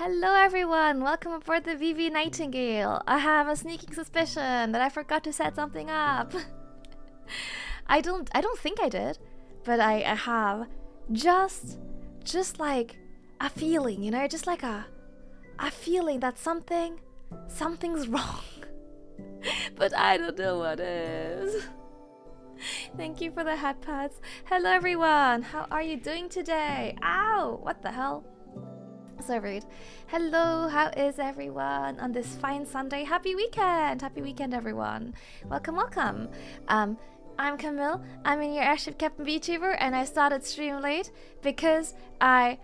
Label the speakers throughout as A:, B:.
A: Hello everyone, welcome aboard the VV Nightingale. I have a sneaking suspicion that I forgot to set something up. I don't think I did, but I have just like a feeling, you know, just like a feeling that something's wrong. But I don't know what is. Thank you for the hat pats. Hello everyone, how are you doing today? Ow, what the hell? So rude. Hello, how is everyone on this fine Sunday? Happy weekend everyone. Welcome. I'm Camille. I'm in your airship Captain VTuber, and I started stream late because I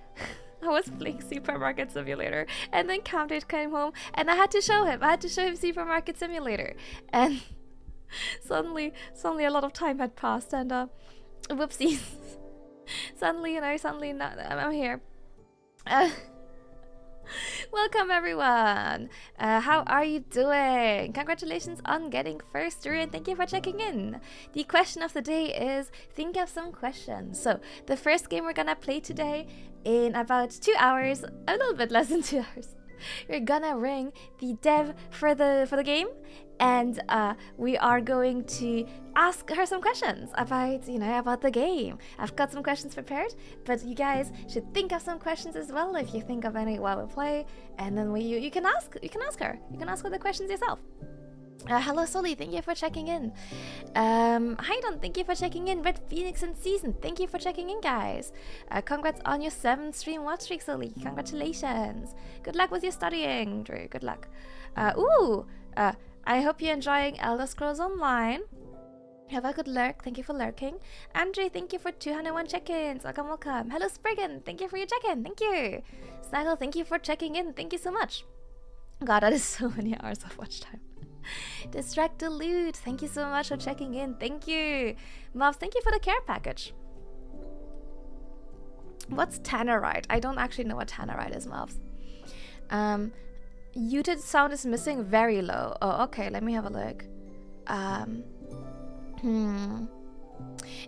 A: was playing Supermarket Simulator, and then Camden came home and I had to show him Supermarket Simulator, and suddenly a lot of time had passed, and whoopsies. suddenly I'm here. Welcome everyone. How are you doing? Congratulations on getting first through, and thank you for checking in. The question of the day is think of some questions. So the first game we're gonna play today in about 2 hours, a little bit less than 2 hours. We're gonna ring the dev for the game, and we are going to ask her some questions about the game. I've got some questions prepared, but you guys should think of some questions as well if you think of any while we play, and then you can ask her the questions yourself. Hello Soli, thank you for checking in. Haydon, thank you for checking in. Red Phoenix in Season, thank you for checking in, guys. Congrats on your 7th stream watch streak, Soli. Congratulations. Good luck with your studying, Drew. Good luck. I hope you're enjoying Elder Scrolls Online. Have a good lurk. Thank you for lurking. Andre, thank you for 201 check-ins. Welcome. Hello Spriggan, thank you for your check-in. Thank you. Snaggle, thank you for checking in. Thank you so much. God, that is so many hours of watch time. Distract Delude, thank you so much for checking in. Thank you. Mobs, thank you for the care package. What's Tannerite? I don't actually know what Tannerite is, Mobs. Muted sound is missing, very low. Oh, okay, let me have a look.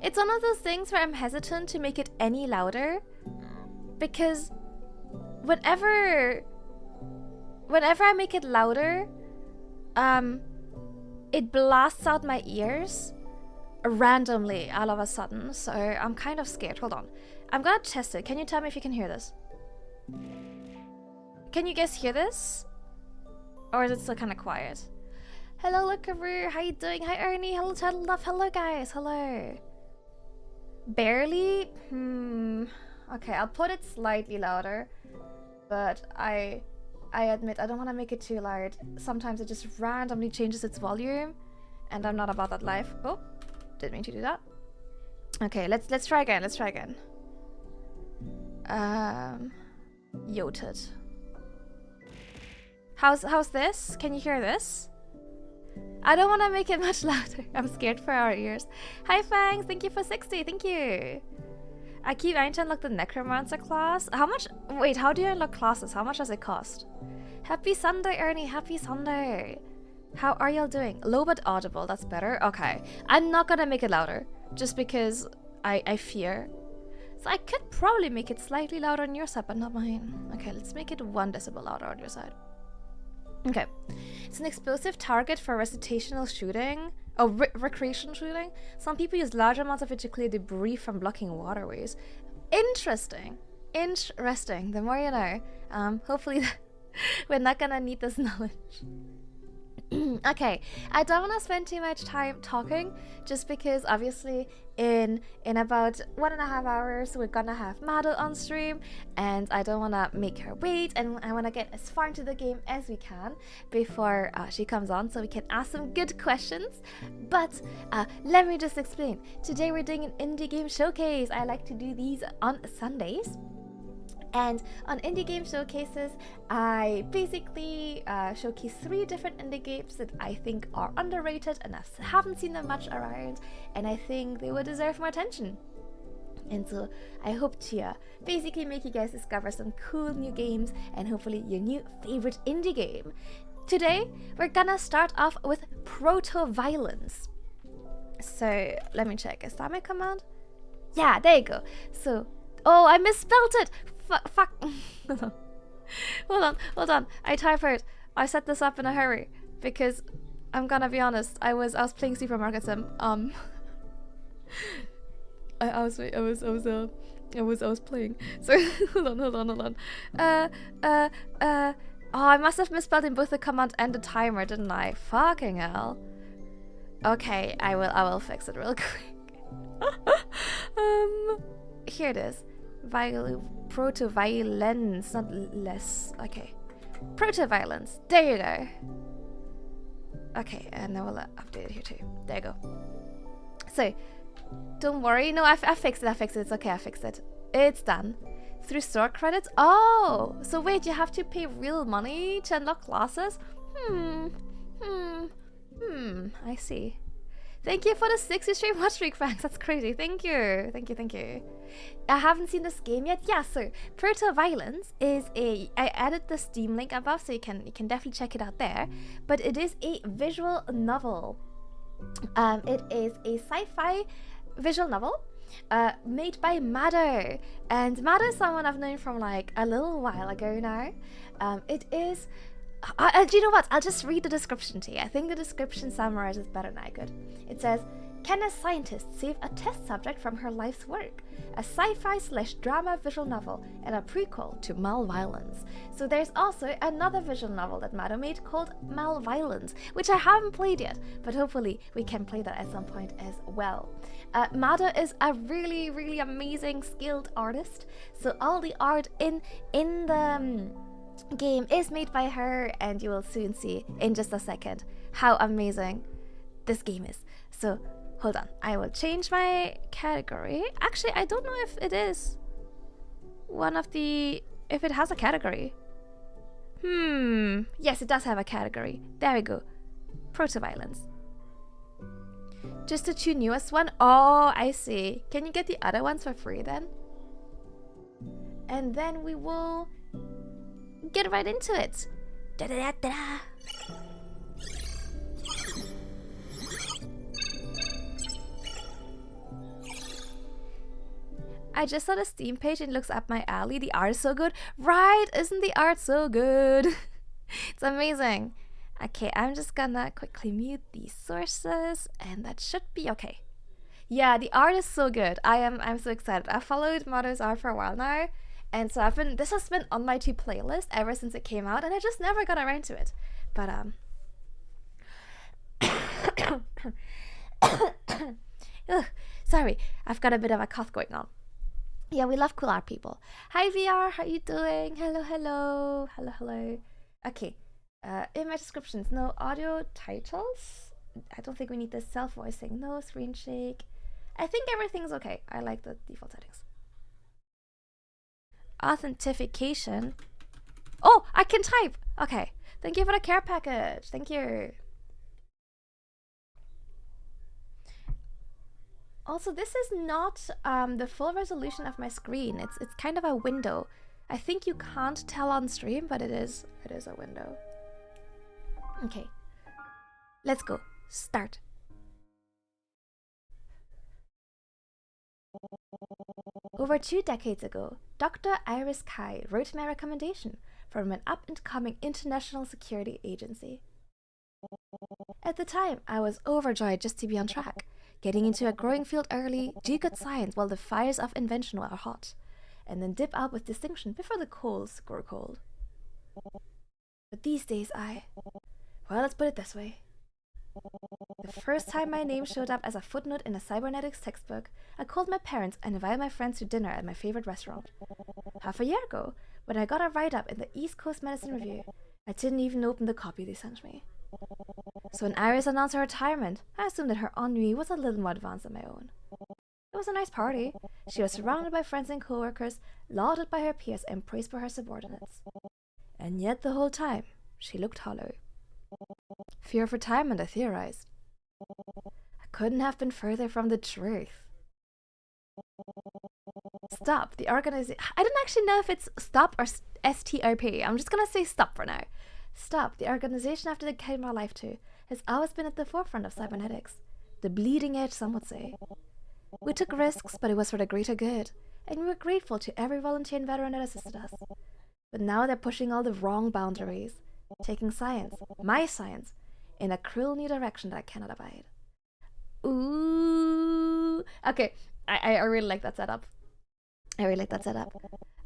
A: It's one of those things where I'm hesitant to make it any louder, because whenever I make it louder, it blasts out my ears randomly all of a sudden, so I'm kind of scared. Hold on. I'm gonna test it. Can you tell me if you can hear this? Can you guys hear this? Or is it still kind of quiet? Hello, Lookaroo. How you doing? Hi, Ernie. Hello, Turtle Love. Hello, guys. Hello. Barely? Okay, I'll put it slightly louder, but I admit I don't want to make it too loud. Sometimes it just randomly changes its volume, and I'm not about that life. Oh, didn't mean to do that. Okay, let's try again. Yoted. How's this? Can you hear this? I don't want to make it much louder. I'm scared for our ears. Hi Fangs, thank you for 60. Thank you. I keep trying to unlock the Necromancer class. How much? Wait, how do you unlock classes? How much does it cost? Happy Sunday, Ernie. Happy Sunday. How are y'all doing? Low but audible. That's better. Okay. I'm not gonna make it louder, just because I fear. So I could probably make it slightly louder on your side, but not mine. Okay, let's make it 1 decibel louder on your side. Okay. It's an explosive target for recreational shooting. Oh, recreational shooting? Some people use large amounts of it to clear debris from blocking waterways. Interesting. The more you know. Hopefully we're not gonna need this knowledge. Okay, I don't want to spend too much time talking, just because obviously in about 1.5 hours we're gonna have Mado on stream, and I don't want to make her wait, and I want to get as far into the game as we can before she comes on, so we can ask some good questions. But let me just explain. Today we're doing an indie game showcase. I like to do these on Sundays. And on indie game showcases, I basically showcase 3 different indie games that I think are underrated, and I haven't seen them much around, and I think they would deserve more attention. And so I hope to basically make you guys discover some cool new games, and hopefully your new favorite indie game. Today, we're gonna start off with protoViolence. So let me check. Is that my command? Yeah, there you go. So, oh, I misspelled it. Fuck. Hold on. I typered. I set this up in a hurry because I'm gonna be honest. I was playing Supermarket Sim. I was playing. So hold on. Oh, I must have misspelled in both the command and the timer, didn't I? Fucking hell. Okay, I will fix it real quick. Here it is. protoViolence, not less. Okay. protoViolence. There you go. Okay, and now we'll update it here too. There you go. So, don't worry. No, I fixed it. It's okay, I fixed it. It's done. Through store credits? Oh! So wait, you have to pay real money to unlock classes? I see. Thank you for the 60 stream watch streak, Franks. That's crazy. Thank you. I haven't seen this game yet. Yeah, so protoViolence is I added the Steam link above, so you can definitely check it out there. But it is a visual novel. It is a sci-fi visual novel made by Mado. And Mado is someone I've known from like a little while ago now. It is... do you know what? I'll just read the description to you. I think the description summarizes better than I could. It says, can a scientist save a test subject from her life's work? A sci-fi/drama visual novel and a prequel to malViolence. So there's also another visual novel that Mado made called malViolence, which I haven't played yet, but hopefully we can play that at some point as well. Mado is a really, really amazing, skilled artist. So all the art in the game is made by her, and you will soon see in just a second how amazing this game is. So hold on, I will change my category. Actually, I don't know if it is one of the... if it has a category. Yes, it does have a category. There we go. protoViolence. Just the two newest one? Oh, I see. Can you get the other ones for free then? And then we will get right into it. Da-da-da-da. I just saw the Steam page and it looks up my alley. The art is so good. Right? Isn't the art so good? It's amazing. Okay, I'm just gonna quickly mute these sources and that should be okay. Yeah, the art is so good. I'm so excited. I followed Mado's art for a while now. And so this has been on my to playlist ever since it came out, and I just never got around to it. But ugh, sorry, I've got a bit of a cough going on. Yeah, we love cool art people. Hi VR, how you doing? Hello. Okay, in my descriptions, no audio titles. I don't think we need this self-voicing. No screen shake. I think everything's okay. I like the default settings. Authentication. Oh, I can type. Okay. Thank you for the care package. Thank you. Also, this is not the full resolution of my screen. It's kind of a window. I think you can't tell on stream, but it is a window. Okay. Let's go. Start. Over 2 decades ago, Dr. Iris Kai wrote my recommendation from an up-and-coming international security agency. At the time, I was overjoyed just to be on track, getting into a growing field early, do good science while the fires of invention were hot, and then dip out with distinction before the coals grow cold. But these days well, let's put it this way. The first time my name showed up as a footnote in a cybernetics textbook, I called my parents and invited my friends to dinner at my favorite restaurant. Half a year ago, when I got a write-up in the East Coast Medicine Review, I didn't even open the copy they sent me. So when Iris announced her retirement, I assumed that her ennui was a little more advanced than my own. It was a nice party. She was surrounded by friends and co-workers, lauded by her peers and praised by her subordinates. And yet the whole time, she looked hollow. Fear of retirement, I theorized. I couldn't have been further from the truth. Stop, the organization... I don't actually know if it's stop or S-T-O-P. I'm just gonna say stop for now. Stop, the organization I've dedicated my life to, has always been at the forefront of cybernetics. The bleeding edge, some would say. We took risks, but it was for the greater good, and we were grateful to every volunteer and veteran that assisted us. But now they're pushing all the wrong boundaries, taking science, my science, in a cruel new direction that I cannot abide. Ooh. Okay, I really like that setup. I really like that setup.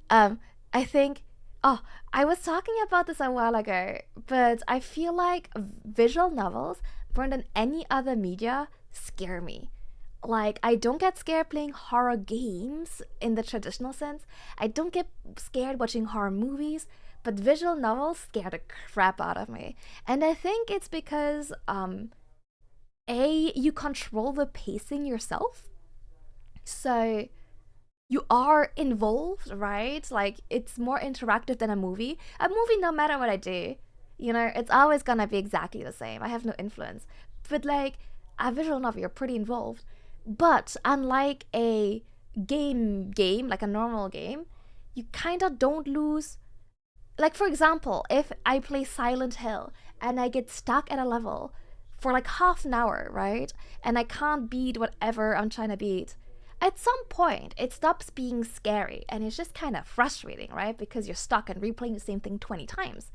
A: I think, oh, I was talking about this a while ago, but I feel like visual novels, more than any other media, scare me. Like, I don't get scared playing horror games in the traditional sense. I don't get scared watching horror movies, but visual novels scare the crap out of me. And I think it's because, you control the pacing yourself. So you are involved, right? Like, it's more interactive than a movie. A movie, no matter what I do, you know, it's always gonna be exactly the same. I have no influence. But like a visual novel, you're pretty involved. But unlike a game, like a normal game, you kind of don't lose. Like, for example, if I play Silent Hill and I get stuck at a level for like half an hour, right? And I can't beat whatever I'm trying to beat, at some point it stops being scary and it's just kind of frustrating, right? Because you're stuck and replaying the same thing 20 times.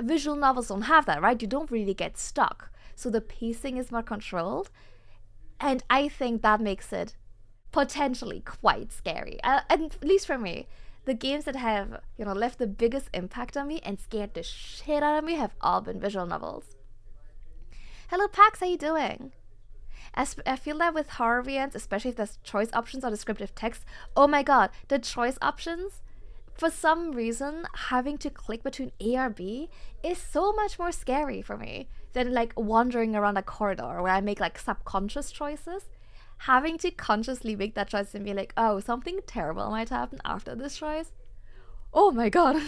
A: Visual novels don't have that, right? You don't really get stuck. So the pacing is more controlled. And I think that makes it potentially quite scary. And at least for me, the games that have, you know, left the biggest impact on me and scared the shit out of me have all been visual novels. Hello Pax, how you doing? I feel that with horror VNs, especially if there's choice options or descriptive text, oh my god, the choice options, for some reason, having to click between A or B is so much more scary for me than like wandering around a corridor where I make like subconscious choices. Having to consciously make that choice and be like, oh, something terrible might happen after this choice. Oh my god.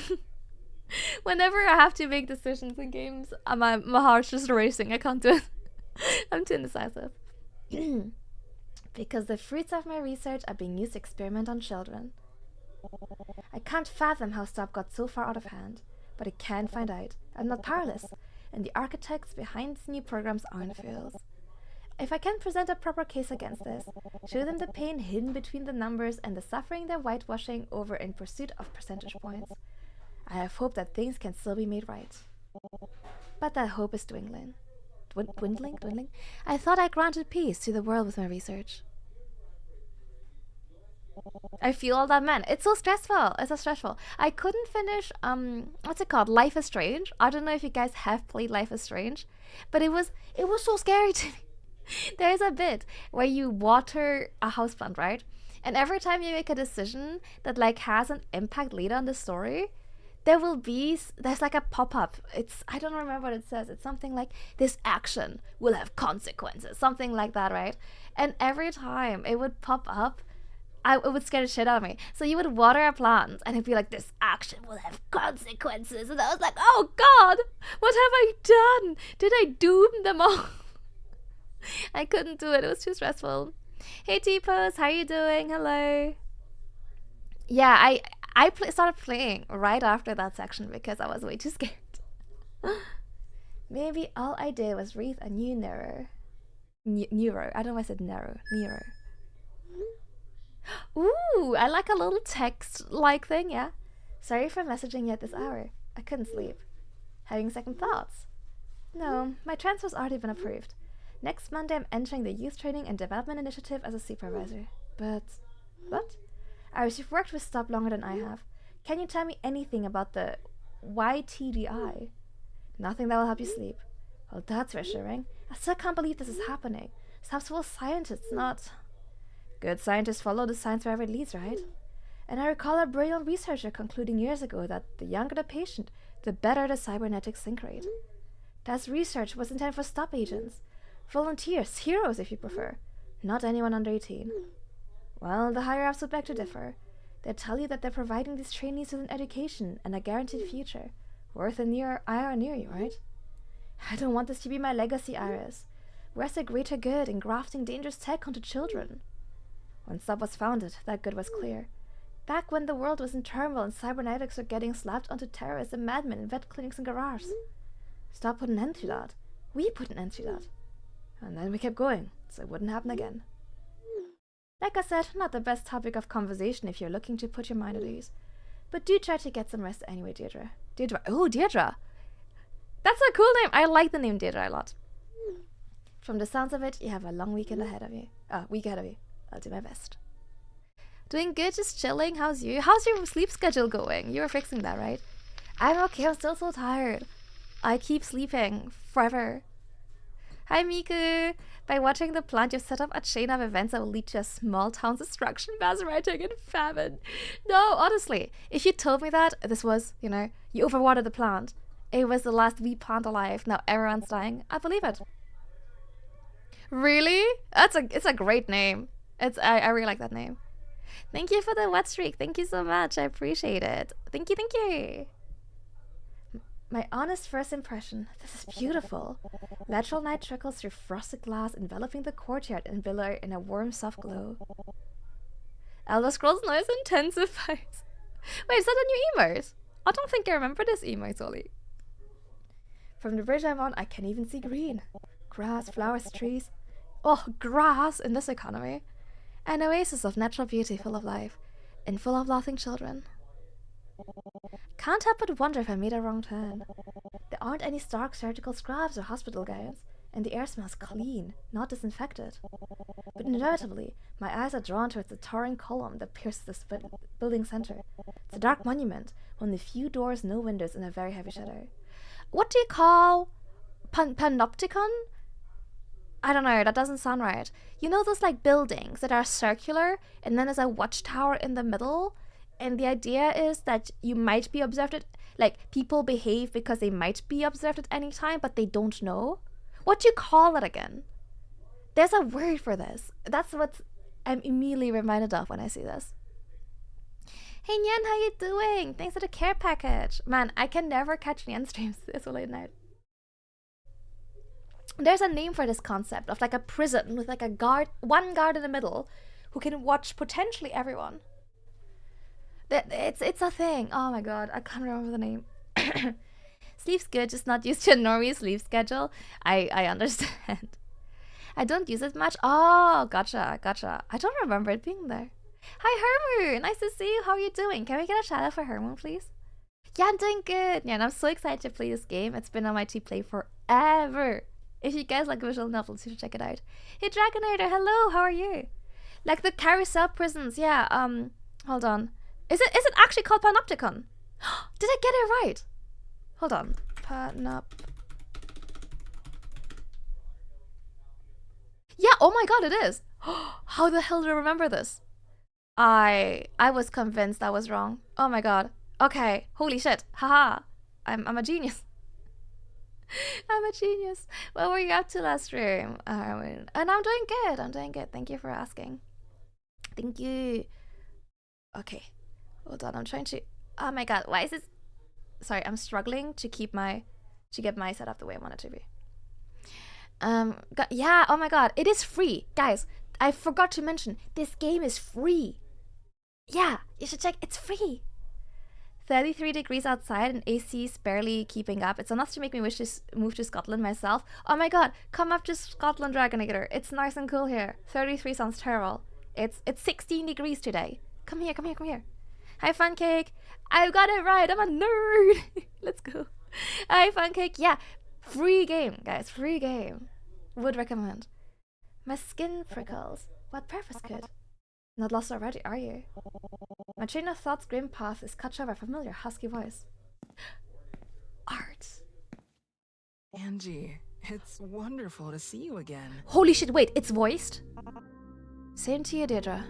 A: Whenever I have to make decisions in games, my heart's just racing. I can't do it. I'm too indecisive. Because the fruits of my research are being used to experiment on children. I can't fathom how stuff got so far out of hand, but I can find out. I'm not powerless, and the architects behind these new programs aren't fools. If I can present a proper case against this, show them the pain hidden between the numbers and the suffering they're whitewashing over in pursuit of percentage points, I have hope that things can still be made right. But that hope is dwindling. Dwindling? I thought I granted peace to the world with my research. I feel all that, man. It's so stressful. It's so stressful. I couldn't finish, what's it called? Life is Strange. I don't know if you guys have played Life is Strange, but it was so scary to me. There's a bit where you water a houseplant, right? And every time you make a decision that like has an impact later on the story, there's like a pop-up. I don't remember what it says. It's something like, this action will have consequences, something like that, right? And every time it would pop up, it would scare the shit out of me. So you would water a plant and it'd be like, this action will have consequences. And I was like, oh god, what have I done? Did I doom them all? I couldn't do it. It was too stressful. Hey T-Pose, how you doing? Hello. Yeah, I started playing right after that section because I was way too scared. Maybe all I did was read a new Nero. I don't know why I said Nero. Ooh, I like a little text-like thing, yeah. Sorry for messaging you at this hour. I couldn't sleep. Having second thoughts? No, my transfer's already been approved. Next Monday I'm entering the Youth Training and Development Initiative as a supervisor. But... what? Iris, you've worked with Stop longer than I have. Can you tell me anything about the YTDI? Nothing that will help you sleep. Well, that's reassuring. I still can't believe this is happening. Stop's full of scientists, not... Good scientists follow the science wherever it leads, right? And I recall a brilliant researcher concluding years ago that the younger the patient, the better the cybernetic sync rate. That research was intended for Stop agents. Volunteers, heroes if you prefer. Not anyone under 18. Well, the higher-ups would beg to differ. They tell you that they're providing these trainees with an education and a guaranteed future, worth a near eye near you, right? I don't want this to be my legacy, Iris. Where's the greater good in grafting dangerous tech onto children? When Stop was founded, that good was clear. Back when the world was in turmoil and cybernetics were getting slapped onto terrorists and madmen in vet clinics and garages. Stop put an end to that. We put an end to that. And then we kept going, so it wouldn't happen again. Like I said, not the best topic of conversation if you're looking to put your mind at ease. But do try to get some rest anyway, Deirdre. Deirdre. Oh, Deirdre. That's a cool name. I like the name Deirdre a lot. From the sounds of it, you have a long weekend ahead of you. Week ahead of you. I'll do my best. Doing good, just chilling. How's you? How's your sleep schedule going? You were fixing that, right? I'm okay. I'm still so tired. I keep sleeping forever. Hi, Miku. By watching the plant, you've set up a chain of events that will lead to a small town's destruction, mass rioting, and famine. No, honestly, if you told me that this was, you overwatered the plant, it was the last wee plant alive, now everyone's dying, I'd believe it. Really? It's a great name. I really like that name. Thank you for the wet streak. Thank you so much. I appreciate it. Thank you. My honest first impression. This is beautiful. Lateral light trickles through frosted glass, enveloping the courtyard and below in a warm, soft glow. Elder Scrolls noise intensifies. Wait, is that a new emote? I don't think I remember this emote, Ollie. From the bridge I'm on, I can even see green. Grass, flowers, trees. Oh, grass in this economy. An oasis of natural beauty, full of life, and full of laughing children. Can't help but wonder if I made a wrong turn. There aren't any stark surgical scrubs or hospital gowns, and the air smells clean, not disinfected. But inevitably, my eyes are drawn towards the towering column that pierces this building center. It's a dark monument, one with few doors, no windows, and a very heavy shadow. What do you call panopticon? I don't know, that doesn't sound right. You know those buildings that are circular, and then there's a watchtower in the middle? And the idea is that you might be observed people behave because they might be observed at any time, but they don't know. What do you call it again? There's a word for this. That's what I'm immediately reminded of when I see this. Hey Nyan, how you doing? Thanks for the care package. Man, I can never catch Nyan streams this late night. There's a name for this concept of a prison with one guard in the middle who can watch potentially everyone. It's a thing. Oh my god, I can't remember the name. Sleep's good, just not used to a normie sleep schedule. I understand. I don't use it much. Oh, gotcha. I don't remember it being there. Hi, Hermu. Nice to see you. How are you doing? Can we get a shout out for Hermu, please? Yeah, I'm doing good. Yeah, and I'm so excited to play this game. It's been on my to-play forever. If you guys like visual novels, you should check it out. Hey, Dragonator. Hello. How are you? The carousel prisons. Yeah. Hold on. Is it actually called Panopticon? Did I get it right? Hold on. Yeah, oh my god, it is. How the hell do I remember this? I was convinced I was wrong. Oh my god. Okay, holy shit. Haha. I'm a genius. I'm a genius. What were you up to last stream? And I'm doing good. Thank you for asking. Thank you. Okay. Hold on, I'm trying to... Oh my god, why is this... Sorry, I'm struggling to get my setup the way I want it to be. Yeah, oh my god, it is free. Guys, I forgot to mention, this game is free. Yeah, you should check, it's free. 33 degrees outside and AC is barely keeping up. It's enough to make me wish to move to Scotland myself. Oh my god, come up to Scotland, Dragonator. It's nice and cool here. 33 sounds terrible. It's 16 degrees today. Come here. Hi, Funcake. I got it right. I'm a nerd. Let's go. Hi, Funcake. Yeah, free game, guys. Free game. Would recommend. My skin prickles. What purpose could? Not lost already, are you? My train of thought's grim path is cut short by a familiar husky voice. Art.
B: Angie, it's wonderful to see you again.
A: Holy shit, wait, it's voiced? Same to you, Deirdre.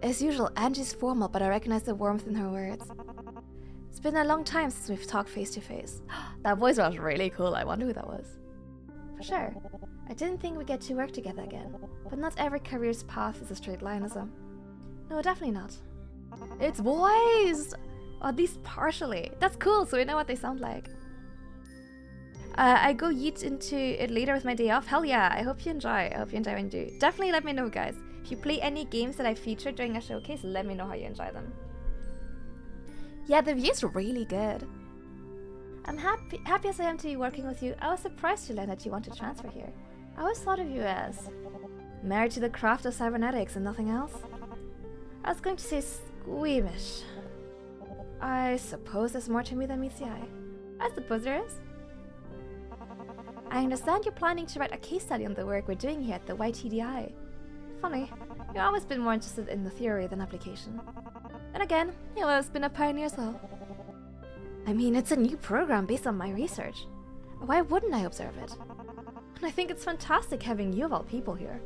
A: As usual, Angie's formal, but I recognize the warmth in her words. It's been a long time since we've talked face to face. That voice was really cool. I wonder who that was. For sure. I didn't think we'd get to work together again, but not every career's path is a straight line, is it? No, definitely not. It's voiced! Or at least partially. That's cool, so we know what they sound like. I go yeet into it later with my day off. Hell yeah, I hope you enjoy. I hope you enjoy when you do. Definitely let me know, guys. If you play any games that I featured during a showcase, let me know how you enjoy them. Yeah, the view's really good. I'm happy as I am to be working with you. I was surprised to learn that you want to transfer here. I always thought of you as married to the craft of cybernetics and nothing else. I was going to say squeamish. I suppose there's more to me than meets the eye. I suppose there is. I understand you're planning to write a case study on the work we're doing here at the YTDI. Funny, you've always been more interested in the theory than application. Then again, you've always been a pioneer as well. I mean, it's a new program based on my research. Why wouldn't I observe it? And I think it's fantastic having you of all people here.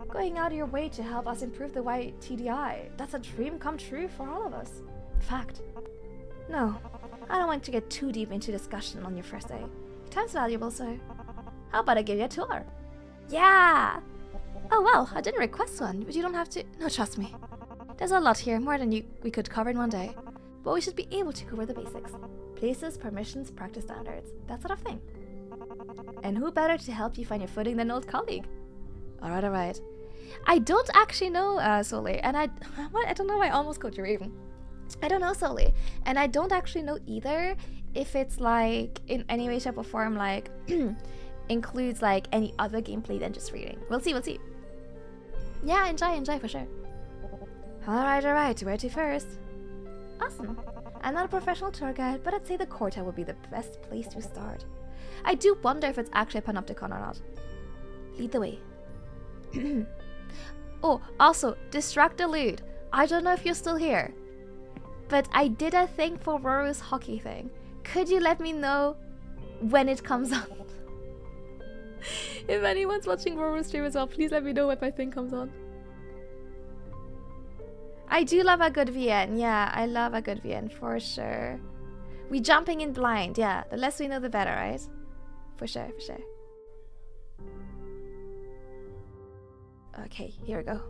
A: Going out of your way to help us improve the YTDI, that's a dream come true for all of us. In fact, no, I don't want to get too deep into discussion on your first day. Time's valuable, so how about I give you a tour? Yeah! Oh well, I didn't request one, but you don't have to. No, trust me. There's a lot here, more than we could cover in one day. But we should be able to cover the basics. Places, permissions, practice standards, that sort of thing. And who better to help you find your footing than an old colleague? Alright. I don't actually know Sole, and I don't know why I almost called you Raven. I don't know Sole, and I don't actually know either if it's like in any way, shape or form like includes like any other gameplay than just reading. We'll see. Yeah, enjoy for sure. Alright, where to first? Awesome. I'm not a professional tour guide, but I'd say the courtyard would be the best place to start. I do wonder if it's actually a panopticon or not. Lead the way. Oh, also, distract the lewd. I don't know if you're still here, but I did a thing for Roru's hockey thing. Could you let me know when it comes on? If anyone's watching Roru's stream as well, please let me know when my thing comes on. I do love a good VN. Yeah, I love a good VN for sure. We jumping in blind. Yeah, the less we know, the better, right? For sure. Okay, here we go.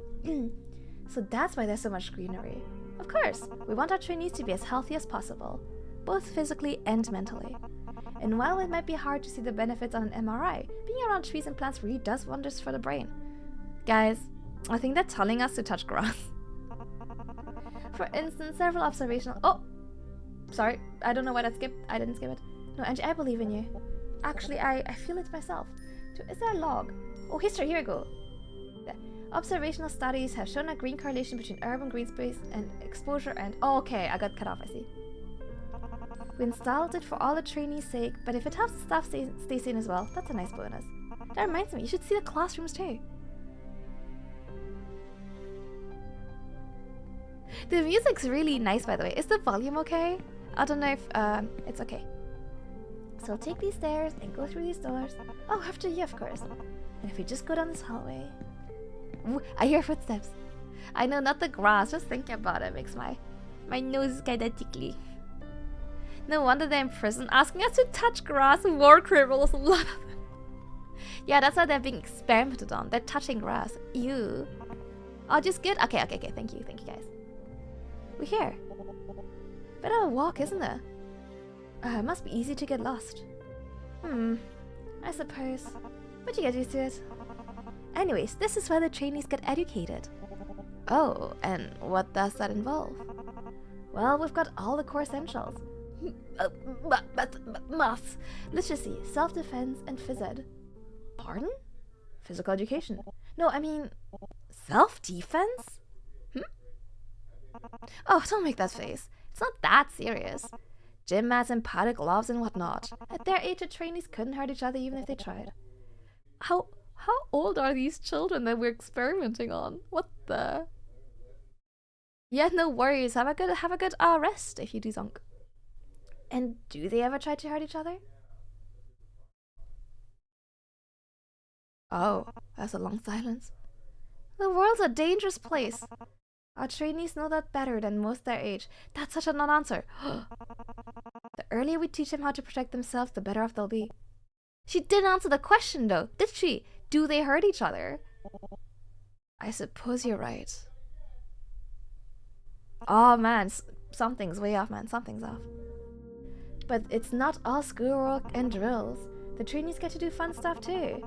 A: So that's why there's so much greenery. Of course, we want our trainees to be as healthy as possible, both physically and mentally. And while it might be hard to see the benefits on an MRI, being around trees and plants really does wonders for the brain. Guys, I think they're telling us to touch grass. For instance, several observational... Oh! Sorry, I don't know why that skipped. I didn't skip it. No, Angie, I believe in you. Actually, I feel it myself. Is there a log? Oh, history, here we go. Observational studies have shown a green correlation between urban green space and exposure and... Oh, okay, I got cut off, I see. We installed it for all the trainees' sake, but if it helps the staff stay sane as well, that's a nice bonus. That reminds me, you should see the classrooms too. The music's really nice, by the way. Is the volume okay? I don't know if it's okay. So take these stairs and go through these doors. Oh, after you, of course. And if we just go down this hallway... Ooh, I hear footsteps. I know, not the grass. Just thinking about it makes my nose is kinda tickly. No wonder they're in prison asking us to touch grass. War criminals, a lot of them. Yeah, that's why they're being experimented on. They're touching grass. Ew. Oh, just good? Okay. Thank you guys. We're here. Bit of a walk, isn't it? Must be easy to get lost. I suppose. But you get used to it. Anyways, this is where the trainees get educated. Oh, and what does that involve? Well, we've got all the core essentials. Maths, literacy, self-defense, and phys ed. Pardon? Physical education. No, I mean... self-defense? Oh, don't make that face. It's not that serious. Gym mats and padded gloves and whatnot. At their age, the trainees couldn't hurt each other even if they tried. How old are these children that we're experimenting on? What the... Yeah, no worries. Have a good rest if you do zonk. And do they ever try to hurt each other? Oh, that's a long silence. The world's a dangerous place. Our trainees know that better than most their age. That's such a non-answer. The earlier we teach them how to protect themselves, the better off they'll be. She didn't answer the question though, did she? Do they hurt each other? I suppose you're right. Oh man, something's way off, man. Something's off. But it's not all schoolwork and drills. The trainees get to do fun stuff too.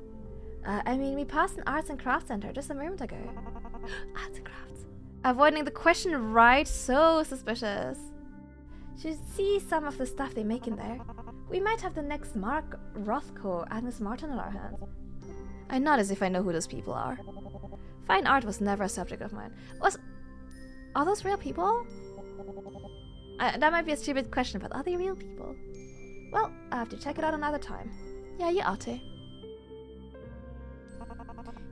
A: I mean, we passed an arts and crafts center just a moment ago. Arts and crafts. Avoiding the question, right? So suspicious. Should see some of the stuff they make in there. We might have the next Mark Rothko, Agnes Martin on our hands. I nod as if I know who those people are. Fine art was never a subject of mine. Are those real people? That might be a stupid question, but are they real people? Well, I have to check it out another time. Yeah, you ought to.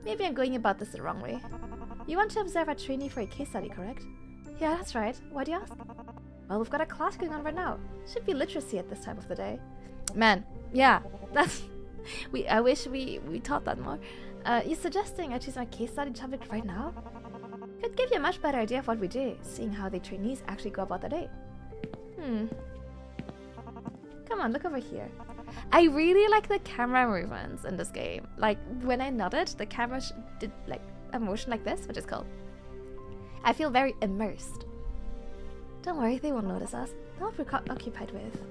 A: Maybe I'm going about this the wrong way. You want to observe a trainee for a case study, correct? Yeah, that's right. Why do you ask? Well, we've got a class going on right now. Should be literacy at this time of the day. Man, yeah, that's... I wish we taught that more. You suggesting I choose my case study topic right now? Could give you a much better idea of what we do, seeing how the trainees actually go about their day. Come on, look over here. I really like the camera movements in this game. Like, when I nodded, the camera did like a motion like this, which is cool. I feel very immersed. Don't worry, they won't notice us. They'll be occupied with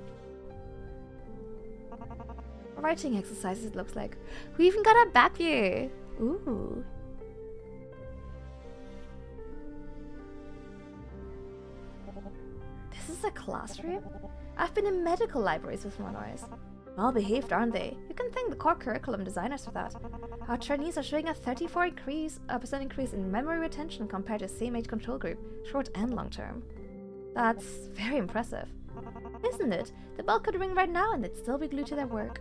A: writing exercises, it looks like. We even got a back view. Ooh. This is a classroom? I've been in medical libraries with more noise. Well behaved, aren't they? You can thank the core curriculum designers for that. Our trainees are showing a 34% increase in memory retention compared to the same age control group, short and long term. That's very impressive. Isn't it? The bell could ring right now and they'd still be glued to their work.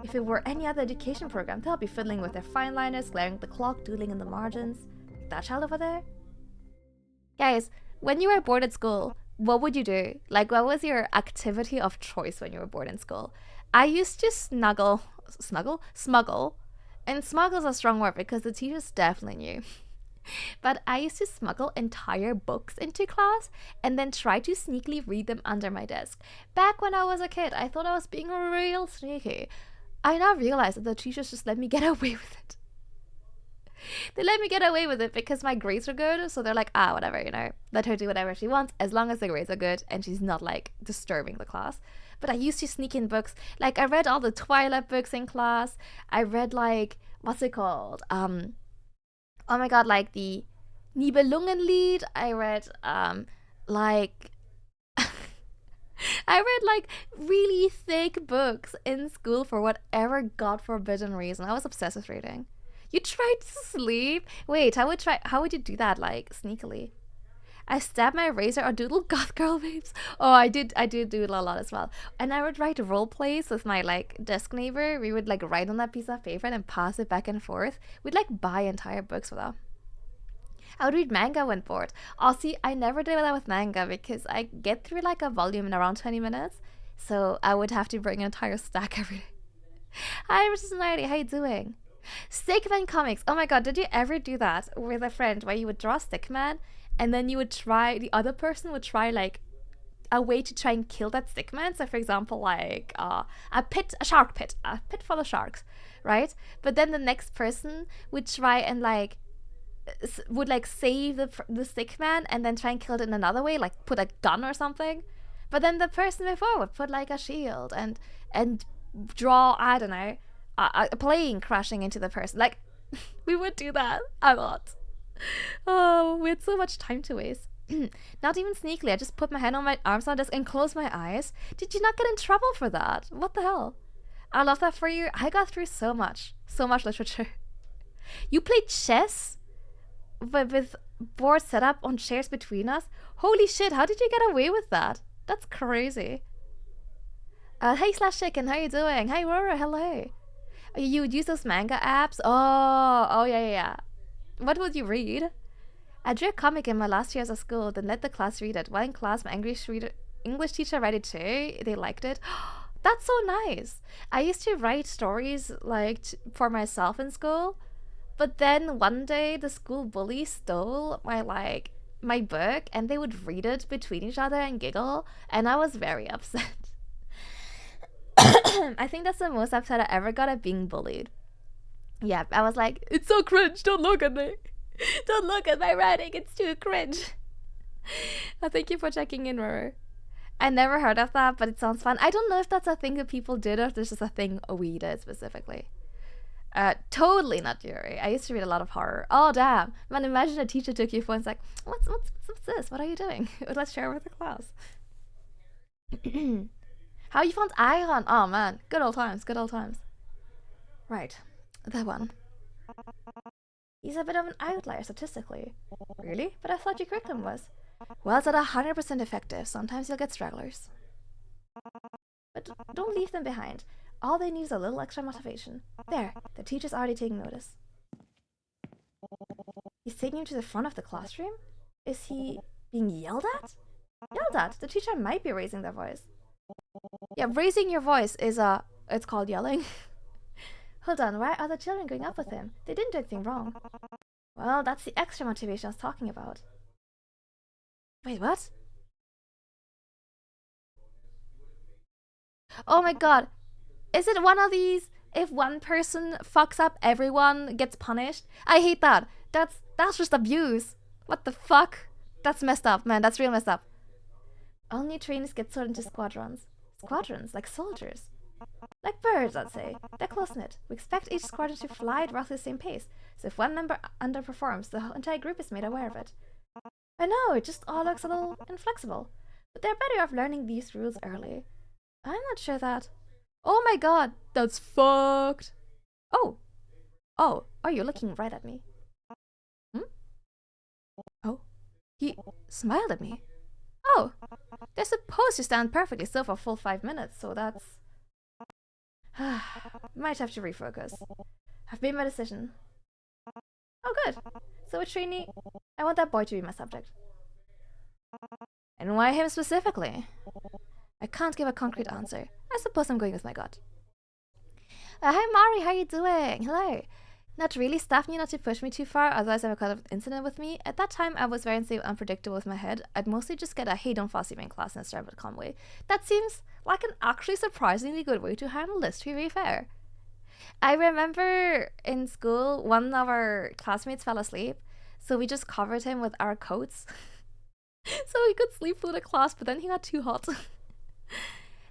A: If it were any other education program, they'll be fiddling with their fine liners, glaring at the clock, doodling in the margins. That child over there? Guys, when you were bored at school, what would you do? Like, what was your activity of choice when you were bored in school? I used to smuggle. And smuggle's a strong word because the teachers definitely knew. But I used to smuggle entire books into class and then try to sneakily read them under my desk. Back when I was a kid, I thought I was being real sneaky. I now realize that the teachers just let me get away with it. They let me get away with it because my grades were good, so they're like, whatever, you know, let her do whatever she wants as long as the grades are good and she's not like disturbing the class. But I used to sneak in books. Like, I read all the Twilight books in class. I read, like, what's it called? Oh my god, like the Nibelungenlied. I read like I read like really thick books in school for whatever god forbidden reason. I was obsessed with reading. You tried to sleep? Wait, how would you do that, like, sneakily? I stabbed my razor or doodle goth girl babes. Oh, I did doodle a lot as well. And I would write role plays with my, like, desk neighbor. We would, like, write on that piece of paper and then pass it back and forth. We'd, like, buy entire books for that. I would read manga when bored. Oh, see, I never did that with manga because I get through, like, a volume in around 20 minutes. So I would have to bring an entire stack every day. Hi, Mrs. Nighty, how you doing? Stickman comics. Oh my god, did you ever do that with a friend where you would draw Stickman and then you would try, the other person would try like a way to try and kill that Stickman? So for example, like a shark pit full of sharks, right? But then the next person would try and like would like save the Stickman and then try and kill it in another way, like put a gun or something. But then the person before would put like a shield and draw, I don't know, a plane crashing into the person. Like, we would do that a lot. Oh, we had so much time to waste. Not even sneakily, I just put my hand on my arms on the desk and closed my eyes. Did you not get in trouble for that? What the hell? I love that for you. I got through so much literature. You played chess with boards set up on chairs between us? Holy shit, how did you get away with that? That's crazy. Hey Slash Chicken, how you doing? Hi Rora, hello. You would use those manga apps? Oh yeah. What would you read? I drew a comic in my last years of school, then let the class read it. While in class, my English teacher read it too. They liked it. That's so nice. I used to write stories like for myself in school, but then one day the school bully stole my book and they would read it between each other and giggle, and I was very upset. I think that's the most upset I ever got at being bullied. Yeah, I was like, it's so cringe, don't look at me. Don't look at my writing, it's too cringe. Thank you for checking in, Roro. I never heard of that, but it sounds fun. I don't know if that's a thing that people did or if this is a thing we did specifically. Totally not Yuri. I used to read a lot of horror. Oh, damn. Man, imagine a teacher took your phone and was like, what's this? What are you doing? Let's share with the class. How you found Iron? Oh man, good old times. Right, that one. He's a bit of an outlier statistically. Really? But I thought your curriculum was. Well, it's at 100% effective. Sometimes you'll get stragglers. But don't leave them behind. All they need is a little extra motivation. There, the teacher's already taking notice. He's taking him to the front of the classroom? Is he being yelled at? Yelled at? The teacher might be raising their voice. Yeah, raising your voice is it's called yelling. Hold on, why are the children going up with him? They didn't do anything wrong. Well, that's the extra motivation I was talking about. Wait, what? Oh my god. Is it one of these, if one person fucks up, everyone gets punished? I hate that. That's just abuse. What the fuck? That's messed up, man. That's real messed up. All new trainees get sorted into squadrons. Squadrons, like soldiers. Like birds, I'd say. They're close-knit. We expect each squadron to fly at roughly the same pace, so if one member underperforms, the whole entire group is made aware of it. I know, it just all looks a little inflexible, but they're better off learning these rules early. I'm not sure that... Oh my god, that's fucked. Oh, you're looking right at me. Oh, he smiled at me. Oh, they're supposed to stand perfectly still for a full 5 minutes, so that's... Might have to refocus. I've made my decision. Oh, good. So a trainee, I want that boy to be my subject. And why him specifically? I can't give a concrete answer. I suppose I'm going with my gut. Hi Mari, how you doing? Hello. Not really, staff knew not to push me too far, otherwise I would have an incident with me. At that time, I was very unstable, unpredictable with my head. I'd mostly just get a hey don't fuss in class in a start but calm way. That seems like an actually surprisingly good way to handle this, to be fair. I remember in school, one of our classmates fell asleep, so we just covered him with our coats. So he could sleep through the class, but then he got too hot.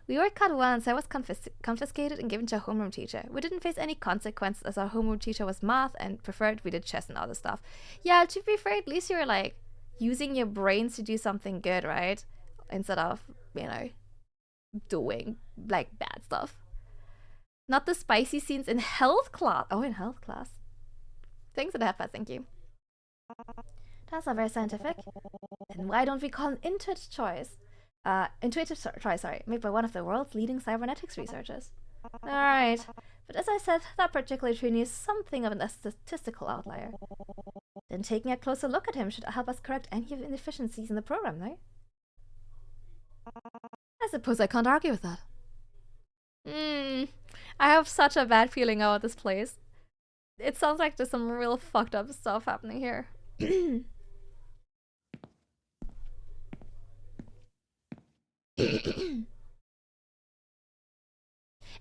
A: We were caught once. I was confiscated and given to a homeroom teacher. We didn't face any consequences as our homeroom teacher was math and preferred we did chess and other stuff. Yeah, to be fair, at least you were like using your brains to do something good, right? Instead of, you know, doing like bad stuff. Not the spicy scenes in health class. Oh, in health class. Thanks for the half-pass, thank you. That's not very scientific. Then why don't we call an intuitive choice? Made by one of the world's leading cybernetics researchers. Alright, but as I said, that particular trainee is something of a statistical outlier. Then taking a closer look at him should help us correct any of the inefficiencies in the program, no? I suppose I can't argue with that. I have such a bad feeling about this place. It sounds like there's some real fucked up stuff happening here.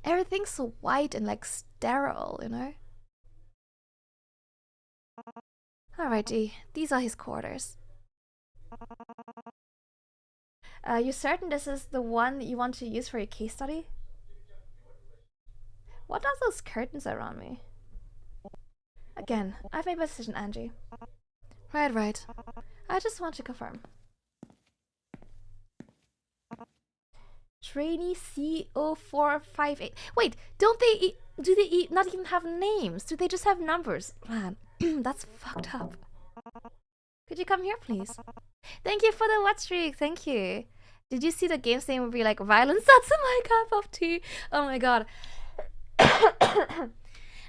A: Everything's so white and like sterile, you know? Alrighty, these are his quarters. You certain this is the one you want to use for your case study? What are those curtains around me? Again, I've made my decision, Angie. Right. I just want to confirm. Trainee CO458. Wait, do they not even have names? Do they just have numbers? Man, that's fucked up. Could you come here, please? Thank you for the watch streak. Thank you. Did you see the game's name would be like violence? That's my cup of tea. Oh my god.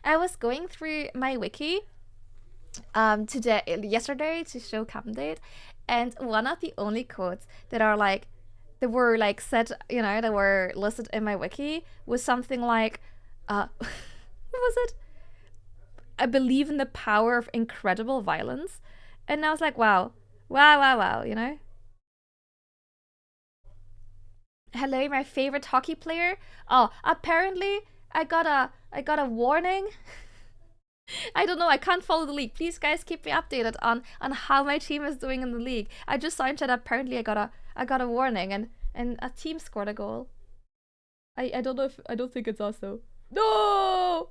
A: I was going through my wiki yesterday to show Captain Date, and one of the only quotes that are like that were like said, you know, that were listed in my wiki was something like what was it? I believe in the power of incredible violence. And I was like, wow, you know? Hello, my favorite hockey player. Oh, apparently I got a warning. I don't know, I can't follow the league. Please guys keep me updated on how my team is doing in the league. I just saw in chat apparently I got a warning and a team scored a goal. I don't think it's us though. No!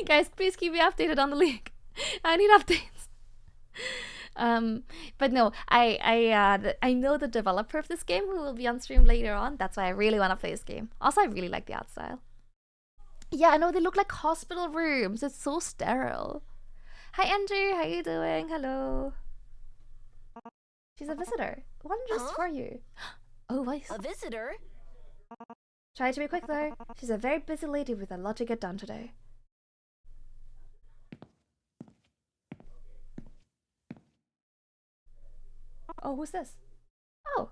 A: Guys, please keep me updated on the league. I need updates. But no, I know the developer of this game who will be on stream later on. That's why I really want to play this game. Also, I really like the art style. Yeah, I know they look like hospital rooms. It's so sterile. Hi Andrew, how you doing? Hello. She's a visitor. One just for you. Oh, voice.
C: A visitor?
A: Try to be quick though. She's a very busy lady with a lot to get done today. Oh, who's this? Oh,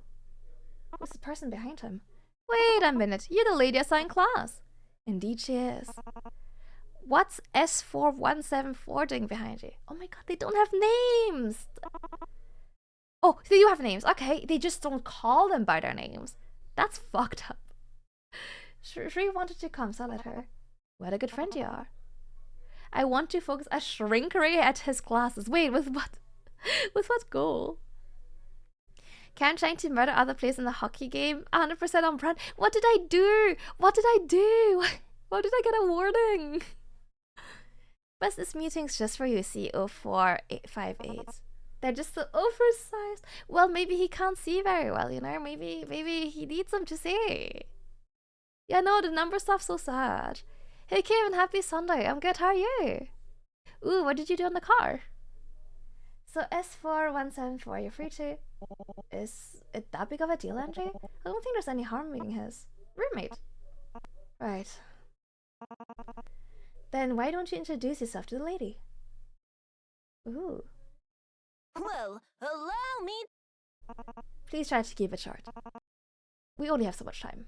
A: who's the person behind him? Wait a minute, you're the lady I saw in class. Indeed she is. What's S4174 doing behind you? Oh my god, they don't have names! Oh, they do have names. Okay, they just don't call them by their names. That's fucked up. Shri wanted to come, so let her. What a good friend you are. I want to focus a shrinkery at his classes. Wait, with what? With what goal? Cam trying to murder other players in the hockey game. 100% on brand. What did I do? What did I do? Why did I get a warning? But this meeting's just for you, CO458. They're just so oversized. Well, maybe he can't see very well, you know? Maybe he needs them to see. Yeah, no, the number stuff's so sad. Hey, Kevin, happy Sunday. I'm good. How are you? Ooh, what did you do in the car? So S4174, you're free to... Is it that big of a deal, Andrew? I don't think there's any harm meeting his roommate. Right. Then why don't you introduce yourself to the lady? Ooh.
C: Well, allow me.
A: Please try to keep it short. We only have so much time.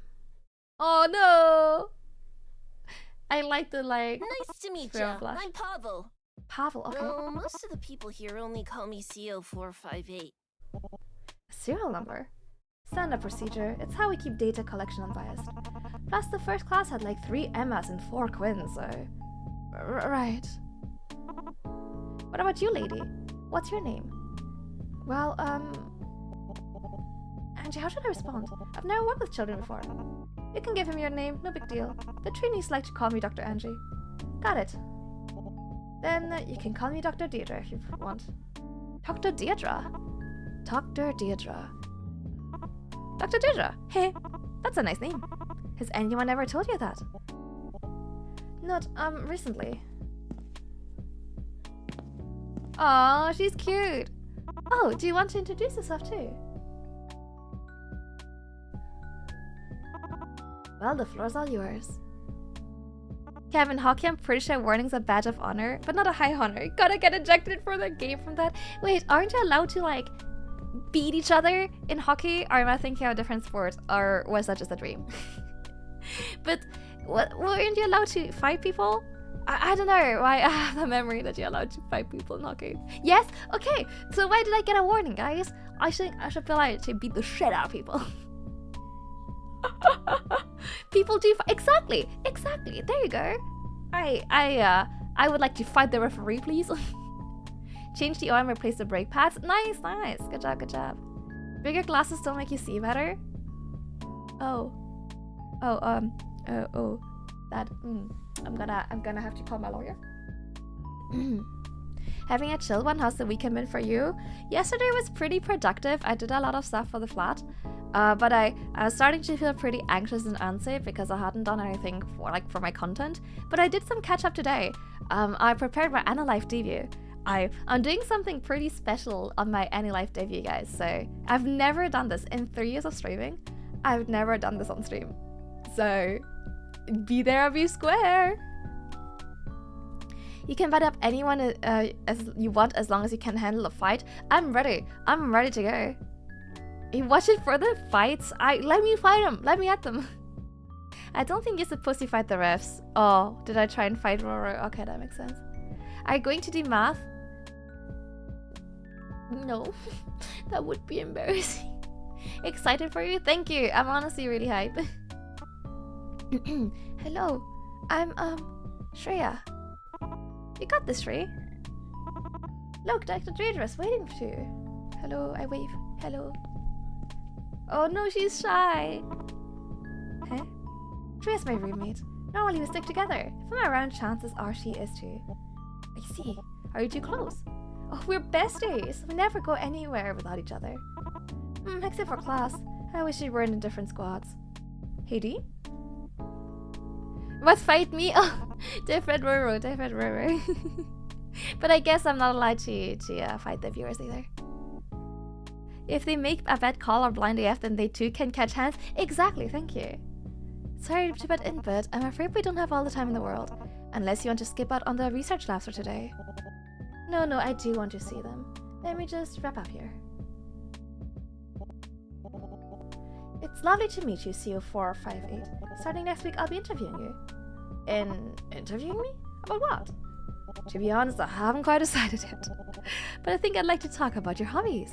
A: Oh no! I like the
C: Nice to meet you.
A: flash.
C: I'm Pavel.
A: Pavel, okay.
C: Though most of the people here only call me CO458.
A: Serial number? Standard procedure. It's how we keep data collection unbiased. Plus, the first class had like 3 Emmas and 4 Quins, so... Right. What about you, lady? What's your name? Well, Angie, how should I respond? I've never worked with children before. You can give him your name, no big deal. The trainees like to call me Dr. Angie. Got it. Then you can call me Dr. Deirdre if you want. Dr. Deirdre? Dr. Deirdre. Dr. Deirdre! Hey, that's a nice name. Has anyone ever told you that? Not, recently. Aw, she's cute. Oh, do you want to introduce yourself too? Well, the floor's all yours. Kevin Hockey, I'm pretty sure warning's a badge of honor, but not a high honor. Gotta get ejected for the game from that. Wait, aren't you allowed to, like, beat each other in hockey? Or am I thinking of a different sport? Or was that just a dream? But, weren't you allowed to fight people? I don't know why I have the memory that you're allowed to fight people in hockey. Yes? Okay, so why did I get a warning, guys? I think I should be allowed to beat the shit out of people. People do exactly. There you go. I would like to fight the referee, please. Change the oil and replace the brake pads. Nice. Good job. Bigger glasses don't make you see better. That. I'm gonna have to call my lawyer. Having a chill one. How's the weekend been for you? Yesterday was pretty productive. I did a lot of stuff for the flat. But I was starting to feel pretty anxious and antsy because I hadn't done anything for my content. But I did some catch up today. I prepared my Life debut. I'm doing something pretty special on my Life debut, guys. So I've never done this in 3 years of streaming. I've never done this on stream. So be there or be square. You can invite up anyone as you want as long as you can handle a fight. I'm ready to go. You watch it for the fights. Let me fight them. Let me at them. I don't think you're supposed to fight the refs. Oh, did I try and fight Roro? Okay, that makes sense. Are you going to do math? No, that would be embarrassing. Excited for you? Thank you. I'm honestly really hyped. Hello, I'm Shreya. You got this, Shrey. Look, Dr. Deirdre's waiting for you. Hello, I wave. Hello. Oh no, she's shy. Huh? Shreya's my roommate. Normally we stick together. If I'm around, chances are she is too. I see. Are you too close? Oh, we're besties. We never go anywhere without each other. Except for class. I wish we weren't in different squads. Hey, D? What, fight me? Oh, different Roro. But I guess I'm not allowed to fight the viewers either. If they make a bad call or blind AF, then they too can catch hands. Exactly, thank you. Sorry to butt in, but I'm afraid we don't have all the time in the world. Unless you want to skip out on the research labs for today. No, I do want to see them. Let me just wrap up here. It's lovely to meet you, CO458. Starting next week, I'll be interviewing you. Interviewing me? About what? To be honest, I haven't quite decided yet. But I think I'd like to talk about your hobbies.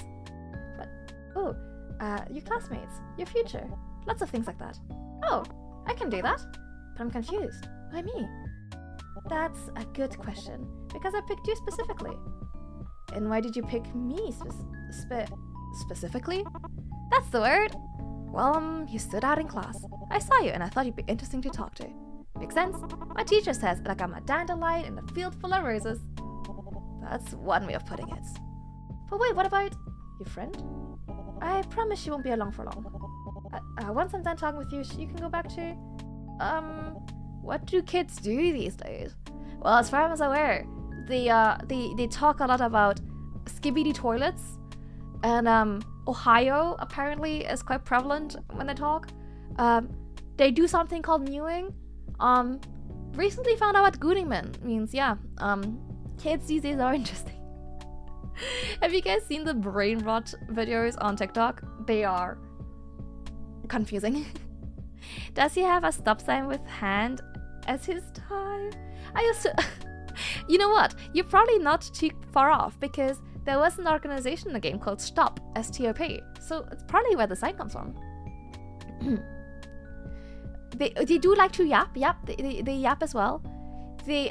A: Your classmates, your future, lots of things like that. Oh, I can do that. But I'm confused. Why me? That's a good question, because I picked you specifically. And why did you pick me specifically? That's the word. Well, you stood out in class. I saw you and I thought you'd be interesting to talk to. Makes sense. My teacher says like I'm a dandelion in a field full of roses. That's one way of putting it. But wait, what about your friend? I promise she won't be along for long. Once I'm done talking with you, you can go back to... what do kids do these days? Well, as far as I'm aware, they talk a lot about skibidi toilets, and Ohio apparently is quite prevalent when they talk. They do something called mewing. Recently found out what Goodingman means. Yeah, kids these days are interesting. Have you guys seen the brain rot videos on TikTok? They are confusing. Does he have a stop sign with hand as his time? I used to... You know what? You're probably not too far off, because there was an organization in the game called Stop, S-T-O-P. So it's probably where the sign comes from. They do like to yap. Yep, they yap as well. They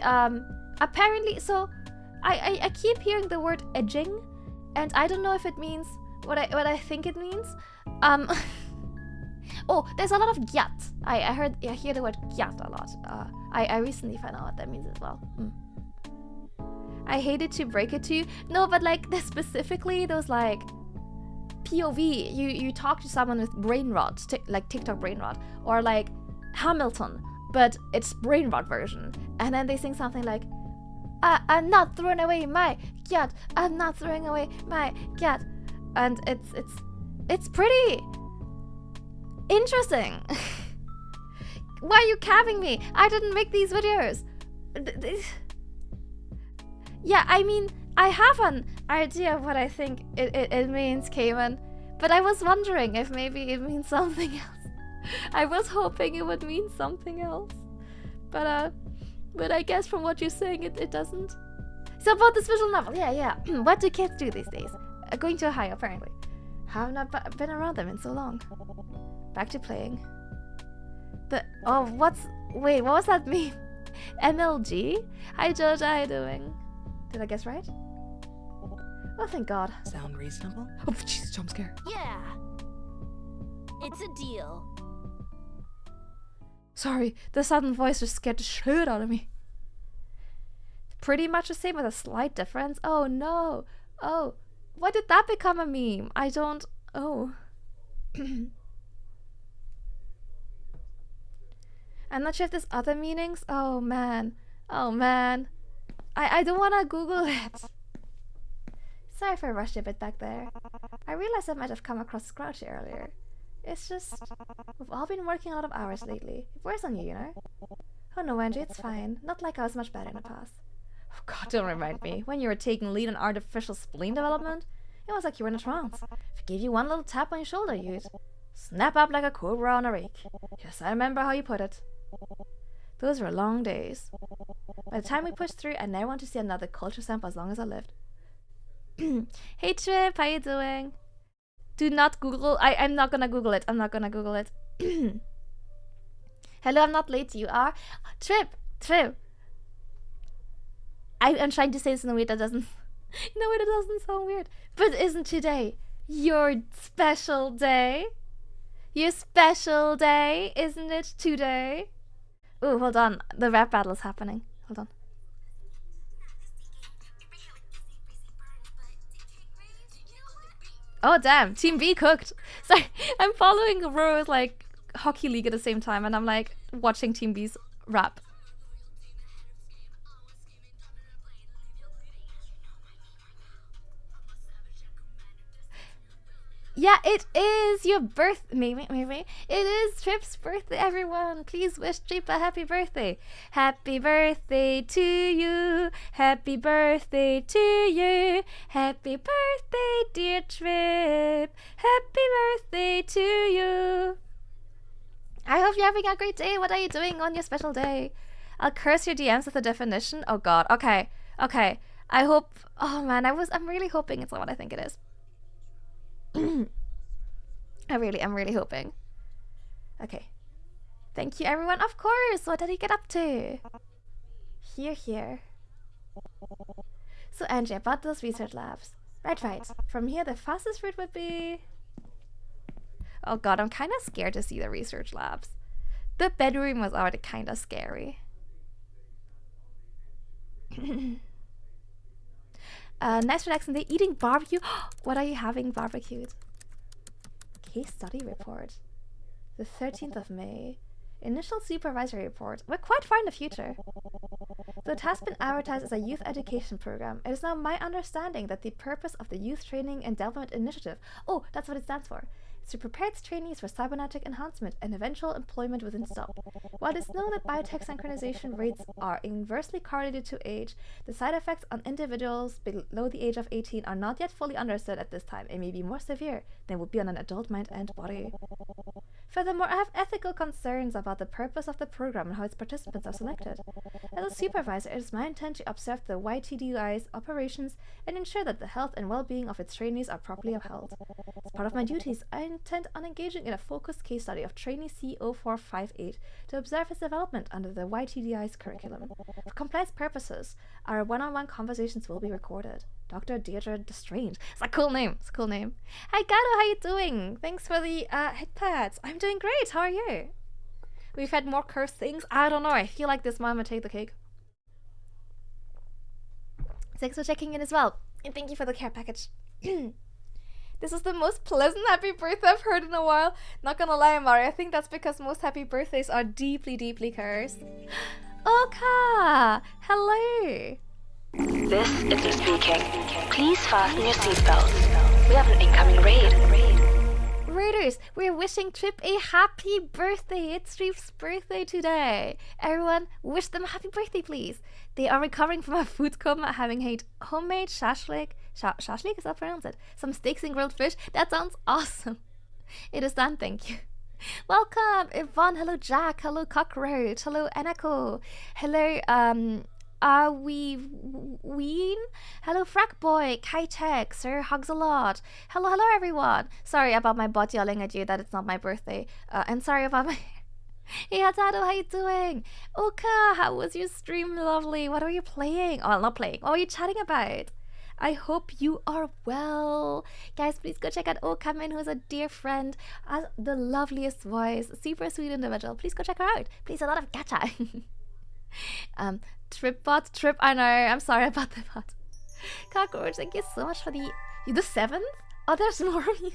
A: apparently... So I keep hearing the word edging, and I don't know if it means what I think it means. Oh, there's a lot of gyat. I hear the word gyat a lot. I recently found out what that means as well. I hated to break it to you. No, but like specifically those like POV. You talk to someone with brain rot, like TikTok brain rot, or like Hamilton, but it's brain rot version, and then they sing something like, "I'm not throwing away my cat. I'm not throwing away my cat," and it's pretty interesting. Why are you capping me? I didn't make these videos. Yeah, I mean, I have an idea of what I think it means, Cayman, but I was wondering if maybe it means something else. I was hoping it would mean something else, but I guess from what you're saying, it doesn't. So about this visual novel, yeah. What do kids do these days? Going to Ohio, apparently. Have not been around them in so long. Back to playing. What was that meme? MLG? Hi Jojo, how you doing? Did I guess right? Oh, thank God.
B: Sound reasonable?
A: Oh, jeez, jump scare.
C: Yeah. It's a deal.
A: Sorry, the sudden voice just scared the shit out of me. Pretty much the same with a slight difference. Oh no. Oh, why did that become a meme? I don't... Oh. I'm not sure if there's other meanings. Oh man. I don't want to Google it. Sorry if I rushed a bit back there. I realized I might have come across Scrouchy earlier. It's just, we've all been working a lot of hours lately. It wears on you, you know? Oh no, Andrew, it's fine. Not like I was much better in the past. Oh God, don't remind me. When you were taking lead in artificial spleen development, it was like you were in a trance. If I gave you one little tap on your shoulder, you'd snap up like a cobra on a rake. Yes, I remember how you put it. Those were long days. By the time we pushed through, I never want to see another culture sample as long as I lived. Hey Trip, how you doing? Do not Google. I'm not gonna Google it. Hello, I'm not late. You are? Trip. I'm trying to say this in a way that doesn't... No, it doesn't sound weird. But isn't today your special day? Your special day, isn't it today? Oh, hold on. The rap battle is happening. Hold on. Oh, damn. Team B cooked. Sorry, I'm following Ro's, like, hockey league at the same time, and I'm, like, watching Team B's rap. Yeah, it is your maybe. It is Trip's birthday, everyone. Please wish Trip a happy birthday. Happy birthday to you. Happy birthday to you. Happy birthday, dear Trip. Happy birthday to you. I hope you're having a great day. What are you doing on your special day? I'll curse your DMs with the definition. Oh god. Okay. I hope. Oh man, I'm really hoping it's not what I think it is. I'm really hoping. Okay. Thank you, everyone. Of course. What did he get up to? Here. So, Angie, about those research labs. Right. From here, the fastest route would be... Oh god, I'm kind of scared to see the research labs. The bedroom was already kind of scary. Nice relaxing day. Eating barbecue. What are you having barbecued? Case study report. The 13th of May. Initial supervisory report. We're quite far in the future. Though it has been advertised as a youth education program, it is now my understanding that the purpose of the Youth Training and Development Initiative, oh, that's what it stands for, is to prepare its trainees for cybernetic enhancement and eventual employment within STOP. While it is known that biotech synchronization rates are inversely correlated to age, the side effects on individuals below the age of 18 are not yet fully understood at this time and may be more severe than would be on an adult mind and body. Furthermore, I have ethical concerns about the purpose of the program and how its participants are selected. As a supervisor, it is my intent to observe the YTDUI's operations and ensure that the health and well-being of its trainees are properly upheld. As part of my duties, I intend on engaging in a focused case study of trainee C0458 to observe its development under the YTDI's curriculum. For compliance purposes, our one-on-one conversations will be recorded. Dr. Deirdre Destrange. It's a cool name. Hi Gato, how you doing? Thanks for the headpads. I'm doing great. How are you? We've had more cursed things. I don't know. I feel like this mom would take the cake. Thanks for checking in as well. And thank you for the care package. This is the most pleasant happy birthday I've heard in a while. Not gonna lie, Amari. I think that's because most happy birthdays are deeply, deeply cursed. Oka! Hello!
D: This is the speaking. Please fasten your seatbelts. We have an incoming raid.
A: Raiders, we're wishing Trip a happy birthday. It's Trip's birthday today. Everyone, wish them a happy birthday, please. They are recovering from a food coma, having had homemade shashlik. Shashlik, is that pronounced it? Some steaks and grilled fish. That sounds awesome. It is done, thank you. Welcome, Yvonne. Hello, Jack. Hello, Cockroach. Hello, Anako. Hello, Ween? Hello, Frack Boy, Kai-Tech, Sir Hugs a Lot. Hello, everyone. Sorry about my bot yelling at you that it's not my birthday. And sorry about my... Hey, Hatado, how you doing? Oka, how was your stream? Lovely. What are you playing? Oh, not playing. What are you chatting about? I hope you are well. Guys, please go check out Okamin, who is a dear friend, has the loveliest voice, super sweet individual. Please go check her out. Please, a lot of gacha. Trip, I know. I'm sorry about the bot. Cockroach, thank you so much for the 7th? Oh, there's more of you.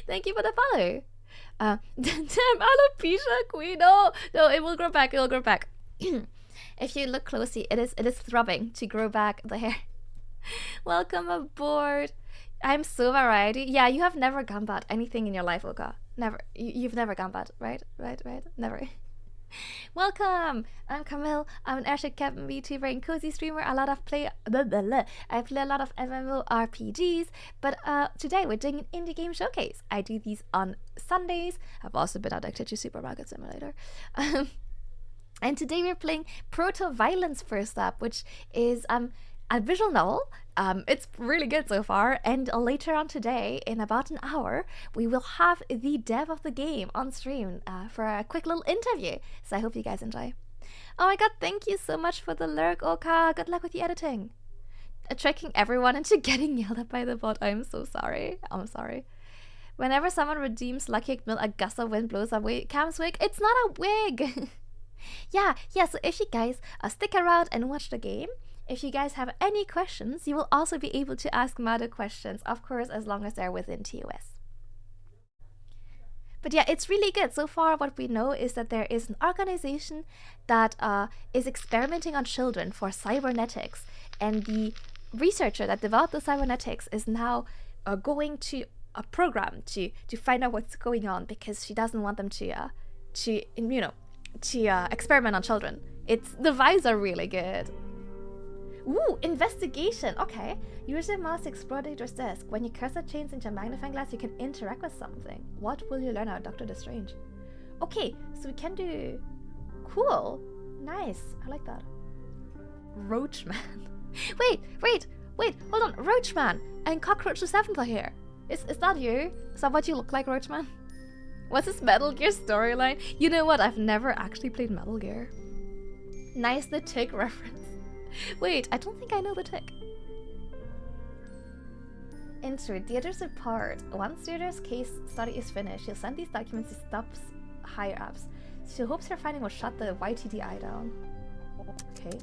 A: Thank you for the follow. Damn, alopecia queen. No, it will grow back. If you look closely, it is throbbing to grow back the hair. Welcome aboard. I'm so variety. Yeah, you have never gambat anything in your life, Oka. Never. You've never gambat, right? Never. Welcome. I'm Camille. I'm an airship captain, VTuber, and cozy streamer. I play a lot of MMORPGs, but today we're doing an indie game showcase. I do these on Sundays. I've also been addicted to Supermarket Simulator. And today we're playing protoViolence first up, which is a visual novel. It's really good so far, and later on today, in about an hour, we will have the dev of the game on stream for a quick little interview. So I hope you guys enjoy. Oh my god, thank you so much for the lurk, Oka. Good luck with the editing. Tricking everyone into getting yelled at by the bot. I'm so sorry. I'm sorry. Whenever someone redeems Lucky Mill, a gust of wind blows away Cam's wig. It's not a wig. yeah, so if you guys stick around and watch the game, if you guys have any questions, you will also be able to ask mado questions, of course, as long as they're within TOS. But yeah, it's really good. So far, what we know is that there is an organization that is experimenting on children for cybernetics. And the researcher that developed the cybernetics is now going to a program to find out what's going on because she doesn't want them to experiment on children. The vibes are really good. Ooh, investigation. Okay. Use your mouse to explore the reader's desk. When you cursor change into a magnifying glass, you can interact with something. What will you learn out of Dr. Lestrange? Okay, so we can do... Cool. Nice. I like that. Roachman. wait. Hold on. Roachman and Cockroach the 7th are here. Is that you? Is that what you look like, Roachman? What's this Metal Gear storyline? You know what? I've never actually played Metal Gear. Nice, the tick reference. Wait, I don't think I know the tick. Intro, Deirdre's report. Once Deirdre's case study is finished, she'll send these documents to Stubbs higher-ups. She hopes her finding will shut the YTDI down. Okay.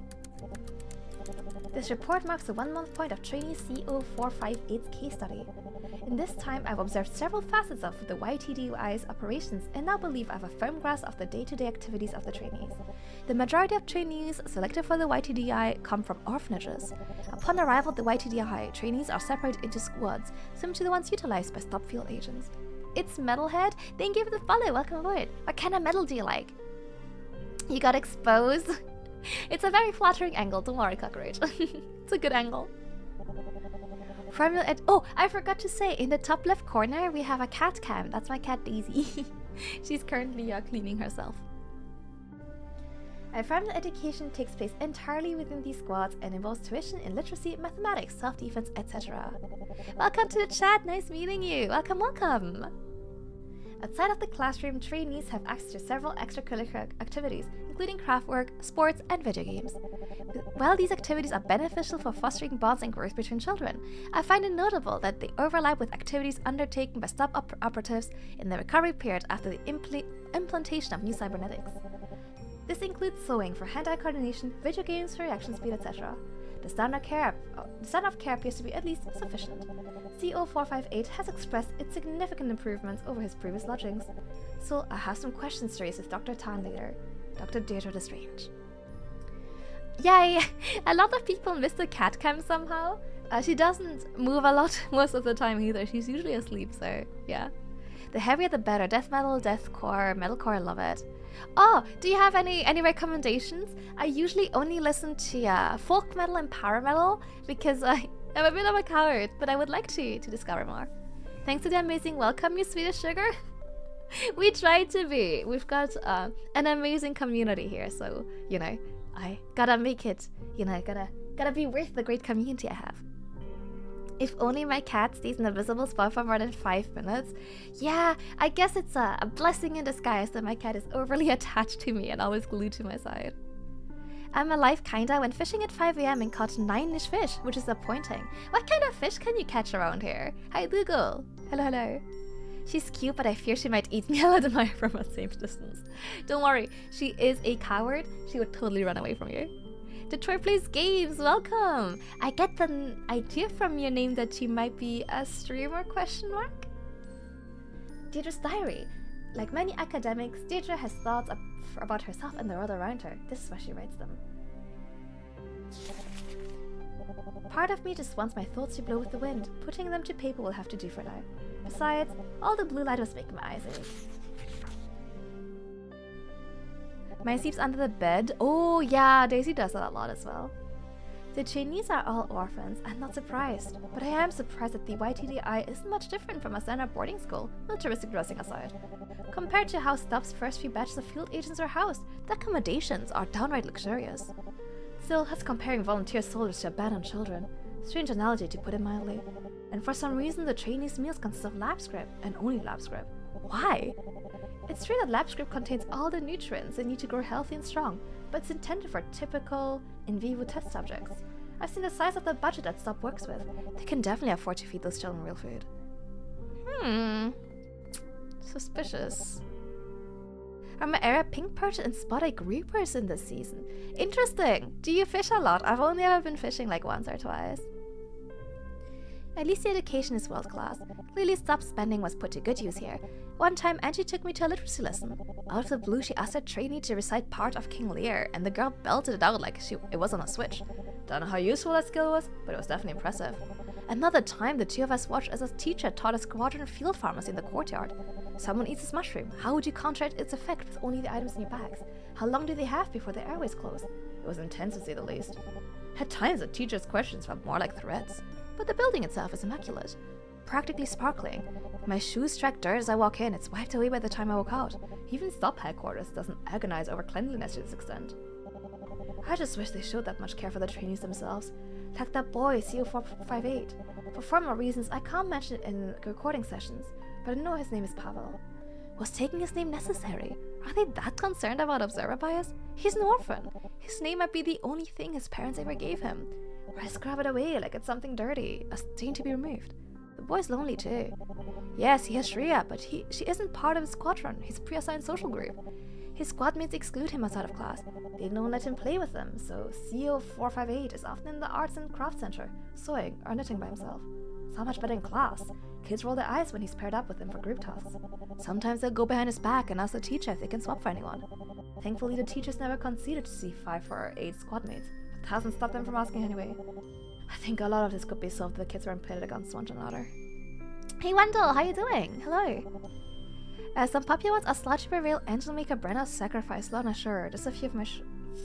A: This report marks the 1-month point of trainee CO458's case study. In this time, I've observed several facets of the YTDI's operations and now believe I have a firm grasp of the day-to-day activities of the trainees. The majority of trainees selected for the YTDI come from orphanages. Upon arrival at the YTDI, trainees are separated into squads, similar to the ones utilized by stop field agents. It's Metalhead. Thank you for the follow. Welcome aboard. What kind of metal do you like? You got exposed. It's a very flattering angle. Don't worry, Cockroach. It's a good angle. Oh, I forgot to say, in the top left corner, we have a cat cam. That's my cat Daisy. She's currently cleaning herself. Primary education takes place entirely within these squads and involves tuition in literacy, mathematics, self-defense, etc. Welcome to the chat. Nice meeting you. Welcome. Outside of the classroom, trainees have access to several extracurricular activities, including craft work, sports, and video games. While these activities are beneficial for fostering bonds and growth between children, I find it notable that they overlap with activities undertaken by stop operatives in the recovery period after the implantation of new cybernetics. This includes sewing for hand-eye coordination, video games for reaction speed, etc. The standard of care appears to be at least sufficient. CO458 has expressed its significant improvements over his previous lodgings, so I have some questions to raise with Dr. Tan later. Dr. Deirdre Lestrange. Yay! A lot of people miss the cat cam somehow. She doesn't move a lot most of the time either. She's usually asleep, so yeah. The heavier the better. Death metal, deathcore, metalcore, I love it. Oh, do you have any recommendations? I usually only listen to folk metal and power metal because I'm a bit of a coward, but I would like to discover more. Thanks to the amazing welcome, you Swedish sugar. We try to be. We've got an amazing community here, so I gotta make it. Gotta be worth the great community I have. If only my cat stays in a visible spot for more than 5 minutes. Yeah, I guess it's a blessing in disguise that my cat is overly attached to me and always glued to my side. I'm alive kinda when fishing at 5 AM and caught 9-ish fish, which is disappointing. What kind of fish can you catch around here? Hi Google. Hello. She's cute, but I fear she might eat me. I'll admire from a safe distance. Don't worry, she is a coward. She would totally run away from you. Detroit Plays Games, welcome! I get the idea from your name that you might be a streamer, ? Deirdre's diary. Like many academics, Deirdre has thoughts about herself and the world around her. This is why she writes them. Part of me just wants my thoughts to blow with the wind. Putting them to paper will have to do for now. Besides, all the blue light was making my eyes ache. Mine sleeps under the bed. Oh yeah, Daisy does that a lot as well. The trainees are all orphans. I'm not surprised. But I am surprised that the YTDI isn't much different from a standard boarding school, militaristic dressing aside. Compared to how Stubbs' first few batches of field agents are housed, the accommodations are downright luxurious. Still, that's comparing volunteer soldiers to abandoned children. Strange analogy to put it mildly. And for some reason, the trainees' meals consist of lab script, and only lab script. Why? It's true that lab script contains all the nutrients they need to grow healthy and strong, but it's intended for typical in vivo test subjects. I've seen the size of the budget that Stop works with. They can definitely afford to feed those children real food. Suspicious. I'm an area pink perch and spotted groupers in this season. Interesting! Do you fish a lot? I've only ever been fishing like once or twice. At least the education is world class. Clearly Stubbs' spending was put to good use here. One time Angie took me to a literacy lesson. Out of the blue she asked her trainee to recite part of King Lear, and the girl belted it out like it was on a switch. Don't know how useful that skill was, but it was definitely impressive. Another time, the two of us watched as a teacher taught a squadron field pharmacy in the courtyard. Someone eats this mushroom. How would you counteract its effect with only the items in your bags? How long do they have before their airways close? It was intense to say the least. At times, the teacher's questions felt more like threats, but the building itself is immaculate, practically sparkling. My shoes track dirt as I walk in. It's wiped away by the time I walk out. Even sub headquarters doesn't agonize over cleanliness to this extent. I just wish they showed that much care for the trainees themselves. Like that boy, CO458. For formal reasons, I can't mention it in recording sessions, but I know his name is Pavel. Was taking his name necessary? Are they that concerned about observer bias? He's an orphan. His name might be the only thing his parents ever gave him. Why scrub it away like it's something dirty, a stain to be removed? The boy's lonely too. Yes, he has Shreya, but she isn't part of his squadron, his pre-assigned social group. His squad mates exclude him outside of class. They don't let him play with them, so CO458 is often in the arts and crafts center, sewing or knitting by himself. So much better in class. Kids roll their eyes when he's paired up with them for group tasks. Sometimes they'll go behind his back and ask the teacher if they can swap for anyone. Thankfully, the teachers never conceded to see 5 or 8 squad mates, but that hasn't stopped them from asking anyway. I think a lot of this could be solved if the kids weren't pitted against one another. Hey Wendell, how you doing? Hello. Some puppy wants a sludge reveal Angel Maker Brenna sacrifice Lorna Shore. Just a few of my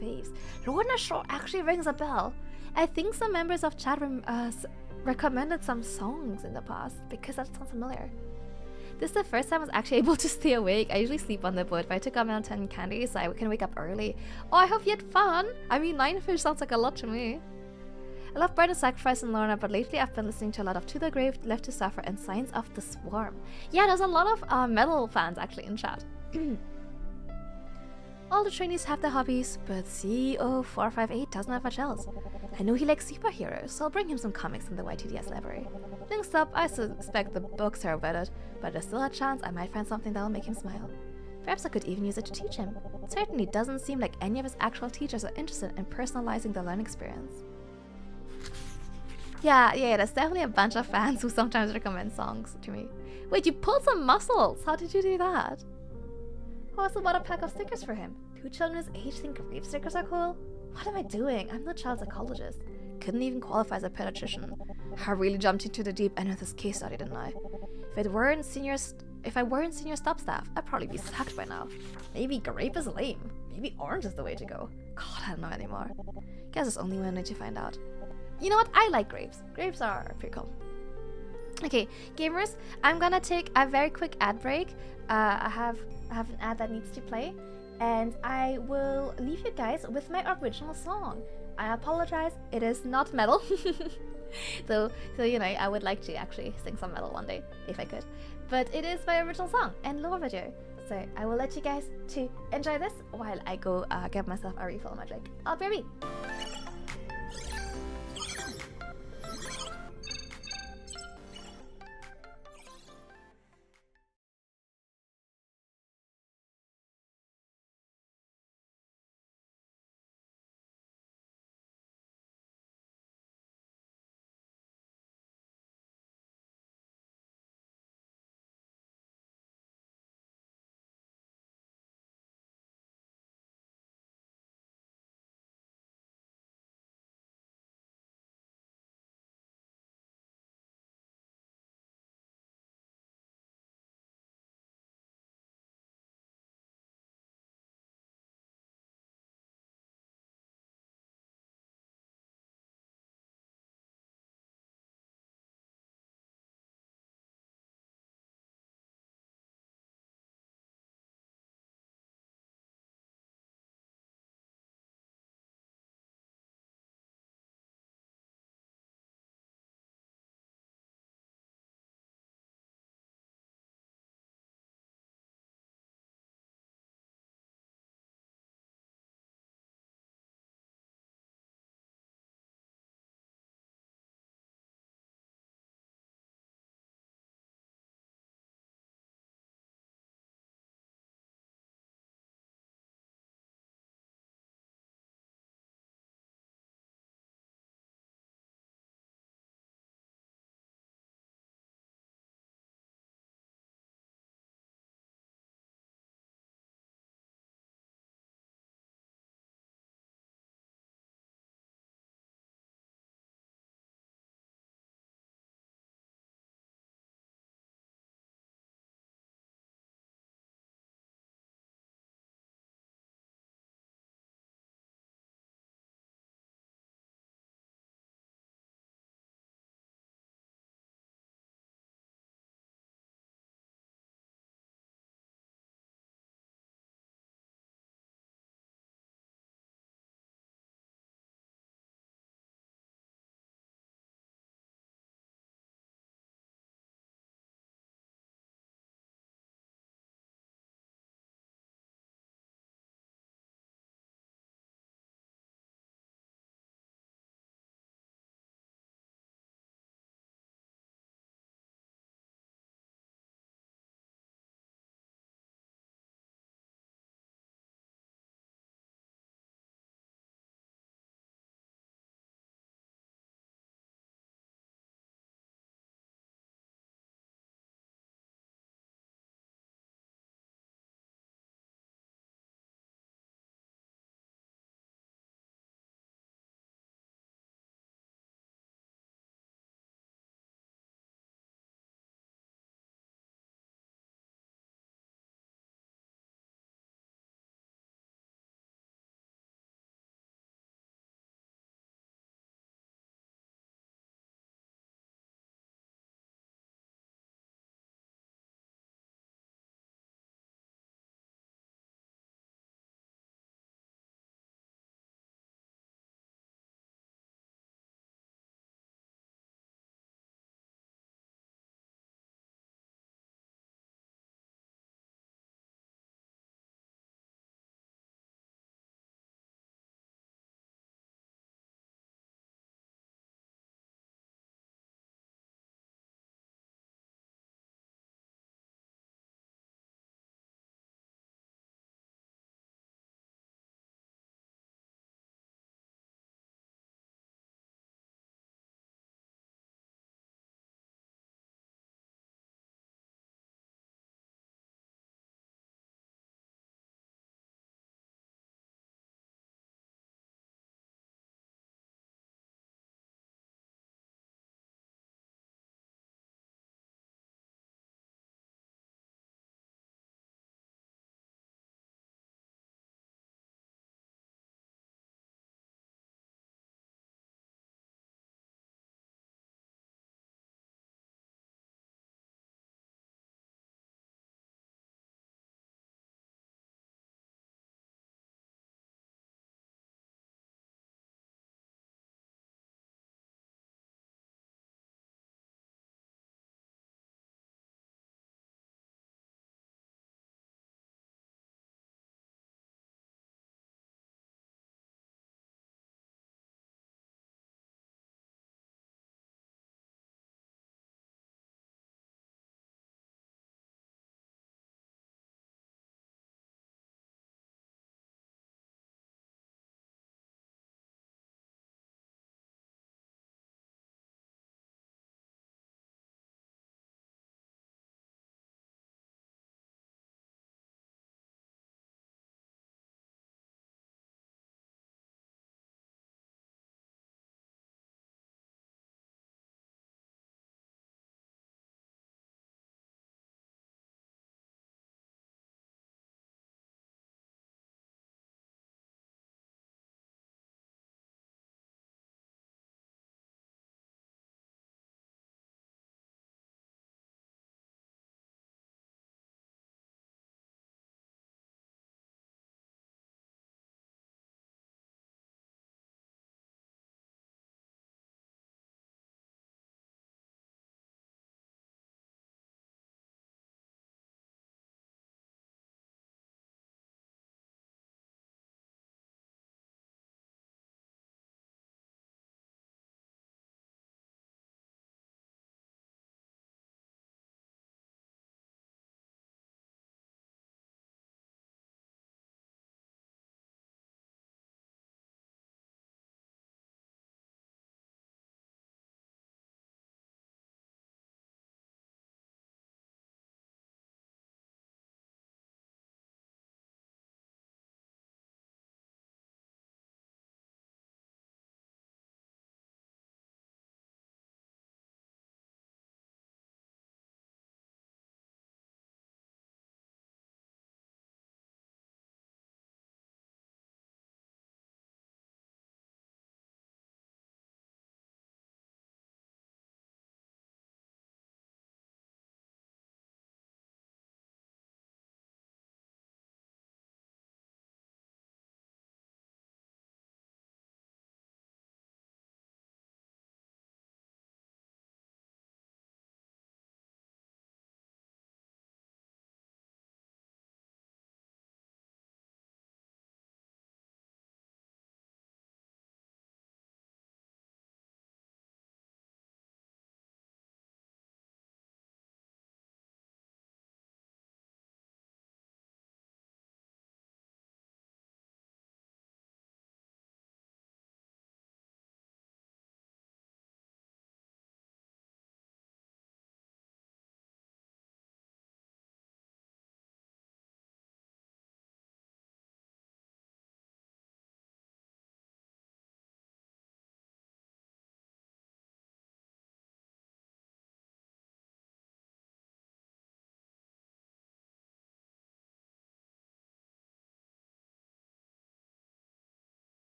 A: faves. Lorna Shore actually rings a bell. I think some members of chat recommended some songs in the past because that sounds familiar. This is the first time I was actually able to stay awake. I usually sleep on the boat, but I took a mountain candy so I can wake up early. Oh, I hope you had fun. I mean, 9 fish sounds like a lot to me. I love Brenda's Sacrifice and Lorna, but lately I've been listening to a lot of To the Grave, Left to Suffer, and Signs of the Swarm. Yeah, there's a lot of metal fans actually in chat. All the trainees have their hobbies, but CO458 doesn't have much else. I know he likes superheroes, so I'll bring him some comics in the YTDS library. Links up, I suspect the books are vetted, but there's still a chance I might find something that'll make him smile. Perhaps I could even use it to teach him. It certainly doesn't seem like any of his actual teachers are interested in personalizing the learning experience. Yeah, there's definitely a bunch of fans who sometimes recommend songs to me. Wait, you pulled some muscles! How did you do that? Oh, I also bought a pack of stickers for him. 2 children his age think rape stickers are cool? What am I doing? I'm no child psychologist. Couldn't even qualify as a pediatrician. I really jumped into the deep end of this case study, didn't I? If I weren't senior stop staff, I'd probably be sacked by now. Maybe grape is lame. Maybe orange is the way to go. God, I don't know anymore. Guess it's only when I need to find out. You know what? I like grapes. Grapes are pretty cool. Okay, gamers, I'm gonna take a very quick ad break. I have an ad that needs to play, and I will leave you guys with my original song. I apologize, it is not metal. so you know, I would like to actually sing some metal one day if I could, but it is my original song and lower video. So I will let you guys to enjoy this while I go get myself a refill of my drink. I'll be right back.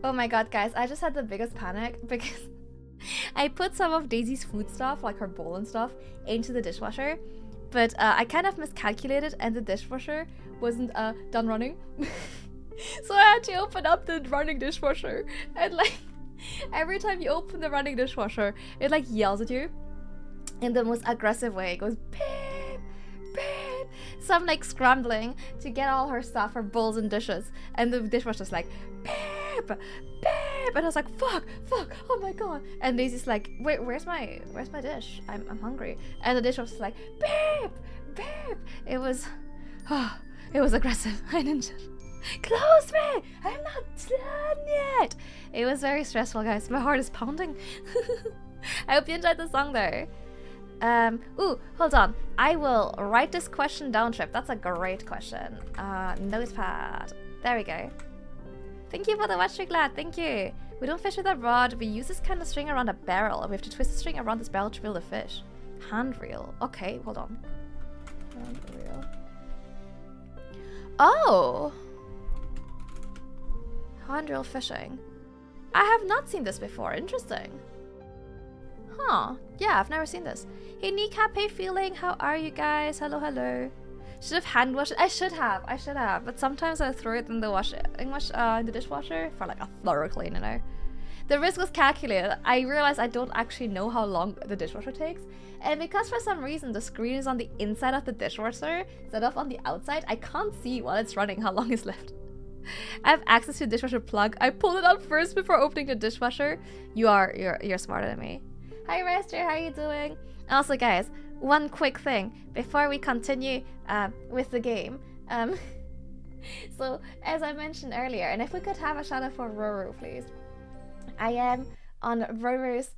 A: Oh my god, guys, I just had the biggest panic because I put some of Daisy's food stuff, like her bowl and stuff, into the dishwasher, but I kind of miscalculated and the dishwasher wasn't done running. So I had to open up the running dishwasher, and like every time you open the running dishwasher, it like yells at you in the most aggressive way. It goes beep, beep. So I'm like scrambling to get all her stuff, her bowls and dishes, and the dishwasher's like beep, beep, and I was like fuck, oh my god. And Daisy's like, wait, where's my dish? I'm hungry. And the dishwasher's like beep, beep. It was aggressive. I didn't. Close me! I'm not done yet! It was very stressful, guys. My heart is pounding. I hope you enjoyed the song though. Ooh, hold on. I will write this question down, Trip. That's a great question. Notepad. There we go. Thank you for the watch, Glad. Thank you. We don't fish with a rod. We use this kind of string around a barrel. We have to twist the string around this barrel to reel the fish. Hand reel. Okay, hold on. Hand reel. Oh! Hand reel fishing. I have not seen this before. Interesting. Huh. Yeah, I've never seen this. Hey Kneecap, hey Feeling, how are you guys? Hello, hello. Should have hand washed it. I should have. But sometimes I throw it in the dishwasher for like a thorough clean, you know. The risk was calculated. I realized I don't actually know how long the dishwasher takes. And because for some reason the screen is on the inside of the dishwasher instead of on the outside, I can't see while it's running how long is left. I have access to the dishwasher plug. I pulled it out first before opening the dishwasher. You're smarter than me. Hi Rester, how are you doing? Also guys, one quick thing before we continue with the game. So as I mentioned earlier, and if we could have a shout out for Roro, please. I am on Roro's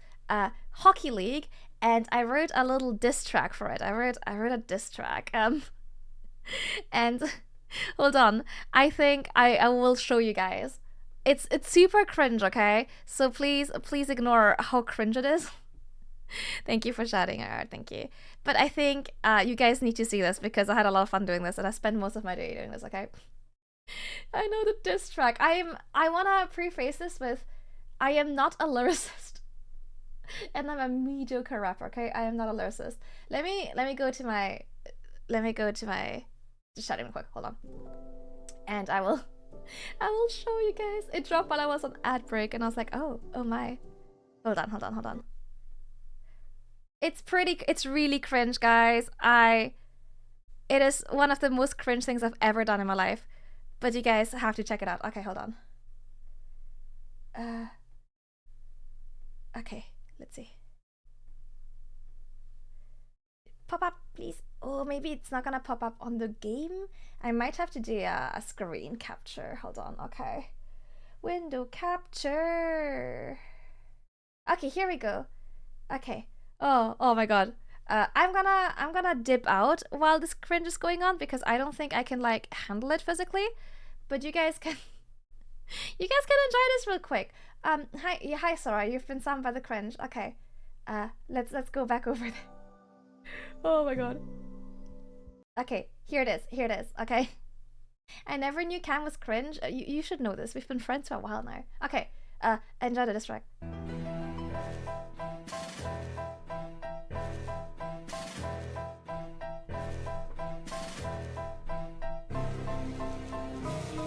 A: hockey league, and I wrote a little diss track for it. I wrote a diss track. And hold on, I think I will show you guys. It's super cringe, okay? So please ignore how cringe it is. Thank you for shouting out, thank you. But I think you guys need to see this because I had a lot of fun doing this and I spent most of my day doing this, okay? I know the diss track. I wanna preface this with I am not a lyricist. And I'm a mediocre rapper, okay? I am not a lyricist. Let me go to my just shut him quick, hold on. And I will show you guys. It dropped while I was on ad break and I was like, oh my. Hold on. It's really cringe, guys. It is one of the most cringe things I've ever done in my life. But you guys have to check it out. Okay, hold on. Okay, let's see. Pop up, please. Oh, maybe it's not gonna pop up on the game. I might have to do a screen capture. Hold on, okay. Window capture. Okay, here we go. Okay. Oh my god. I'm gonna dip out while this cringe is going on because I don't think I can like handle it physically. But you guys can enjoy this real quick. Hi Sora, you've been summoned by the cringe. Okay. Let's go back over there. Oh my god. Okay, here it is, okay? I never knew Cam was cringe. You should know this. We've been friends for a while now. Okay, enjoy the diss track.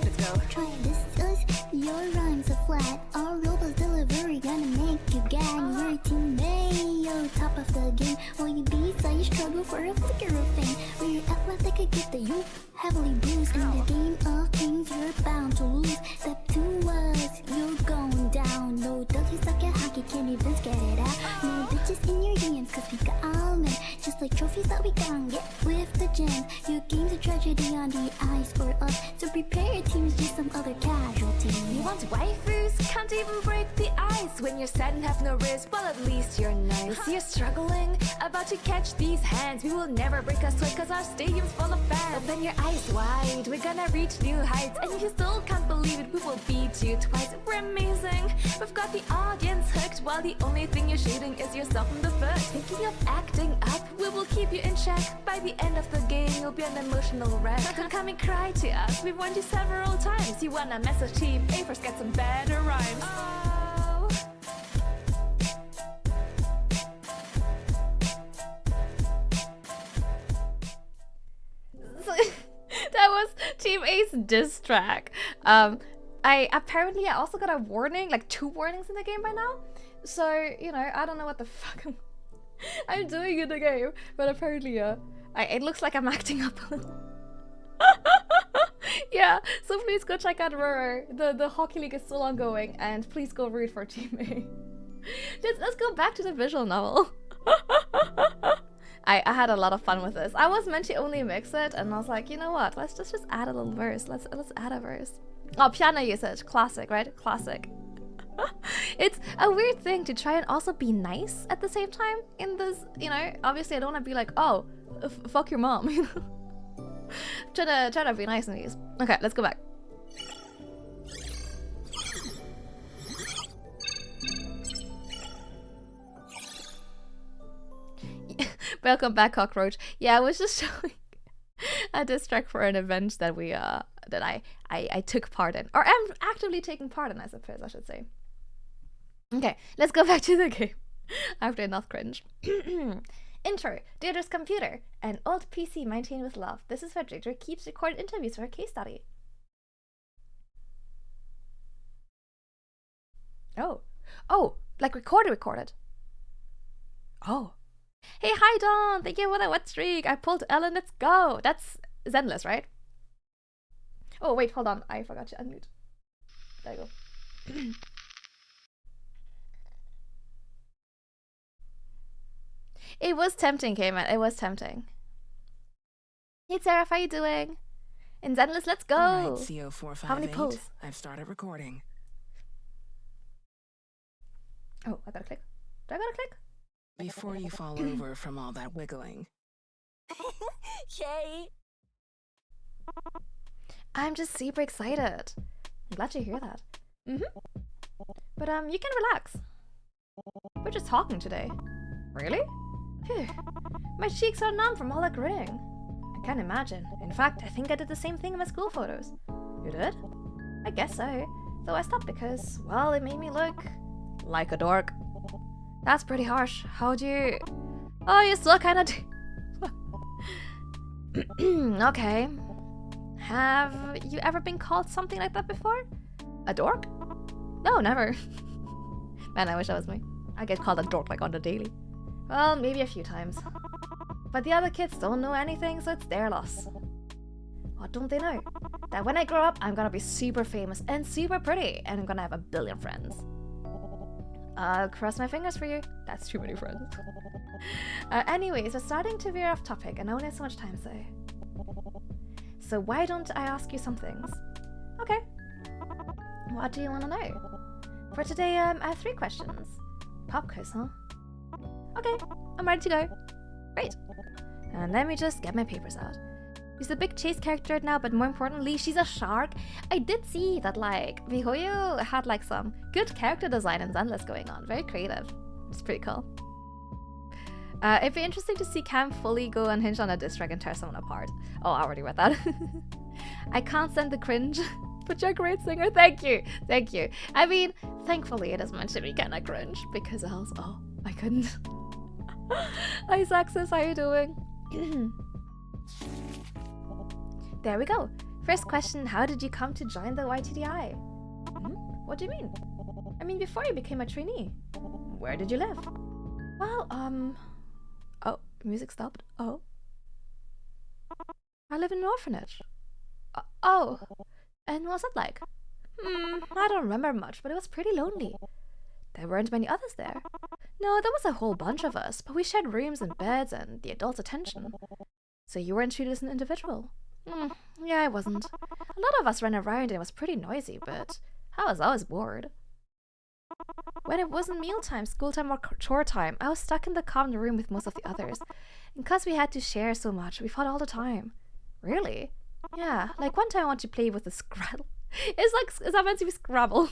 B: Let's go.
E: Try this us, your rhymes are flat. Our robot delivery gonna make you gag. Your teammate, you're top of the game. All you be so you struggle for a flicker of fame. We're athletic, I get the you heavily bruised. In the game of kings, you're bound to lose. Step to us, you're going down. No duck, you suck at hockey, can't even get it out. No bitches in your DMs, cause we got all men. Just like trophies that we gon' get with the gem. Your game's a tragedy on the ice or us. So prepare your teams, just some other casualty.
F: You want waifus? Can't even break the ice. When you're sad and have no wrist, well at least you're nice. You're struggling, about to catch these hands. We will never break a sweat cause our stadium's full of fans. Open your eyes eyes wide. We're gonna reach new heights, and you still can't believe it. We will beat you twice. We're amazing. We've got the audience hooked, while the only thing you're shooting is yourself in the foot. Thinking of acting up, we will keep you in check. By the end of the game, you'll be an emotional wreck. Don't come and cry to us. We've warned you several times. You wanna message Team A, first get some better rhymes. Oh.
A: That was Team A's diss track. I also got a warning, like 2 warnings in the game by now. So, you know, I don't know what the fuck I'm doing in the game, but apparently, it looks like I'm acting up. Yeah, so please go check out Roro. The Hockey League is still ongoing, and please go root for Team A. Let's go back to the visual novel. I had a lot of fun with this. I was meant to only mix it, and I was like, you know what? Let's just add a little verse. Let's add a verse. Oh, piano usage, classic, right? Classic. It's a weird thing to try and also be nice at the same time in this. You know, obviously I don't want to be like, oh, fuck your mom. You know, try to be nice in these. Okay, let's go back. Welcome back, Cockroach. Yeah, I was just showing a diss track for an event that we that I took part in, or am actively taking part in, I suppose I should say. Okay, let's go back to the game after enough cringe. Intro: Deirdre's computer, an old PC maintained with love. This is where Deirdre keeps recorded interviews for her case study. Oh, like recorded. Oh. Hey, hi Dawn! Thank you for the wet streak! I pulled Ellen, let's go! That's Zenless, right? Oh, wait, hold on. I forgot to unmute. There you go. It was tempting, K-Man. It was tempting. Hey, Sarah, how you doing? In Zenless, let's go!
B: All right, CO458.
A: How many pulls?
B: I've started recording.
A: Oh, I gotta click. Do I gotta click?
B: Before you fall over from all that wiggling.
C: Yay!
A: I'm just super excited. I'm glad to hear that. But you can relax. We're just talking today. Really? Phew. My cheeks are numb from all that grinning. I can't imagine. In fact, I think I did the same thing in my school photos. You did? I guess so. Though I stopped because, well, it made me look like a dork. That's pretty harsh. How'd you... Oh, you still kinda do... Okay. Have you ever been called something like that before? A dork? No, never. Man, I wish that was me. I get called a dork like on the daily. Well, maybe a few times. But the other kids don't know anything, so it's their loss. What don't they know? That when I grow up, I'm gonna be super famous and super pretty, and I'm gonna have a billion friends. I'll cross my fingers for you. That's too many friends. Anyways, we're starting to veer off topic, and I only have so much time, so why don't I ask you some things? Okay. What do you want to know? For today, I have 3 questions. Pop quiz, huh? Okay, I'm ready to go. Great. And let me just get my papers out. She's a big chase character now, but more importantly, she's a shark. I did see that, like, miHoYo had, like, some good character design and Zenless going on. Very creative. It's pretty cool. It'd be interesting to see Cam fully go unhinged on a diss track and tear someone apart. Oh, I already read that. I can't stand the cringe, but you're a great singer. Thank you. Thank you. I mean, thankfully it is meant to be kind of cringe, because else, oh, I couldn't. Hi, Saxus, how you doing? There we go. First question, how did you come to join the YTDI? What do you mean? I mean, before you became a trainee. Where did you live? Well, oh, music stopped. Oh. I live in an orphanage. Oh. And what's that like? I don't remember much, but it was pretty lonely. There weren't many others there. No, there was a whole bunch of us, but we shared rooms and beds and the adults' attention. So you weren't treated as an individual? Yeah, I wasn't. A lot of us ran around and it was pretty noisy, but I was always bored. When it wasn't mealtime, school time, or chore time, I was stuck in the common room with most of the others. And because we had to share so much, we fought all the time. Really? Yeah, like one time I want to play with a Scrabble. Is that meant to be Scrabble?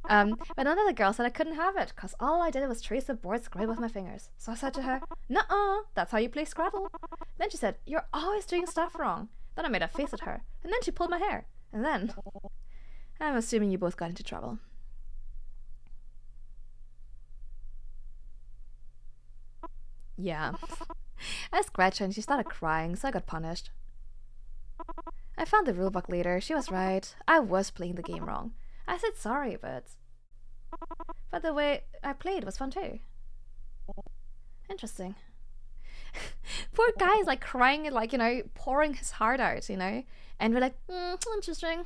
A: But none of the girls said I couldn't have it, because all I did was trace the board square with my fingers. So I said to her, nuh-uh, that's how you play Scrabble. Then she said, you're always doing stuff wrong. Then I made a face at her, and then she pulled my hair. And then, I'm assuming you both got into trouble. Yeah. I scratched her and she started crying, so I got punished. I found the rulebook later. She was right. I was playing the game wrong. I said sorry, but the way I played was fun too. Interesting. Poor guy is like crying and like, you know, pouring his heart out, you know? And we're like, interesting.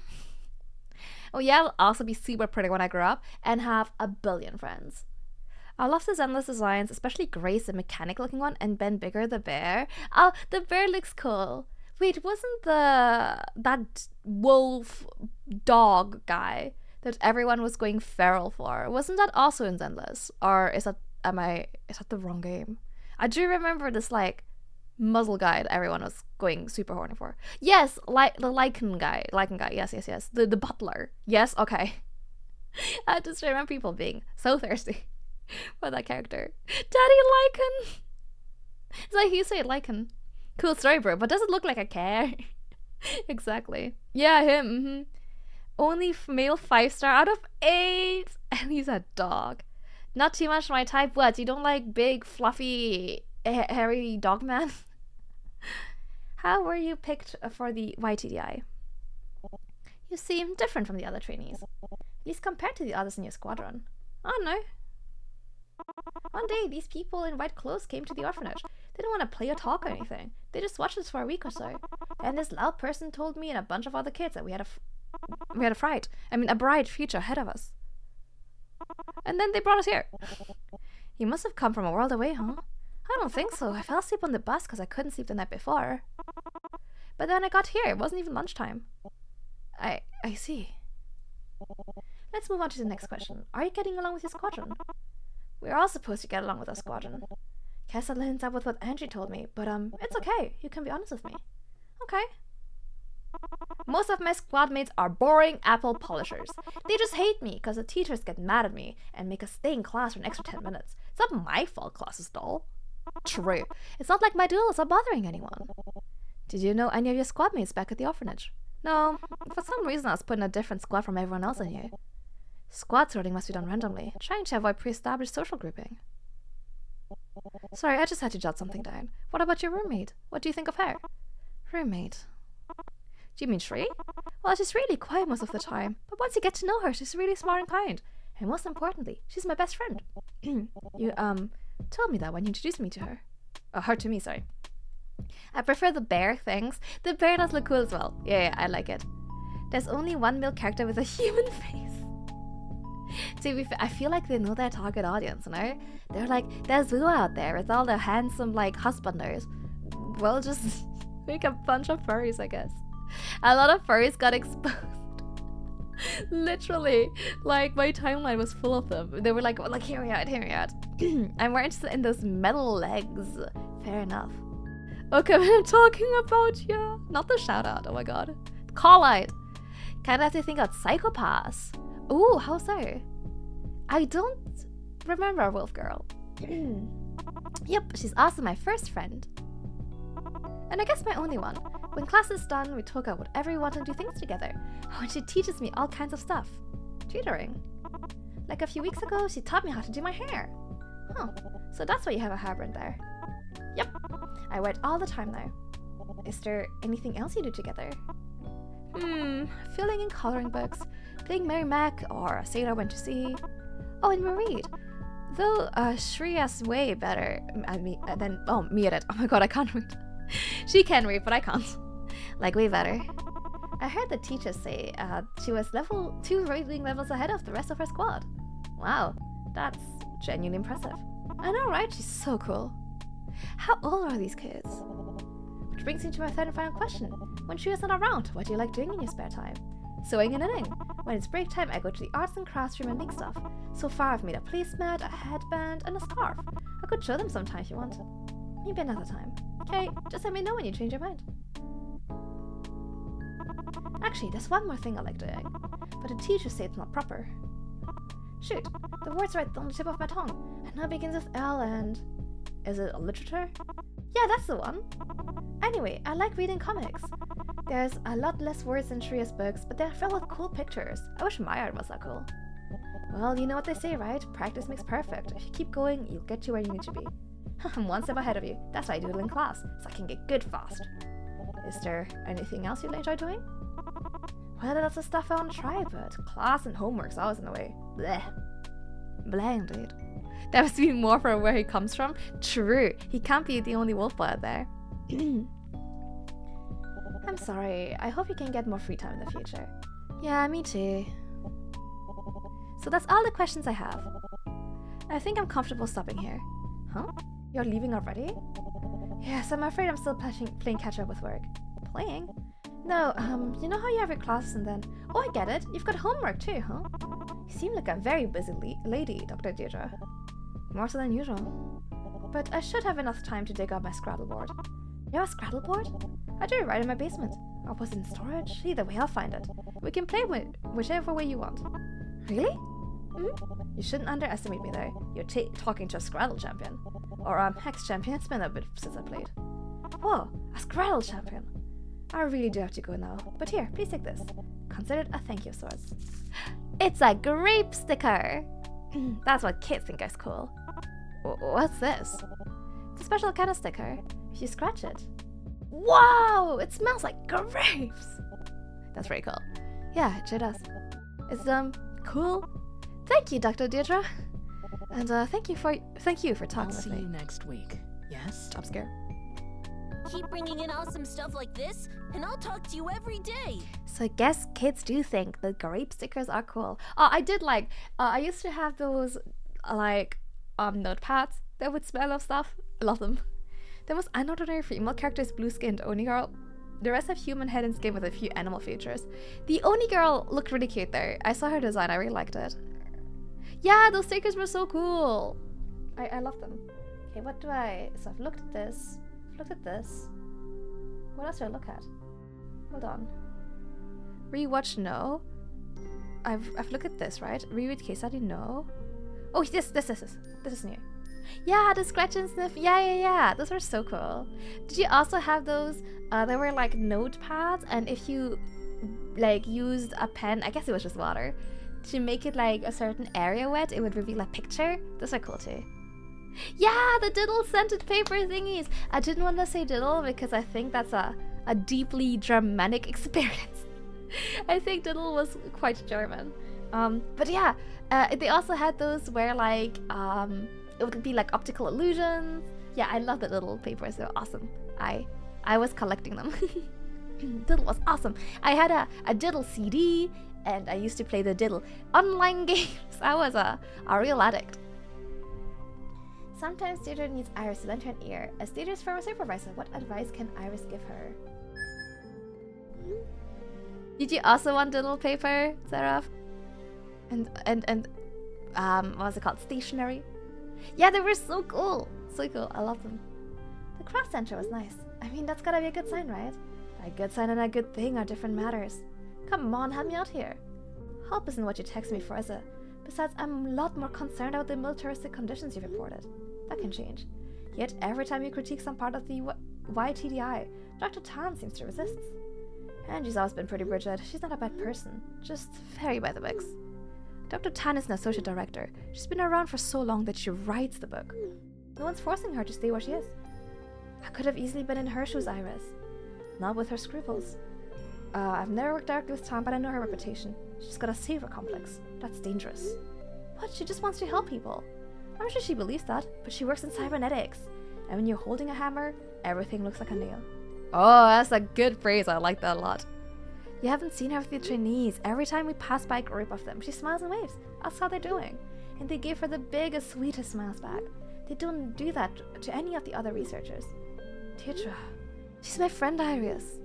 A: Oh yeah, I'll also be super pretty when I grow up and have a billion friends. I love the endless designs, especially Grace, the mechanic looking one, and Ben Bigger, the bear. Oh, the bear looks cool. Wait, wasn't that wolf dog guy that everyone was going feral for? Wasn't that also in Zenless? Or is that the wrong game? I do remember this like muzzle guy that everyone was going super horny for. Yes, like the Lycan guy. Yes. The butler. Yes, okay. I just remember people being so thirsty for that character. Daddy Lycan. It's like you say Lycan. Cool story, bro, but does it look like I care? Exactly. Yeah, him. Only male 5-star out of 8, and he's a dog. Not too much my type. What? You don't like big, fluffy, hairy dog man? How were you picked for the YTDI? You seem different from the other trainees, at least compared to the others in your squadron. Oh no. One day, these people in white clothes came to the orphanage. They didn't want to play or talk or anything. They just watched us for a week or so. And this loud person told me and a bunch of other kids that we had a bright future ahead of us. And then they brought us here. You must have come from a world away, huh? I don't think so. I fell asleep on the bus because I couldn't sleep the night before. But then I got here. It wasn't even lunchtime. I see. Let's move on to the next question. Are you getting along with your squadron? We're all supposed to get along with our squadron. Guess that lines up with what Angie told me, but it's okay. You can be honest with me. Okay. Most of my squad mates are boring apple polishers. They just hate me because the teachers get mad at me and make us stay in class for an extra 10 minutes. It's not my fault class is dull. True. It's not like my duels are bothering anyone. Did you know any of your squad mates back at the orphanage? No. For some reason I was put in a different squad from everyone else in here. Squad sorting must be done randomly, trying to avoid pre-established social grouping. Sorry, I just had to jot something down. What about your roommate? What do you think of her? Roommate? Do you mean Shree? Well, she's really quiet most of the time, but once you get to know her, she's really smart and kind. And most importantly, she's my best friend. You, told me that when you introduced me to her. Oh, her to me, sorry. I prefer the bear things. The bear does look cool as well. Yeah, I like it. There's only one male character with a human face. I feel like they know their target audience, you know? They're like, there's Wu out there with all the handsome, like, husbanders. Well, just make a bunch of furries, I guess. A lot of furries got exposed. Literally, like, my timeline was full of them. They were like, hear me out. I'm more interested in those metal legs. Fair enough. Okay, I'm talking about, yeah. Not the shout out, oh my god. Call out. Kinda have to think about psychopaths. Ooh, how so? I don't remember a wolf girl. Yep, she's also my first friend. And I guess my only one. When class is done, we talk about whatever we want and do things together. Oh, and she teaches me all kinds of stuff. Tutoring. Like a few weeks ago, she taught me how to do my hair. Huh, so that's why you have a hairband there. Yep, I wear it all the time now. Is there anything else you do together? Filling in coloring books, playing Mary Mac or Sailor Went to Sea. Oh, and we read. Though Shreya's way better me at it. Oh my god, I can't read. She can read, but I can't. Like, way better. I heard the teacher say she was level 2 reading levels ahead of the rest of her squad. Wow, that's genuinely impressive. I know, right? She's so cool. How old are these kids? Which brings me to my third and final question. When Shreya's not around, what do you like doing in your spare time? Sewing and knitting. When it's break time, I go to the arts and crafts room and make stuff. So far, I've made a placemat, a headband, and a scarf. I could show them sometime if you want. Maybe another time. Okay, just let me know when you change your mind. Actually, there's one more thing I like doing, but the teachers say it's not proper. Shoot, the word's right on the tip of my tongue, and now it begins with L and... Is it a literature? Yeah, that's the one. Anyway, I like reading comics. There's a lot less words in Shreya's books, but they're filled with cool pictures. I wish my art was that cool. Well, you know what they say, right? Practice makes perfect. If you keep going, you'll get to where you need to be. I'm one step ahead of you. That's why I doodle in class, so I can get good fast. Is there anything else you'd enjoy doing? Well, that's the stuff I want to try, but class and homework's always in the way. Bleh. Bleh, indeed. That must be more from where he comes from. True, he can't be the only wolf boy out there. I'm sorry, I hope you can get more free time in the future. Yeah, me too. So that's all the questions I have. I think I'm comfortable stopping here. Huh? You're leaving already? Yes, I'm afraid I'm still playing catch up with work. Playing? No, you know how you have your classes and then... Oh, I get it. You've got homework too, huh? You seem like a very busy lady, Dr. Deirdre. More so than usual. But I should have enough time to dig up my Scrabble board. You have a Scrabble board? I do it right in my basement. Or was it in storage? Either way, I'll find it. We can play whichever way you want. Really? Mm-hmm. You shouldn't underestimate me there. You're talking to a Scrabble champion. Or Hex champion. It's been a bit since I played. Whoa, a Scrabble champion. I really do have to go now. But here, please take this. Consider it a thank you of sorts. It's a grape sticker! That's what kids think is cool. What's this? It's a special kind of sticker. If you scratch it. Wow! It smells like grapes! That's very cool. Yeah, it sure does. It's, cool. Thank you, Dr. Deirdre. And, thank you for talking with me.
B: I'll see you next week. Yes?
A: Job scare.
C: Keep bringing in awesome stuff like this, and I'll talk to you every day.
A: So I guess kids do think that grape stickers are cool. I did like, I used to have those, notepads that would smell of stuff. I love them. The most unordinary female character is blue-skinned Oni Girl. The rest have human head and skin with a few animal features. The Oni Girl looked really cute there. I saw her design, I really liked it. Yeah, those stickers were so cool. I love them. Okay, what do so I've looked at this. Look at this. What else do I look at? Hold on. Rewatch, no. I've looked at this, right? Reread case study, no. Oh, this is new. Yeah, the scratch and sniff. Yeah. Those were so cool. Did you also have those? They were like notepads, and if you used a pen, I guess it was just water, to make it like a certain area wet, it would reveal a picture. Those are cool too. Yeah, the diddle scented paper thingies. I didn't want to say diddle because I think that's a deeply Germanic experience. I think diddle was quite German. But yeah, they also had those where it would be like optical illusions. Yeah, I love the diddle papers. They're awesome. I was collecting them. Diddle was awesome. I had a diddle CD, and I used to play the diddle online games. I was a real addict. Sometimes Deirdre needs Iris to lend her an ear. As Deirdre's former supervisor, what advice can Iris give her? Did you also want diddle paper, Seraph? And what was it called? Stationery? Yeah, they were so cool. So cool. I love them. The craft center was nice. I mean, that's gotta be a good sign, right? A good sign and a good thing are different matters. Come on, help me out here. Help isn't what you text me for, is it? Besides, I'm a lot more concerned about the militaristic conditions you've reported. That can change. Yet, every time you critique some part of the YTDI, Dr. Tan seems to resist. Angie's always been pretty rigid. She's not a bad person, just very by the books. Dr. Tan is an associate director. She's been around for so long that she writes the book. No one's forcing her to stay where she is. I could have easily been in her shoes, Iris. Not with her scruples. I've never worked directly with Tan, but I know her reputation. She's got a savior complex. That's dangerous. What? She just wants to help people. I'm sure she believes that, but she works in cybernetics. And when you're holding a hammer, everything looks like a nail. Oh, that's a good phrase. I like that a lot. You haven't seen her with the trainees. Every time we pass by a group of them, she smiles and waves. Asks how they're doing. And they give her the biggest, sweetest smiles back. They don't do that to any of the other researchers. Deirdre, she's my friend Iris.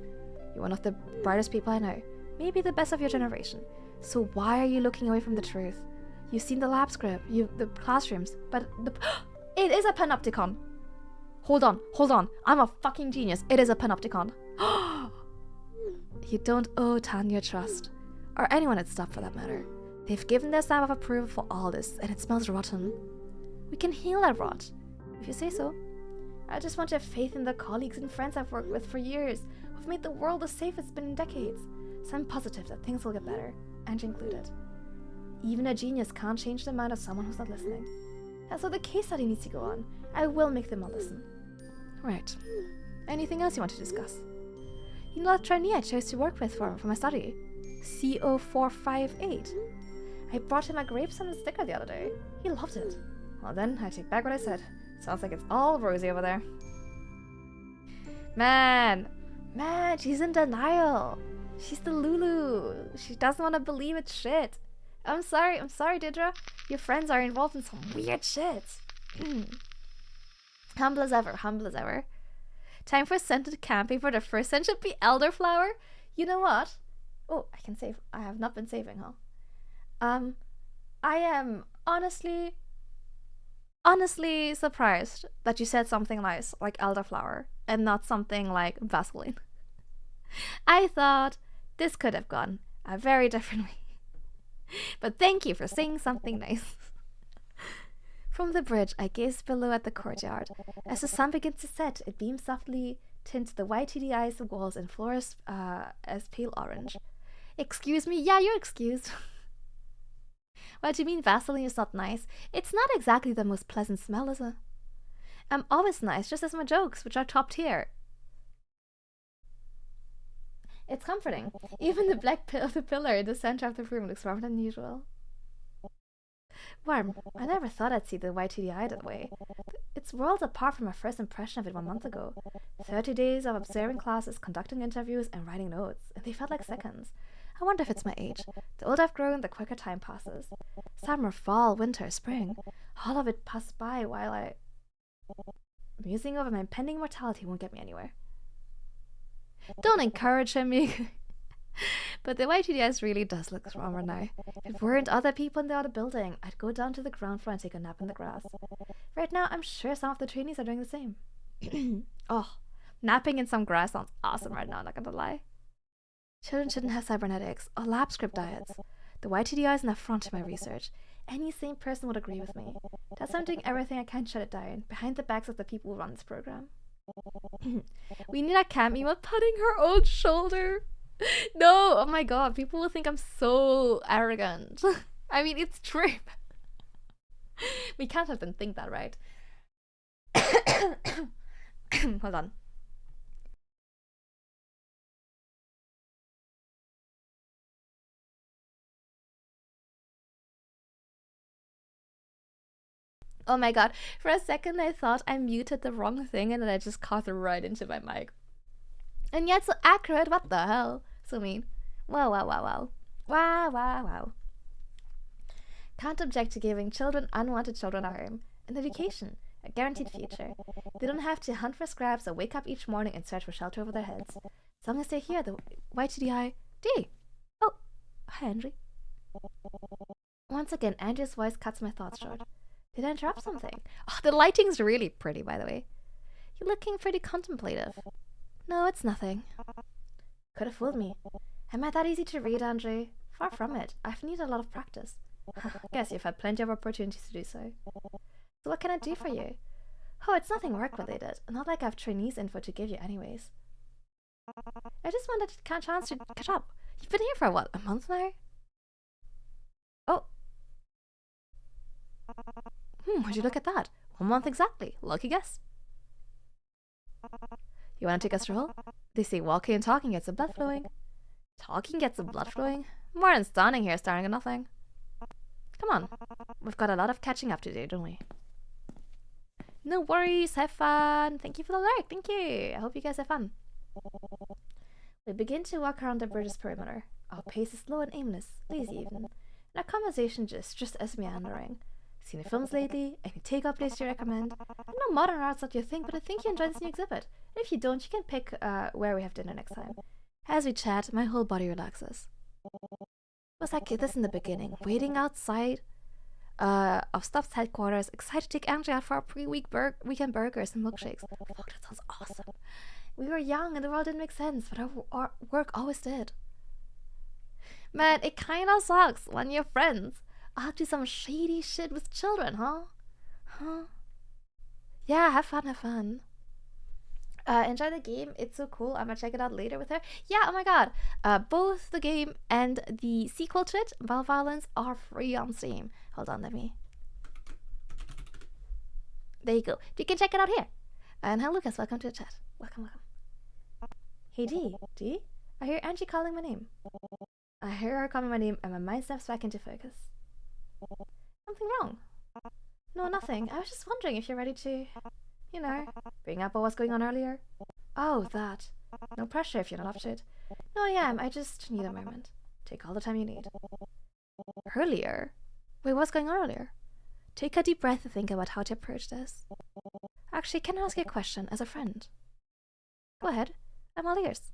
A: You're one of the brightest people I know. Maybe the best of your generation. So why are you looking away from the truth? You've seen the lab script, the classrooms, but it is a panopticon. Hold on. I'm a fucking genius. It is a panopticon. You don't owe Tanya trust. Or anyone at Stop for that matter. They've given their stamp of approval for all this, and it smells rotten. We can heal that rot, if you say so. I just want to have faith in the colleagues and friends I've worked with for years, who've made the world the safest it's been in decades. So I'm positive that things will get better, Angie included. Even a genius can't change the mind of someone who's not listening. And so the case study needs to go on. I will make them all listen. Right. Anything else you want to discuss? You know that trainee I chose to work with for my study? CO458. I brought him a grapes and a sticker the other day. He loved it. Well then, I take back what I said. Sounds like it's all rosy over there. Man, she's in denial. She's the Lulu. She doesn't want to believe it's shit. I'm sorry, Deirdre. Your friends are involved in some weird shit. Humble as ever. Time for scented camping for the first scent should be elderflower. You know what? Oh, I can save. I have not been saving, huh? I am honestly surprised that you said something nice like elderflower and not something like Vaseline. I thought this could have gone a very different way. But thank you for saying something nice. From the bridge, I gazed below at the courtyard. As the sun begins to set, it beams softly, tints the white TD eyes of walls and floors as pale orange. Excuse me? Yeah, you're excused. What do you mean Vaseline is not nice? It's not exactly the most pleasant smell, is it? I'm always nice, just as my jokes, which are top tier. It's comforting. Even the black of the pillar in the center of the room looks warmer than usual. Warm. I never thought I'd see the white TDI that way. It's worlds apart from my first impression of it 1 month ago. 30 days of observing classes, conducting interviews, and writing notes, and they felt like seconds. I wonder if it's my age. The older I've grown, the quicker time passes. Summer, fall, winter, spring. All of it passed by while musing over my impending mortality won't get me anywhere. Don't encourage him, Meek. But the YTDS really does look warmer now. If it weren't other people in the other building, I'd go down to the ground floor and take a nap in the grass. Right now, I'm sure some of the trainees are doing the same. Oh, napping in some grass sounds awesome right now, not gonna lie. Children shouldn't have cybernetics or lab script diets. The YTDI is an affront to my research. Any sane person would agree with me. That's why I'm doing everything I can to shut it down, behind the backs of the people who run this program. We need a cam emo patting her old shoulder. No, oh my god, people will think I'm so arrogant. I mean, it's true. We can't have them think that, right? Hold on. Oh my god, for a second I thought I muted the wrong thing and then I just coughed right into my mic. And yet so accurate, what the hell? So mean. Wow, wow, wow, wow. Wow, wow, wow. Can't object to giving children unwanted children a home. An education. A guaranteed future. They don't have to hunt for scraps or wake up each morning and search for shelter over their heads. As long as they hear the YTDI D. Oh, hi Andrew. Once again, Andrew's voice cuts my thoughts short. Did I interrupt something? Oh, the lighting's really pretty, by the way. You're looking pretty contemplative. No, it's nothing. Could have fooled me. Am I that easy to read, Andre? Far from it. I've needed a lot of practice. Guess you've had plenty of opportunities to do so. So what can I do for you? Oh, it's nothing work-related. Not like I have trainees info to give you anyways. I just wanted a chance to catch up. You've been here for what, a month now? Oh. Would you look at that? 1 month exactly. Lucky guess. You want to take a stroll? They say walking and talking gets the blood flowing. Talking gets the blood flowing? More than standing here staring at nothing. Come on. We've got a lot of catching up to do, don't we? No worries. Have fun. Thank you for the like. Thank you. I hope you guys have fun. We begin to walk around the bridge's perimeter. Our pace is slow and aimless, lazy even. And our conversation just as meandering. Seen any films lately? Any take-up place you recommend? I know modern art's not your thing, but I think you enjoy this new exhibit. And if you don't, you can pick where we have dinner next time. As we chat, my whole body relaxes. It was like this in the beginning, waiting outside of Stuff's headquarters, excited to take Angie out for our pre-weekend burgers and milkshakes. Fuck, that sounds awesome. We were young and the world didn't make sense, but our work always did. Man, it kinda sucks when your friends up to some shady shit with children, huh? Yeah, have fun. Enjoy the game. It's so cool. I'm gonna check it out later with her. Yeah, oh my god. Both the game and the sequel to it, malViolence, are free on Steam. Hold on, let me. There you go. You can check it out here. And hi, Lucas. Welcome to the chat. Welcome. Hey, D. I hear Angie calling my name. I hear her calling my name, and my mind snaps back into focus. Something wrong? No, nothing. I was just wondering if you're ready to, you know, bring up what was going on earlier. Oh, that. No pressure if you're not up to it. No, I am. I just need a moment. Take all the time you need. Earlier? Wait, what's going on earlier? Take a deep breath and think about how to approach this. Actually, can I ask you a question as a friend? Go ahead. I'm all ears.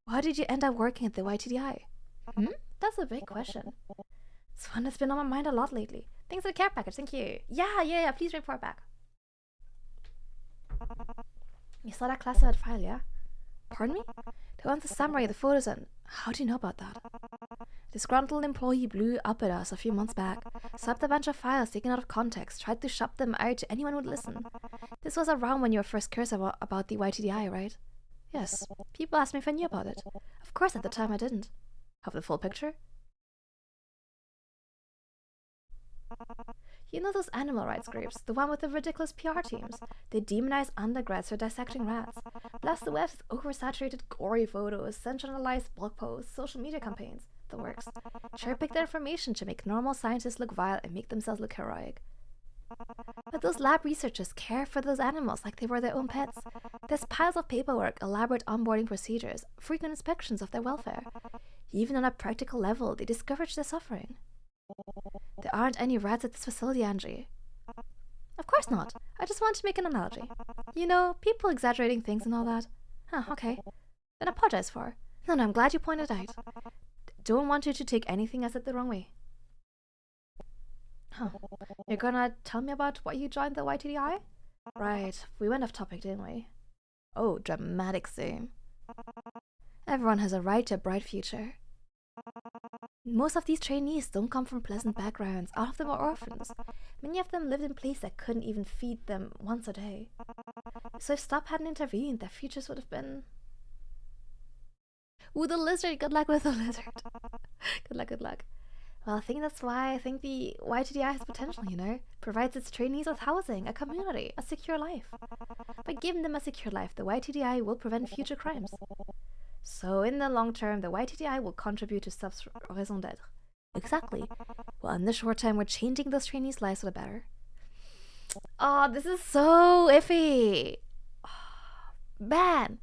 A: Why did you end up working at the YTDI? That's a big question. It's one that's been on my mind a lot lately. Thanks for the care package, thank you. Yeah, please report back. You saw that classified file, yeah? Pardon me? The one with the summary, the photos, and how do you know about that? A disgruntled employee blew up at us a few months back, slapped a bunch of files taken out of context, tried to shop them out to anyone who would listen. This was around when you were first curious about the YTDI, right? Yes. People asked me if I knew about it. Of course, at the time I didn't. Have the full picture? You know those animal rights groups, the one with the ridiculous PR teams? They demonize undergrads for dissecting rats. Blast the webs with oversaturated, gory photos, sensationalized blog posts, social media campaigns. The works. Cherry-pick their information to make normal scientists look vile and make themselves look heroic. But those lab researchers care for those animals like they were their own pets. There's piles of paperwork, elaborate onboarding procedures, frequent inspections of their welfare. Even on a practical level, they discourage their suffering. There aren't any rats at this facility, Angie. Of course not. I just wanted to make an analogy. You know, people exaggerating things and all that. Okay. Then apologize for. No, I'm glad you pointed out. Don't want you to take anything I said the wrong way. You're gonna tell me about why you joined the YTDI? Right, we went off topic, didn't we? Oh, dramatic zoom. Everyone has a right to a bright future. Most of these trainees don't come from pleasant backgrounds. All of them are orphans. Many of them lived in places that couldn't even feed them once a day. So if Stop hadn't intervened, their futures would have been... Ooh, the lizard! Good luck with the lizard. Good luck. Well, I think that's why I think the YTDI has potential, you know? Provides its trainees with housing, a community, a secure life. By giving them a secure life, the YTDI will prevent future crimes. So in the long term, the YTDI will contribute to Stop's raison d'être. Exactly. Well, in the short term, we're changing those trainees' lives for the better. Oh, this is so iffy. Man.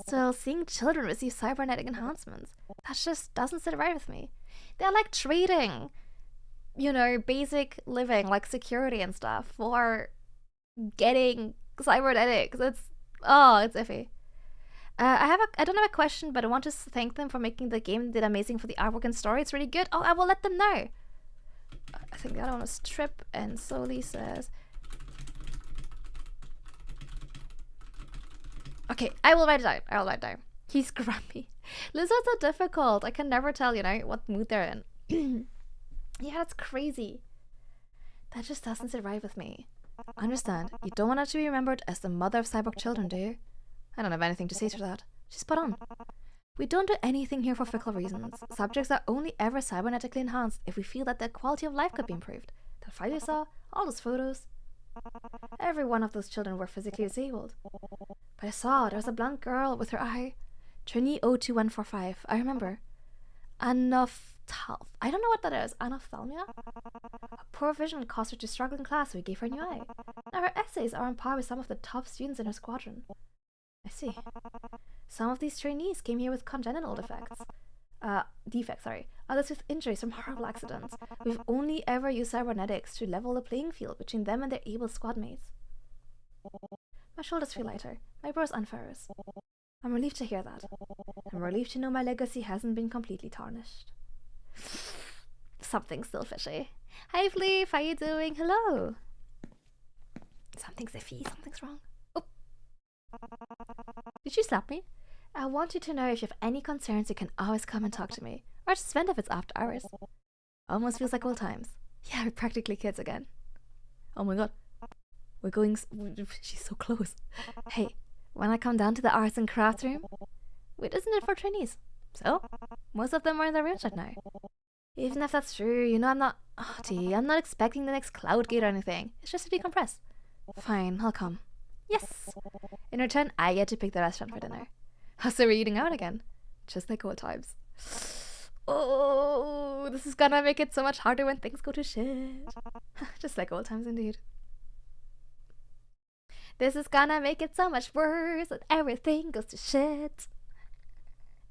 A: So seeing children receive cybernetic enhancements, that just doesn't sit right with me. They're like trading, you know, basic living, like security and stuff, for getting cybernetics. It's iffy. I don't have a question, but I want to thank them for making the game. They did amazing for the artwork and story. It's really good. Oh, I will let them know. I think the other one is Trip, and Soli says... Okay, I will write it down. He's grumpy. Lizards are difficult. I can never tell, you know, what mood they're in. Yeah, that's crazy. That just doesn't sit right with me. Understand, you don't want her to be remembered as the mother of cyborg children, do you? I don't have anything to say to that. She's spot on. We don't do anything here for fickle reasons. Subjects are only ever cybernetically enhanced if we feel that their quality of life could be improved. That file you saw, all those photos. Every one of those children were physically disabled. But I saw there was a blonde girl with her eye. Trainee 02145, I remember. I don't know what that is. Anophthalmia? A poor vision caused her to struggle in class, so we gave her a new eye. Now her essays are on par with some of the top students in her squadron. I see. Some of these trainees came here with congenital defects. Others with injuries from horrible accidents. We've only ever used cybernetics to level the playing field between them and their able squad mates. My shoulders feel lighter. My brows unfurrows. I'm relieved to hear that. I'm relieved to know my legacy hasn't been completely tarnished. Something's still fishy. Hi Fleef, how you doing? Hello. Something's iffy, something's wrong. Oh, Did you slap me? I want you to know if you have any concerns, you can always come and talk to me. Or just vent if it's after hours. Almost feels like old times. Yeah, we're practically kids again. Oh my god. We're going... She's so close. Hey, when I come down to the arts and crafts room... Wait, isn't it for trainees? So? Most of them are in their rooms right now. Even if that's true, you know I'm not... Oh, T, I'm not expecting the next cloud gate or anything. It's just to decompress. Fine, I'll come. Yes! In return, I get to pick the restaurant for dinner. So we're eating out again. Just like old times. Oh, this is gonna make it so much harder when things go to shit. Just like old times indeed. This is gonna make it so much worse when everything goes to shit.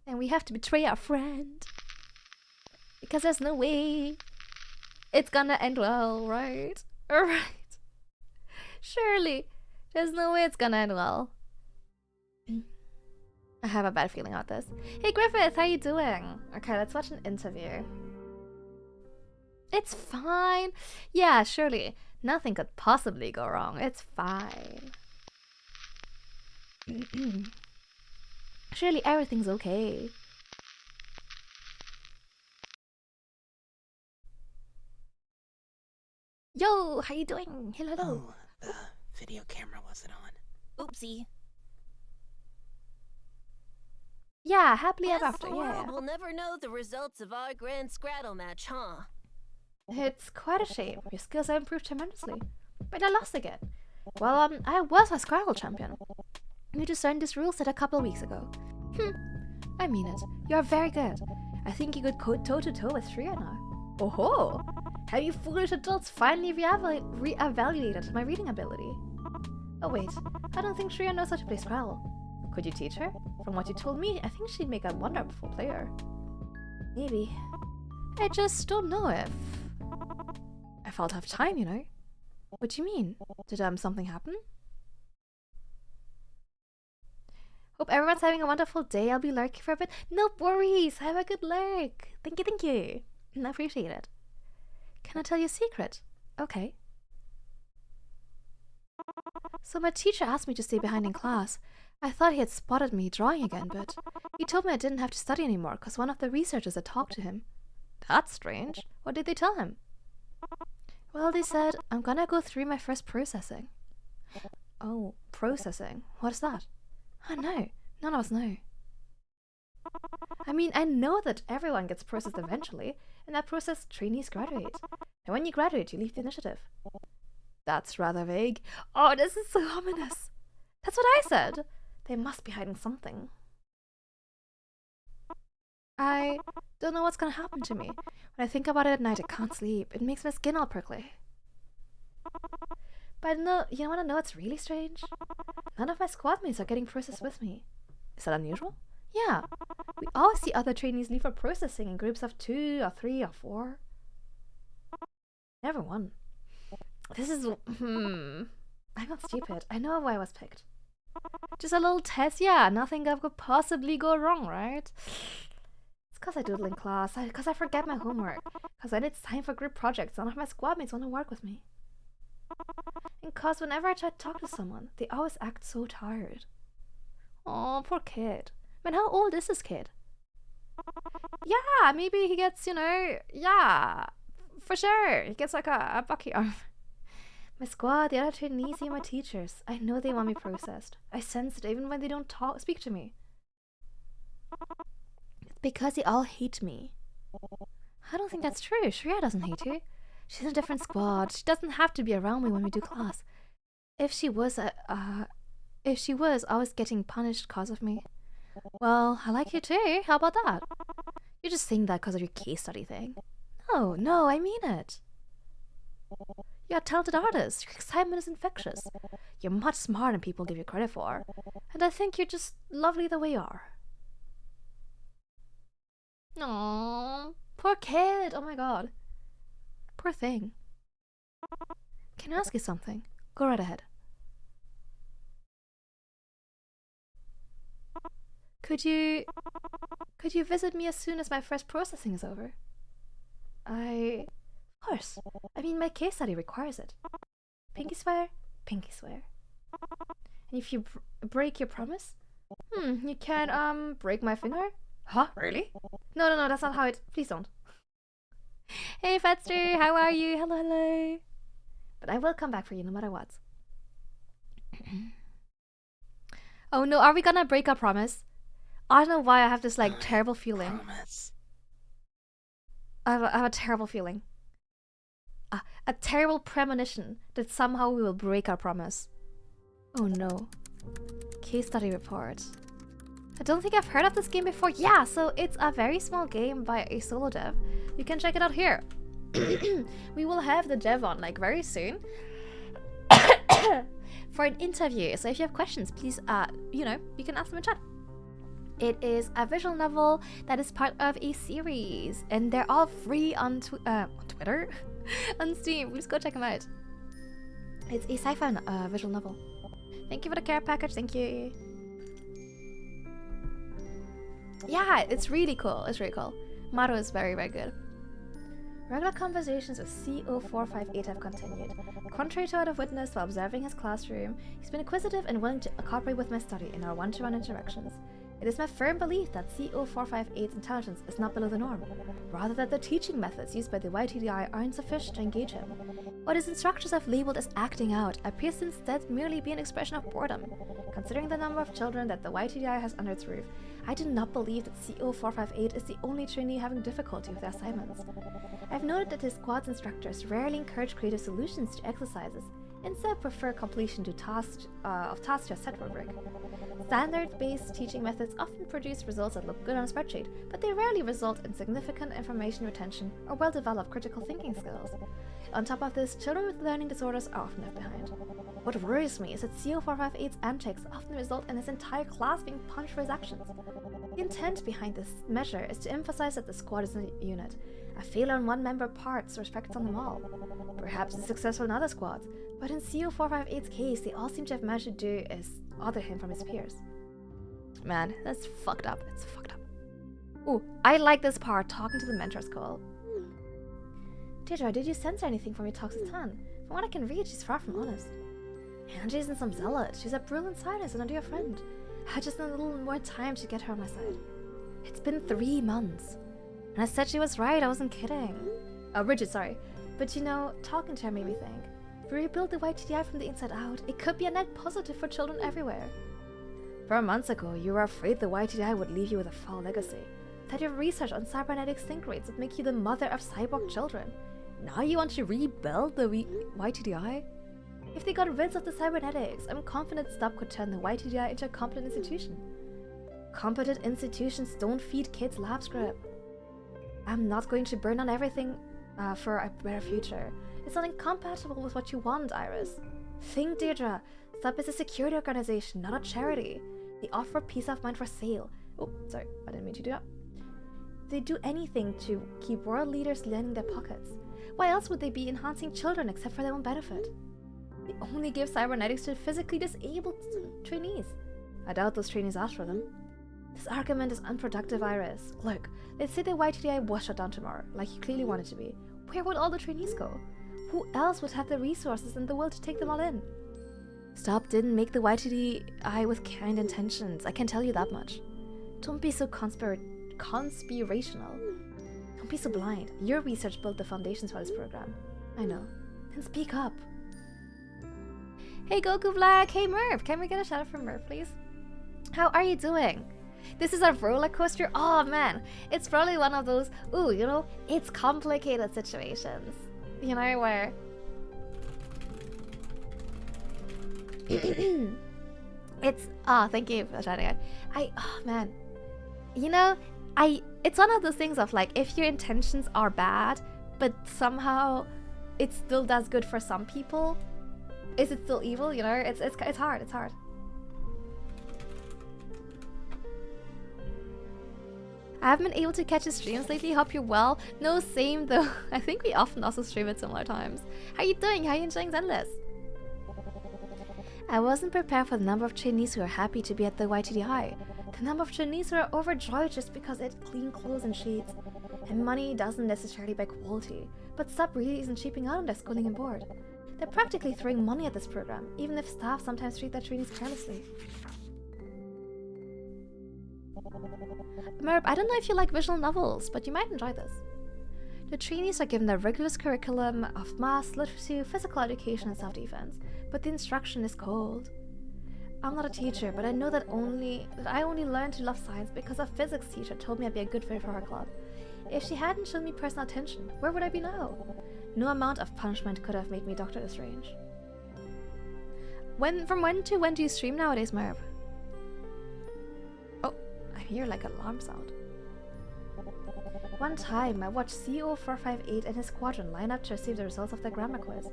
A: And we have to betray our friend. Because there's no way it's gonna end well, right? Alright. Surely, there's no way it's gonna end well. I have a bad feeling about this. Hey Griffith, how you doing? Okay, let's watch an interview. It's fine. Yeah, surely. Nothing could possibly go wrong. It's fine. Surely everything's okay. Yo, how you doing? Hello.
B: Oh, the video camera wasn't on.
C: Oopsie.
A: Yeah, happily
C: Guess
A: ever after,
C: the
A: yeah.
C: world will never know the results of our grand scrattle match, huh?
A: It's quite a shame. Your skills have improved tremendously. But I lost again. Well, I was a Scrabble champion. You just learned this rule set a couple of weeks ago. I mean it. You're very good. I think you could go toe-to-toe with Shreya now. Oh-ho! Have you foolish adults finally re-evaluated my reading ability? Oh wait, I don't think Shreya knows how to play Scrabble. Could you teach her? From what you told me, I think she'd make a wonderful player. Maybe. I just don't know if... I felt have time, you know. What do you mean? Did something happen? Hope everyone's having a wonderful day. I'll be lurking for a bit. No worries. Have a good lurk. Thank you, thank you. I appreciate it. Can I tell you a secret? Okay. So my teacher asked me to stay behind in class. I thought he had spotted me drawing again, but he told me I didn't have to study anymore because one of the researchers had talked to him. That's strange. What did they tell him? Well, they said, I'm gonna go through my first processing. Oh, processing? What's that? I know. None of us know. I mean, I know that everyone gets processed eventually. In that process, trainees graduate. And when you graduate, you leave the initiative. That's rather vague. Oh, this is so ominous. That's what I said. They must be hiding something. I don't know what's gonna happen to me. When I think about it at night, I can't sleep. It makes my skin all prickly. But no, you wanna know what's really strange? None of my squad mates are getting processed with me. Is that unusual? Yeah. We always see other trainees leave for processing in groups of 2 or 3 or 4. Never one. This is... I'm not stupid. I know why I was picked. Just a little test, yeah. Nothing could possibly go wrong, right? It's because I doodle in class. Because I forget my homework. Because when it's time for group projects, none of my squad mates want to work with me. And because whenever I try to talk to someone, they always act so tired. Oh, poor kid. Man, how old is this kid? Yeah, maybe he gets, you know, yeah, for sure. He gets like a bucky arm. My squad, the other trainees, and my teachers. I know they want me processed. I sense it even when they don't speak to me. It's because they all hate me. I don't think that's true. Shreya doesn't hate you. She's in a different squad. She doesn't have to be around me when we do class. If she was, always getting punished because of me. Well, I like you too. How about that? You're just saying that because of your case study thing. No, I mean it. You're a talented artist. Your excitement is infectious. You're much smarter than people give you credit for. And I think you're just lovely the way you are. Aww, poor kid. Oh my god. Poor thing. Can I ask you something? Go right ahead. Could you visit me as soon as my first processing is over? Of course. I mean, my case study requires it. Pinky swear? Pinky swear. And if you break your promise? You can, break my finger? Huh? Really? No, that's not how it... Please don't. Hey, Fatster, how are you? Hello, hello. But I will come back for you no matter what. Oh no, are we gonna break our promise? I don't know why I have this, like, terrible feeling.
B: Promise.
A: I have a terrible feeling. A terrible premonition that somehow we will break our promise. Oh no. Case study report. I don't think I've heard of this game before. Yeah, so it's a very small game by a solo dev. You can check it out here. We will have the dev on, like, very soon. For an interview. So if you have questions, please, you know, you can ask them in chat. It is a visual novel that is part of a series, and they're all free on Twitter, on Steam. Please go check them out. It's a sci-fi visual novel. Thank you for the care package. Thank you. Yeah, it's really cool. It's really cool. Mado is very, very good. Regular conversations with CO458 have continued. Contrary to what I've witnessed while observing his classroom, he's been inquisitive and willing to cooperate with my study in our one-to-one interactions. It is my firm belief that CO458's intelligence is not below the norm, rather that the teaching methods used by the YTDI are insufficient to engage him. What his instructors have labeled as acting out appears to instead merely be an expression of boredom. Considering the number of children that the YTDI has under its roof, I do not believe that CO458 is the only trainee having difficulty with their assignments. I've noted that his squad's instructors rarely encourage creative solutions to exercises, instead prefer completion to tasks to a set rubric. Standard-based teaching methods often produce results that look good on a spreadsheet, but they rarely result in significant information retention or well-developed critical thinking skills. On top of this, children with learning disorders are often left behind. What worries me is that CO458's antics often result in his entire class being punished for his actions. The intent behind this measure is to emphasize that the squad is a unit. A failure on one member parts reflects on them all. Perhaps it's successful in other squads, but in CO458's case, they all seem to have managed to do is other him from his peers. Man, that's fucked up. It's fucked up. Ooh, I like this part, talking to the mentor's call. Deirdre, did you sense anything from your talks with Tan? From what I can read, she's far from honest. Angie isn't some zealot. She's a brilliant scientist and a dear friend. I just need a little more time to get her on my side. It's been 3 months. And I said she was right, I wasn't kidding. Oh, Bridget, sorry. But you know, talking to her made me think. If we rebuild the YTDI from the inside out, it could be a net positive for children everywhere. 4 months ago, you were afraid the YTDI would leave you with a foul legacy. That your research on cybernetic sync rates would make you the mother of cyborg children. Now you want to rebuild the YTDI? If they got rid of the cybernetics, I'm confident Stub could turn the YTDI into a competent institution. Competent institutions don't feed kids lab script. I'm not going to burn on everything for a better future. It's not incompatible with what you want, Iris. Think, Deirdre. Stub is a security organization, not a charity. They offer peace of mind for sale. Oh, sorry, I didn't mean to do that. They do anything to keep world leaders lining their pockets. Why else would they be enhancing children except for their own benefit? They only give cybernetics to physically disabled trainees. I doubt those trainees asked for them. This argument is unproductive, Iris. Look, let's say the YTDI was shut down tomorrow, like you clearly want it to be. Where would all the trainees go? Who else would have the resources in the world to take them all in? Stop didn't make the YTDI with kind intentions, I can tell you that much. Don't be so conspirational. Don't be so blind. Your research built the foundations for this program. I know. Then speak up. Hey Goku Black! Hey Merv! Can we get a shout out from Merv, please? How are you doing? This is a roller coaster? Oh man, it's probably one of those, ooh, you know, it's complicated situations. You know, where... it's, thank you for shouting out. Oh man. You know, it's one of those things of like, if your intentions are bad, but somehow it still does good for some people, is it still evil? You know, it's hard, it's hard. I haven't been able to catch his streams lately, hope you're well. No, same though. I think we often also stream at similar times. How you doing? How you enjoying Zenless? I wasn't prepared for the number of trainees who are happy to be at the YTDI. The number of trainees who are overjoyed just because it's clean clothes and sheets. And money doesn't necessarily buy quality, but Sub really isn't cheaping out on their schooling and board. They're practically throwing money at this program, even if staff sometimes treat their trainees carelessly. Merb, I don't know if you like visual novels, but you might enjoy this. The trainees are given a rigorous curriculum of maths, literacy, physical education, and self-defense, but the instruction is cold. I'm not a teacher, but I know that I only learned to love science because a physics teacher told me I'd be a good fit for her club. If she hadn't shown me personal attention, where would I be now? No amount of punishment could have made me Dr. Lestrange. From when to when do you stream nowadays, Merv? Oh, I hear like an alarm sound. One time, I watched CO458 and his squadron line up to receive the results of their grammar quiz.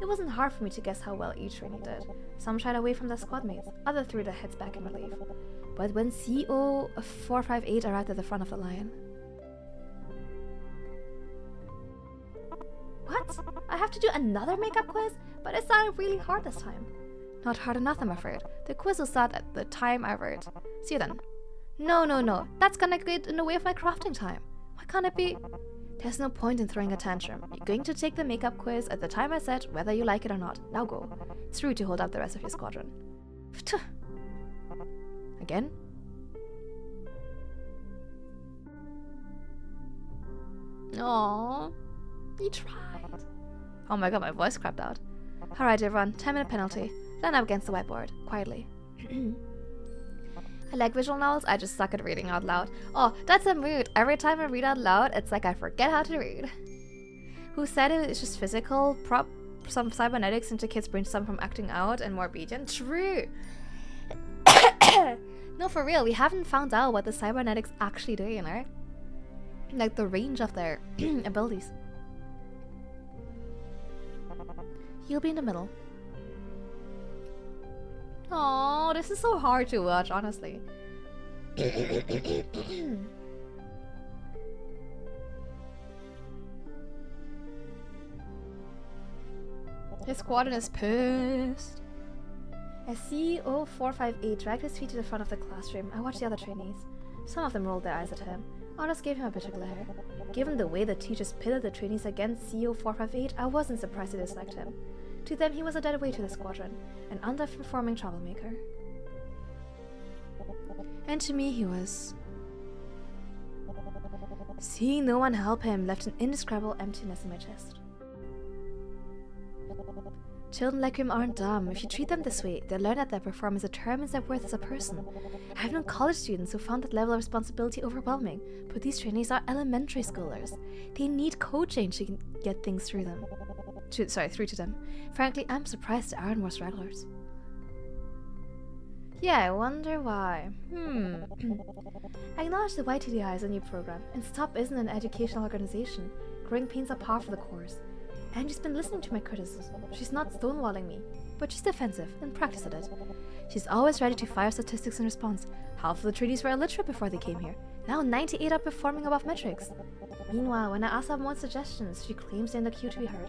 A: It wasn't hard for me to guess how well each trainee did. Some shied away from their squad mates, others threw their heads back in relief. But when CO458 arrived at the front of the line... What? I have to do another makeup quiz? But it sounded really hard this time. Not hard enough, I'm afraid. The quiz will start at the time I wrote. See you then. No. That's gonna get in the way of my crafting time. Why can't it be? There's no point in throwing a tantrum. You're going to take the makeup quiz at the time I said, whether you like it or not. Now go. It's rude to hold up the rest of your squadron. Again? Aww. You tried. Oh my god, my voice crapped out. Alright everyone, 10-minute penalty. Line up against the whiteboard, quietly. I like visual novels, I just suck at reading out loud. Oh, that's a mood. Every time I read out loud, it's like I forget how to read. Who said it's just physical? Prop some cybernetics into kids' brains, some from acting out and more obedient? True! No, for real, we haven't found out what the cybernetics actually do, you know? Like the range of their abilities. You'll be in the middle. Oh, this is so hard to watch, honestly. His squadron is pissed. As CO458 dragged his feet to the front of the classroom, I watched the other trainees. Some of them rolled their eyes at him. Others gave him a bitter glare. Given the way the teachers pitted the trainees against CO458, I wasn't surprised they disliked him. To them, he was a dead weight to the squadron, an underperforming troublemaker. And to me, he was... Seeing no one help him left an indescribable emptiness in my chest. Children like him aren't dumb. If you treat them this way, they'll learn that their performance determines their worth as a person. I've known college students who found that level of responsibility overwhelming, but these trainees are elementary schoolers. They need coaching to get things through to them. Frankly, I'm surprised there aren't more stragglers. Yeah, I wonder why. I acknowledge the YTDI is a new program, and STOP isn't an educational organization. Growing pains are par for the course. Angie's been listening to my criticism. She's not stonewalling me, but she's defensive and practiced at it. She's always ready to fire statistics in response. Half of the trainees were illiterate before they came here. Now 98 are performing above metrics. Meanwhile, when I ask her more suggestions, she claims they're in the queue to be heard.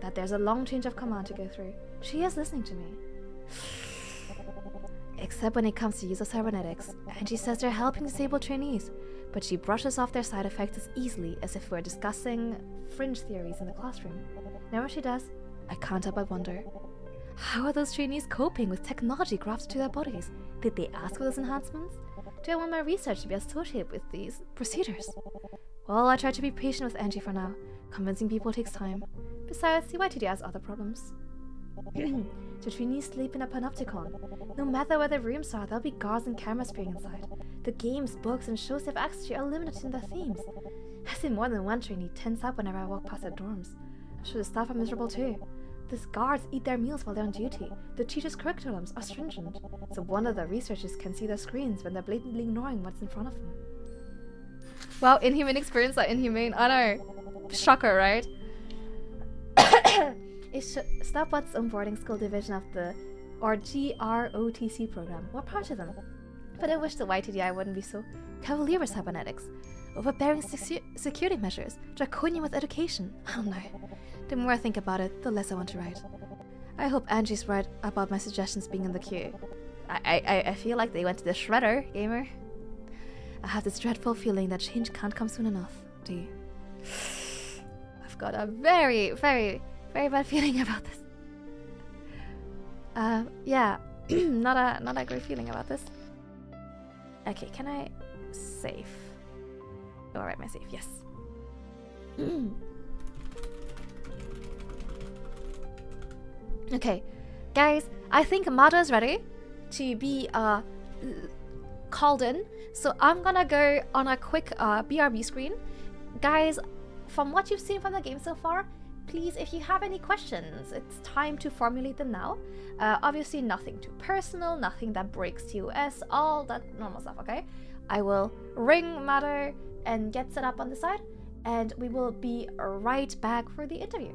A: That there's a long change of command to go through. She is listening to me. Except when it comes to use of cybernetics. Angie says they're helping disabled trainees, but she brushes off their side effects as easily as if we're discussing fringe theories in the classroom. Whenever she does, I can't help but wonder. How are those trainees coping with technology grafted to their bodies? Did they ask for those enhancements? Do I want my research to be associated with these procedures? Well, I try to be patient with Angie for now. Convincing people takes time. Besides, the YTD has other problems. The trainees sleep in a panopticon. No matter where their rooms are, there'll be guards and cameras peering inside. The games, books, and shows they've access to are limited in their themes. I've seen more than one trainee tense up whenever I walk past their dorms. I'm sure the staff are miserable too. The guards eat their meals while they're on duty. The teachers' curriculums are stringent. It's a wonder the researchers can see their screens when they're blatantly ignoring what's in front of them. Wow, inhumane experience are inhumane. I know. Shocker, right? It's Stopwat's own boarding school division of the GROTC program. We're part of them. But I wish the YTDI wouldn't be so cavalier with cybernetics. Overbearing security measures. Draconian with education. I don't know. The more I think about it, the less I want to write. I hope Angie's right about my suggestions being in the queue. I feel like they went to the shredder, gamer. I have this dreadful feeling that change can't come soon enough. Do you? I've got a very, very, very bad feeling about this. Yeah, not a great feeling about this. Okay, can I save? Oh, alright, my save, yes. Okay, guys, I think Mado is ready to be called in. So I'm gonna go on a quick BRB screen. Guys, from what you've seen from the game so far, please, if you have any questions, it's time to formulate them now. Obviously, nothing too personal, nothing that breaks TOS, all that normal stuff, okay? I will ring Mado and get set up on the side, and we will be right back for the interview.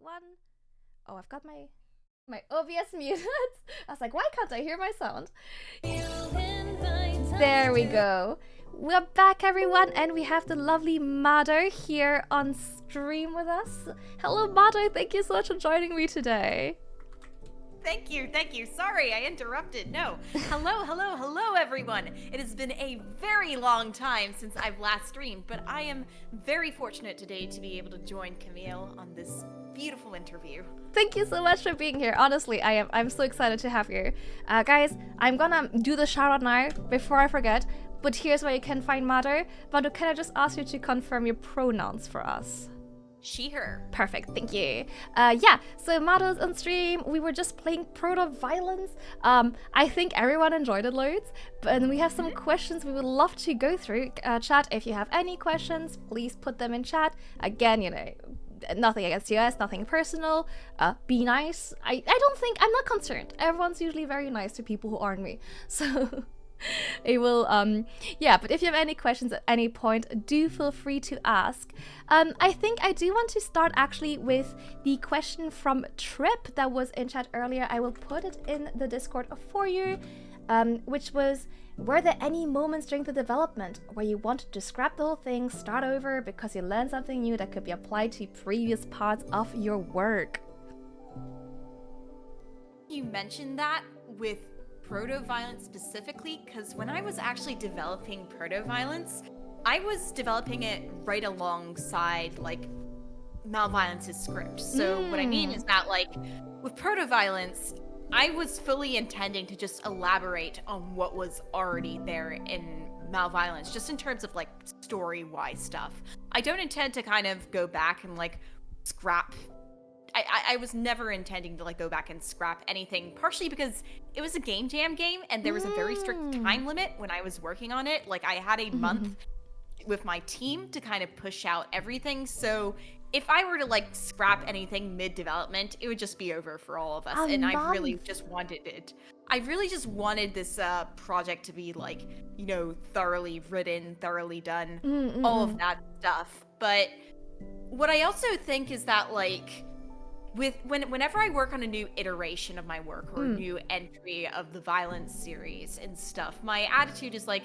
A: 1. Oh, I've got my OBS muted. I was like, why can't I hear my sound? There we go. We're back, everyone, and we have the lovely Mado here on stream with us. Hello, Mado. Thank you so much for joining me today.
G: Thank you. Sorry, I interrupted. No. Hello, everyone. It has been a very long time since I've last streamed, but I am very fortunate today to be able to join Camille on this beautiful interview.
A: Thank you so much for being here. Honestly, I'm so excited to have you. Guys, I'm gonna do the shout out now before I forget, but here's where you can find Mado. Mado, can I just ask you to confirm your pronouns for us?
G: She, her.
A: Perfect, thank you. Yeah, so Mado's on stream. We were just playing protoViolence. I think everyone enjoyed it loads, and we have some questions we would love to go through. Chat, if you have any questions, please put them in chat. Again, you know, nothing against US, nothing personal. Be nice. I'm not concerned. Everyone's usually very nice to people who aren't me. So it will, yeah, but if you have any questions at any point, do feel free to ask. I think I do want to start actually with the question from Trip that was in chat earlier. I will put it in the Discord for you, which was, were there any moments during the development where you wanted to scrap the whole thing, start over because you learned something new that could be applied to previous parts of your work?
G: You mentioned that with protoViolence specifically, because when I was actually developing protoViolence, I was developing it right alongside like malViolence's script. So what I mean is that like with protoViolence, I was fully intending to just elaborate on what was already there in malViolence, just in terms of like story-wise stuff. I don't intend to kind of go back and like scrap. I was never intending to like go back and scrap anything, partially because it was a game jam game and there was a very strict time limit when I was working on it. Like I had a month with my team to kind of push out everything. So if I were to like scrap anything mid-development, it would just be over for all of us. And I really just wanted it. I really just wanted this project to be like, you know, thoroughly written, thoroughly done, all of that stuff. But what I also think is that like, whenever I work on a new iteration of my work or a new entry of the Violence series and stuff, my attitude is like,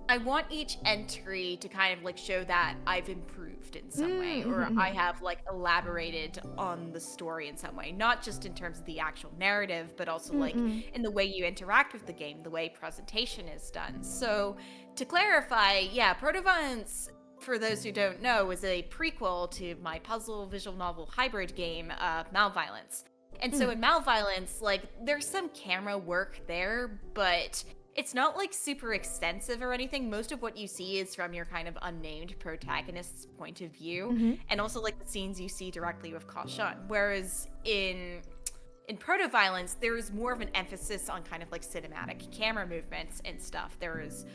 G: I want each entry to kind of like show that I've improved in some way, or I have like elaborated on the story in some way, not just in terms of the actual narrative, but also like in the way you interact with the game, the way presentation is done. So to clarify, yeah, protoViolence, for those who don't know, is a prequel to my puzzle visual novel hybrid game, malViolence. And so in malViolence, like, there's some camera work there, but it's not, like, super extensive or anything. Most of what you see is from your kind of unnamed protagonist's point of view, and also, like, the scenes you see directly with Caution. Whereas in protoViolence, there is more of an emphasis on kind of, like, cinematic camera movements and stuff. There is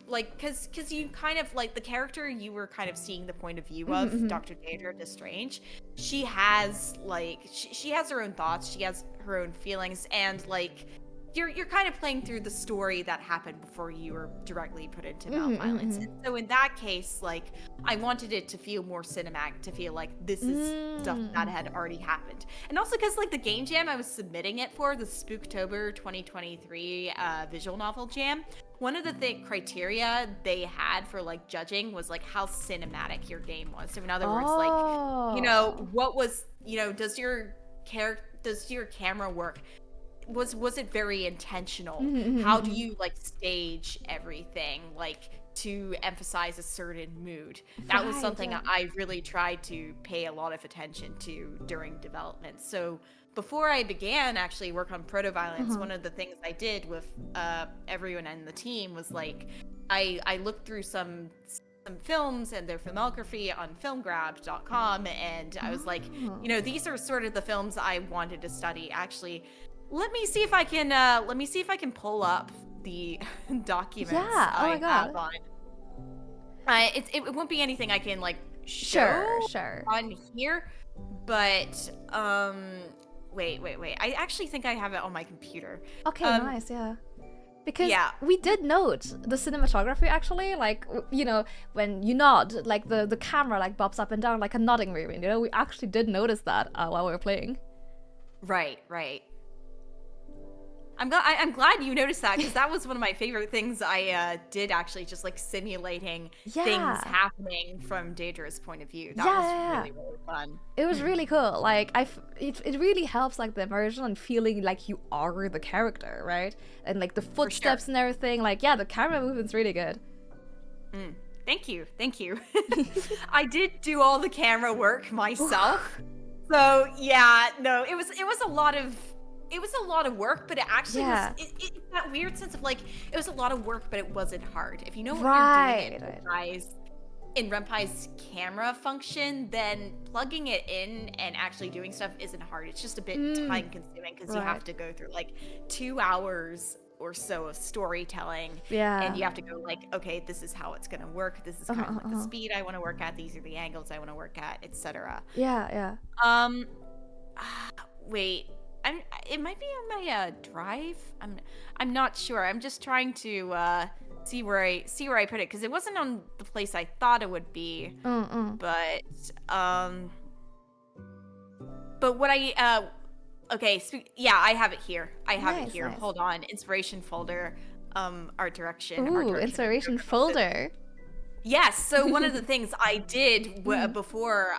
G: like, because you kind of like the character you were kind of seeing the point of view of, Dr. Deidre Destrange, she has like she has her own thoughts, she has her own feelings, and like you're kind of playing through the story that happened before you were directly put into malViolence. And so in that case, like, I wanted it to feel more cinematic, to feel like this is stuff that had already happened. And also because, like, the game jam I was submitting it for, the Spooktober 2023 visual novel jam, one of the criteria they had for, like, judging was, like, how cinematic your game was. So in other words, like, you know, what was, you know, does your camera work, was it very intentional? How do you like stage everything like to emphasize a certain mood? That was something I really tried to pay a lot of attention to during development. So before I began actually work on protoViolence, one of the things I did with everyone in the team was like I looked through some films and their filmography on filmgrab.com, and I was like, you know, these are sort of the films I wanted to study. Actually, let me see if I can pull up the documents I have on. It won't be anything I can like show on here, but wait. I actually think I have it on my computer.
A: Okay, nice, yeah. Because
G: Yeah.
A: we did note the cinematography actually, like, you know, when you nod, like the camera like bops up and down like a nodding movement, you know, we actually did notice that while we were playing.
G: Right. I'm glad you noticed that, because that was one of my favorite things I did, actually, just like simulating things happening from Daedra's point of view. That was really, really fun.
A: It was really cool. Like, it really helps like the immersion and feeling like you are the character, right? And like the footsteps and everything. Like, yeah, the camera movement's really good.
G: Thank you. I did do all the camera work myself. So yeah, no, it was a lot of work, but it actually was it's that weird sense of like, it was a lot of work, but it wasn't hard. If you know what you're doing in Renpai's camera function, then plugging it in and actually doing stuff isn't hard. It's just a bit time consuming, because you have to go through like 2 hours or so of storytelling, and you have to go like, okay, this is how it's gonna work, this is kind of like the speed I want to work at, these are the angles I want to work at, etc. Wait, it might be on my drive. I'm not sure. I'm just trying to see where I put it, because it wasn't on the place I thought it would be. But what I okay, I have it here. I have it here. Nice. Hold on. Inspiration folder, art direction.
A: Ooh, inspiration folder.
G: Yes. So one of the things I did before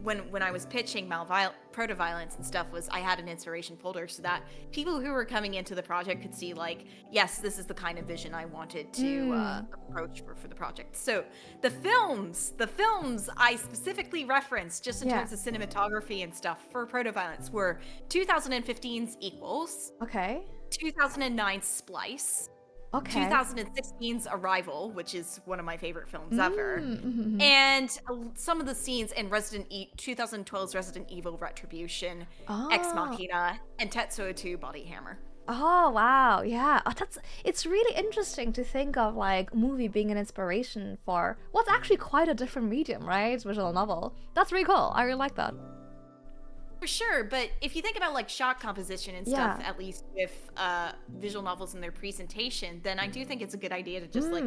G: when I was pitching protoViolence and stuff was I had an inspiration folder, so that people who were coming into the project could see like, yes, this is the kind of vision I wanted to approach for the project. So the films I specifically referenced, just in terms of cinematography and stuff for protoViolence, were 2015's Equals, 2009's Splice, 2016's Arrival, which is one of my favorite films ever, and some of the scenes in 2012's Resident Evil Retribution, Ex Machina, and Tetsuo 2 Body Hammer.
A: Oh wow, yeah. It's really interesting to think of like movie being an inspiration for what's actually quite a different medium, right? Visual novel. That's really cool. I really like that.
G: For sure, but if you think about like shot composition and stuff, at least with visual novels and their presentation, then I do think it's a good idea to just like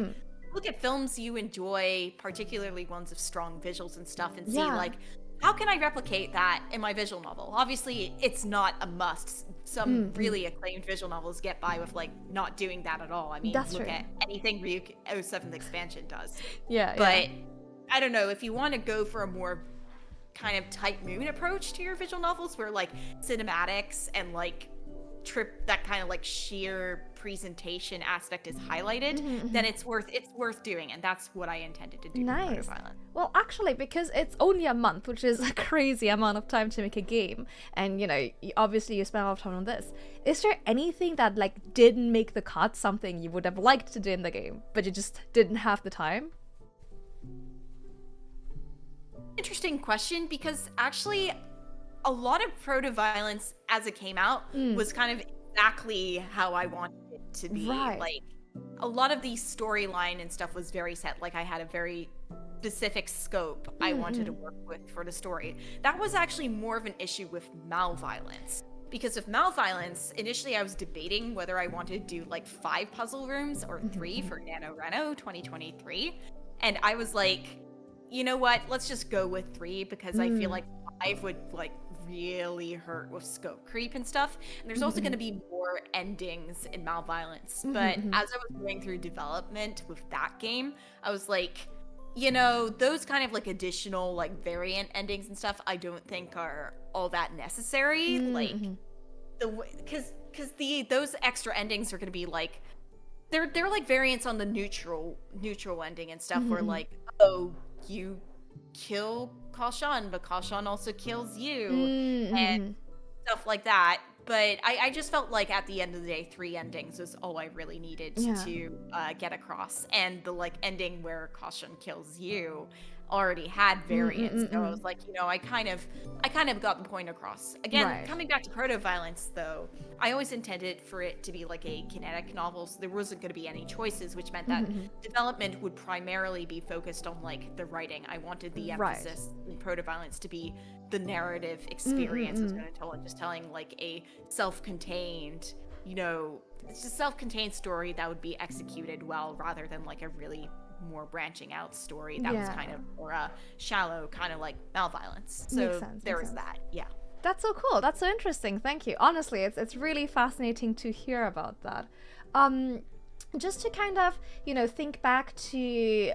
G: look at films you enjoy, particularly ones of strong visuals and stuff, and see like, how can I replicate that in my visual novel? Obviously, it's not a must. Some really acclaimed visual novels get by with like not doing that at all. I mean, look at anything Ryuk 07th expansion does. But I don't know, if you want to go for a more kind of tight mood approach to your visual novels, where like cinematics and like that kind of like sheer presentation aspect is highlighted, then it's worth doing, and that's what I intended to do.
A: Nice. Well, actually, because it's only a month, which is a crazy amount of time to make a game, and you know, obviously you spent a lot of time on this, is there anything that like didn't make the cut, something you would have liked to do in the game but you just didn't have the time?
G: Interesting question, because actually a lot of protoViolence as it came out was kind of exactly how I wanted it to be. Like, a lot of the storyline and stuff was very set. Like, I had a very specific scope I wanted to work with for the story. That was actually more of an issue with malViolence, because with malViolence, initially I was debating whether I wanted to do like 5 puzzle rooms or 3 for NaNoRenO 2023, and I was like, you know what, let's just go with 3, because I feel like 5 would like really hurt with scope creep and stuff, and there's also going to be more endings in malViolence. But as I was going through development with that game, I was like, you know, those kind of like additional like variant endings and stuff I don't think are all that necessary. Like because those extra endings are going to be like, they're like variants on the neutral ending and stuff, where like, oh, you kill Kashan, but Kashan also kills you, and stuff like that. But I just felt like at the end of the day, 3 endings was all I really needed to get across, and the like ending where Kashan kills you already had variants. So I was like, you know, I kind of got the point across. Again, coming back to protoViolence though, I always intended for it to be like a kinetic novel, so there wasn't going to be any choices, which meant that development would primarily be focused on like the writing. I wanted the emphasis in protoViolence to be the narrative experience I was going to tell, and just telling like a self-contained you know, it's a self-contained story that would be executed well rather than like a really more branching out story that was kind of or a shallow kind of like malViolence. So
A: Makes sense,
G: there
A: makes
G: is
A: sense.
G: that. Yeah.
A: That's so cool. That's so interesting. Thank you. Honestly, it's really fascinating to hear about that. Just to kind of, you know, think back to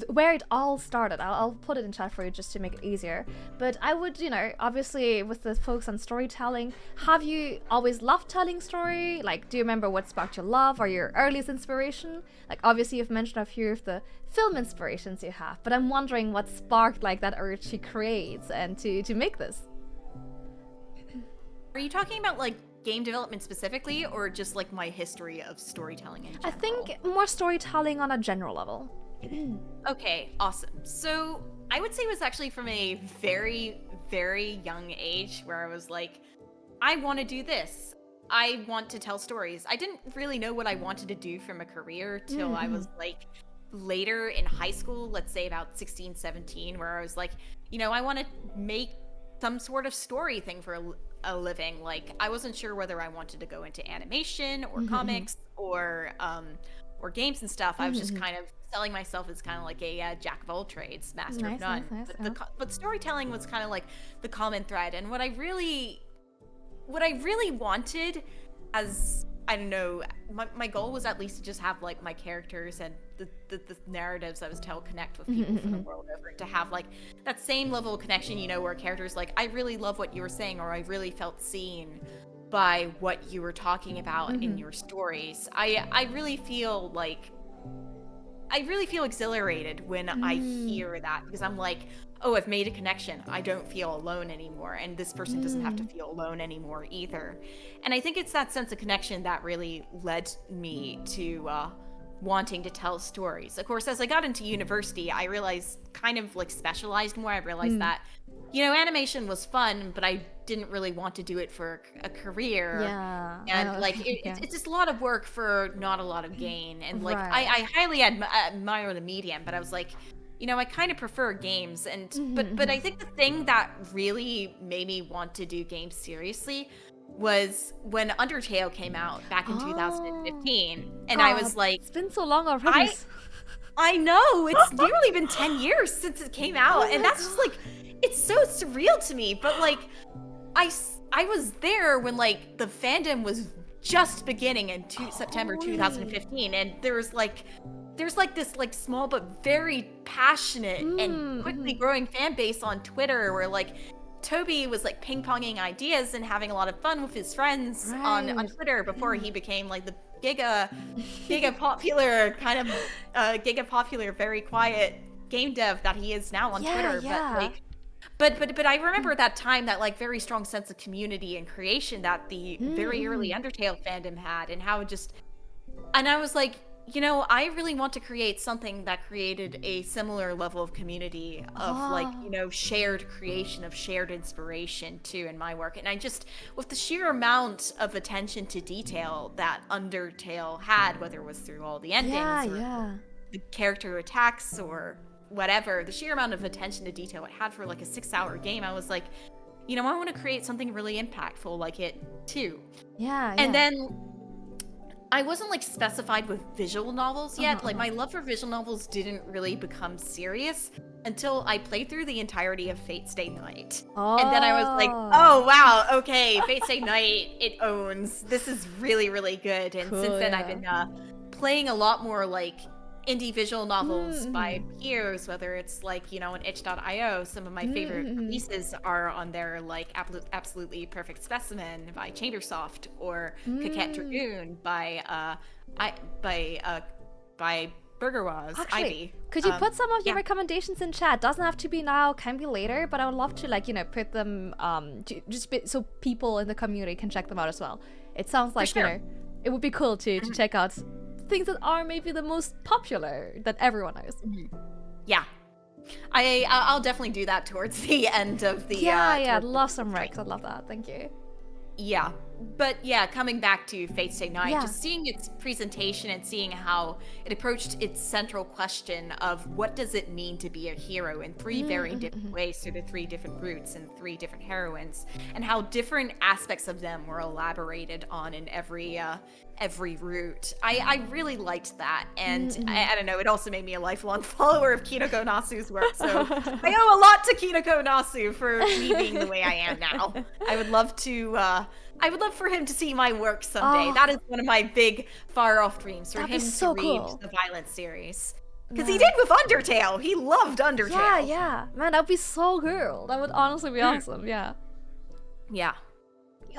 A: where it all started. I'll put it in chat for you just to make it easier. But I would, you know, obviously with the focus on storytelling, have you always loved telling story? Like, do you remember what sparked your love or your earliest inspiration? Like, obviously you've mentioned a few of the film inspirations you have, but I'm wondering what sparked like that urge to create and to make this.
G: Are you talking about like game development specifically, or just like my history of storytelling in general?
A: I think more storytelling on a general level.
G: Okay, awesome. So I would say it was actually from a very, very young age where I was like, I want to do this. I want to tell stories. I didn't really know what I wanted to do from a career till I was like later in high school, let's say about 16, 17, where I was like, you know, I want to make some sort of story thing for a living. Like, I wasn't sure whether I wanted to go into animation or comics or games and stuff. I was just kind of selling myself as kind of like a jack of all trades, master of none.
A: Nice.
G: But storytelling was kind of like the common thread. And what I really wanted as, I don't know, my goal was at least to just have like my characters and the narratives I was telling connect with people from the world over, to have like that same level of connection, you know, where characters like, I really love what you were saying, or I really felt seen by what you were talking about in your stories. I really feel exhilarated when I hear that, because I'm like, oh, I've made a connection. I don't feel alone anymore, and this person doesn't have to feel alone anymore either. And I think it's that sense of connection that really led me to wanting to tell stories. Of course, as I got into university, I realized, kind of like specialized more, I realized that, you know, animation was fun, but I didn't really want to do it for a career.
A: Yeah.
G: And like, it's just a lot of work for not a lot of gain. And like, I highly admire the medium, but I was like, you know, I kind of prefer games. And but I think the thing that really made me want to do games seriously was when Undertale came out back in 2015. And I was like,
A: it's been so long already.
G: I know, it's nearly been 10 years since it came out. And that's just like, it's so surreal to me. But like, I was there when like the fandom was just beginning in September 2015. And there's like this like small but very passionate and quickly growing fan base on Twitter, where like Toby was like ping-ponging ideas and having a lot of fun with his friends on Twitter before he became like the giga popular kind of giga popular, very quiet game dev that he is now on Twitter. But I remember that time, that like very strong sense of community and creation that the very early Undertale fandom had, and how it just, and I was like, you know, I really want to create something that created a similar level of community of like, you know, shared creation, of shared inspiration too in my work. And I just, with the sheer amount of attention to detail that Undertale had, whether it was through all the endings or the character attacks or whatever, the sheer amount of attention to detail it had for like a 6-hour game, I was like, you know, I want to create something really impactful like it too. And then I wasn't like specified with visual novels yet. Like, my love for visual novels didn't really become serious until I played through the entirety of Fate Stay Night. And then I was like, oh wow, okay, Fate Stay Night, it owns. This is really, really good. And since then I've been playing a lot more like indie visual novels by peers, whether it's like, you know, on itch.io. Some of my favorite releases are on there, like Absolutely Perfect Specimen by Changersoft, or Coquette Dragoon by Burgerwaz, Ivy.
A: Could you put some of your recommendations in chat? Doesn't have to be now, can be later, but I would love to, like, you know, put them so people in the community can check them out as well. It sounds like, you know, it would be cool to check out things that are maybe the most popular that everyone knows.
G: Yeah, I'll definitely do that towards the end of the
A: I'd love some recs. I'd love that. Thank you.
G: Yeah, But yeah, coming back to Fate Stay Night,
A: Yeah.
G: just seeing its presentation and seeing how it approached its central question of what does it mean to be a hero in three very different ways through the three different routes and three different heroines, and how different aspects of them were elaborated on in every route. I really liked that, and I don't know, it also made me a lifelong follower of Kinoko Nasu's work, so I owe a lot to Kinoko Nasu for me being the way I am now. I would love for him to see my work someday.
A: Oh.
G: That is one of my big far-off dreams, for
A: That'd be
G: him
A: so
G: to read
A: cool.
G: the Violence series. Because he did with Undertale. He loved Undertale.
A: Yeah. Man, that'd be so cool. That would honestly be awesome. Yeah.
G: Yeah.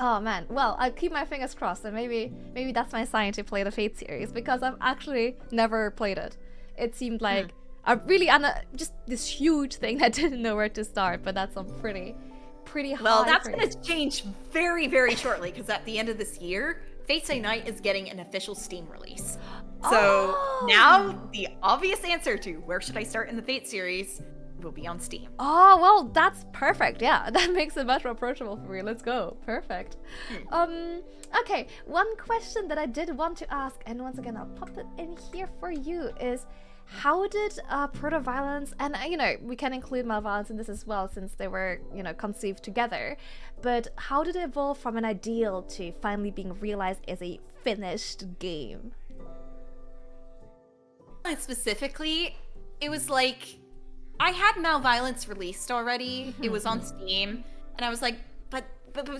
A: Oh man. Well, I'll keep my fingers crossed, and maybe that's my sign to play the Fate series, because I've actually never played it. It seemed like a really just this huge thing that didn't know where to start. But that's some pretty high.
G: Well, that's
A: praise.
G: going to change very, very shortly, because at the end of this year, Fate Stay Night is getting an official Steam release. So now the obvious answer to where should I start in the Fate series will be on Steam.
A: Oh, well, that's perfect. Yeah, that makes it much more approachable for me. Let's go. Perfect. Okay, one question that I did want to ask, and once again, I'll pop it in here for you, is how did protoViolence, and we can include malViolence in this as well, since they were, conceived together, but how did it evolve from an ideal to finally being realized as a finished game?
G: Specifically, it was like, I had malViolence released already. It was on Steam, and I was like, but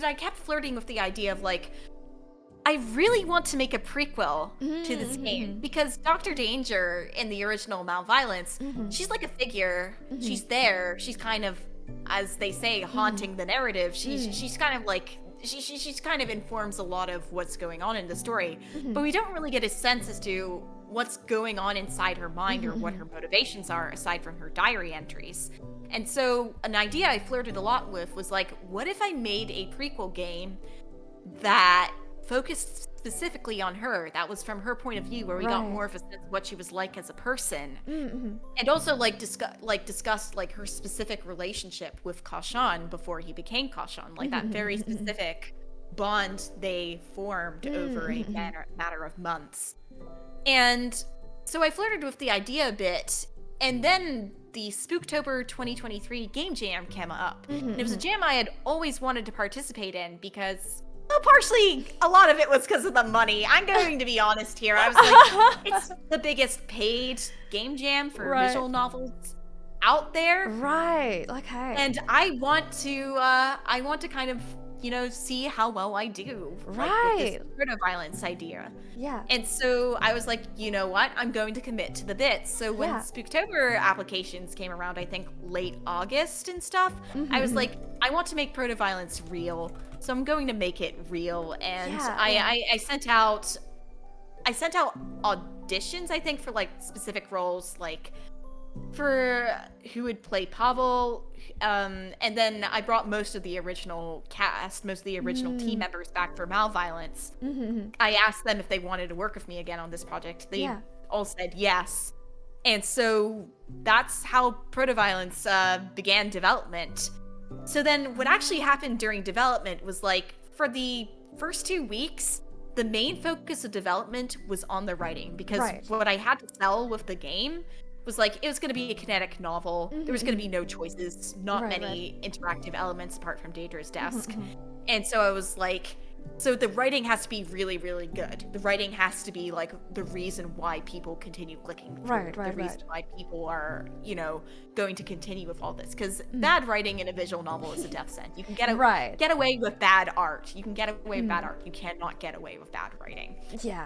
G: I kept flirting with the idea of like, I really want to make a prequel to this game, because Dr. Danger in the original malViolence, she's like a figure. She's there. She's kind of, as they say, haunting the narrative. She's kind of like, she's kind of informs a lot of what's going on in the story, but we don't really get a sense as to what's going on inside her mind or what her motivations are aside from her diary entries. And so an idea I flirted a lot with was like, what if I made a prequel game that focused specifically on her, that was from her point of view, where we got more of a sense of what she was like as a person, and also discussed like her specific relationship with Kashan before he became Kashan, like that very specific bond they formed over a matter of months. And so I flirted with the idea a bit, and then the Spooktober 2023 game jam came up, and it was a jam I had always wanted to participate in because, well, partially a lot of it was because of the money. I'm going to be honest here. I was like, it's the biggest paid game jam for visual novels out there.
A: Right. Okay.
G: And I want to kind of, see how well I do. Like, with this protoViolence idea.
A: Yeah.
G: And so I was like, you know what? I'm going to commit to the bits. So when Spooktober applications came around, I think late August and stuff, I was like, I want to make protoViolence real. So I'm going to make it real. And I sent out auditions, I think, for like specific roles, like for who would play Pavel, and then I brought most of the original cast, most of the original team members back for malViolence. I asked them if they wanted to work with me again on this project. They all said yes, and so that's how protoViolence began development. So then what actually happened during development was, like, for the first 2 weeks, the main focus of development was on the writing, because what I had to sell with the game was like, it was going to be a kinetic novel. There was going to be no choices, not many interactive elements apart from Daedra's desk. And so I was like, so the writing has to be really, really good. The writing has to be like the reason why people continue clicking through. The reason why people are, going to continue with all this. Because bad writing in a visual novel is a death sentence. You can get away with bad art. You can get away with bad art. You cannot get away with bad writing.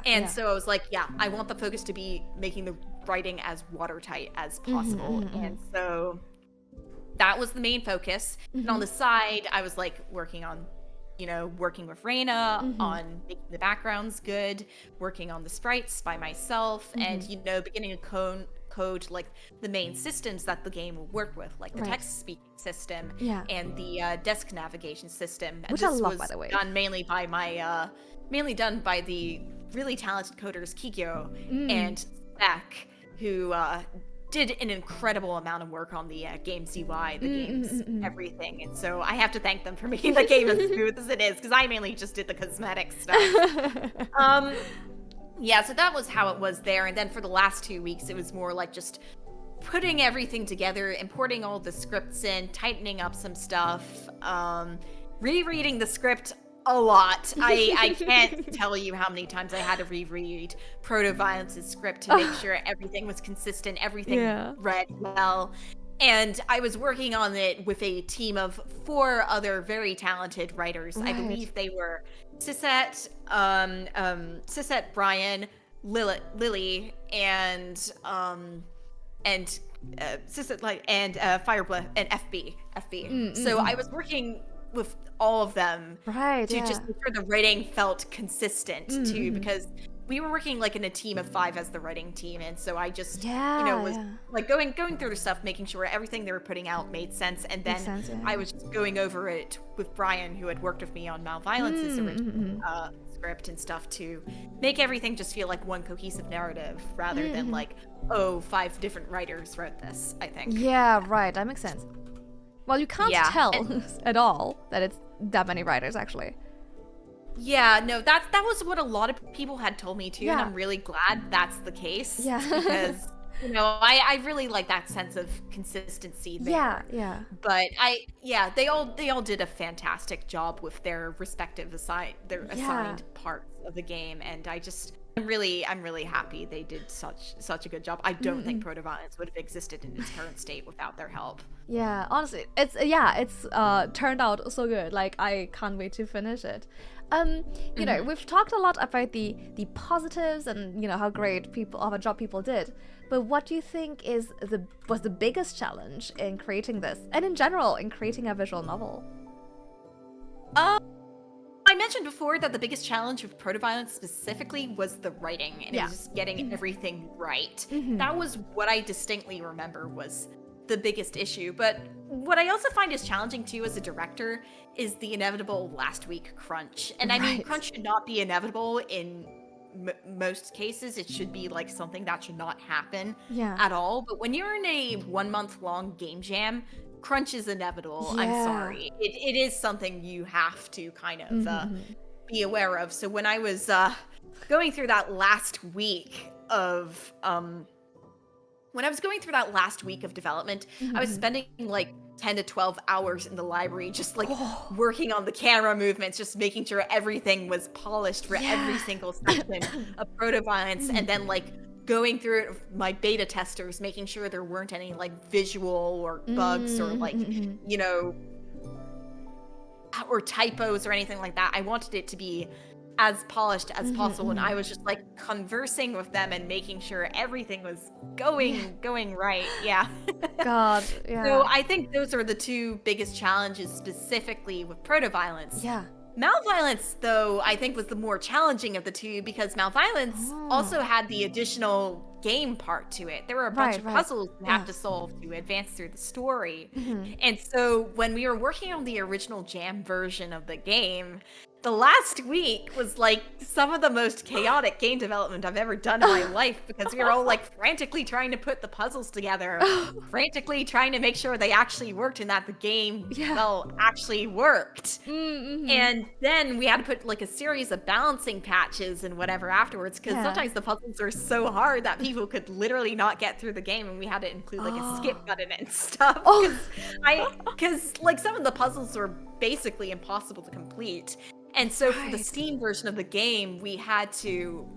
G: And so I was like, I want the focus to be making the writing as watertight as possible. And so that was the main focus. And on the side, I was like working on, working with Reina on making the backgrounds good, working on the sprites by myself, and, beginning to code like the main systems that the game will work with, like the text speaking system and the desk navigation system.
A: Which
G: this
A: I love,
G: was
A: by the way.
G: Done mainly by my, done by the really talented coders Kikyo and Spec, who did an incredible amount of work on the game's UI, the game's everything, and so I have to thank them for making the game as smooth as it is, because I mainly just did the cosmetic stuff. Yeah, so that was how it was there, and then for the last 2 weeks, it was more like just putting everything together, importing all the scripts in, tightening up some stuff, rereading the script a lot. I can't tell you how many times I had to reread protoViolence's script to make sure everything was consistent, everything read well. And I was working on it with a team of 4 other very talented writers. I believe they were Sisette, Brian, Lily, and Sisette, and Fireblood, and FB. So I was working with all of them to just make sure the writing felt consistent too, because we were working like in a team of 5 as the writing team, and so I just was like going through the stuff, making sure everything they were putting out made sense, and then I was just going over it with Brian, who had worked with me on malViolence's original script and stuff, to make everything just feel like one cohesive narrative rather than like 5 different writers wrote this, I think.
A: Yeah, right, that makes sense. Well, you can't tell at all that it's that many writers, actually.
G: Yeah, no, that was what a lot of people had told me too, and I'm really glad that's the case. Yeah. Because, you know, I really like that sense of consistency there.
A: Yeah.
G: But they all did a fantastic job with their respective assigned parts of the game, and I'm really happy they did such a good job. I don't think protoViolence would have existed in its current state without their help.
A: Yeah, honestly, it's turned out so good. Like, I can't wait to finish it. You know, we've talked a lot about the positives and, you know, how great of a job people did. But what do you think was the biggest challenge in creating this, and in general in creating a visual novel?
G: I mentioned before that the biggest challenge with protoViolence specifically was the writing, and it was just getting everything right. That was what I distinctly remember was the biggest issue. But what I also find is challenging too as a director is the inevitable last week crunch. And I mean, crunch should not be inevitable in most cases. It should be like something that should not happen at all. But when you're in a 1 month long game jam, crunch is inevitable. I'm sorry. It is something you have to kind of be aware of. So when I was going through that last week of development, I was spending like 10 to 12 hours in the library just like working on the camera movements, just making sure everything was polished for every single section of protoViolence, and then like going through it with my beta testers, making sure there weren't any like visual or bugs or like, you know, or typos or anything like that. I wanted it to be as polished as possible, and I was just like conversing with them and making sure everything was going right. God, So I think those are the 2 biggest challenges specifically with protoViolence. malViolence, though, I think was the more challenging of the 2, because malViolence also had the additional game part to it. There were a bunch of puzzles you have to solve to advance through the story. And so when we were working on the original jam version of the game, the last week was like some of the most chaotic game development I've ever done in my life, because we were all like frantically trying to put the puzzles together, frantically trying to make sure they actually worked and that the game actually worked. And then we had to put like a series of balancing patches and whatever afterwards, because sometimes the puzzles are so hard that people could literally not get through the game, and we had to include like a skip button and stuff, because like some of the puzzles were basically impossible to complete. And so for the Steam version of the game, we had to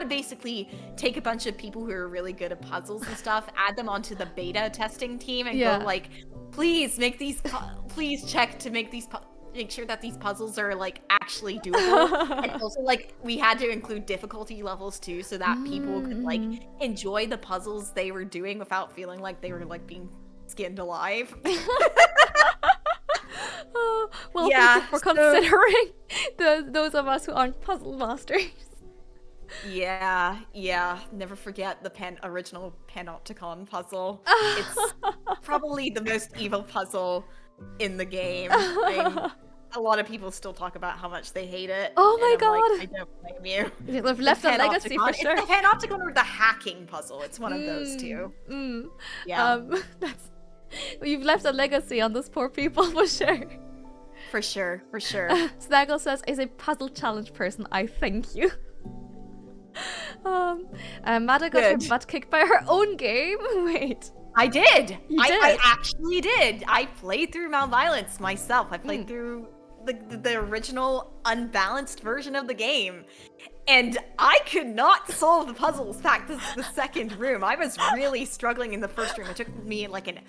G: basically take a bunch of people who are really good at puzzles and stuff, add them onto the beta testing team, and go like, please make these, please check to make sure that these puzzles are like actually doable. And also like we had to include difficulty levels too, so that people could like enjoy the puzzles they were doing without feeling like they were like being skinned alive.
A: Well, thank you for considering those of us who aren't puzzle masters.
G: Never forget the original Panopticon puzzle. It's probably the most evil puzzle in the game. a lot of people still talk about how much they hate it.
A: Oh my
G: and I'm like,
A: God.
G: I don't blame you.
A: They've left a
G: The
A: legacy for
G: Panopticon-
A: sure.
G: It's the Panopticon or the hacking puzzle. It's one of those two. Yeah,
A: That's you've left a legacy on those poor people for sure.
G: for sure, for sure.
A: Snaggle says, "As a puzzle challenge person, I thank you." Mada got her
G: Good.
A: butt kicked by her own game. Wait.
G: I did.
A: You
G: I
A: did?
G: actually did. I played through malViolence myself. I played through the original unbalanced version of the game. And I could not solve the puzzles past the second room. I was really struggling in the first room. It took me like an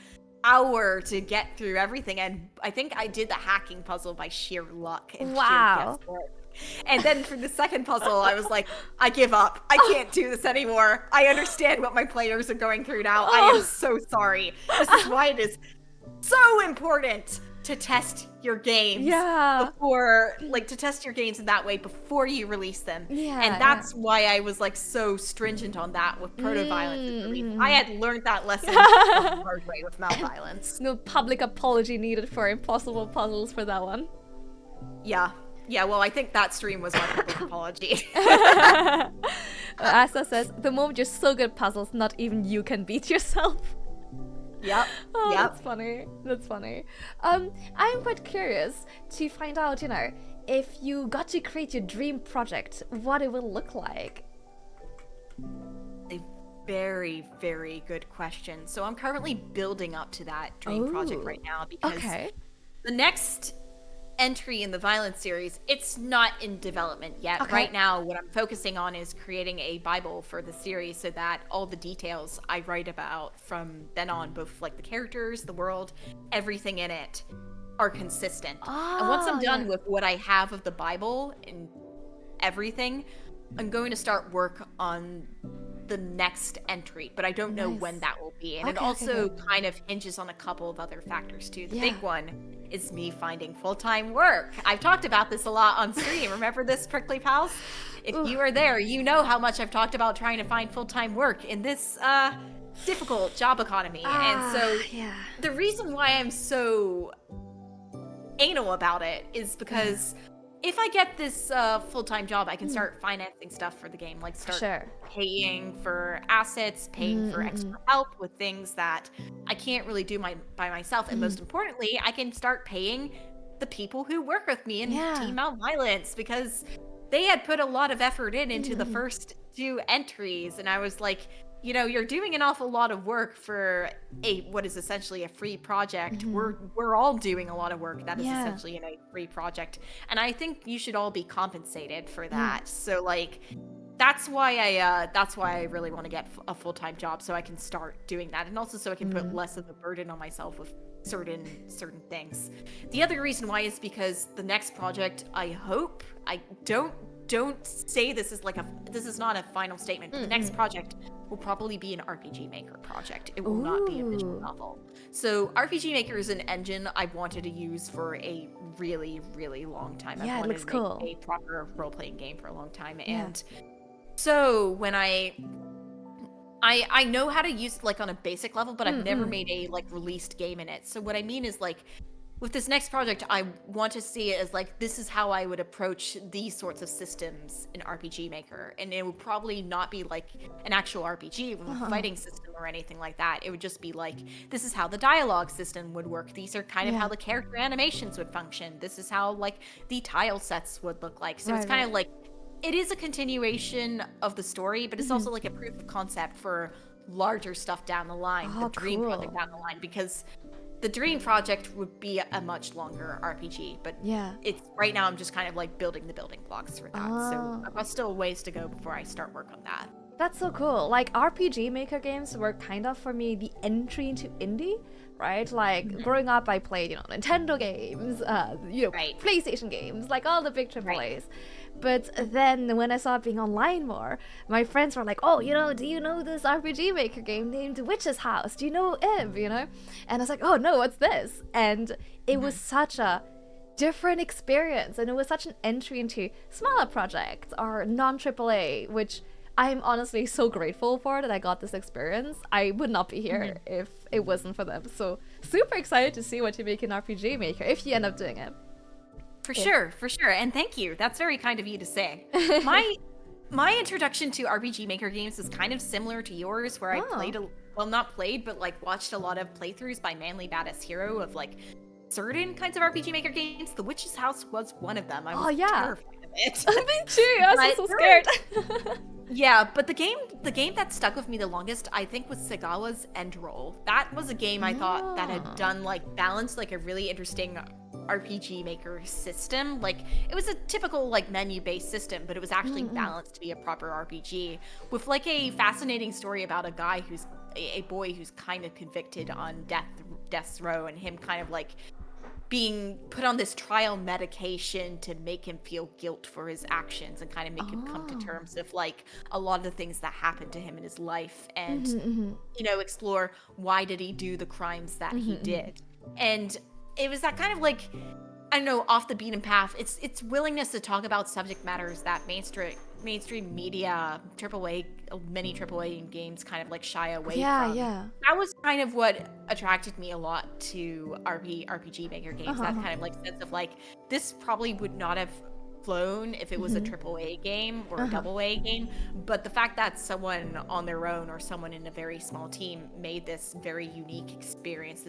G: hour to get through everything. And I think I did the hacking puzzle by sheer luck and
A: Wow.
G: sheer guesswork. And then for the second puzzle, I was like, I give up. I can't do this anymore. I understand what my players are going through now. I am so sorry. This is why it is so important to test your games.
A: Yeah.
G: Before, like, to test your games in that way before you release them.
A: Yeah,
G: And that's why I was, like, so stringent on that with protoViolence. I had learned that lesson the hard way with malViolence.
A: No public apology needed for impossible puzzles for that one.
G: Yeah. Yeah, well, I think that stream was my public apology.
A: Asa says, "The moment you're so good at puzzles, not even you can beat yourself."
G: Yep.
A: Oh,
G: Yep.
A: that's funny. That's funny. I'm quite curious to find out, you know, if you got to create your dream project, what it will look like.
G: A very, very good question. So I'm currently building up to that dream project
A: Ooh.
G: right now because
A: Okay.
G: the next entry in the Violence series, it's not in development yet.
A: Okay.
G: Right now, what I'm focusing on is creating a Bible for the series so that all the details I write about from then on, both like the characters, the world, everything in it, are consistent. And once I'm done with what I have of the Bible and everything, I'm going to start work on the next entry, but I don't know when that will be. And it
A: Okay,
G: also kind of hinges on a couple of other factors too. The
A: Yeah.
G: big one is me finding full-time work. I've talked about this a lot on stream. Remember this, Prickly Pals? If you are there, you know how much I've talked about trying to find full-time work in this difficult job economy. And so
A: yeah.
G: the reason why I'm so anal about it is because if I get this full-time job, I can start financing stuff for the game, like start
A: Sure.
G: paying for assets, paying for extra help with things that I can't really do by myself, and most importantly, I can start paying the people who work with me in Team malViolence, because they had put a lot of effort into the first 2 entries, and I was like, you know, you're doing an awful lot of work for what is essentially a free project. We're all doing a lot of work that is essentially in a free project, and I think you should all be compensated for that. So like, that's why I really want to get a full-time job, so I can start doing that, and also so I can put less of a burden on myself with certain things. The other reason why is because the next project, I hope, I don't say this is not a final statement, but the next project will probably be an RPG Maker project. It will not be a visual novel. So RPG Maker is an engine I've wanted to use for a really, really long time. I've
A: Yeah, it
G: wanted
A: looks
G: to
A: cool.
G: make a proper role-playing game for a long time. And so when I know how to use it, like, on a basic level, but I've never made a like released game in it. So what I mean is, like, with this next project, I want to see it as like, this is how I would approach these sorts of systems in RPG Maker. And it would probably not be like an actual RPG with a fighting system or anything like that. It would just be like, this is how the dialogue system would work. These are kind of how the character animations would function. This is how like the tile sets would look like. So it's kind of like, it is a continuation of the story, but it's also like a proof of concept for larger stuff down the line, the dream project down the line, because the dream project would be a much longer RPG, but it's right now I'm just kind of like building the building blocks for that. So I've got still ways to go before I start work on that.
A: That's so cool. Like, RPG Maker games were kind of, for me, the entry into indie, right? Like, growing up, I played, you know, Nintendo games, PlayStation games, like all the big AAAs. But then when I started being online more, my friends were like, oh, you know, do you know this RPG Maker game named Witch's House? Do you know Eve, you know? And I was like, oh, no, what's this? And it was such a different experience, and it was such an entry into smaller projects or non-AAA, which I'm honestly so grateful for that I got this experience. I would not be here if it wasn't for them. So super excited to see what you make in RPG Maker, if you end up doing it.
G: For sure, and thank you. That's very kind of you to say. My introduction to RPG Maker games is kind of similar to yours, where I played not played, but like watched a lot of playthroughs by Manly Badass Hero of like certain kinds of RPG Maker games. The Witch's House was one of them. I was terrified of it.
A: Me too. I was so scared.
G: Yeah, but the game that stuck with me the longest, I think, was Sagawa's End Roll. That was a game I thought that had done like balanced like a really interesting RPG Maker system. Like it was a typical like menu-based system, but it was actually balanced to be a proper RPG with like a fascinating story about a guy who's a boy who's kind of convicted on death's row, and him kind of like being put on this trial medication to make him feel guilt for his actions and kind of make him come to terms with like a lot of the things that happened to him in his life, and you know, explore why did he do the crimes that he did. And it was that kind of like, I don't know, off the beaten path. It's willingness to talk about subject matters that mainstream media, many AAA games kind of like shy away from. Yeah. That was kind of what attracted me a lot to RPG Maker games. That kind of like sense of like, this probably would not have flown if it was a AAA game or a AA game, but the fact that someone on their own or someone in a very small team made this very unique experience,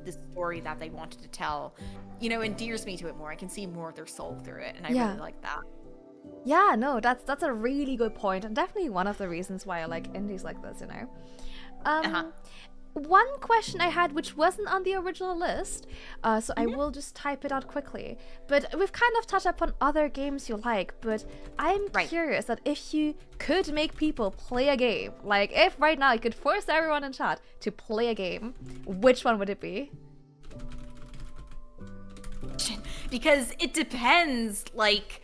G: this story that they wanted to tell, you know, endears me to it more. I can see more of their soul through it, and I really like that.
A: Yeah, no, that's a really good point, and definitely one of the reasons why I like indies like this, you know. One question I had, which wasn't on the original list, so I will just type it out quickly. But we've kind of touched upon other games you like, but I'm curious that if you could make people play a game, like if right now you could force everyone in chat to play a game, which one would it be?
G: Because it depends, like,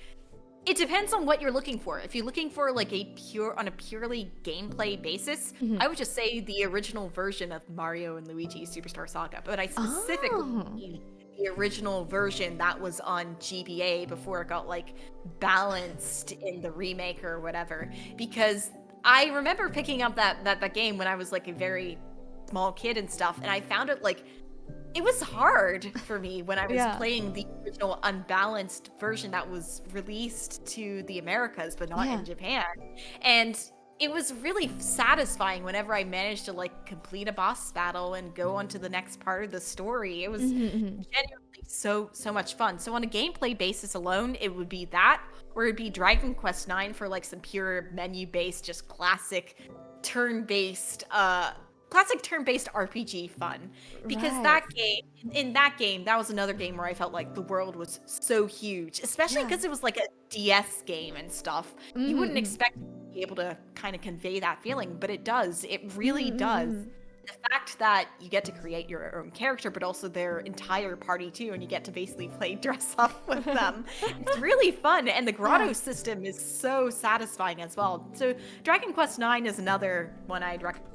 G: it depends on what you're looking for. If you're looking for like on a purely gameplay basis, I would just say the original version of Mario and Luigi Superstar Saga. But I specifically mean the original version that was on GBA before it got like balanced in the remake or whatever. Because I remember picking up that game when I was like a very small kid and stuff, and I found it like, it was hard for me when I was playing the original unbalanced version that was released to the Americas, but not in Japan. And it was really satisfying whenever I managed to like complete a boss battle and go on to the next part of the story. It was genuinely so much fun. So on a gameplay basis alone, it would be that, or it'd be Dragon Quest IX for like some pure menu-based, just classic turn-based RPG fun. Because that game, that was another game where I felt like the world was so huge, especially because it was like a DS game and stuff. You wouldn't expect to be able to kind of convey that feeling, but it does. It really does. The fact that you get to create your own character, but also their entire party too, and you get to basically play dress up with them. It's really fun, and the grotto system is so satisfying as well. So Dragon Quest IX is another one I'd recommend.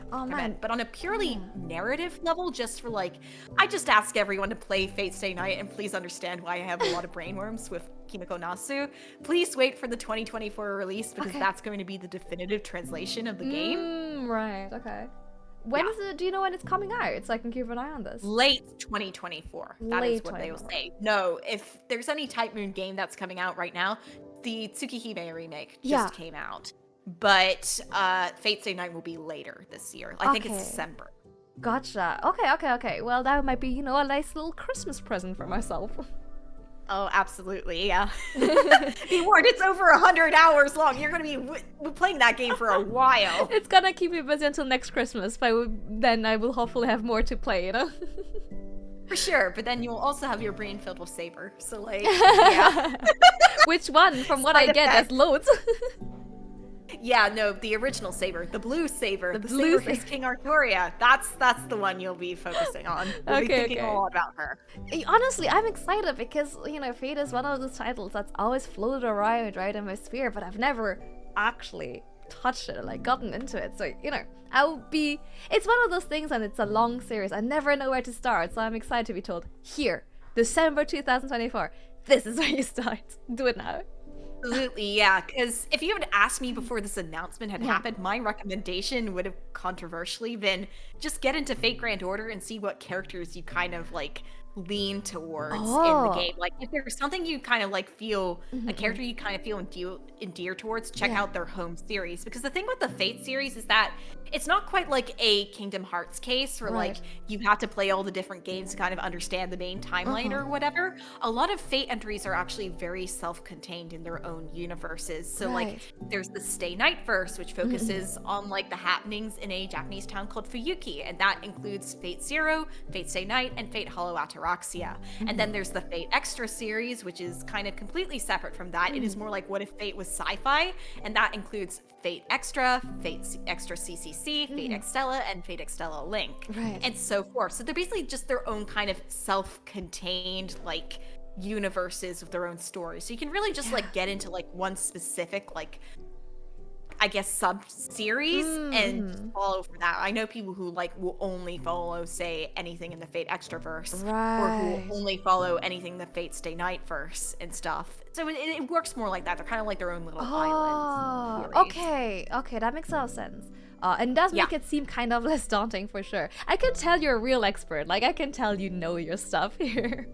G: Oh man, but on a purely narrative level, just for like, I just ask everyone to play Fate Stay Night, and please understand why I have a lot of brainworms with Kimiko Nasu. Please wait for the 2024 release, because that's going to be the definitive translation of the game.
A: Right, okay. When is it? Do you know when it's coming out? So I can keep an eye on this.
G: Late 2024. That is what they will say. No, if there's any Type Moon game that's coming out right now, the Tsukihime remake just came out. But Fate Stay Night will be later this year. I think it's December.
A: Gotcha. Okay. Well, that might be, you know, a nice little Christmas present for myself.
G: Oh, absolutely, yeah. Be warned, it's over 100 hours long. You're going to be playing that game for a while.
A: It's going to keep me busy until next Christmas, but then I will hopefully have more to play, you know?
G: For sure, but then you'll also have your brain filled with Saber. So, like, yeah.
A: Which one? From what I get, there's loads.
G: Yeah, no, the original Saber, the blue Saber, the Saber is King Arturia. That's the one you'll be focusing on. You'll be thinking a lot about her.
A: Honestly, I'm excited because, you know, Fate is one of those titles that's always floated around, right, in my sphere, but I've never actually touched it or, like, gotten into it. So, you know, it's one of those things, and it's a long series. I never know where to start, so I'm excited to be told, here, December 2024, this is where you start. Do it now.
G: Absolutely, yeah, because if you had asked me before this announcement had happened, my recommendation would have controversially been just get into Fate Grand Order and see what characters you kind of like lean towards in the
A: Oh.
G: game. Like if there's something you kind of like feel a character you kind of feel endear towards, check out their home series. Because the thing with the Fate series is that it's not quite like a Kingdom Hearts case where like you have to play all the different games to kind of understand the main timeline or whatever. A lot of Fate entries are actually very self-contained in their own universes. So like there's the Stay Night verse, which focuses on like the happenings in a Japanese town called Fuyuki, and that includes Fate Zero, Fate Stay Night, and Fate Hollow Ataraxia. And then there's the Fate Extra series, which is kind of completely separate from that. It is more like what if Fate was sci-fi, and that includes Fate Extra, Fate Extra CCC, Fate Extella, and Fate Extella Link, and so forth. So they're basically just their own kind of self-contained like universes with their own stories. So you can really just like get into like one specific like I guess sub-series and follow for that. I know people who like will only follow, say, anything in the Fate Extraverse, or who will only follow anything in the Fate Stay Night verse and stuff. So it works more like that. They're kind of like their own little islands.
A: Okay, that makes a lot of sense. And does make it seem kind of less daunting for sure. I can tell you're a real expert. Like I can tell you know your stuff here.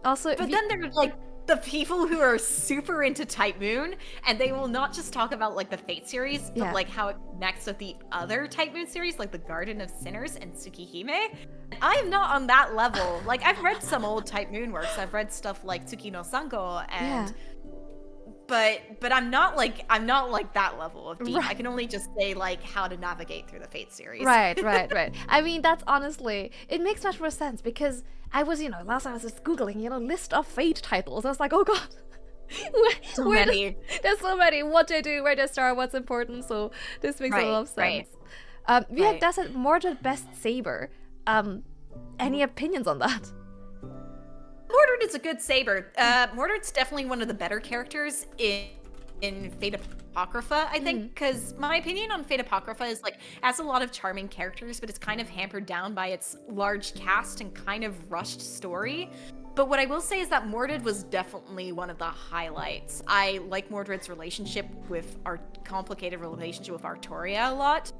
A: Also,
G: but then there's like the people who are super into Type Moon, and they will not just talk about like the Fate series, but like how it connects with the other Type Moon series, like the Garden of Sinners and Tsukihime. I am not on that level. Like I've read some old Type Moon works. I've read stuff like Tsuki no Sango and but I'm not like that level of deep. I can only just say like how to navigate through the Fate series.
A: Right. I mean, that's honestly, it makes much more sense because I was, last time I was just Googling, list of Fate titles. I was like, oh god.
G: So many.
A: There's so many. What to do, where to start, what's important. So this makes a lot of sense. We have Desert Mordred Best Saber. Any opinions on that?
G: Mordred is a good saber. Mordred's definitely one of the better characters in Fate Apocrypha, I think, because my opinion on Fate Apocrypha is like, it has a lot of charming characters, but it's kind of hampered down by its large cast and kind of rushed story. But what I will say is that Mordred was definitely one of the highlights. I like Mordred's relationship with our complicated relationship with Artoria a lot.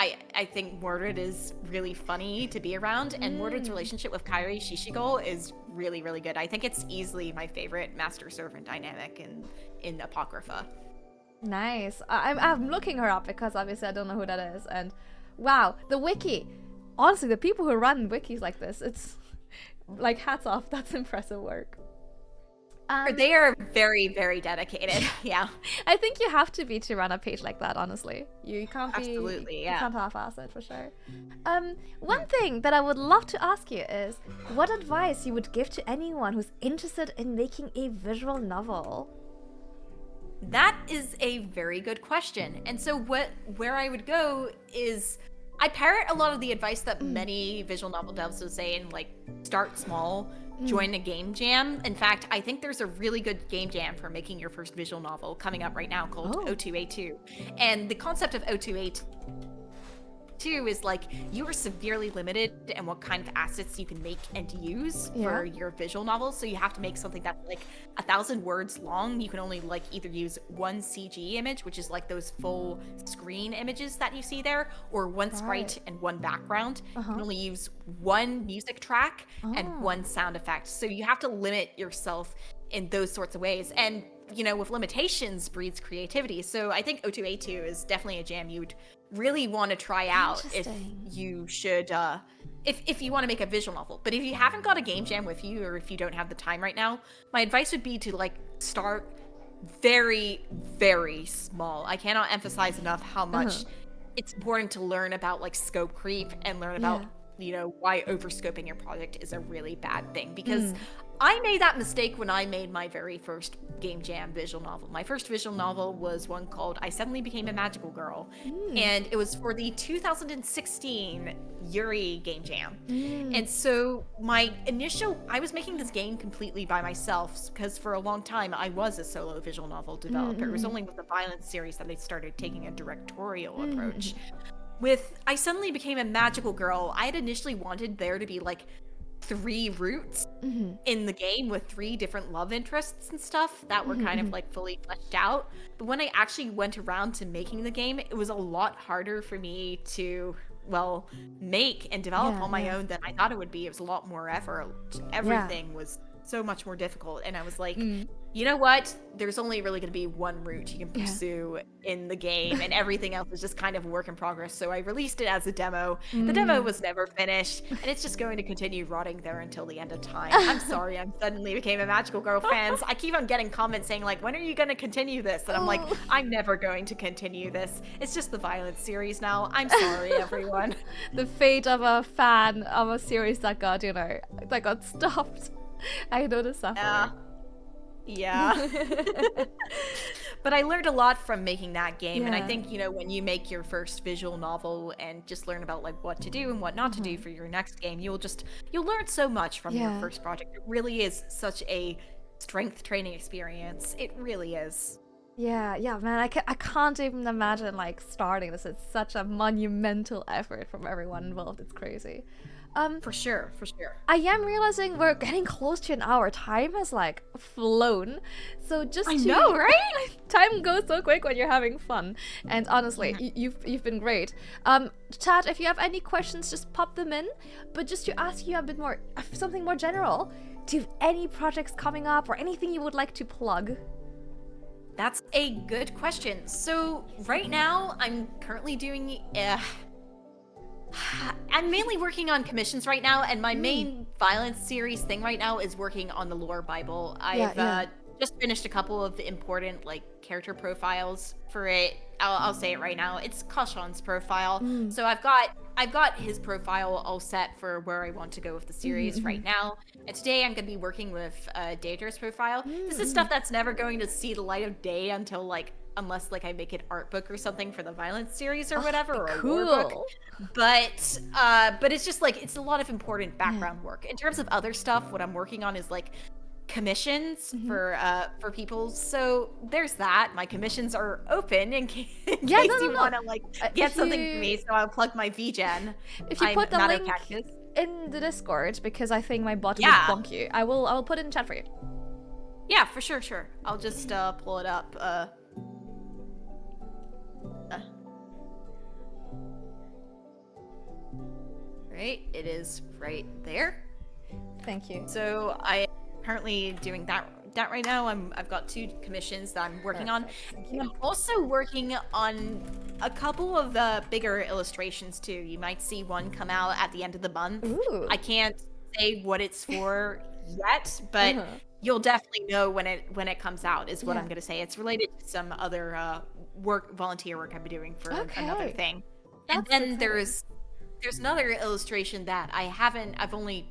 G: I think Mordred is really funny to be around, and Mordred's relationship with Kairi Shishigo is really, really good. I think it's easily my favorite master-servant dynamic in Apocrypha.
A: Nice. I'm looking her up because obviously I don't know who that is, and wow, the wiki. Honestly, the people who run wikis like this, it's like hats off. That's impressive work.
G: They are very, very dedicated. Yeah.
A: I think you have to be to run a page like that, honestly. You can't be...
G: Absolutely, yeah.
A: You can't half-ass it, for sure. One thing that I would love to ask you is, what advice you would give to anyone who's interested in making a visual novel?
G: That is a very good question. And so where I would go is... I parrot a lot of the advice that many visual novel devs would say, and like, start small, join a game jam. In fact, I think there's a really good game jam for making your first visual novel coming up right now called O2A2. And the concept of O2A2 is like, you are severely limited in what kind of assets you can make and use for your visual novel. So you have to make something that's like 1,000 words long. You can only like either use one CG image, which is like those full screen images that you see there, or one sprite and one background. You can only use one music track and one sound effect. So you have to limit yourself in those sorts of ways. And with limitations breeds creativity. So I think O2A2 is definitely a jam you would really want to try out if you should if you want to make a visual novel. But if you haven't got a game jam with you, or if you don't have the time right now, my advice would be to like start very, very small. I cannot emphasize enough how much it's important to learn about like scope creep and learn about why overscoping your project is a really bad thing, because I made that mistake when I made my very first game jam visual novel. My first visual novel was one called I Suddenly Became a Magical Girl, and it was for the 2016 Yuri game jam. And so I was making this game completely by myself, because for a long time I was a solo visual novel developer. It was only with the VOD series that I started taking a directorial approach. With I Suddenly Became a Magical Girl, I had initially wanted there to be like 3 routes in the game with 3 different love interests and stuff that were kind of like fully fleshed out. But when I actually went around to making the game, it was a lot harder for me to make and develop
A: Yeah,
G: on my
A: yeah.
G: own than I thought it would be. It was a lot more effort. Everything was so much more difficult, and I was like, you know what? There's only really going to be one route you can pursue in the game, and everything else is just kind of a work in progress. So I released it as a demo. The demo was never finished, and it's just going to continue rotting there until the end of time. I'm sorry, I suddenly became a Magical Girl fans. I keep on getting comments saying like, when are you going to continue this? And I'm like, I'm never going to continue this. It's just the Violence series now. I'm sorry, everyone.
A: The fate of a fan of a series that got, that got stopped. I know the suffering.
G: Yeah. But I learned a lot from making that game, and I think, when you make your first visual novel and just learn about like what to do and what not to do for your next game, you'll learn so much from your first project. It really is such a strength training experience. It really is.
A: Yeah, man, I can't even imagine like starting this. It's such a monumental effort from everyone involved. It's crazy.
G: For sure.
A: I am realizing we're getting close to an hour. Time has like flown. So I
G: know, right?
A: Time goes so quick when you're having fun. And honestly, you've been great. Chat, if you have any questions, just pop them in. But just to ask you a bit more, something more general, do you have any projects coming up or anything you would like to plug?
G: That's a good question. So right now, I'm currently doing I'm mainly working on commissions right now, and my main Violence series thing right now is working on the lore Bible. I've just finished a couple of the important like character profiles for it. I'll say it right now. It's Kashan's profile. So I've got his profile all set for where I want to go with the series right now. And today I'm going to be working with Daedra's profile. This is stuff that's never going to see the light of day unless like I make an art book or something for the Violence series or whatever, or a lore book. But it's just like, it's a lot of important background work. In terms of other stuff, what I'm working on is like commissions for people. So there's that. My commissions are open in case you want to like get something from me. So I'll plug my VGen.
A: If you put the link in the Discord, because I think my bot will bonk you. I will put it in chat for you.
G: Yeah, for sure. I'll just pull it up. Right, it is right there.
A: Thank you.
G: So I am currently doing that right now. I've got 2 commissions that I'm working on. And I'm also working on a couple of the bigger illustrations too. You might see one come out at the end of the month.
A: Ooh.
G: I can't say what it's for yet, but you'll definitely know when it comes out is what I'm gonna say. It's related to some other volunteer work I've been doing for another thing. And then there's another illustration that I've only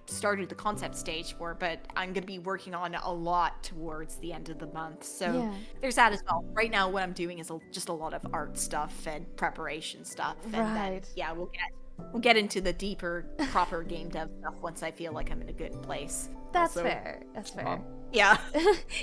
G: started the concept stage for, but I'm going to be working on a lot towards the end of the month. So there's that as well. Right now what I'm doing is just a lot of art stuff and preparation stuff. And then, we'll get into the deeper, proper game dev stuff once I feel like I'm in a good place.
A: That's fair.
G: Yeah.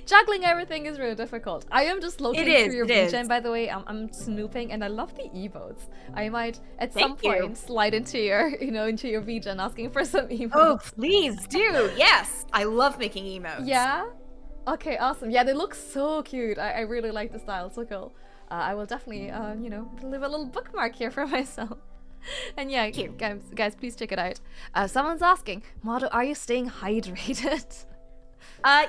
A: Juggling everything is really difficult. I am just looking through your VGen, by the way. I'm snooping, and I love the emotes. I might at some point slide into your VGen asking for some emotes.
G: Oh, please do. Yes, I love making emotes.
A: Yeah. Okay, awesome. Yeah, they look so cute. I really like the style. So cool. I will definitely leave a little bookmark here for myself. And yeah, guys, please check it out. Someone's asking, Mado, are you staying hydrated?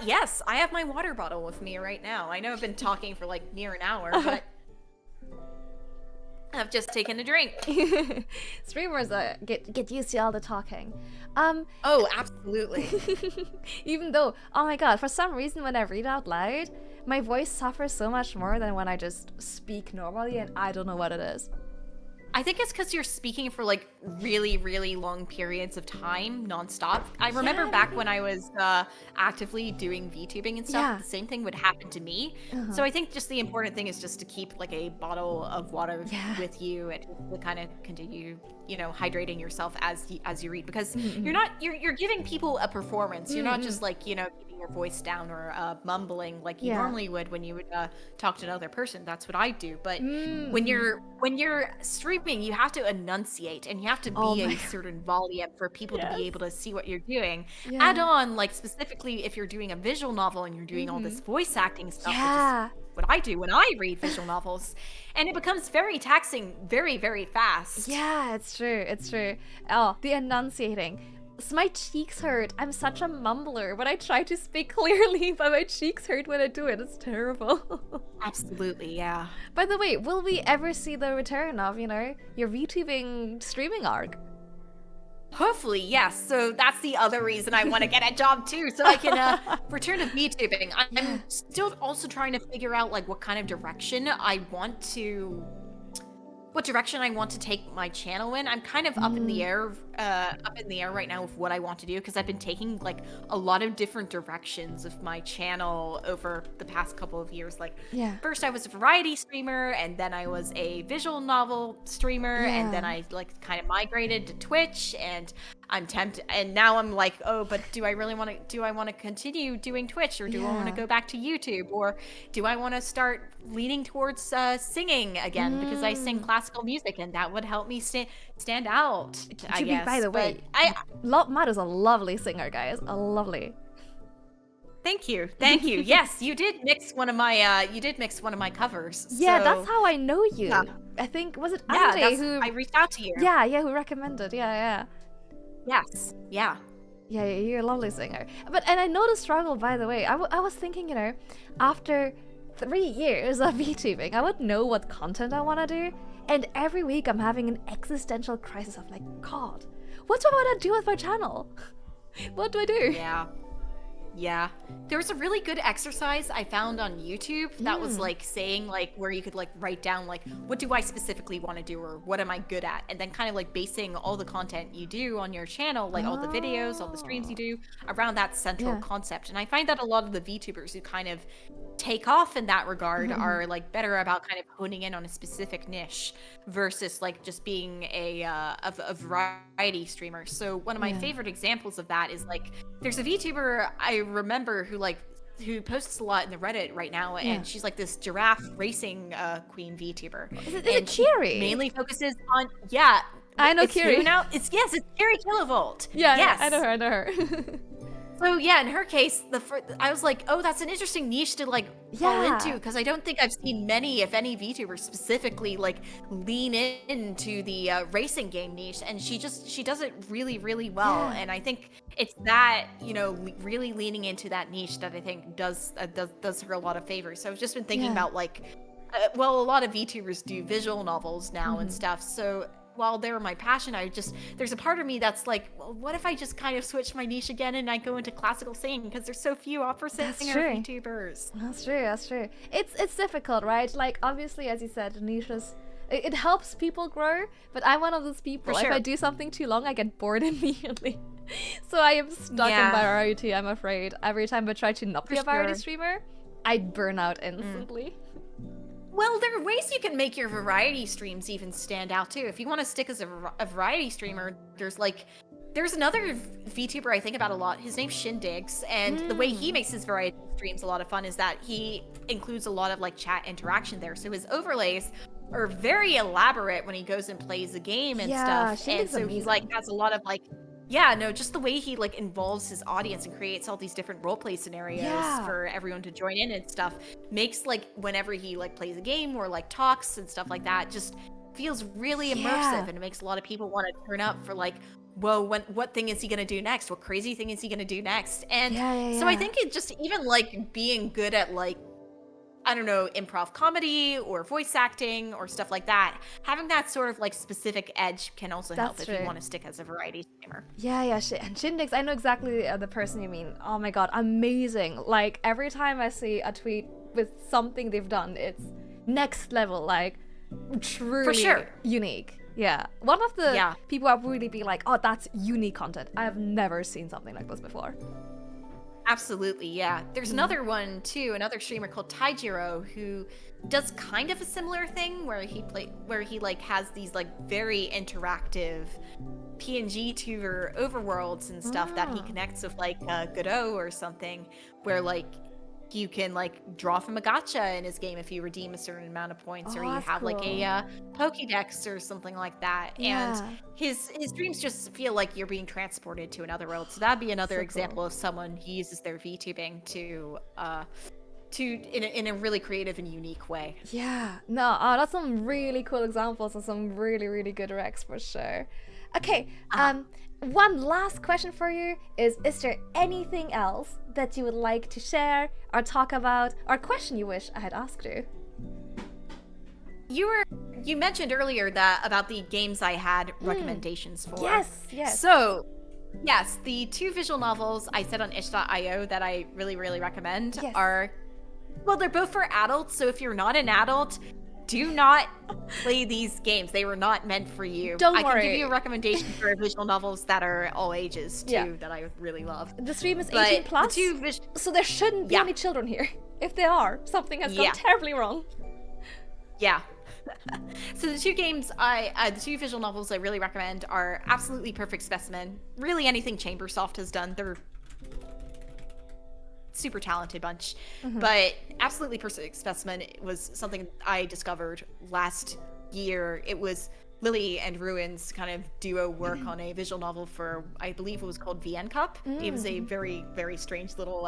G: Yes, I have my water bottle with me right now. I know I've been talking for like near an hour, but I've just taken a drink.
A: Streamers get used to all the talking.
G: Oh, absolutely.
A: Even though, oh my god, for some reason when I read out loud, my voice suffers so much more than when I just speak normally, and I don't know what it is.
G: I think it's because you're speaking for like really, really long periods of time, nonstop. I remember back when I was actively doing VTubing and stuff, the same thing would happen to me. So I think just the important thing is just to keep like a bottle of water with you and to kind of continue, hydrating yourself as you read, because you're giving people a performance. You're not just like, keeping your voice down or mumbling like you normally would when you would talk to another person. That's what I do. But when you're streaming, you have to enunciate and you have to be a certain volume for people to be able to see what you're doing. Add on, like specifically if you're doing a visual novel and you're doing all this voice acting stuff, what I do when I read visual novels, and it becomes very taxing very, very fast.
A: Yeah, it's true. It's true. Oh, the enunciating. My cheeks hurt. I'm such a mumbler. When I try to speak clearly, but my cheeks hurt when I do it. It's terrible.
G: Absolutely, yeah.
A: By the way, will we ever see the return of, your VTubing streaming arc?
G: Hopefully, yes. So that's the other reason I want to get a job too, so I can return to VTubing. I'm still also trying to figure out like what kind of direction I want to take my channel in. I'm kind of up in the air right now with what I want to do, because I've been taking like a lot of different directions of my channel over the past couple of years. Like, first I was a variety streamer, and then I was a visual novel streamer, and then I like kind of migrated to Twitch, and I'm tempted, and now I'm like, oh, but do I want to continue doing Twitch, or do I want to go back to YouTube, or do I want to start leaning towards singing again, because I sing classical music and that would help me stand out, I guess.
A: By the way, Mado's a lovely singer, guys. A lovely.
G: Thank you. Yes, you did mix one of my covers.
A: Yeah,
G: so...
A: that's how I know you.
G: Yeah.
A: I think, was it Andy who
G: I reached out to you?
A: Yeah, who recommended. Yeah.
G: Yes. Yeah.
A: Yeah, you're a lovely singer. And I know the struggle, by the way. I was thinking, after 3 years of VTubing, I would know what content I want to do. And every week I'm having an existential crisis of like, God, what do I want to do with my channel? What do I do?
G: Yeah. There was a really good exercise I found on YouTube that was like saying like where you could like write down like, what do I specifically want to do, or what am I good at? And then kind of like basing all the content you do on your channel, like all the videos, all the streams you do, around that central concept. And I find that a lot of the VTubers who kind of take off in that regard are like better about kind of honing in on a specific niche versus like just being a variety streamer. So one of my favorite examples of that is like, there's a VTuber I remember who posts a lot in the Reddit right now, and she's like this giraffe racing queen VTuber.
A: Is it Kiri?
G: Mainly focuses on
A: I know
G: it's
A: Kiri.
G: Now it's Kiri Kilovolt.
A: Yeah, I know her.
G: So yeah, in her case, I was like, oh, that's an interesting niche to like fall into, because I don't think I've seen many, if any, VTubers specifically like lean into the racing game niche, and she does it really, really well. And I think it's that, really leaning into that niche that I think does her a lot of favors. So I've just been thinking about like, a lot of VTubers do visual novels now and stuff. So while they're my passion, there's a part of me that's like, well, what if I just kind of switch my niche again and I go into classical singing, because there's so few opera singer VTubers.
A: That's true. It's difficult, right? Like, obviously, as you said, the niches, it helps people grow, but I'm one of those people, if I do something too long, I get bored immediately. So I am stuck in variety, I'm afraid. Every time I try to not be a variety streamer, I burn out instantly.
G: Well, there are ways you can make your variety streams even stand out too. If you want to stick as a variety streamer, there's another VTuber I think about a lot. His name's Shindigs, and the way he makes his variety streams a lot of fun is that he includes a lot of like chat interaction there. So his overlays are very elaborate when he goes and plays a game and stuff. And so he like has a lot of like, just the way he like involves his audience and creates all these different roleplay scenarios for everyone to join in and stuff makes like whenever he like plays a game or like talks and stuff like that just feels really immersive, and it makes a lot of people want to turn up for like, whoa, what thing is he gonna do next? What crazy thing is he gonna do next? And so I think it just even like being good at like, I don't know, improv comedy or voice acting or stuff like that, having that sort of like specific edge can also help if you want to stick as a variety streamer.
A: And Shindigs, I know exactly the person you mean. Oh my god, amazing. Like, every time I see a tweet with something they've done, it's next level, like truly unique. Yeah, one of the people I'd really be like, oh, that's unique content. I have never seen something like this before.
G: Absolutely, yeah. There's another one too, another streamer called Taijiro who does kind of a similar thing where he like has these like very interactive PNG tuber overworlds and stuff that he connects with like Godot or something, where like you can like draw from a gacha in his game if you redeem a certain amount of points, or you have like a Pokédex or something like that. And his streams just feel like you're being transported to another world. So that'd be another example of someone who uses their VTubing to in a really creative and unique way.
A: Yeah, no, that's some really cool examples and some really, really good recs for sure. Okay, one last question for you is there anything else that you would like to share or talk about or question you wish I had asked you?
G: You mentioned earlier about the games I had recommendations for.
A: Yes.
G: So, yes, the 2 visual novels I said on itch.io that I really, really recommend are, well, they're both for adults, so if you're not an adult, do not play these games. They were not meant for you.
A: Don't
G: worry. I can give you a recommendation for visual novels that are all ages, too, that I really love.
A: The stream is 18 plus, so there shouldn't be any children here. If there are, something has gone terribly wrong.
G: Yeah. So the 2 games the 2 visual novels I really recommend are absolutely perfect specimen. Really anything Chambersoft has done. They're super talented bunch. But absolutely perfect specimen was something I discovered last year. It was Lily and Ruin's kind of duo work on a visual novel for, I believe it was called VN Cup. It was a very, very strange little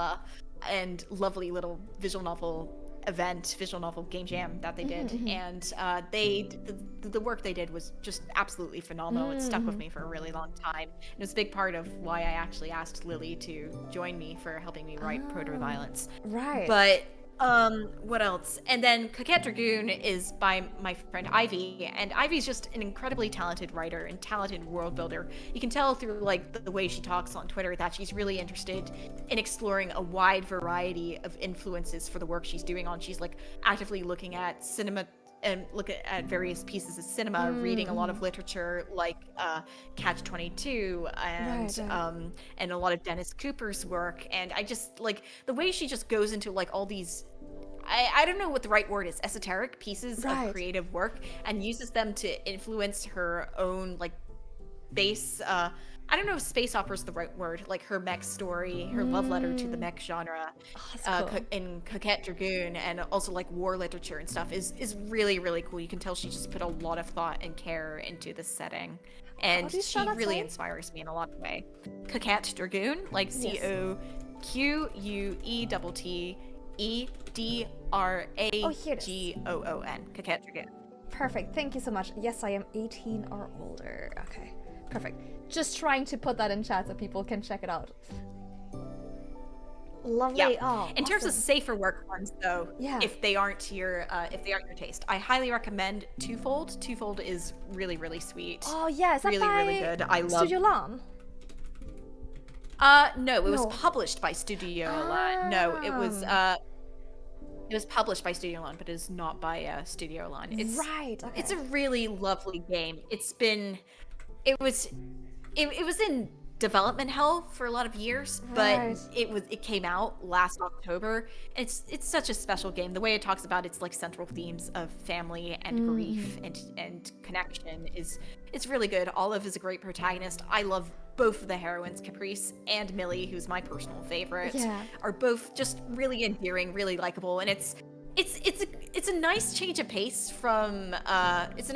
G: and lovely little visual novel game jam that they did, and the work they did was just absolutely phenomenal. It stuck with me for a really long time. It was a big part of why I actually asked Lily to join me for helping me write protoViolence.
A: Right.
G: But what else? And then Coquette Dragoon is by my friend Ivy, and Ivy's just an incredibly talented writer and talented world builder. You can tell through like the way she talks on Twitter that she's really interested in exploring a wide variety of influences for the work she's doing on. She's like actively looking at cinema and look at various pieces of cinema, reading a lot of literature like Catch-22 and a lot of Dennis Cooper's work. And I just like the way she just goes into like all these, I don't know what the right word is, esoteric pieces of creative work, and uses them to influence her own like base I don't know if space opera is the right word, like her mech story, her love letter to the mech genre in Coquette Dragoon, and also like war literature and stuff is really, really cool. You can tell she just put a lot of thought and care into the setting. And she really inspires me in a lot of ways. Coquette Dragoon, like COQUEDRAGOON. Coquette Dragoon.
A: Perfect. Thank you so much. Yes, I am 18 or older. Okay. Perfect. Just trying to put that in chat so people can check it out. Lovely.
G: Yeah.
A: Oh,
G: in terms of safer work ones, though, if they aren't your taste, I highly recommend Twofold. Twofold is really, really sweet.
A: Oh yeah, is that
G: really,
A: by
G: really good. I love
A: Studio Lan?
G: No, it was published by Studio Lan. No, it was published by Studio Lan, but it is not by Studio Lan. It's It's a really lovely game. It was in development hell for a lot of years, but it came out last October. It's such a special game. The way it talks about its like central themes of family and grief and connection is really good. Olive is a great protagonist. I love both of the heroines, Caprice and Millie, who's my personal favorite, are both just really endearing, really likable, and it's a nice change of pace from it's a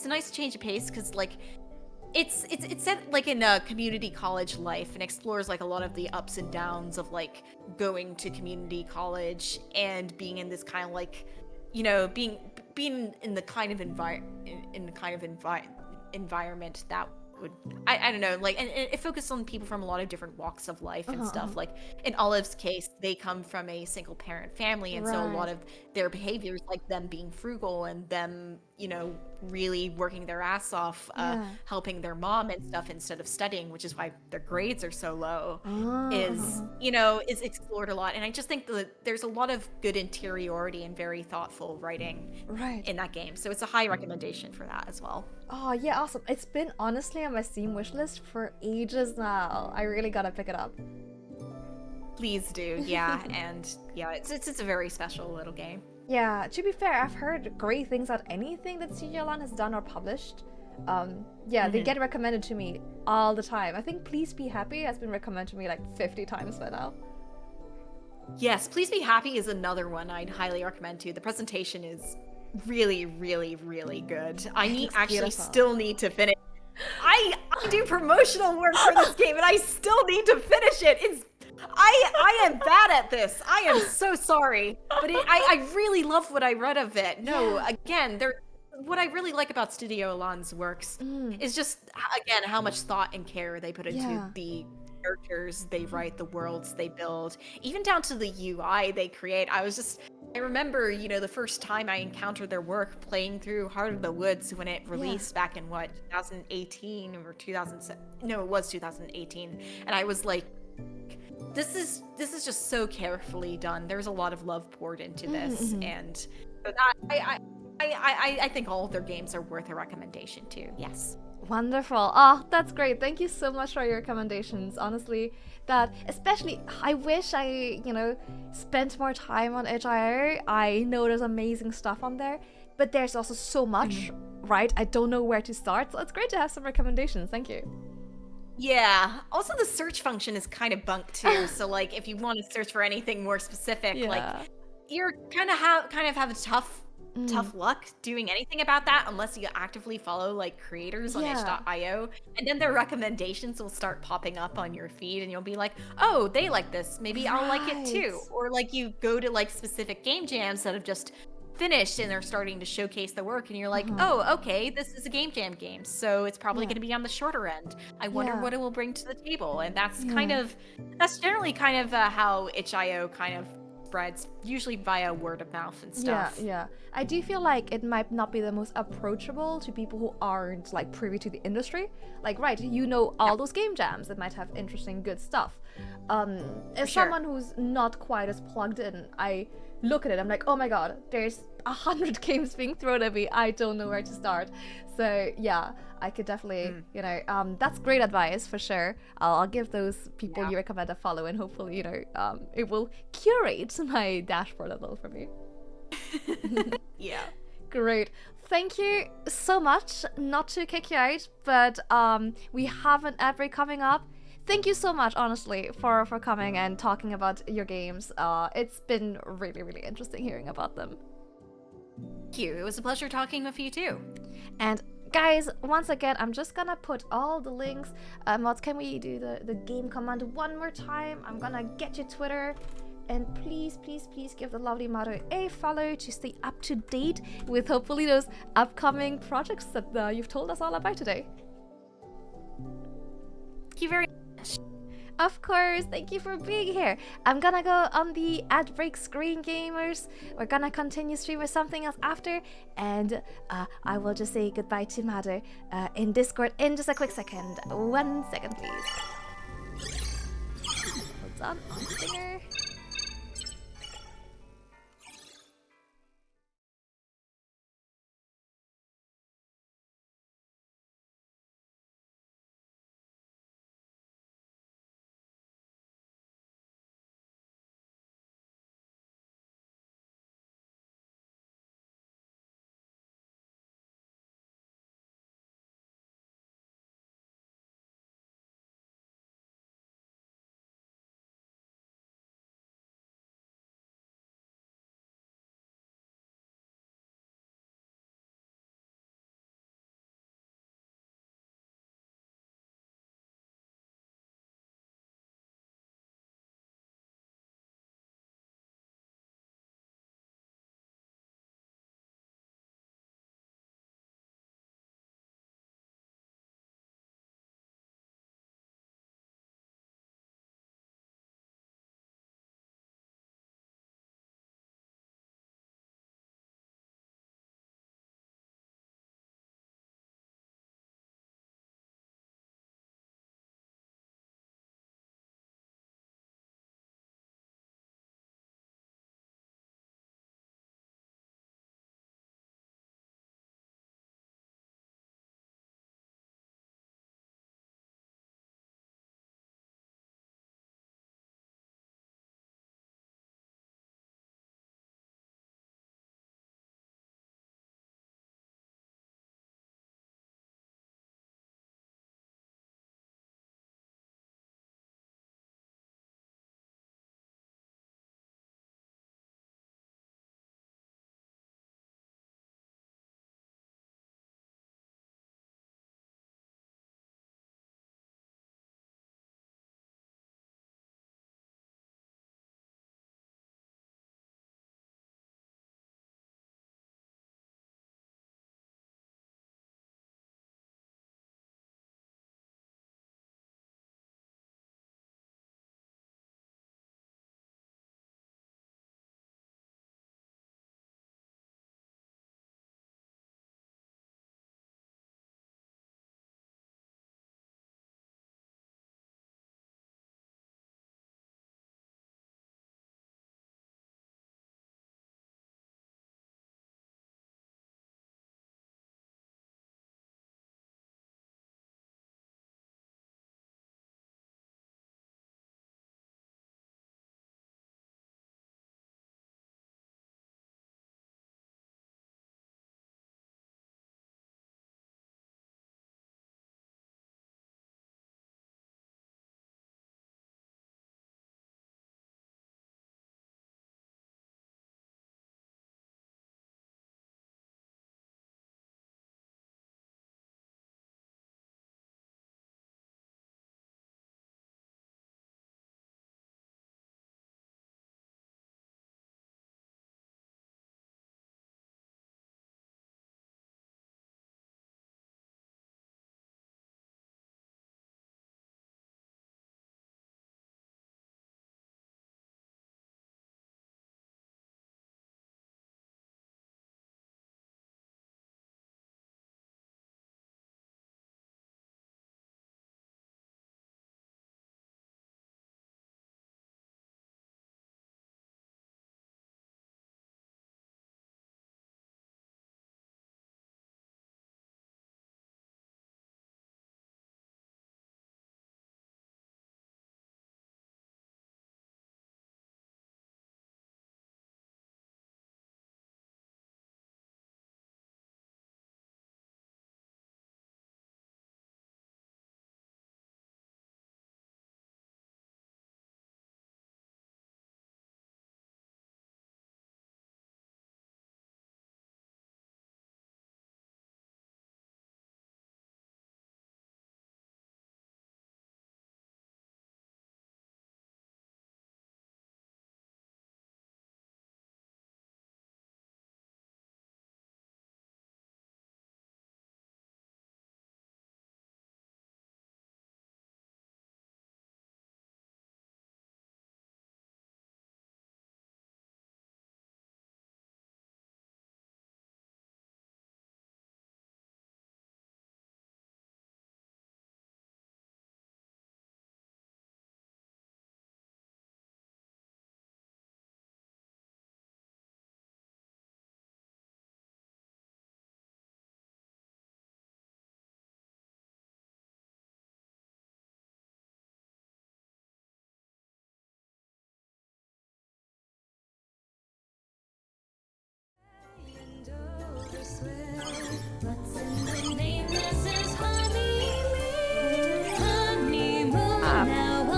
G: nice change of pace because like it's set like in a community college life and explores like a lot of the ups and downs of like going to community college and being in this kind of like, you know, being in the kind of environment that would I don't know, like, and it focused on people from a lot of different walks of life and stuff. Like in Olive's case, they come from a single parent family, and so a lot of their behaviors, like them being frugal and them, you know, really working their ass off, helping their mom and stuff instead of studying, which is why their grades are so low, is explored a lot. And I just think that there's a lot of good interiority and very thoughtful writing in that game. So it's a high recommendation for that as well.
A: Oh yeah, awesome. It's been honestly on my Steam wishlist for ages now. I really gotta pick it up.
G: Please do, yeah. And yeah, it's a very special little game.
A: Yeah, to be fair, I've heard great things about anything that Studio Lan has done or published. They get recommended to me all the time. I think Please Be Happy has been recommended to me like 50 times by now.
G: Yes, Please Be Happy is another one I'd highly recommend too. The presentation is really, really, really good. I still need to finish. I do promotional work for this game and I still need to finish it. I am bad at this. I am so sorry. But I really love what I read of it. No, again, what I really like about Studio Elan's works is just again how much thought and care they put into the characters they write, the worlds they build, even down to the UI they create. I remember, you know, the first time I encountered their work playing through Heart of the Woods when it released back in 2018 or 2007. No, it was 2018. And I was like, this is just so carefully done. There's a lot of love poured into this, and so that I think all of their games are worth a recommendation too. Yes.
A: Wonderful. Oh, that's great. Thank you so much for your recommendations. Honestly, that especially, I wish I, spent more time on itch.io. I know there's amazing stuff on there, but there's also so much, right? I don't know where to start. So it's great to have some recommendations. Thank you.
G: Yeah. Also, the search function is kind of bunk too. So, like, if you want to search for anything more specific, like, you're kind of have a tough luck doing anything about that unless you actively follow like creators on itch.io, and then their recommendations will start popping up on your feed, and you'll be like, oh, they like this, maybe I'll like it too. Or like you go to like specific game jams that have just finished and they're starting to showcase the work, and you're like, oh, okay, this is a game jam game, so it's probably going to be on the shorter end. I wonder what it will bring to the table. And that's generally kind of how itch.io kind of spreads, usually via word of mouth and stuff.
A: Yeah. I do feel like it might not be the most approachable to people who aren't like privy to the industry. Like, right, all those game jams that might have interesting, good stuff. As someone who's not quite as plugged in, I look at it, I'm like, oh my god, there's 100 games being thrown at me. I don't know where to start. So yeah, I could definitely, that's great advice for sure. I'll give those people you recommend a follow, and hopefully, it will curate my dashboard a little for me.
G: Yeah.
A: Great. Thank you so much. Not to kick you out, but we have an ad break coming up. Thank you so much, honestly, for coming and talking about your games. It's been really, really interesting hearing about them.
G: Thank you. It was a pleasure talking with you too.
A: And guys, once again, I'm just gonna put all the links. Mods, can we do the game command one more time? I'm gonna get your Twitter. And please, please, please give the lovely mado a follow to stay up to date with hopefully those upcoming projects that you've told us all about today.
G: Thank you very much.
A: Of course, thank you for being here. I'm gonna go on the ad break screen, gamers. We're gonna continue stream with something else after, and I will just say goodbye to mado in Discord in just a quick second. 1 second, please. Hold on stinger.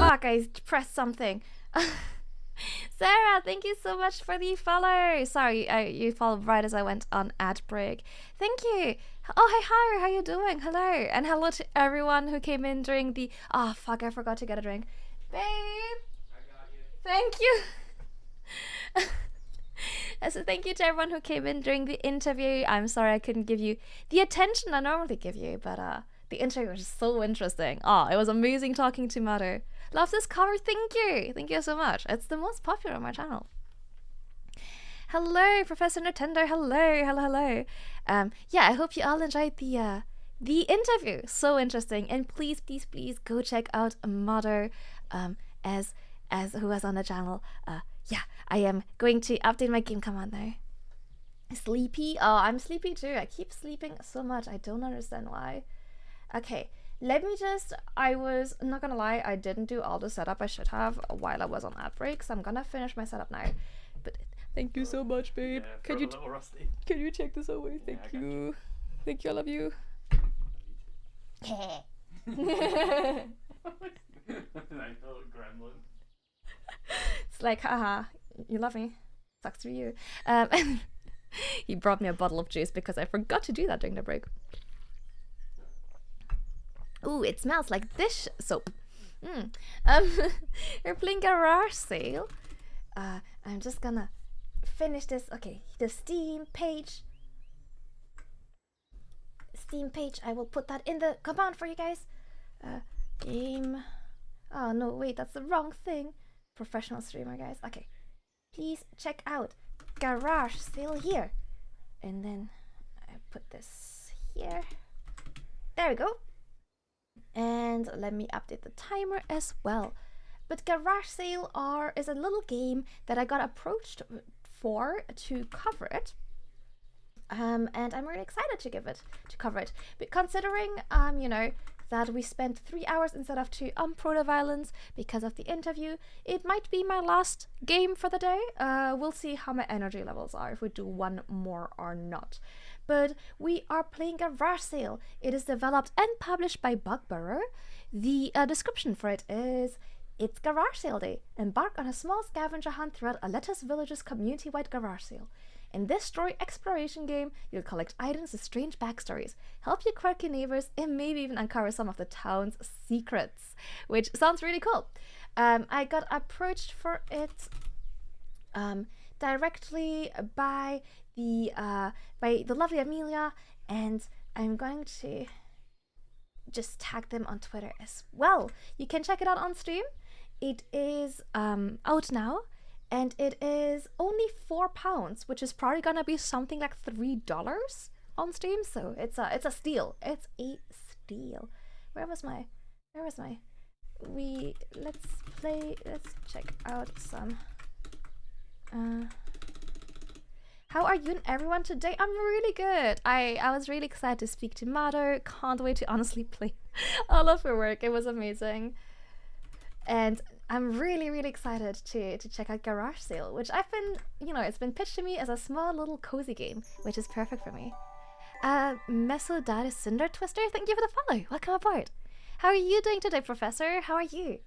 A: fuck, I pressed something. Sarah, thank you so much for the follow. Sorry, you followed right as I went on ad break. Thank you. Oh, hey, Haru, how you doing? Hello. And hello to everyone who came in during the... Oh, fuck, I forgot to get a drink. Babe. I got you. Thank you. So thank you to everyone who came in during the interview. I'm sorry I couldn't give you the attention I normally give you, but the interview was so interesting. Oh, it was amazing talking to Mado. Love this cover. Thank you. Thank you so much. It's the most popular on my channel. Hello, Professor Nintendo. Hello, hello. Yeah, I hope you all enjoyed the interview. So interesting. And please go check out Mado as who was on the channel. Yeah, I am going to update my game. Come on now. Sleepy? Oh, I'm sleepy too. I keep sleeping so much. I don't understand why. Okay, let me just... I was not gonna lie, I didn't do all the setup I should have while I was on ad break, so I'm gonna finish my setup now. But thank you so much, babe.
H: Yeah,
A: can you take this away? Thank you. Thank you, I love you.
H: Gremlin.
A: It's like, haha, you love me. Sucks to be you. He brought me a bottle of juice because I forgot to do that during the break. Ooh, it smells like dish soap. We're playing Garage Sale. I'm just gonna finish this. Okay, the Steam page. I will put that in the command for you guys. Game. Oh no, wait, that's the wrong thing. Professional streamer, guys. Okay, please check out Garage Sale here, and then I put this here. There we go. And let me update the timer as well. But Garage Sale is a little game that I got approached for to cover it. And I'm really excited to cover it. But considering, you know, that we spent 3 hours instead of 2 on protoViolence because of the interview, it might be my last game for the day. We'll see how my energy levels are, if we do one more or not. But we are playing Garage Sale. It is developed and published by Bugburrow. The description for it is: it's Garage Sale Day. Embark on a small scavenger hunt throughout a Lettuce Village's community-wide garage sale. In this story exploration game, you'll collect items with strange backstories, help your quirky neighbors, and maybe even uncover some of the town's secrets, which sounds really cool. I got approached for it directly by the lovely Amelia, and I'm going to just tag them on Twitter as well. You can check it out on stream. It is out now, and it is only £4, which is probably gonna be something like $3 on Steam. So it's a steal. It's a steal. Let's check out some. How are you and everyone today? I'm really good. I was really excited to speak to Mado. Can't wait to honestly play all of her work. It was amazing. And I'm really excited to check out Garage Sale, which I've been, you know, it's been pitched to me as a small little cozy game, which is perfect for me. Mesodata Cinder Twister, thank you for the follow. Welcome aboard. How are you doing today, Professor? How are you?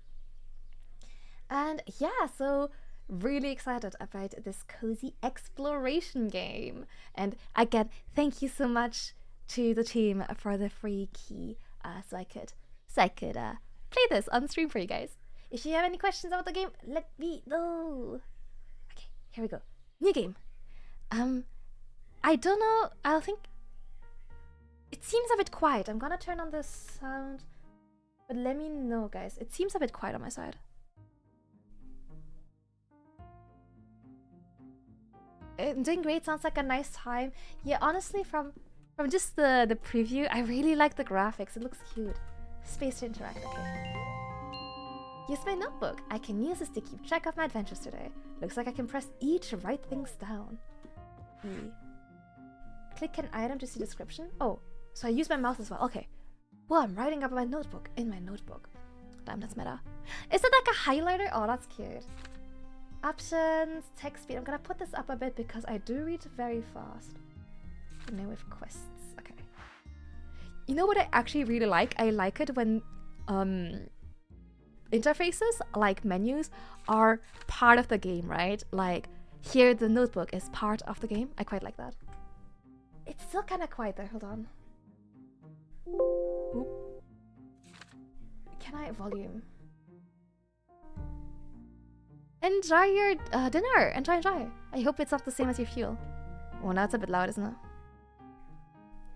A: And yeah, so really excited about this cozy exploration game. And again, thank you so much to the team for the free key, so I could play this on stream for you guys. If you have any questions about the game, let me know. Okay, here we go. New game. I don't know. I think it seems a bit quiet. I'm gonna turn on the sound, but let me know, guys. It seems a bit quiet on my side. Doing great. Sounds like a nice time. Yeah, honestly, from just the preview, I really like the graphics. It looks cute. Space to interact. Okay. Use my notebook. I can use this to keep track of my adventures today. Looks like I can press E to write things down. E. Click an item to see description. Oh, so I use my mouse as well. Okay. Well, I'm writing up my notebook in my notebook. Damn, that's meta. Is it like a highlighter? Oh, that's cute. Options, text speed. I'm gonna put this up a bit because I do read very fast. And then with quests. Okay. You know what I actually really like? I like it when interfaces, like menus, are part of the game, right? Like here the notebook is part of the game. I quite like that. It's still kind of quiet there. Hold on. Oop. Can I volume? Enjoy your dinner. Enjoy. I hope it's not the same as your fuel. Oh, now it's a bit loud, isn't it?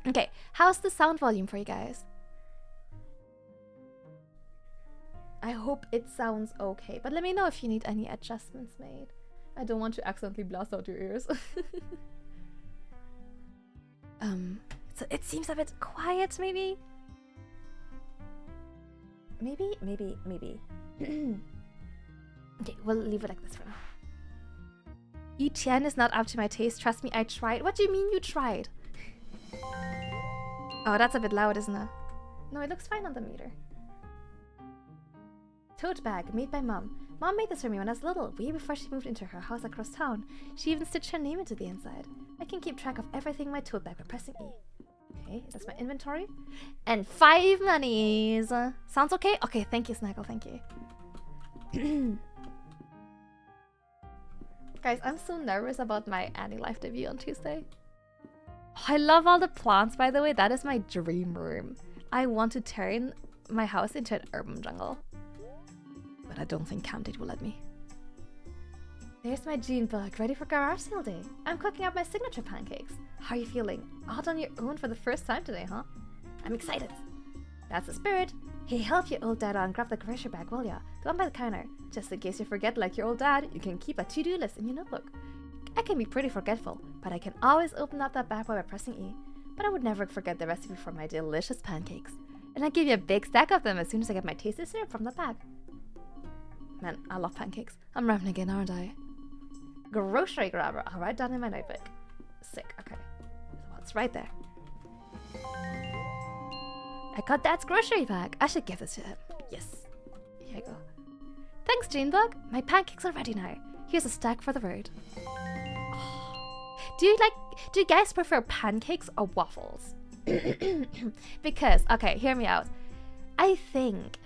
A: Okay, how's the sound volume for you guys? I hope it sounds okay, but let me know if you need any adjustments made. I don't want to accidentally blast out your ears. So it seems a bit quiet, maybe? Maybe. Okay, we'll leave it like this for now. ETN is not up to my taste. Trust me, I tried. What do you mean you tried? Oh, that's a bit loud, isn't it? No, it looks fine on the meter. Tote bag made by Mom. Mom made this for me when I was little, way before she moved into her house across town. She even stitched her name into the inside. I can keep track of everything in my tote bag by pressing E. Okay, that's my inventory. And 5 monies. Sounds okay? Okay, thank you, Snaggle, thank you. Guys, I'm so nervous about my Annie Life debut on Tuesday. Oh, I love all the plants, by the way. That is my dream room. I want to turn my house into an urban jungle. But I don't think Camdate will let me. There's my June bug, ready for garage sale day. I'm cooking up my signature pancakes. How are you feeling? All on your own for the first time today, huh? I'm excited. That's the spirit. Hey, help your old dad and grab the grocery bag, will ya? Go on by the counter. Just in case you forget like your old dad, you can keep a to-do list in your notebook. I can be pretty forgetful, but I can always open up that bag by pressing E. But I would never forget the recipe for my delicious pancakes. And I'll give you a big stack of them as soon as I get my tasty syrup from the bag. Man, I love pancakes. I'm ramming again, aren't I? Grocery grabber. I'll write down in my notebook. Sick, okay. Well, it's right there. I got Dad's grocery bag. I should give this to him. Yes. Here you go. Thanks, Junebug. My pancakes are ready now. Here's a stack for the road. Oh. Do you guys prefer pancakes or waffles? Because, okay, hear me out. I think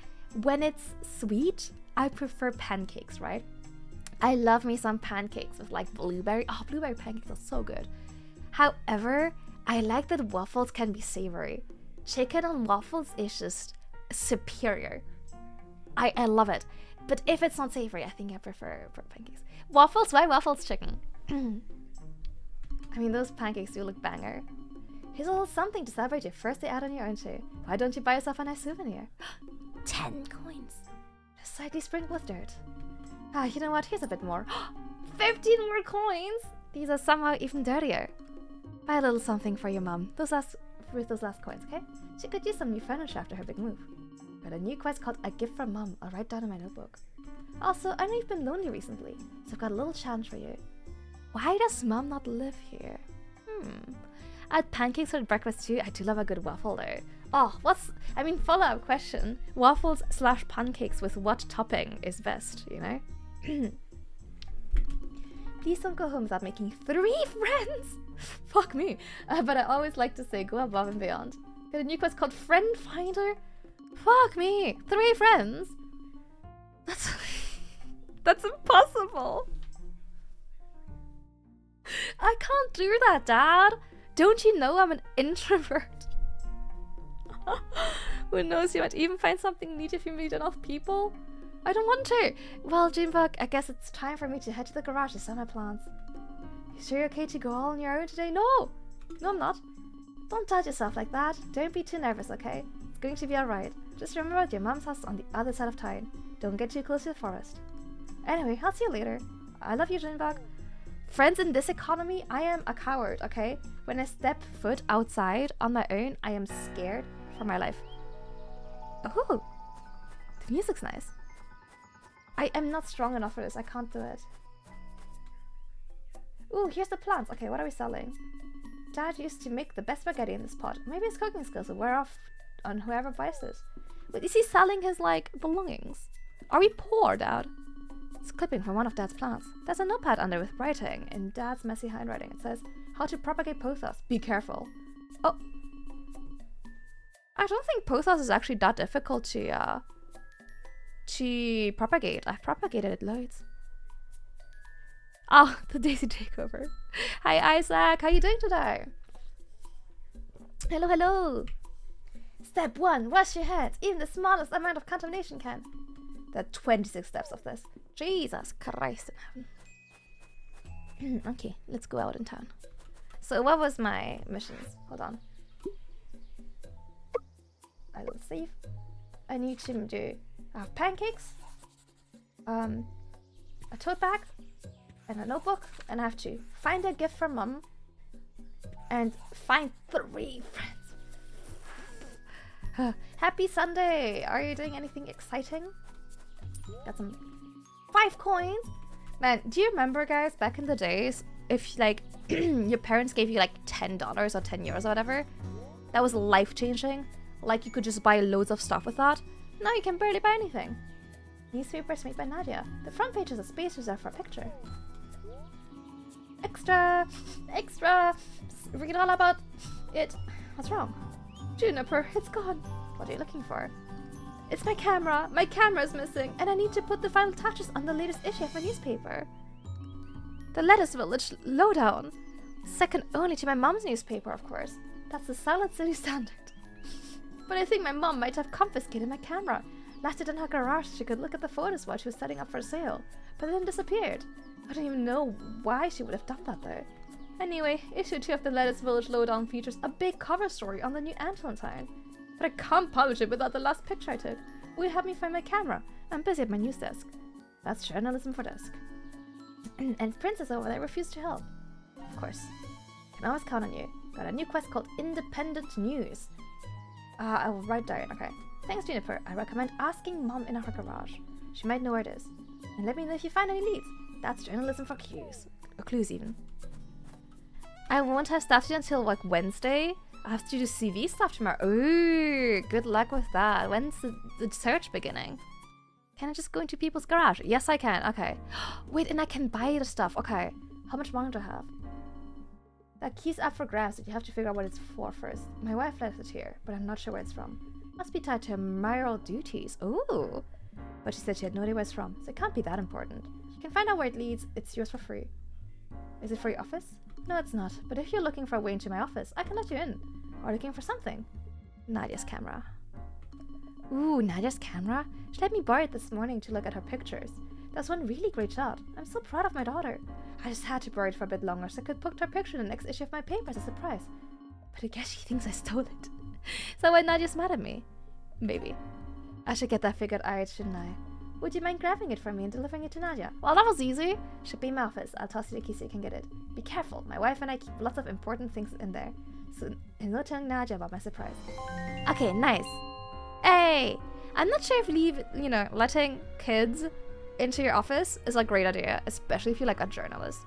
A: when it's sweet, I prefer pancakes, right? I love me some pancakes with like blueberry. Oh, blueberry pancakes are so good. However, I like that waffles can be savory. Chicken on waffles is just superior. I love it. But if it's not savory, I think I prefer pancakes. Waffles? Why waffles chicken? I mean, those pancakes do look banger. Here's a little something to celebrate your first day out on your own too. Why don't you buy yourself a nice souvenir? 10 coins. Just slightly sprinkled with dirt. Ah, you know what? Here's a bit more. 15 more coins! These are somehow even dirtier. Buy a little something for your mom. With those last coins, okay? She could use some new furniture after her big move. Got a new quest called A Gift from Mom. I'll write down in my notebook. Also, I know you've been lonely recently, so I've got a little challenge for you. Why does Mom not live here? I had pancakes for breakfast too. I do love a good waffle though. Oh, follow-up question. Waffles / pancakes with what topping is best, you know? Please don't go home without making 3 friends! Fuck me. But I always like to say go above and beyond. Got a new quest called Friend Finder? Fuck me! 3 friends? That's impossible! I can't do that, Dad! Don't you know I'm an introvert? Who knows, you might even find something neat if you meet enough people. I don't want to! Well, Junebug, I guess it's time for me to head to the garage to sell my plants. You sure you're okay to go all on your own today? No! No, I'm not. Don't touch yourself like that. Don't be too nervous, okay? It's going to be alright. Just remember that your mom's house is on the other side of town. Don't get too close to the forest. Anyway, I'll see you later. I love you, Junebug. Friends, in this economy, I am a coward, okay? When I step foot outside on my own, I am scared for my life. Oh! The music's nice. I am not strong enough for this. I can't do it. Ooh, here's the plants. Okay, what are we selling? Dad used to make the best spaghetti in this pot. Maybe his cooking skills will wear off on whoever buys this. Wait, is he selling his, like, belongings? Are we poor, Dad? It's a clipping from one of Dad's plants. There's a notepad under with writing in Dad's messy handwriting. It says, how to propagate pothos. Be careful. Oh. I don't think pothos is actually that difficult to to propagate. I've propagated it loads. Oh, the Daisy takeover. Hi Isaac, how you doing today? Hello, hello. Step 1, wash your hands. Even the smallest amount of contamination can. There are 26 steps of this. Jesus Christ in heaven. Okay, let's go out in town. So what was my missions? Hold on. I will save. I need to do pancakes, a tote bag, and a notebook, and I have to find a gift for mom and find 3 friends. Happy Sunday! Are you doing anything exciting? Got some 5 coins. Man, do you remember, guys, back in the days, if like your parents gave you like $10 or 10 euros or whatever, that was life changing. Like you could just buy loads of stuff with that. Now you can barely buy anything. Newspapers made by Nadia. The front page is a space reserved for a picture. Extra! Extra! Read all about it. What's wrong? Juniper, it's gone. What are you looking for? It's my camera. My camera's missing, and I need to put the final touches on the latest issue of my newspaper. The Lettuce Village lowdown. Second only to my mom's newspaper, of course. That's the Silent City Standard. But I think my mom might have confiscated my camera. Left it in her garage so she could look at the photos while she was setting up for sale. But then disappeared. I don't even know why she would have done that though. Anyway, issue 2 of the Lettuce Village lowdown features a big cover story on the new Anton town. But I can't publish it without the last picture I took. Will you help me find my camera? I'm busy at my news desk. That's journalism for desk. And Princess over there refused to help. Of course. Can always count on you. Got a new quest called Independent News. I will write down. Okay. Thanks, Juniper. I recommend asking Mom in her garage. She might know where it is. And let me know if you find any leads. That's journalism for clues. Or clues even. I won't have stuff to do until like Wednesday. I have to do CV stuff tomorrow. Ooh, good luck with that. When's the search beginning? Can I just go into people's garage? Yes, I can. Okay. Wait, and I can buy the stuff. Okay. How much money do I have? That key's up for grabs, but you have to figure out what it's for first. My wife left it here, but I'm not sure where it's from. Must be tied to her mayoral duties. Ooh. But she said she had no idea where it's from, so it can't be that important. You can find out where it leads. It's yours for free. Is it for your office? No, it's not. But if you're looking for a way into my office, I can let you in. Or looking for something. Nadia's camera. Ooh, Nadia's camera? She let me borrow it this morning to look at her pictures. That's one really great shot. I'm so proud of my daughter. I just had to borrow it for a bit longer so I could put her picture in the next issue of my paper as a surprise. But I guess she thinks I stole it. So why Nadia's mad at me? Maybe. I should get that figured out, shouldn't I? Would you mind grabbing it for me and delivering it to Nadia? Well, that was easy. Should be in my office. I'll toss you the key so you can get it. Be careful. My wife and I keep lots of important things in there. So, and no telling Nadia about my surprise. Okay, nice. Hey! I'm not sure if letting kids into your office is a great idea, especially if you're like a journalist.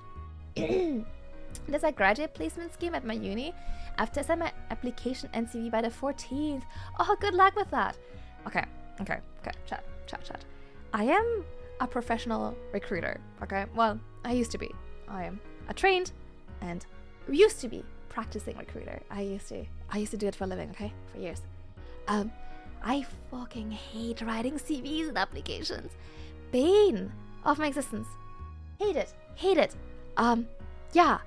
A: There's a graduate placement scheme at my uni. I have to send my application and CV by the 14th. Oh, good luck with that. Okay. Chat. I am a professional recruiter, okay? Well, I used to be. I am a trained and used to be practicing recruiter. I used to do it for a living, okay? For years. I fucking hate writing CVs and applications. Bane of my existence. Hate it. Yeah.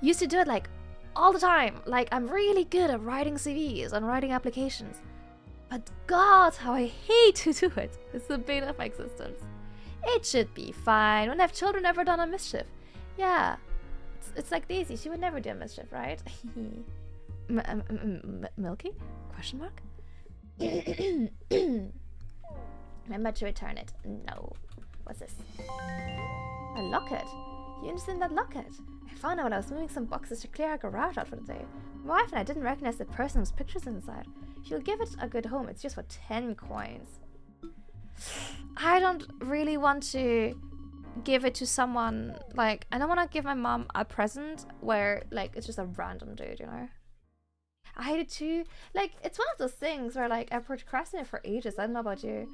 A: Used to do it like all the time. Like I'm really good at writing CVs and writing applications. But God, how I hate to do it. It's the bane of my existence. It should be fine. When have children ever done a mischief? Yeah. It's like Daisy. She would never do a mischief, right? Milky? Question mark? Remember to return it. No. What's this? A locket. You understand that locket? I found out while I was moving some boxes to clear our garage out for the day. My wife and I didn't recognize the person whose pictures inside. She'll give it a good home. It's just for 10 coins. I don't really want to give it to someone, like, I don't want to give my mom a present where, like, it's just a random dude, you know? I hate it too. Like, it's one of those things where, like, I procrastinate for ages. I don't know about you.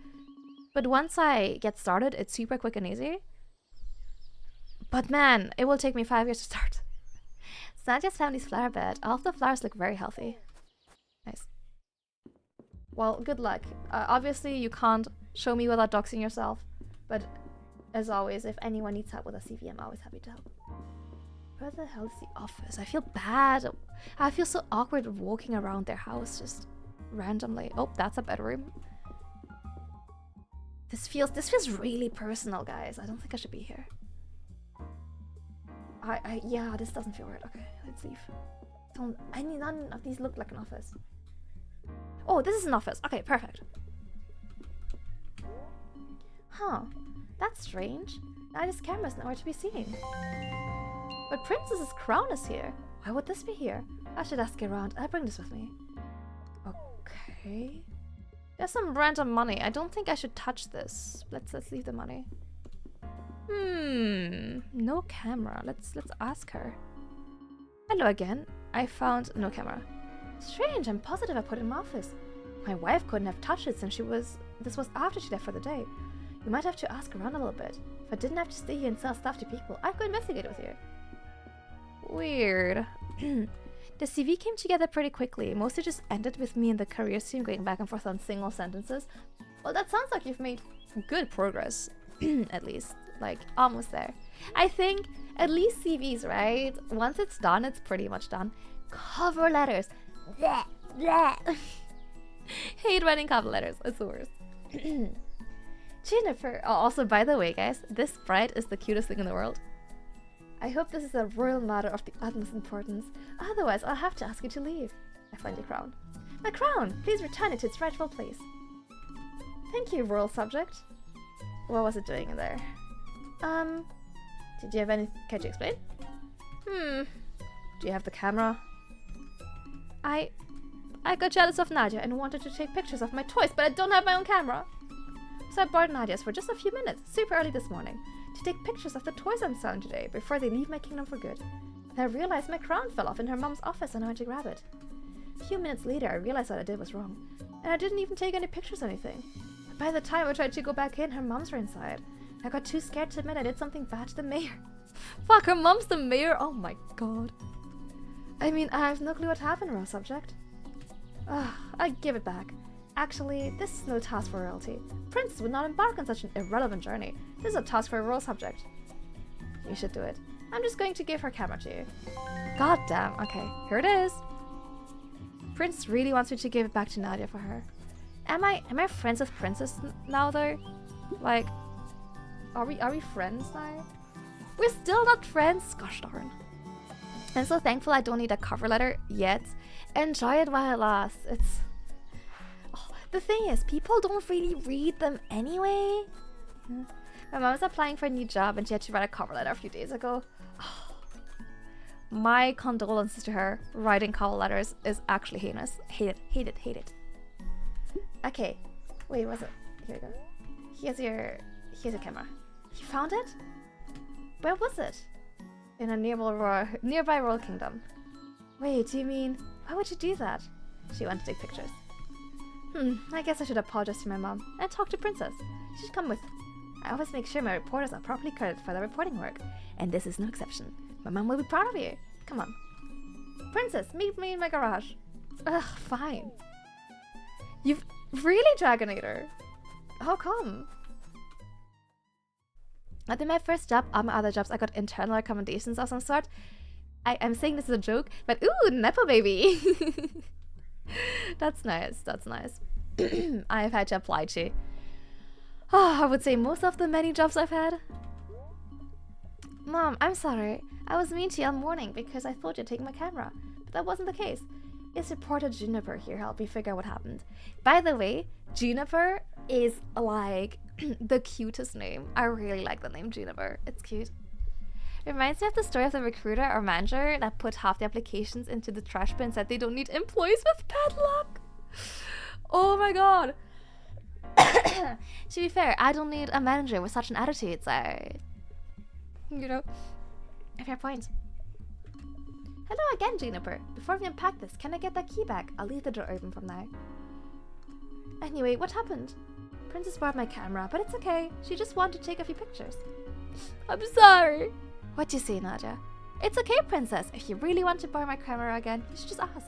A: But once I get started, it's super quick and easy. But man, it will take me 5 years to start. Santia's family's flower bed. All of the flowers look very healthy. Nice. Well, good luck. Obviously, you can't show me without doxing yourself. But as always, if anyone needs help with a CV, I'm always happy to help. Where the hell is the office? I feel bad. I feel so awkward walking around their house just randomly. Oh, that's a bedroom. This feels really personal, guys. I don't think I should be here. Yeah, this doesn't feel right. Okay, let's leave. None of these look like an office. Oh, this is an office. Okay, perfect. Huh, that's strange. Now this camera's nowhere to be seen. But Princess's crown is here. Why would this be here? I should ask around. I'll bring this with me. Okay. There's some random money. I don't think I should touch this. Let's leave the money. No camera. Let's ask her. Hello again. I found no camera. Strange. I'm positive I put it in my office. My wife couldn't have touched it since this was after she left for the day. You might have to ask around a little bit. If I didn't have to stay here and sell stuff to people, I could investigate with you. Weird. The CV came together pretty quickly. Mostly just ended with me and the career team going back and forth on single sentences. Well, that sounds like you've made good progress. At least. Like, almost there. I think at least CVs, right? Once it's done, it's pretty much done. Cover letters. Bleh, bleh. Hate writing cover letters. It's the worst. Jennifer. Oh, also, by the way, guys, this bride is the cutest thing in the world. I hope this is a royal matter of the utmost importance. Otherwise, I'll have to ask you to leave. I find your crown. My crown! Please return it to its rightful place. Thank you, royal subject. What was it doing in there? Did you have any... Can you explain? Do you have the camera? I got jealous of Nadia and wanted to take pictures of my toys, but I don't have my own camera. So I borrowed Nadia's for just a few minutes, super early this morning, to take pictures of the toys I'm selling today before they leave my kingdom for good. And I realized my crown fell off in her mom's office and I went to grab it. A few minutes later, I realized what I did was wrong, and I didn't even take any pictures or anything. But by the time I tried to go back in, her moms were inside. I got too scared to admit I did something bad to the mayor. Fuck, her mom's the mayor? Oh my god. I mean, I have no clue what happened, royal subject. I give it back. Actually, this is no task for royalty. Princes would not embark on such an irrelevant journey. This is a task for a royal subject. You should do it. I'm just going to give her camera to you. God damn. Okay, here it is. Prince really wants me to give it back to Nadia for her. Am I friends with Princess now though? Like, are we friends now? We're still not friends. Gosh darn. I'm so thankful I don't need a cover letter yet. Enjoy it while it lasts. It's... The thing is, people don't really read them anyway. My mom was applying for a new job and she had to write a cover letter a few days ago. My condolences to her. Writing cover letters is actually heinous. Hate it, hate it, hate it. Okay, wait, was it? Here we go. Here's your camera. You found it? Where was it? In a nearby royal kingdom. Wait, do you mean... Why would you do that? She wanted to take pictures. I guess I should apologize to my mom and talk to Princess. She should come with. I always make sure my reporters are properly credited for their reporting work, and this is no exception. My mom will be proud of you. Come on. Princess, meet me in my garage. Ugh, fine. You've really Dragonator. How come? I did my first job. All my other jobs I got internal recommendations of some sort. I'm saying this is a joke, but ooh, Nepo baby. That's nice, that's nice. I've had to apply to. I would say most of the many jobs I've had. Mom, I'm sorry. I was mean to you all morning because I thought you'd take my camera. But that wasn't the case. It's reporter Juniper here helped me figure out what happened. By the way, Juniper is like the cutest name. I really like the name Juniper. It's cute. Reminds me of the story of the recruiter or manager that put half the applications into the trash bin and said they don't need employees with padlock. Oh my god. To be fair, I don't need a manager with such an attitude, so... You know, a fair point. Hello again, Juniper. Before we unpack this, can I get that key back? I'll leave the door open from now. Anyway, what happened? Princess borrowed my camera, but it's okay. She just wanted to take a few pictures. I'm sorry. What'd you say, Nadia? It's okay, Princess. If you really want to borrow my camera again, you should just ask.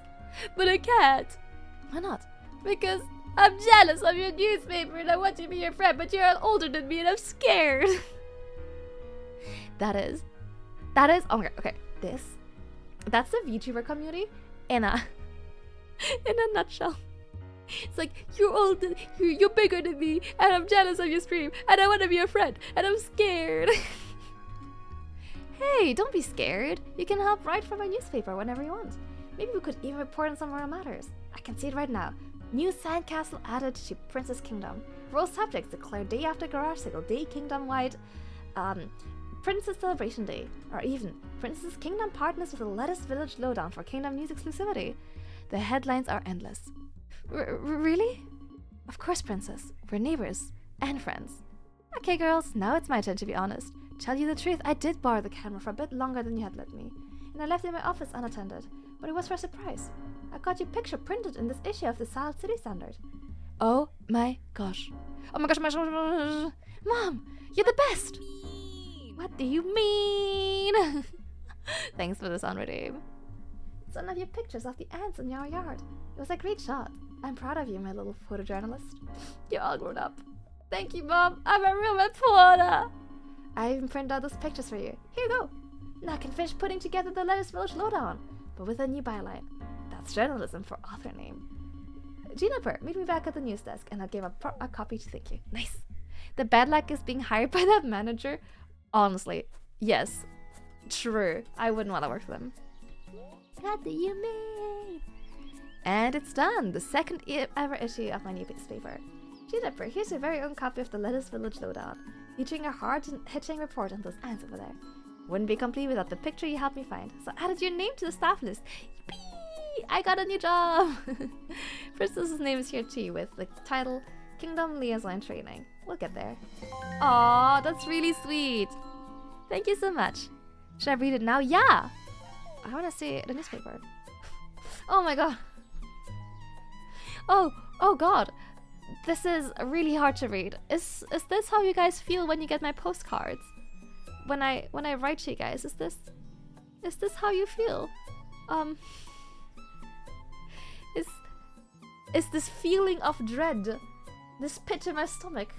A: But I can't. Why not? Because I'm jealous of your newspaper and I want to be your friend, but you're older than me and I'm scared. That is, oh my god, okay, that's the VTuber community in a nutshell. It's like, you're older, you're bigger than me, and I'm jealous of your stream, and I want to be your friend, and I'm scared. Hey, don't be scared. You can help write for my newspaper whenever you want. Maybe we could even report on somewhere that matters. I can see it right now. New sandcastle added to Princess Kingdom. Role subjects declare day after garage sale, day kingdom-wide, Princess Celebration Day, or even Princess Kingdom partners with the Lettuce Village Lowdown for Kingdom news exclusivity. The headlines are endless. Really? Of course, Princess. We're neighbors and friends. Okay, girls, now it's my turn to be honest. Tell you the truth, I did borrow the camera for a bit longer than you had let me, and I left it in my office unattended, but it was for a surprise. I got your picture printed in this issue of the Sale City Standard. Oh my gosh. Oh my gosh, my gosh. Mom, you're the best! What do you mean? Thanks for this unredeem. It's one of your pictures of the ants in your yard. It was a great shot. I'm proud of you, my little photojournalist. You're all grown up. Thank you, Mom. I'm a real reporter. I even printed out those pictures for you. Here you go. Now I can finish putting together the Lettuce Village Lowdown, but with a new byline. That's journalism for author name. Juniper, meet me back at the news desk, and I'll give a copy to thank you. Nice. The bad luck is being hired by that manager. Honestly, yes. True. I wouldn't want to work for them. What do you mean? And it's done. The second ever issue of my new newspaper. Juniper, here's your very own copy of the Lettuce Village Lowdown, featuring a hard-hitting report on those ants over there. Wouldn't be complete without the picture you helped me find, so I added your name to the staff list. Yippee! I got a new job! Princess's name is here too, with the title Kingdom Liaison Training. We'll get there. Aw, that's really sweet. Thank you so much. Should I read it now? Yeah! I want to see the newspaper. Oh my god. Oh god. This is really hard to read. Is this how you guys feel when you get my postcards? When I write to you guys, is this how you feel? Is this feeling of dread, this pit in my stomach,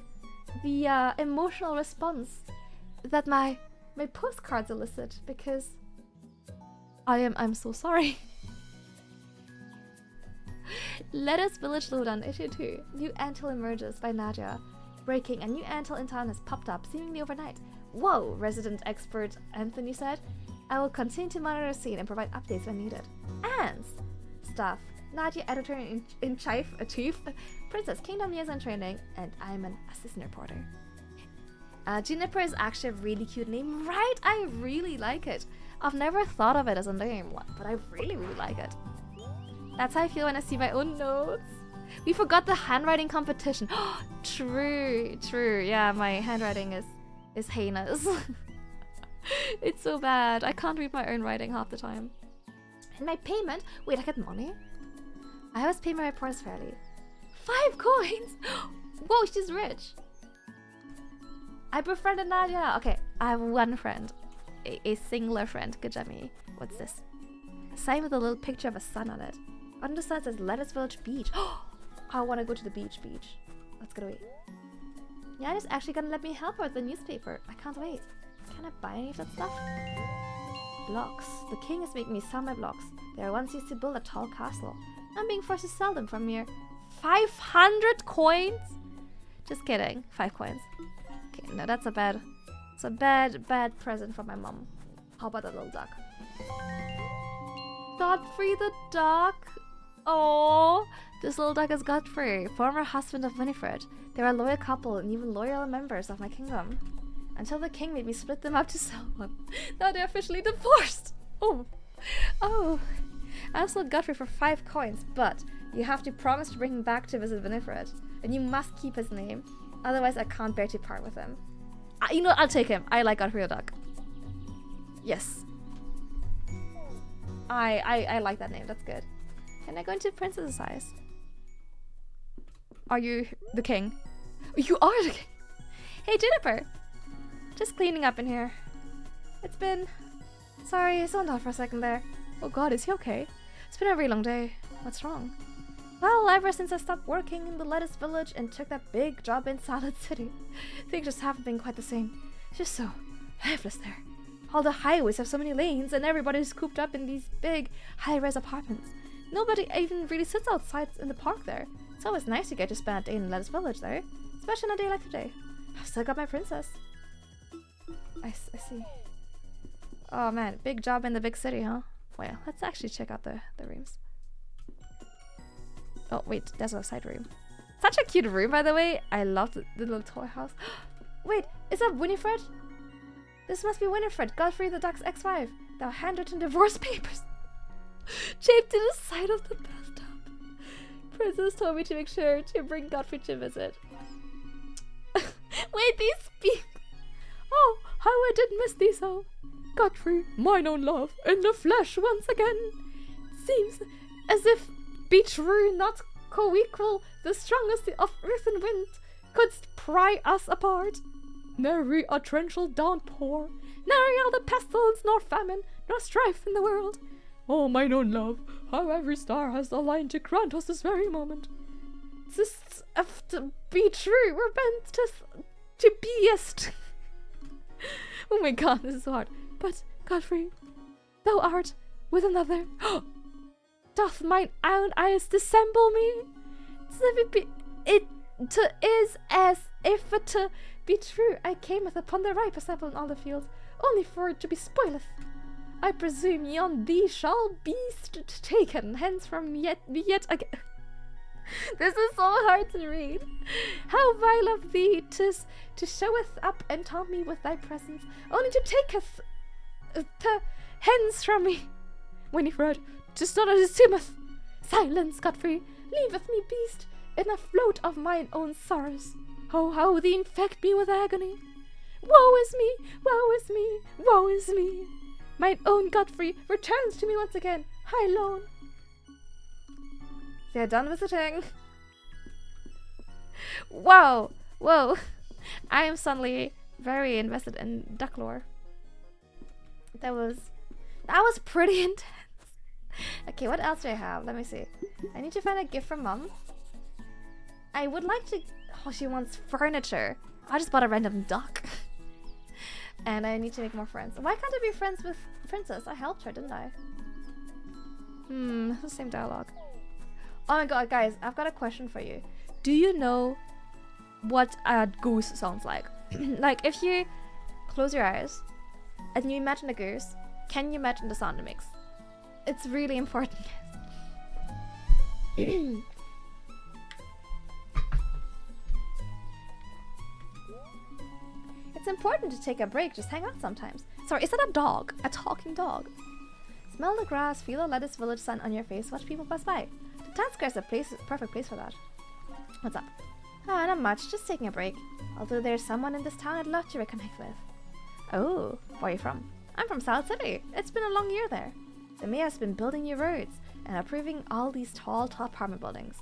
A: the emotional response that my postcards elicit? Because I'm so sorry. Lettuce Village Lowdown Issue 2. New Anthill emerges by Nadia. Breaking, a new anthill in town has popped up seemingly overnight. Whoa, resident expert Anthony said. I will continue to monitor the scene and provide updates when needed. Ants! Staff. Nadia, editor-in-chief, Princess Kingdom Liaison Training, and I'm an assistant reporter. Juniper is actually a really cute name, right? I really like it. I've never thought of it as a name, but I really like it. That's how I feel when I see my own notes. We forgot the handwriting competition. True. Yeah, my handwriting is heinous. It's so bad. I can't read my own writing half the time. And my payment? Wait, I get money? I always pay my reports fairly. 5 coins? Whoa, she's rich. I befriended Nadia. Okay, I have one friend. A singular friend. Good job, me. What's this? A sign with a little picture of a sun on it. On the side says Lettuce Village Beach. I want to go to the beach. Let's get away. Yana's actually gonna let me help her with the newspaper. I can't wait. Can I buy any of that stuff? Blocks. The king is making me sell my blocks. They are once used to build a tall castle. I'm being forced to sell them for mere 500 coins? Just kidding. 5 coins. Okay, no, that's a bad... It's a bad present for my mom. How about that little duck? Godfrey the duck? Oh, this little duck is Godfrey, former husband of Winifred. They were a loyal couple and even loyal members of my kingdom. Until the king made me split them up to sell one. Now they're officially divorced. Oh. I sold Godfrey for 5 coins, but you have to promise to bring him back to visit Winifred. And you must keep his name. Otherwise, I can't bear to part with him. You know what? I'll take him. I like Godfrey the duck. Yes. I like that name. That's good. Can I go into princess's eyes? Are you the king? You are the king! Hey, Juniper! Just cleaning up in here. It's been... Sorry, I zoned out for a second there. Oh god, is he okay? It's been a really long day. What's wrong? Well, ever since I stopped working in the lettuce village and took that big job in Salad City, things just haven't been quite the same. It's just so lifeless there. All the highways have so many lanes and everybody's cooped up in these big high-rise apartments. Nobody even really sits outside in the park there. It's always nice to get to spend a day in lettuce village though, especially on a day like today. I've still got my princess. I see. Oh man, big job in the big city, huh? Well, let's actually check out the rooms. Oh wait, there's a side room. Such a cute room, by the way. I love the little toy house. Wait, is that Winifred? This must be Winifred, Godfrey the Duck's ex-wife. Thou handwritten divorce papers. Taped to the side of the bathtub. Princess told me to make sure to bring Godfrey to visit. Wait, these speak. Oh, how I did miss thee so. Godfrey, mine own love, in the flesh once again. Seems as if be true, not co-equal, the strongest of earth and wind, couldst pry us apart. Nary a torrential downpour, nary all the pestilence nor famine, nor strife in the world. Oh, mine own love, how every star has aligned to grant us this very moment. This to be true, we're bent to beest. Oh my god, this is hard. But, Godfrey, thou art with another. Doth mine own eyes dissemble me? It is as if it to be true I cameth upon the ripest apple in all the fields, only for it to be spoileth. I presume yon thee shall be taken hence from yet again. This is so hard to read. How vile of thee 'tis to showeth up and taunt me with thy presence, only to taketh hence from me. Winifred, 'tis not as it seemeth. Silence, Godfrey, leaveth me beast in a float of mine own sorrows. Oh, how thee infect me with agony. Woe is me, woe is me, woe is me. Mine own Godfrey returns to me once again, high lone. They're done visiting. Wow, whoa. I am suddenly very invested in duck lore. That was pretty intense. Okay, what else do I have? Let me see. I need to find a gift from Mom. I would like to... Oh, she wants furniture. I just bought a random duck. And I need to make more friends. Why can't I be friends with Princess? I helped her, didn't I? The same dialogue. Oh my god, guys, I've got a question for you. Do you know what a goose sounds like? Like, if you close your eyes and you imagine a goose, can you imagine the sound it makes? It's really important. It's important to take a break, just hang out sometimes. Sorry, is that a dog? A talking dog? Smell the grass, feel the lettuce village sun on your face, watch people pass by. The town square is a perfect place for that. What's up? Ah, not much, just taking a break. Although there's someone in this town I'd love to reconnect with. Oh, where are you from? I'm from Sale City. It's been a long year there. The mayor's been building new roads and approving all these tall apartment buildings.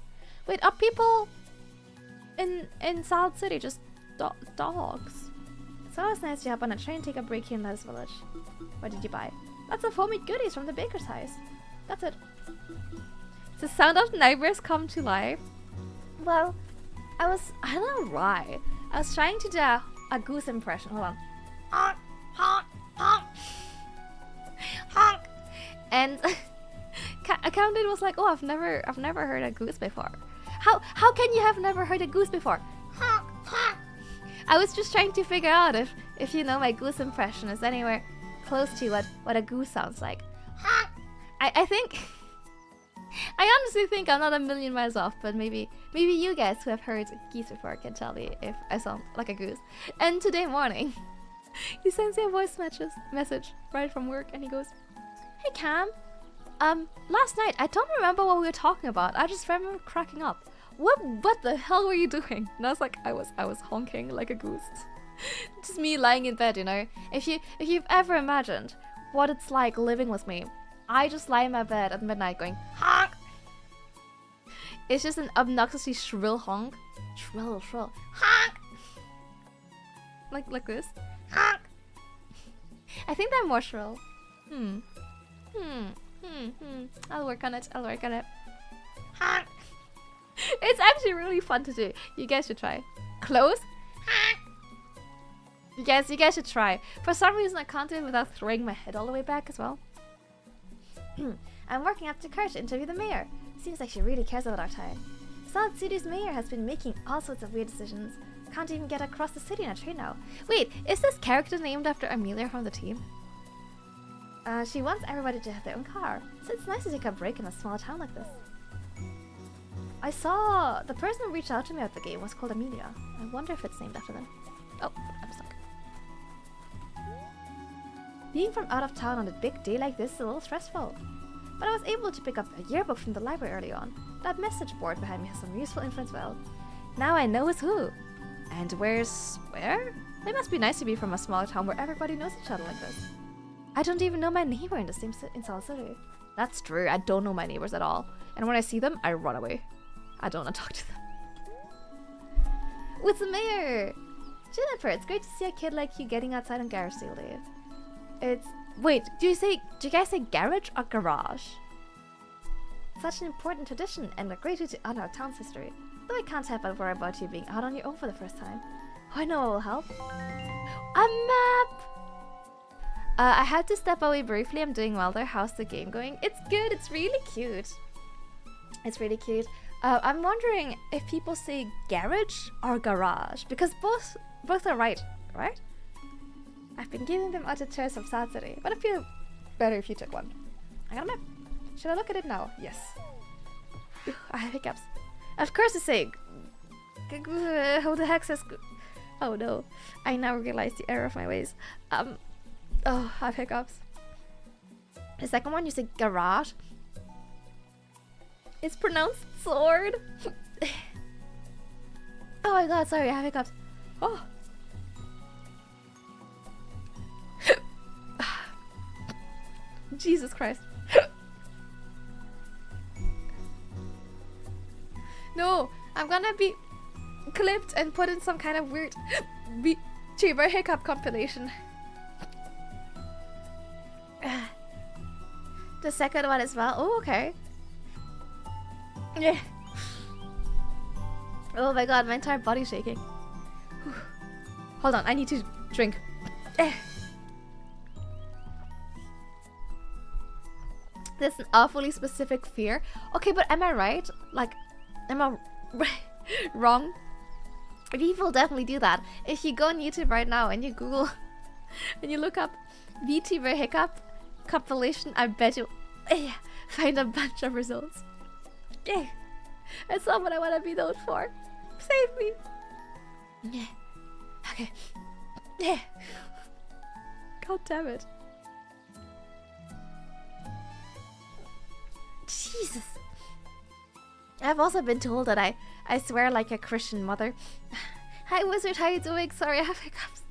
A: Wait, are people in Sale City just dogs? It's always nice to hop on a train and take a break here in Lettuce Village. What did you buy? Lots of homemade goodies from the baker's house. That's it. The sound of nightmares come to life. Well, I don't know why. I was trying to do a goose impression. Hold on. Honk, honk, honk. Honk. And Accountant was like, "Oh, I've never heard a goose before." How can you have never heard a goose before? Honk, honk. I was just trying to figure out if you know my goose impression is anywhere close to what a goose sounds like. Honk. I honestly think I'm not a million miles off, but maybe you guys who have heard geese before can tell me if I sound like a goose. And today morning, he sends me a voice message right from work, and he goes, "Hey Cam, last night I don't remember what we were talking about. I just remember cracking up. What the hell were you doing?" And I was like, I was honking like a goose. Just me lying in bed, you know. If you've ever imagined what it's like living with me, I just lie in my bed at midnight going honk. It's just an obnoxiously shrill honk. Shrill honk. Like this. Honk. I think they're more shrill. I'll work on it. Honk. actually really fun to do. You guys should try. Close? Yes, you guys should try. For some reason, I can't do it without throwing my head all the way back as well. I'm working up to courage to interview the mayor. Seems like she really cares about our town. Salt City's mayor has been making all sorts of weird decisions. Can't even get across the city in a train now. Wait, is this character named after Amelia from the team? She wants everybody to have their own car, so it's nice to take a break in a small town like this. I saw the person who reached out to me at the game was called Amelia. I wonder if it's named after them. Oh, I'm stuck. Being from out of town on a big day like this is a little stressful. But I was able to pick up a yearbook from the library early on. That message board behind me has some useful info as well. Now I know who's who. And where's where? It must be nice to be from a small town where everybody knows each other like this. I don't even know my neighbor in the same in Salt City. That's true, I don't know my neighbors at all. And when I see them, I run away. I don't want to talk to them. What's the mayor? Jennifer, it's great to see a kid like you getting outside on garage sale day. It's... Wait, do you guys say garage or garage? Such an important tradition and a great way to honor our town's history. Though I can't help but worry about you being out on your own for the first time. Oh, I know what will help. A map! I had to step away briefly. I'm doing well there. How's the game going? It's good. It's really cute. It's really cute. I'm wondering if people say garage or garage, because both are right? I've been giving them other tours of Saturday, but I feel better if you took one. I got a map. Should I look at it now? Yes. I have hiccups. Of course it's saying. Who the heck says? Oh no! I now realize the error of my ways. Oh, I have hiccups. The second one, you say garage. It's pronounced sword. Oh my god! Sorry, I have hiccups. Oh. Jesus Christ. No, I'm gonna be clipped and put in some kind of weird VTuber hiccup compilation. The second one as well. Oh, okay. Yeah. Oh my god, my entire body's shaking. Whew. Hold on, I need to drink. That's an awfully specific fear. Okay, but am I right? Like, am I wrong? People definitely do that. If you go on YouTube right now and you Google and you look up VTuber hiccup compilation, I bet you find a bunch of results. Yeah, that's not what I want to be known for. Save me. Yeah. Okay. Yeah. God damn it. Jesus. I've also been told that I swear like a Christian mother. Hi Wizard, how you doing? Sorry, I have hiccups.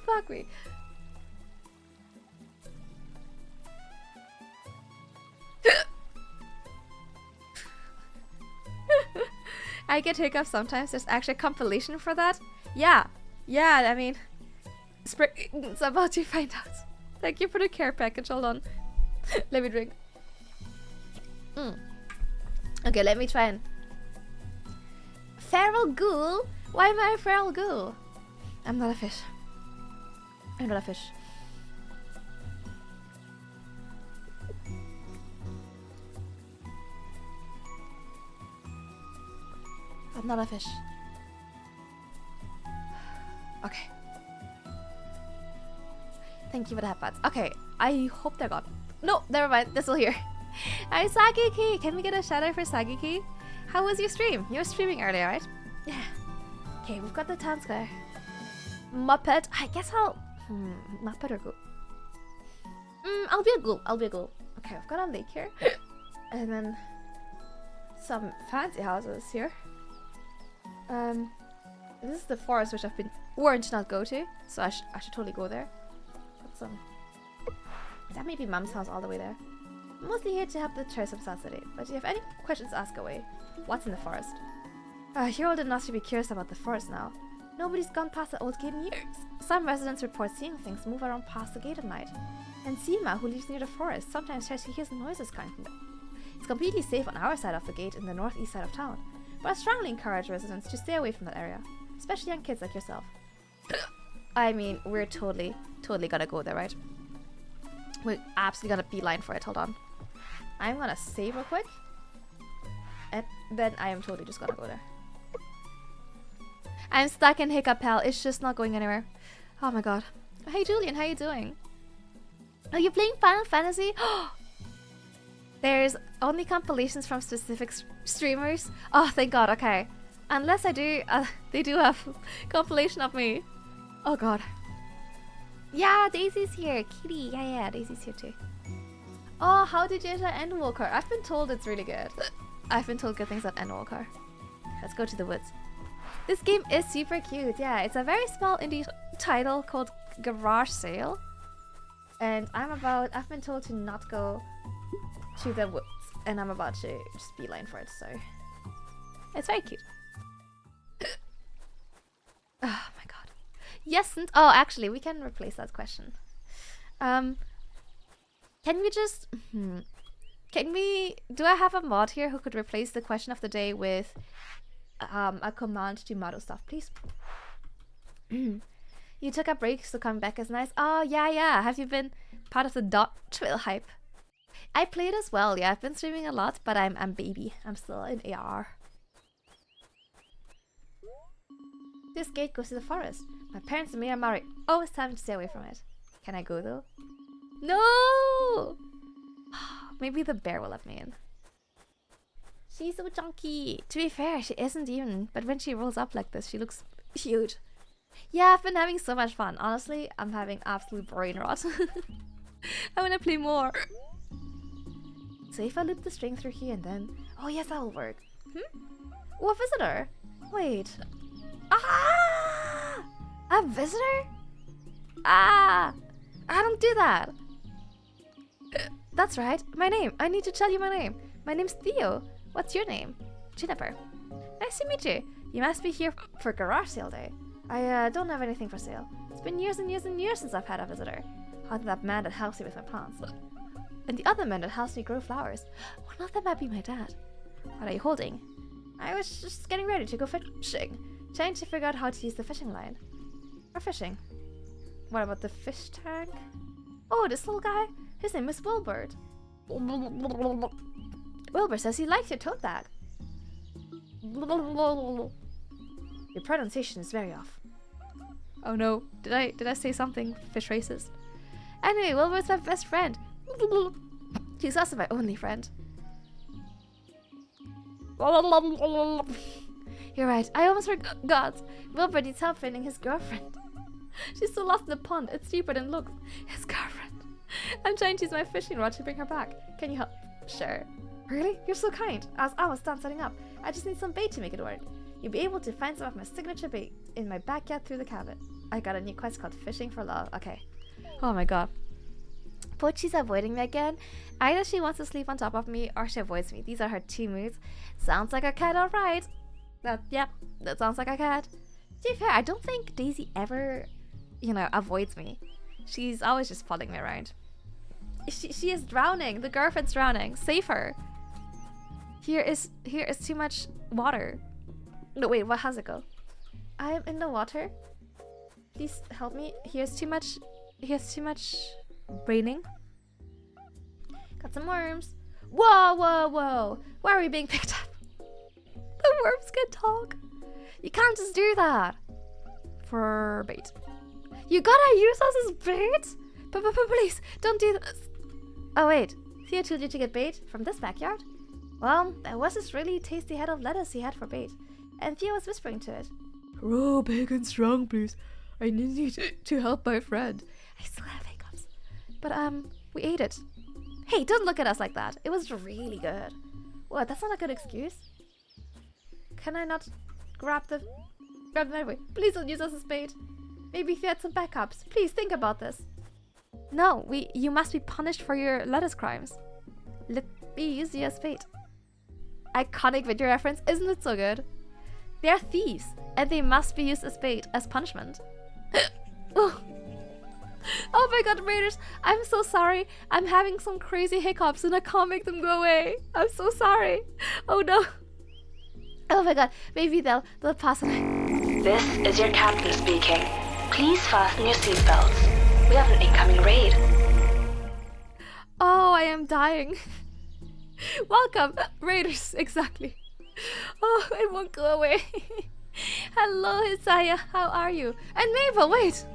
A: Fuck me. I get hiccups sometimes. There's actually a compilation for that. Yeah, I mean, it's about to find out. Thank you for the care package. Hold on. Let me drink. Okay, let me try and... Feral ghoul? Why am I a feral ghoul? I'm not a fish. I'm not a fish. I'm not a fish. Okay. Thank you for the headphones. Okay, I hope they're gone. No, never mind. They're still here. Hi, Sagiki. Can we get a shout out for Sagiki? How was your stream? You were streaming earlier, right? Yeah. Okay, we've got the town square. Muppet. I guess I'll... Muppet or ghoul? I'll be a ghoul. I'll be a ghoul. Okay, we've got a lake here. And then... some fancy houses here. This is the forest which I've been warned to not go to. So I should totally go there. Got some... That may be Mum's house all the way there. I'm mostly here to help the tourists of South City, but if you have any questions, ask away. What's in the forest? You're old enough to be curious about the forest now. Nobody's gone past the old gate in years. Some residents report seeing things move around past the gate at night. And Seema, who lives near the forest, sometimes says he hears noises coming from there. It's completely safe on our side of the gate in the northeast side of town, but I strongly encourage residents to stay away from that area, especially young kids like yourself. I mean, we're totally gonna go there, right? We're absolutely gonna beeline for it. Hold on. I'm gonna save real quick, and then I am totally just gonna go there. I'm stuck in Hiccup Hell. It's just not going anywhere. Oh my god. Hey Julian, how you doing? Are you playing Final Fantasy? There's only compilations from specific streamers. Oh, thank god. Okay. Unless I do, they do have compilation of me. Oh god. Yeah, Daisy's here. Kitty. Yeah, Daisy's here too. Oh, how did you enter ENVtuber? I've been told it's really good. I've been told good things about ENVtuber. Let's go to the woods. This game is super cute. Yeah, it's a very small indie title called Garage Sale. And I've been told to not go to the woods. And I'm about to just beeline for it, so. It's very cute. Oh my god. Yes, and oh, actually, we can replace that question. Can we just... do I have a mod here who could replace the question of the day with a command to mado stuff, please? You took a break, so coming back is nice. Oh, yeah. Have you been part of the .twill hype? I played as well, yeah. I've been streaming a lot, but I'm baby. I'm still in AR. This gate goes to the forest. My parents and me are married. Always time to stay away from it. Can I go though? No! Maybe the bear will let me in. She's so chunky. To be fair, she isn't even, but when she rolls up like this, she looks huge. Yeah, I've been having so much fun. Honestly, I'm having absolute brain rot. I want to play more. So if I loop the string through here and then... Oh yes, that will work. Oh, a visitor. Wait. Ah! A visitor? Ah! I don't do that. That's right. My name. I need to tell you my name. My name's Theo. What's your name? Juniper. Nice to meet you. You must be here for garage sale day. I don't have anything for sale. It's been years and years and years since I've had a visitor. Other than that man that helps me with my plants. And the other man that helps me grow flowers. One of them might be my dad. What are you holding? I was just getting ready to go fishing. Trying to figure out how to use the fishing line. Or fishing. What about the fish tank? Oh, this little guy? His name is Wilbur. Wilbur says he likes your tote bag. Your pronunciation is very off. Oh no, did I say something fish racist? Anyway, Wilbur's my best friend. He's also my only friend. You're right, I almost forgot. Wilbur needs help finding his girlfriend. She's so lost in the pond, it's deeper than it looks. His girlfriend. I'm trying to use my fishing rod to bring her back. Can you help? Sure. Really? You're so kind. As I was done setting up, I just need some bait to make it work. You'll be able to find some of my signature bait in my backyard through the cabin. I got a new quest called Fishing for Love. Okay. Oh my god. But she's avoiding me again. Either she wants to sleep on top of me or she avoids me. These are her two moods. Sounds like a cat, alright. That sounds like a cat. To be fair, I don't think Daisy ever, avoids me. She's always just following me around. She is drowning. The girlfriend's drowning. Save her. Here is too much water. No, wait, what has it go? I am in the water. Please help me. Here's too much raining. Got some worms. Whoa. Why are we being picked up? The worms can talk. You can't just do that. For bait. You gotta use us as bait? Please, don't do this. Oh wait, Theo told you to get bait from this backyard? Well, there was this really tasty head of lettuce he had for bait, and Theo was whispering to it. Raw, big and strong, please. I need you to help my friend. I still have hiccups. But we ate it. Hey, don't look at us like that. It was really good. What, that's not a good excuse? Can I not grab them anyway? Please don't use us as bait. Maybe if you had some backups. Please think about this. No, you must be punished for your lettuce crimes. Let me use you as bait. Iconic video reference, isn't it so good? They are thieves, and they must be used as bait as punishment. Oh. Oh my god, Raiders, I'm so sorry. I'm having some crazy hiccups and I can't make them go away. I'm so sorry. Oh no. Oh my god, maybe they'll pass away.
D: This is your captain speaking. Please fasten your seatbelts. We have an incoming raid.
A: Oh, I am dying. Welcome, Raiders, exactly. Oh, it won't go away. Hello, Isaiah, how are you? And Mabel, wait.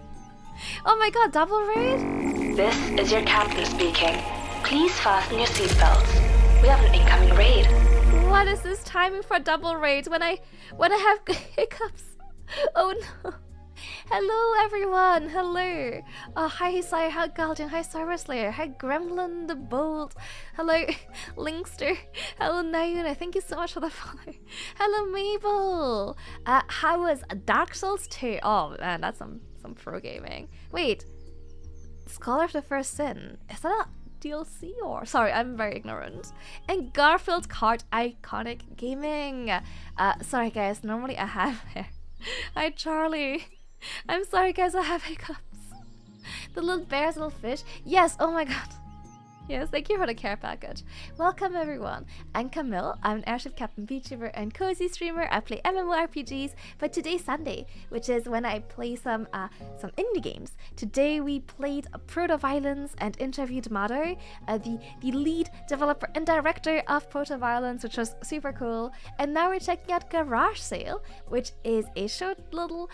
A: Oh my god, double raid?
D: This is your captain speaking. Please fasten your seatbelts. We have an incoming raid.
A: What is this timing for double raid when I have hiccups? Oh no. Hello everyone, hello. Hi Isaiah, hi Galdian, hi Cyberslayer, hi Gremlin the Bold, hello Linkster, hello Nayuna, thank you so much for the follow. Hello Mabel. How was Dark Souls 2? Oh man, that's some pro gaming. Wait, Scholar of the First Sin, is that a DLC or? Sorry, I'm very ignorant. And Garfield Kart Iconic Gaming. Sorry guys, normally I have hair. Hi Charlie. I'm sorry guys, I have hiccups. The little bear's little fish. Yes, oh my god. Yes, thank you for the care package. Welcome everyone. I'm Camille. I'm an airship captain VTuber and cozy streamer. I play MMORPGs, but today's Sunday, which is when I play some indie games. Today we played protoViolence and interviewed Mado, the lead developer and director of protoViolence, which was super cool. And now we're checking out Garage Sale, which is a short little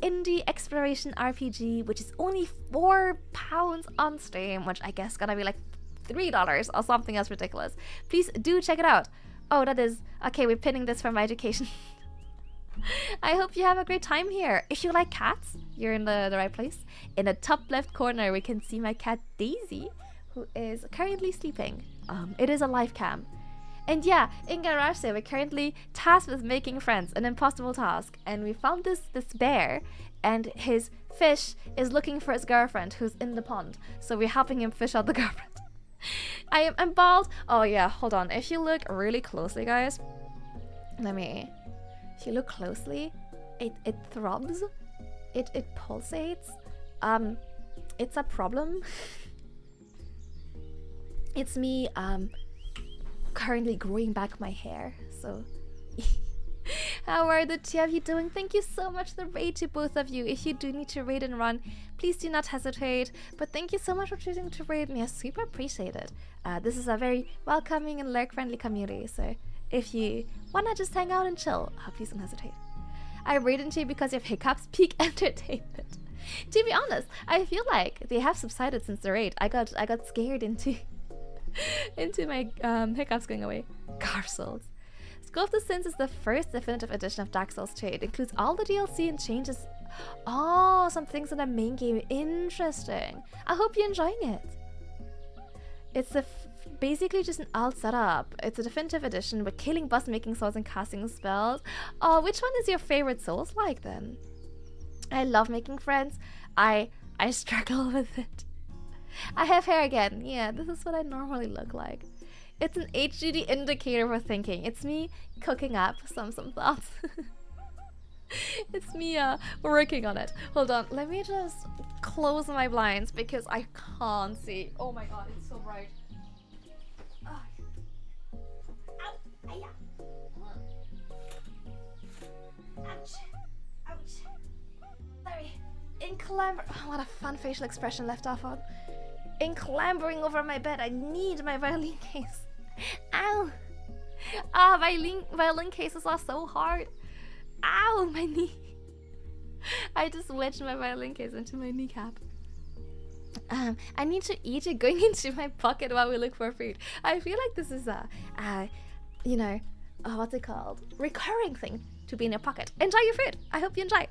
A: indie exploration RPG, which is only £4 on Steam, which I guess gonna be like $3 or something else ridiculous. Please do check it out. Oh, that is okay. We're pinning this for my education. I hope you have a great time here. If you like cats, you're in the right place. In the top left corner, we can see my cat Daisy, who is currently sleeping. It is a live cam. And yeah, in Garage Sale, we're currently tasked with making friends, an impossible task. And we found this bear, and his fish is looking for his girlfriend, who's in the pond. So we're helping him fish out the girlfriend. I'm bald. Oh yeah, hold on. If you look really closely, guys, if you look closely, it throbs, it pulsates. It's a problem. It's me currently growing back my hair, so how are the two of you doing? Thank you so much for the raid to both of you. If you do need to raid and run, please do not hesitate. But thank you so much for choosing to raid me. I super appreciate it. This is a very welcoming and lurk-friendly community, so if you wanna just hang out and chill, please don't hesitate. I raided you because you have hiccups. Peak entertainment. To be honest, I feel like they have subsided since the raid. I got scared into my hiccups going away. Garf Souls. School of the Sins is the first definitive edition of Dark Souls 2. It includes all the DLC and changes. Oh, some things in the main game. Interesting. I hope you're enjoying it. It's basically just an alt setup. It's a definitive edition with killing boss, making swords, and casting spells. Oh, which one is your favorite Souls like then? I love making friends. I struggle with it. I have hair again. Yeah, this is what I normally look like. It's an HGD indicator for thinking. It's me cooking up some thoughts. It's me working on it. Hold on, let me just close my blinds because I can't see. Oh my god, it's so bright. Oh. Ow! Aya! Ouch! Ouch! Sorry. In clamber. Oh, what a fun facial expression left off on. In clambering over my bed, I need my violin case. Ow! Violin cases are so hard. Ow, my knee. I just wedged my violin case into my kneecap. I need to eat it going into my pocket while we look for food. I feel like this is what's it called? Recurring thing to be in your pocket. Enjoy your food. I hope you enjoy.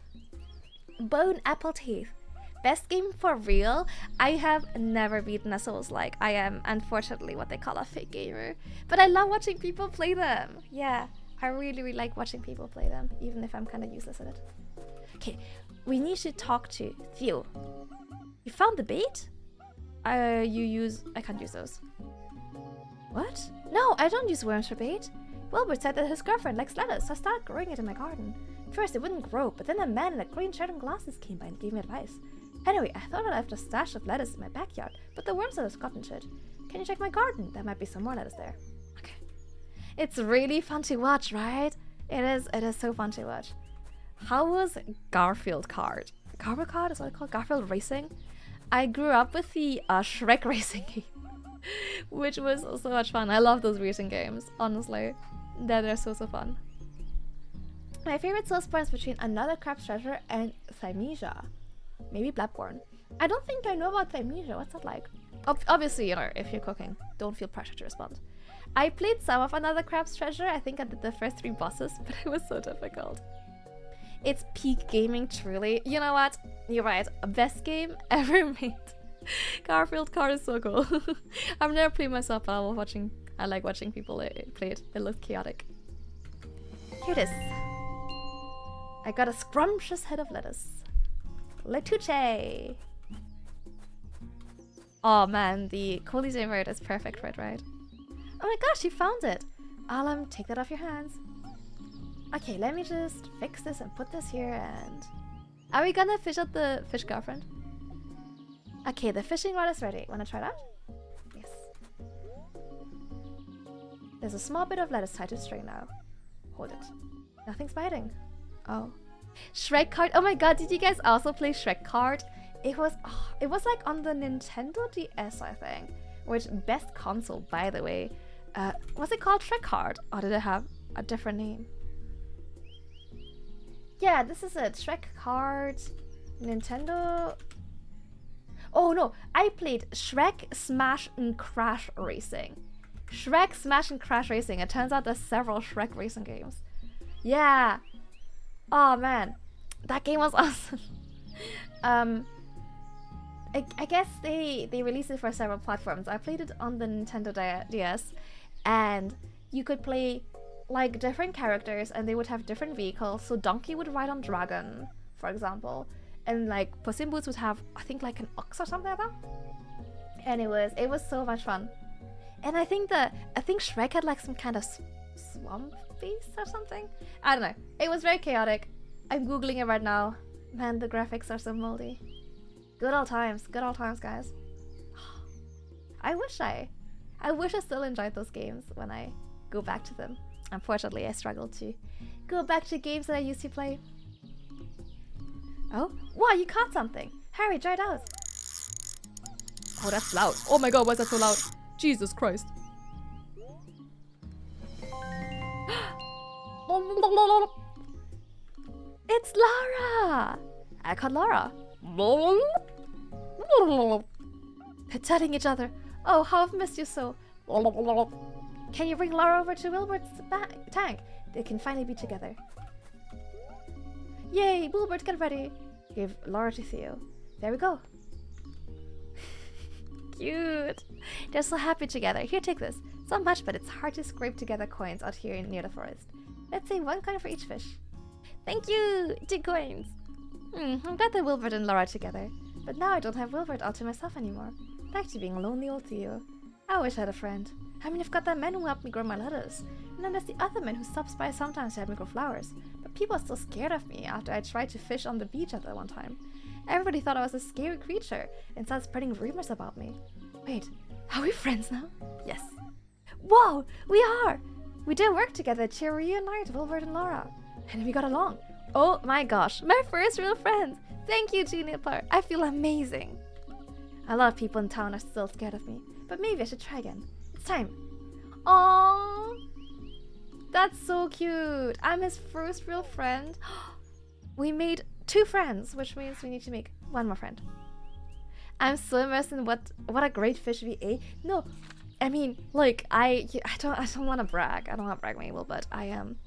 A: Bone Apple Teeth. Best game for real? I have never beaten a Souls-like. I am, unfortunately, what they call a fake gamer. But I love watching people play them. Yeah, I really like watching people play them, even if I'm kind of useless at it. Okay, we need to talk to Theo. You found the bait? I can't use those. What? No, I don't use worms for bait. Wilbur said that his girlfriend likes lettuce, so I started growing it in my garden. First, it wouldn't grow, but then a man in a green shirt and glasses came by and gave me advice. Anyway, I thought I left a stash of lettuce in my backyard, but the worms have gotten shit. Can you check my garden? There might be some more lettuce there. Okay. It's really fun to watch, right? It is so fun to watch. How was Garfield Kart? Garfield Kart is what it's called? Garfield Racing? I grew up with the Shrek racing game, which was so much fun. I love those racing games, honestly. They're so fun. My favorite sauce is between Another Crab's Treasure and Thymesia. Maybe Bloodborne. I don't think I know about Thymesia. What's that like? Obviously, you know, if you're cooking, don't feel pressure to respond. I played some of Another Crab's Treasure. I think I did the first 3 bosses, but it was so difficult. It's peak gaming, truly. You know what? You're right. Best game ever made. Garfield Kart is so cool. I've never played myself, but I like watching people play it. It looks chaotic. Here it is. I got a scrumptious head of lettuce. Letuche! Oh man, the Colisée bird is perfect for it, right? Oh my gosh, you found it! I'll take that off your hands. Okay, let me just fix this and put this here and... Are we gonna fish out the fish girlfriend? Okay, the fishing rod is ready. Wanna try that? Yes. There's a small bit of lettuce tied to a string now. Hold it. Nothing's biting. Oh. Shrek Kart. Oh my god, did you guys also play Shrek Kart? It was like on the Nintendo DS, I think. Which, best console, by the way. Was it called Shrek Kart? Or did it have a different name? Yeah, this is it. Shrek Kart, Nintendo. Oh no, I played Shrek Smash and Crash Racing. Shrek Smash and Crash Racing. It turns out there's several Shrek racing games. Yeah. Oh man, that game was awesome. I guess they released it for several platforms. I played it on the Nintendo DS, and you could play like different characters, and they would have different vehicles. So Donkey would ride on Dragon, for example, and like Puss in Boots would have, I think, like an ox or something like that. And it was so much fun. And I think Shrek had like some kind of swamp beast or something. I don't know. It was very chaotic. I'm googling it right now. Man, the graphics are so moldy. Good old times, guys. I wish I still enjoyed those games when I go back to them. Unfortunately, I struggle to go back to games that I used to play. Oh, wow, you caught something. Harry, try it out. Oh, that's loud. Oh my god, why is that so loud? Jesus Christ. It's Laura! I caught Laura. They're telling each other. Oh, how I've missed you so. Can you bring Laura over to Wilbert's tank? They can finally be together. Yay, Wilbert, get ready. Give Laura to Theo. There we go. Cute. They're so happy together. Here, take this. It's not much, but it's hard to scrape together coins out here near the forest. Let's say 1 coin for each fish. Thank you! 2 coins! I'm glad that Wilbert and Laura are together. But now I don't have Wilbert all to myself anymore. Back to being a lonely old Theo. I wish I had a friend. I mean, I've got that man who helped me grow my lettuce. And then there's the other man who stops by sometimes to help me grow flowers. But people are still scared of me after I tried to fish on the beach at that one time. Everybody thought I was a scary creature and started spreading rumors about me. Wait, are we friends now? Yes. Whoa, we are! We did work together to reunite Wilbert and Laura. And we got along. Oh my gosh, my first real friends! Thank you, Juniper. I feel amazing. A lot of people in town are still scared of me, but maybe I should try again. It's time. Aww, that's so cute. I'm his first real friend. We made 2 friends, which means we need to make 1 more friend. I'm so immersed in what a great fish we ate. No, I mean, like I don't want to brag. I don't want to brag, Mabel, but I'm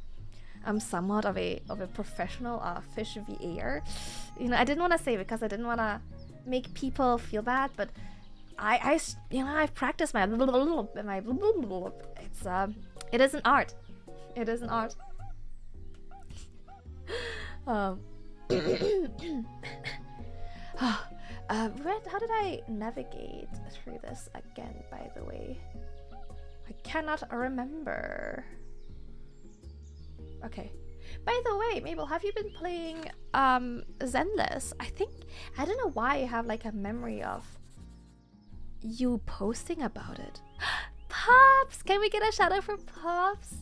A: somewhat of a professional fish VAer. You know, I didn't want to say it because I didn't want to make people feel bad, but I've practiced my it's it is an art. It is an art. How did I navigate through this again, by the way? I cannot remember. Okay. By the way, Mabel, have you been playing Zenless? I don't know why I have like a memory of you posting about it. Pops! Can we get a shout out for Pops?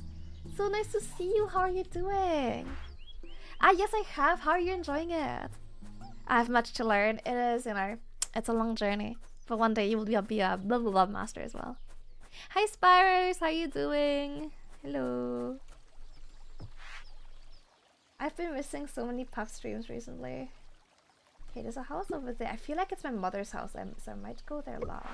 A: So nice to see you. How are you doing? Ah, yes, I have. How are you enjoying it? I have much to learn. It is, you know, it's a long journey. But one day you will be a blah blah blah master as well. Hi, Spyros. How are you doing? Hello. I've been missing so many Puff streams recently. Okay, there's a house over there. I feel like it's my mother's house, so I might go there last.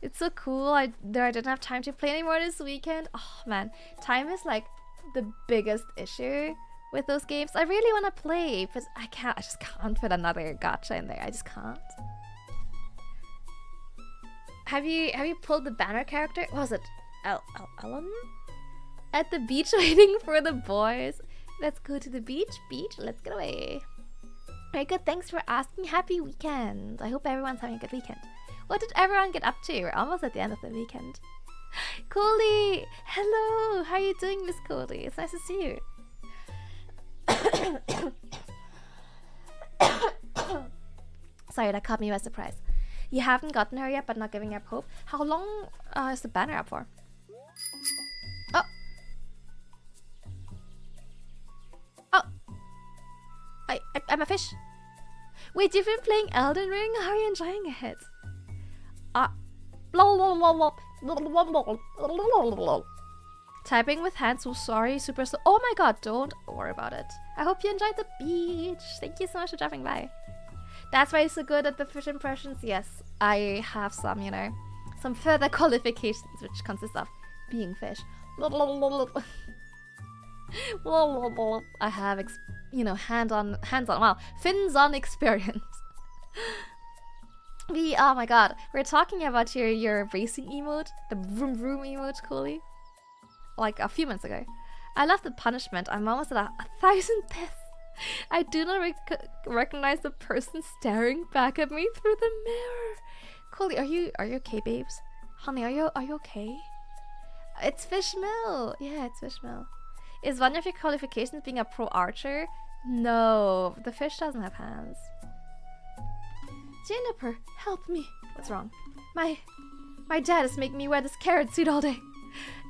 A: It's so cool. I didn't have time to play anymore this weekend. Oh man, time is like the biggest issue with those games. I really want to play, but I just can't fit another gacha in there. I just can't. Have you pulled the banner character? What was it Ellen? At the beach waiting for the boys. Let's go to the beach. Let's get away. Very good, thanks for asking. Happy weekend. I hope everyone's having a good weekend. What did everyone get up to? We're almost at the end of the weekend. Coley! Hello! How are you doing, Miss Coley? It's nice to see you. Sorry, that caught me by surprise. You haven't gotten her yet, but not giving up hope. How long is the banner up for? Oh! Oh! I'm a fish. Wait, you've been playing Elden Ring? How are you enjoying it? Typing with hands, so sorry, super slow. Oh my god, don't worry about it. I hope you enjoyed the beach. Thank you so much for dropping by. That's why you're so good at the first impressions. Yes, I have some, you know, some further qualifications, which consist of being fish. I have, you know, fins on experience. Oh my god, we're talking about your racing emote, the vroom vroom emote, Cooley, like a few minutes ago. I love the punishment. I'm almost at 1,000 deaths. I do not recognize the person staring back at me through the mirror. Cooley, are you okay, babes? Honey, are you okay? It's Fishmill. Yeah, it's Fishmill. Is one of your qualifications being a pro archer? No, the fish doesn't have hands. Juniper, help me. What's wrong? My dad is making me wear this carrot suit all day.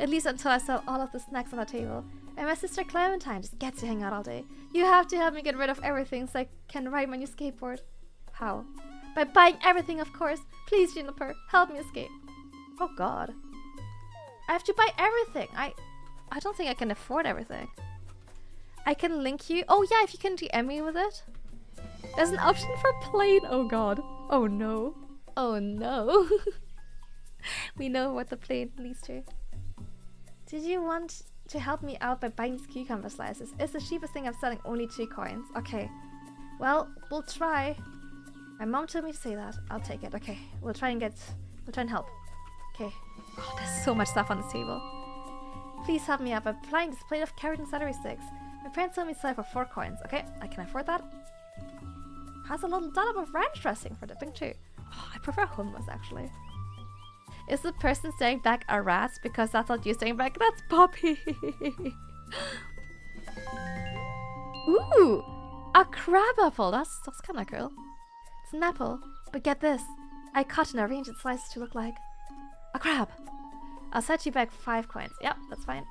A: At least until I sell all of the snacks on the table. And my sister Clementine just gets to hang out all day. You have to help me get rid of everything so I can ride my new skateboard. How? By buying everything, of course. Please, Juniper, help me escape. Oh god. I have to buy everything. I don't think I can afford everything. I can link you. Oh yeah, if you can DM me with it. There's an option for plane. Oh god. Oh no. Oh no. We know what the plane leads to. Did you want to help me out by buying these cucumber slices? It's the cheapest thing I'm selling, only 2 coins. Okay. Well, we'll try. My mom told me to say that. I'll take it. Okay. We'll try and help. Okay. Oh, there's so much stuff on this table. Please help me out by applying this plate of carrot and celery sticks. My parents told me to sell it for 4 coins. Okay, I can afford that. Has a little dollop of ranch dressing for dipping too. Oh, I prefer hummus actually. Is the person staring back a rat? Because that's not you staring back. That's Poppy. Ooh, a crab apple. That's kind of cool. It's an apple, but get this. I cut and arranged its slices to look like a crab. I'll set you back 5 coins. Yep, that's fine.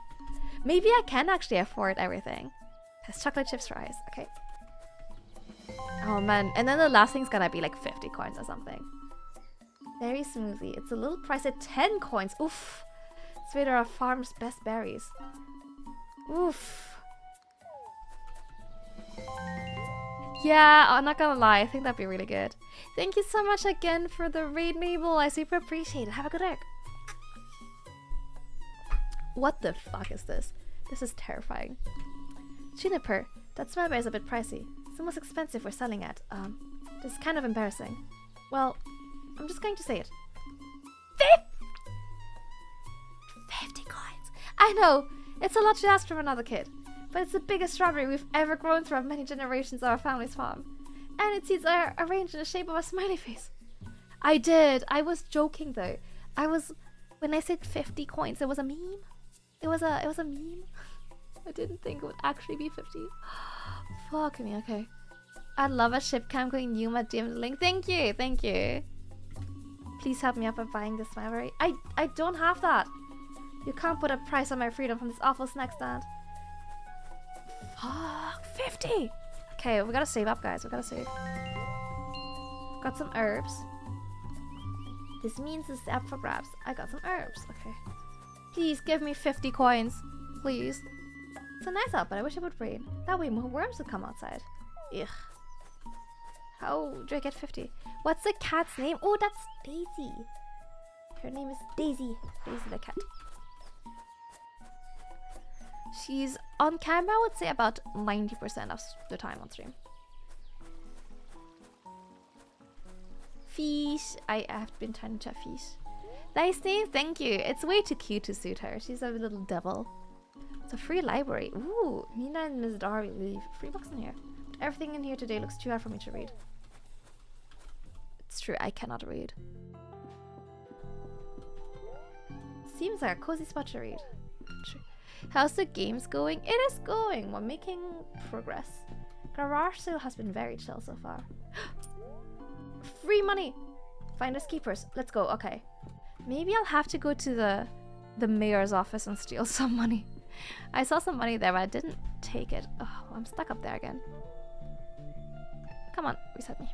A: Maybe I can actually afford everything. Has chocolate chips fries. Okay. Oh man, and then the last thing's gonna be like 50 coins or something. Berry smoothie. It's a little price at 10 coins. Oof. Sweeter of farm's best berries. Oof. Yeah, I'm not gonna lie. I think that'd be really good. Thank you so much again for the raid, Mabel. I super appreciate it. Have a good egg. What the fuck is this? This is terrifying. Juniper, that smell is a bit pricey. It's the most expensive we're selling at. This is kind of embarrassing. Well, I'm just going to say it. 50 coins! I know! It's a lot to ask from another kid. But it's the biggest strawberry we've ever grown throughout many generations of our family's farm. And its seeds are arranged in the shape of a smiley face. I did! I was joking though. When I said 50 coins, it was a meme. It was a meme. I didn't think it would actually be 50. Fuck me, okay. I'd love a ship cam going new my DM's link. Thank you, thank you. Please help me out by buying this Maverick. I don't have that. You can't put a price on my freedom from this awful snack stand. Fuck, 50. Okay, we gotta save up, guys. We gotta save. Got some herbs. This means it's up for grabs. I got some herbs. Okay. Please give me 50 coins. Please. It's a nice outfit. I wish it would rain. That way more worms would come outside. Ugh. How do I get 50? What's the cat's name? Oh, that's Daisy. Her name is Daisy. Daisy the cat. She's on camera, I would say, about 90% of the time on stream. Fish. I have been trying to fish. Nice name, thank you. It's way too cute to suit her. She's a little devil. It's a free library. Ooh, Mina and Ms. Darby leave. Free books in here. But everything in here today looks too hard for me to read. It's true, I cannot read. Seems like a cozy spot to read. True. How's the games going? It is going. We're making progress. Garage sale has been very chill so far. Free money! Finders keepers. Let's go. Okay. Maybe I'll have to go to the mayor's office and steal some money. I saw some money there, but I didn't take it. Oh, I'm stuck up there again. Come on, reset me.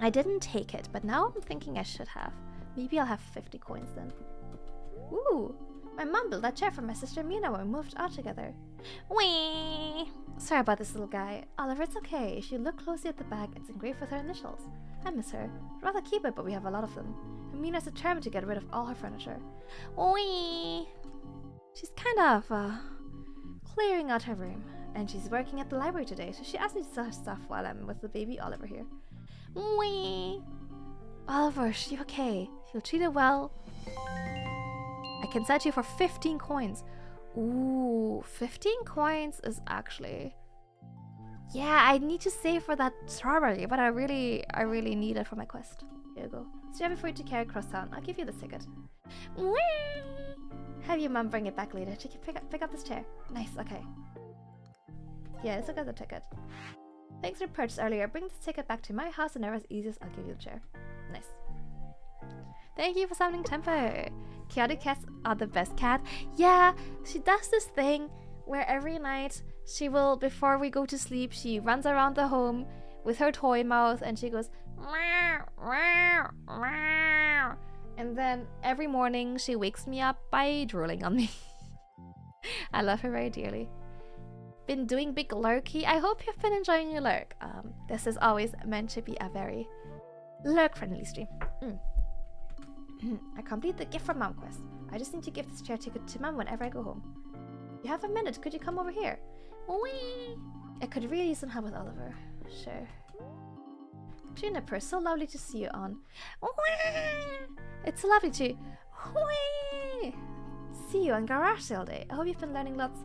A: I didn't take it, but now I'm thinking I should have. Maybe I'll have 50 coins then. Ooh! My mom built that chair for my sister Mina when we moved out together. Whee! Sorry about this little guy. Oliver, it's okay. If you look closely at the back, it's engraved with her initials. I miss her. I'd rather keep it, but we have a lot of them. And Mina's determined to get rid of all her furniture. Whee! She's kind of, clearing out her room. And she's working at the library today, so she asked me to sell her stuff while I'm with the baby Oliver here. Whee! Oliver, is she okay? If you'll treat her well, I can set you for 15 coins. Ooh, 15 coins is actually... Yeah, I need to save for that strawberry, but I really need it for my quest. Here you go. So you have it for you to carry across town. I'll give you the ticket. Whee! Have your mum bring it back later. She can pick up this chair. Nice, okay. Yeah, let's look at the ticket. Thanks for your purchase earlier. Bring this ticket back to my house and never as easy as I'll give you the chair. Nice. Thank you for summoning Temper. Chaotic cats are the best cat. Yeah, she does this thing where every night she will, before we go to sleep, she runs around the home with her toy mouth and she goes meow, meow, meow. And then every morning she wakes me up by drooling on me. I love her very dearly. Been doing big lurky. I hope you've been enjoying your lurk. This is always meant to be a very lurk-friendly stream. I complete the gift from Mom quest. I just need to give this chair ticket to Mom whenever I go home. You have a minute, could you come over here? Whee! I could really use some help with Oliver. Sure. Juniper, so lovely to see you on. Whee! It's so lovely to whee! See you on garage sale day. I hope you've been learning lots.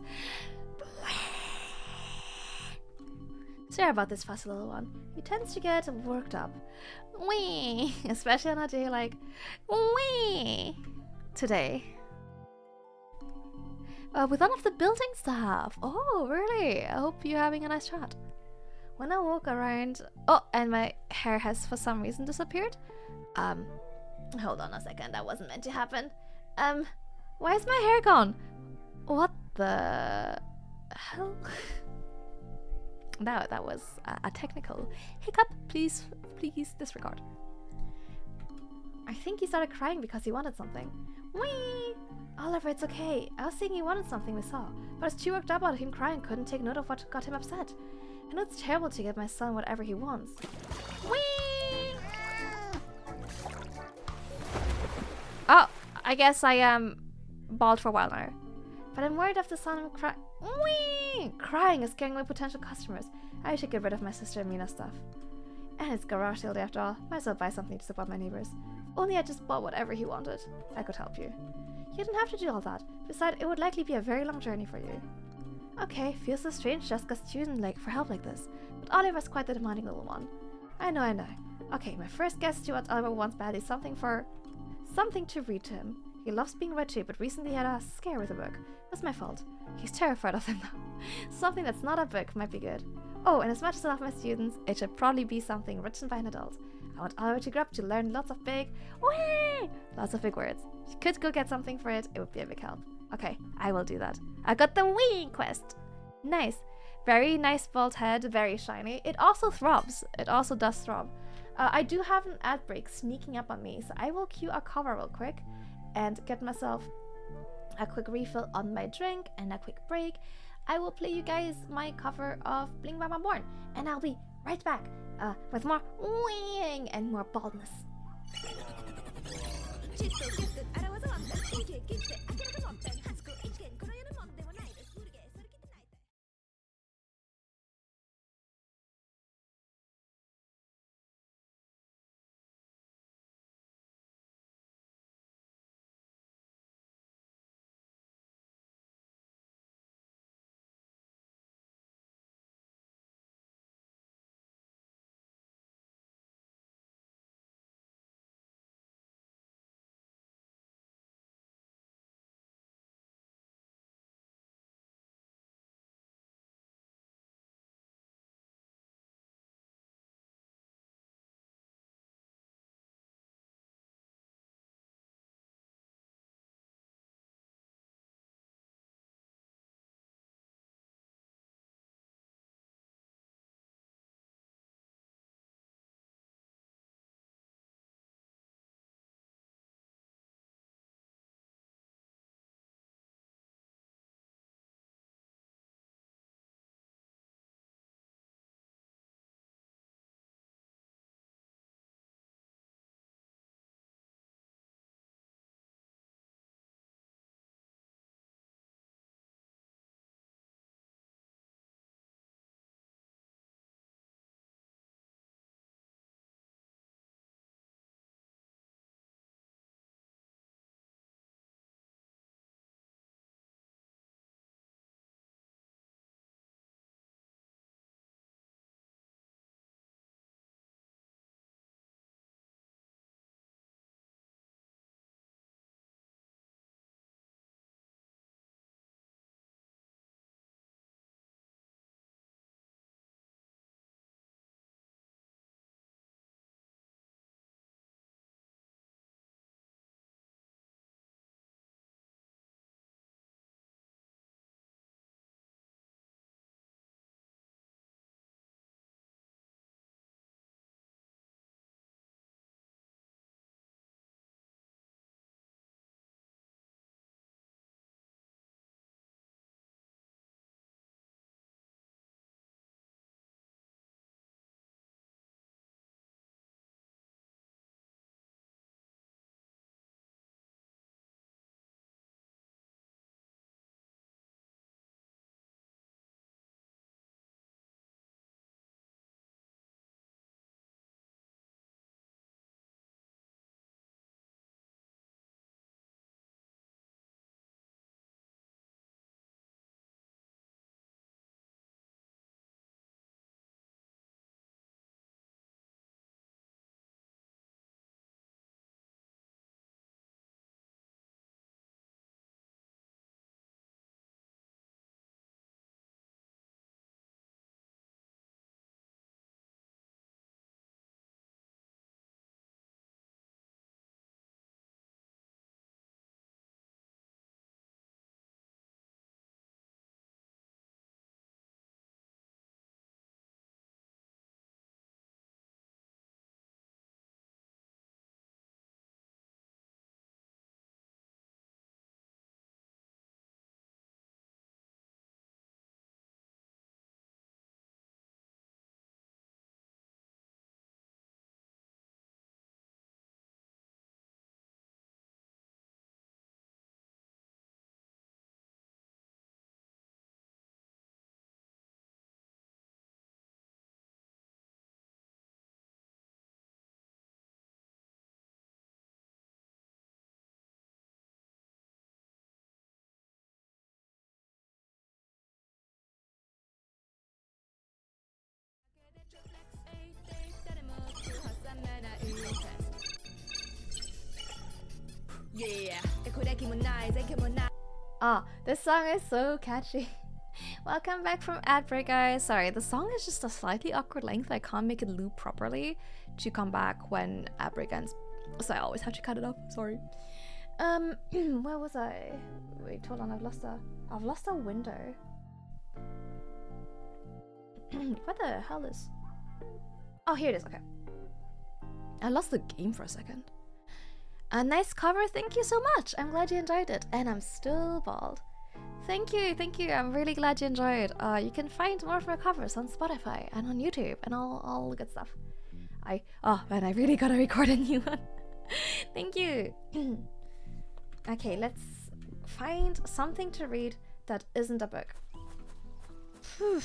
A: Sorry about this fussy little one. He tends to get worked up. Wee! Especially on a day like wee! Today. With one of the building staff. Oh, really? I hope you're having a nice chat. When I walk around... Oh, and my hair has for some reason disappeared. Hold on a second. That wasn't meant to happen. Why is my hair gone? What the hell? That was a technical hiccup. Please disregard. I think he started crying because he wanted something. Whee! Oliver, it's okay. I was saying he wanted something we saw, but I was too worked up about him crying, couldn't take note of what got him upset. I know it's terrible to give my son whatever he wants. Whee! Oh, I guess I am bald for a while now. But I'm worried if the son crying. Whee! Crying is scaring away potential customers. I should get rid of my sister and Mina's stuff. And it's garage sale day after all. Might as well buy something to support my neighbors. Only I just bought whatever he wanted. I could help you. You didn't have to do all that. Besides, it would likely be a very long journey for you. Okay, feels so strange just ask a student like for help like this. But Oliver's quite the demanding little one. I know. Okay, my first guess to what Oliver wants badly is something to read to him. He loves being Richie, but recently had a scare with a book. It was my fault. He's terrified of them now. Something that's not a book might be good. Oh, and as much as I love my students, it should probably be something written by an adult. I want Oliver to grow up to learn lots of big words. If you could go get something for it, it would be a big help. Okay, I will do that. I got the wee quest. Nice. Very nice bald head, very shiny. It also throbs. It also does throb. I do have an ad break sneaking up on me, so I will cue a cover real quick and get myself a quick refill on my drink and a quick break. I will play you guys my cover of Bling Bang Born, and I'll be right back with more wing and more baldness.
F: Yeah,
A: Ah, this song is so catchy. Welcome back from ad break, guys. Sorry, the song is just a slightly awkward length. I can't make it loop properly to come back when ad break ends, so I always have to cut it off. Sorry. Where was I? Wait, hold on. I've lost a window. What the hell is? Oh, here it is. Okay. I lost the game for a second. A nice cover. Thank you so much. I'm glad you enjoyed it, and I'm still bald. Thank you. I'm really glad you enjoyed. You can find more of my covers on Spotify and on YouTube and all the good stuff. Oh man, I really gotta record a new one. Thank you. Okay, let's find something to read that isn't a book. Whew.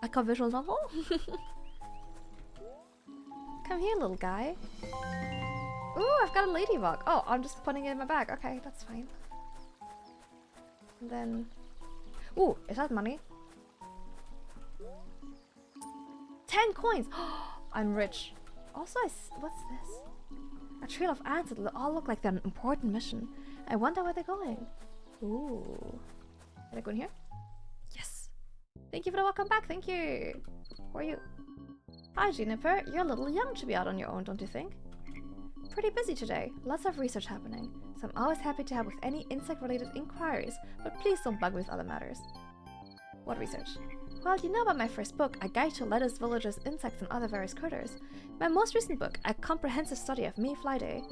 A: Like a visual novel? Come here, little guy. Ooh, I've got a ladybug. Oh, I'm just putting it in my bag. Okay, that's fine. And then... Ooh, is that money? 10 coins! I'm rich. Also, what's this? A trail of ants that all look like they're an important mission. I wonder where they're going. Ooh. Can I go in here? Yes. Thank you for the welcome back. Thank you. Who are you? Hi, Juniper. You're a little young to be out on your own, don't you think? Pretty busy today. Lots of research happening. So I'm always happy to help with any insect-related inquiries, but please don't bug me with other matters. What research? Well, you know about my first book, A Guide to Lettuce Villagers, Insects, and Other Various Critters. My most recent book, A Comprehensive Study of Mayfly.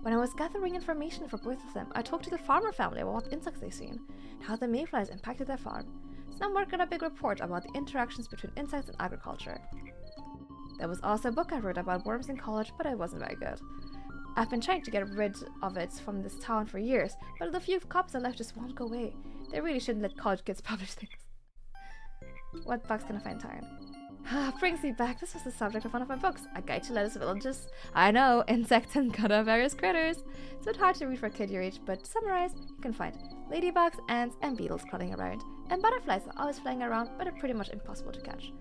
A: When I was gathering information for both of them, I talked to the farmer family about what insects they've seen, and how the mayflies impacted their farm. So I'm working on a big report about the interactions between insects and agriculture. There was also a book I wrote about worms in college, but it wasn't very good. I've been trying to get rid of it from this town for years, but the few copies I left just won't go away. They really shouldn't let college kids publish things. What bugs can I find time? Brings me back. This was the subject of one of my books, A Guide to Lettuce Villages. I know, insects and other various critters. It's a bit hard to read for a kid your age, but to summarize, you can find ladybugs, ants, and beetles crawling around. And butterflies are always flying around, but are pretty much impossible to catch.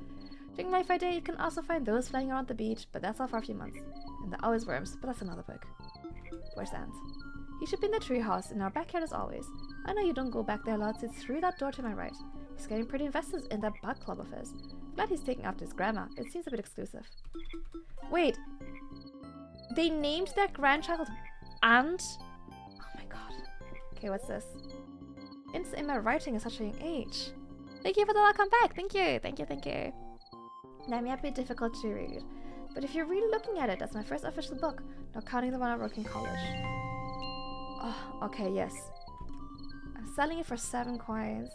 A: During Mayfly Day, you can also find those flying around the beach, but that's all for a few months. And there are always worms, but that's another book. Where's Ant? He should be in the treehouse in our backyard as always. I know you don't go back there a lot, so it's through that door to my right. He's getting pretty invested in that bug club of his. Glad he's taking after his grandma. It seems a bit exclusive. Wait. They named their grandchild Ant? Oh my god. Okay, what's this? In my writing is such a young age. Thank you for the welcome back. Thank you. That may be difficult to read, but if you're really looking at it, that's my first official book, not counting the one I wrote in college. Oh, okay, yes. I'm selling it for 7 coins.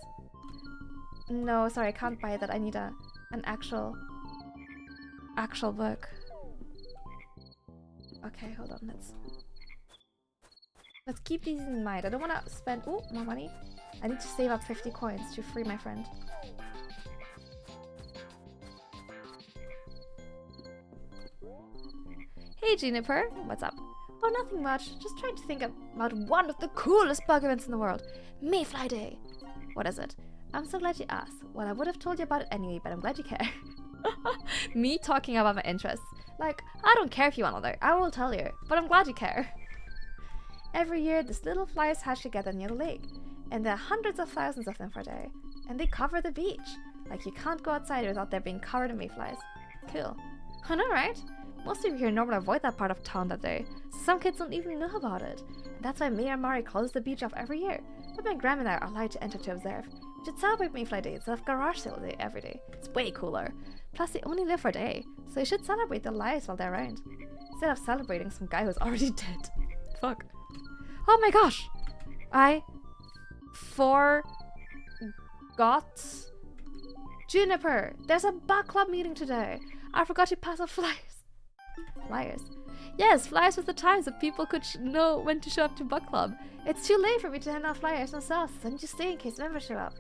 A: No, sorry, I can't buy that. I need an actual book. Okay, hold on. Let's keep these in mind. I don't want to spend more money. I need to save up 50 coins to free my friend. Hey Juniper, what's up? Oh, nothing much. Just trying to think about one of the coolest bug events in the world. Mayfly Day. What is it? I'm so glad you asked. Well, I would have told you about it anyway, but I'm glad you care. Me talking about my interests. Like, I don't care if you want to know. I will tell you, but I'm glad you care. Every year, these little flies hatch together near the lake, and there are hundreds of thousands of them per day. And they cover the beach. Like, you can't go outside without there being covered in mayflies. Cool. I know, right? Most people here normally avoid that part of town that day, so some kids don't even know about it. And that's why Mayor Mari closes the beach off every year. But my grandma and I are allowed to enter to observe. We should celebrate Mayfly Day instead of garage sale day every day. It's way cooler. Plus, they only live for a day, so you should celebrate their lives while they're around, instead of celebrating some guy who's already dead. Fuck. Oh my gosh! I forgot. Juniper, there's a bug club meeting today. I forgot to pass out flyers. Flyers? Yes, flyers with the times so people could know when to show up to bug club. It's too late for me to hand out flyers myself, so I need to stay in case members show up.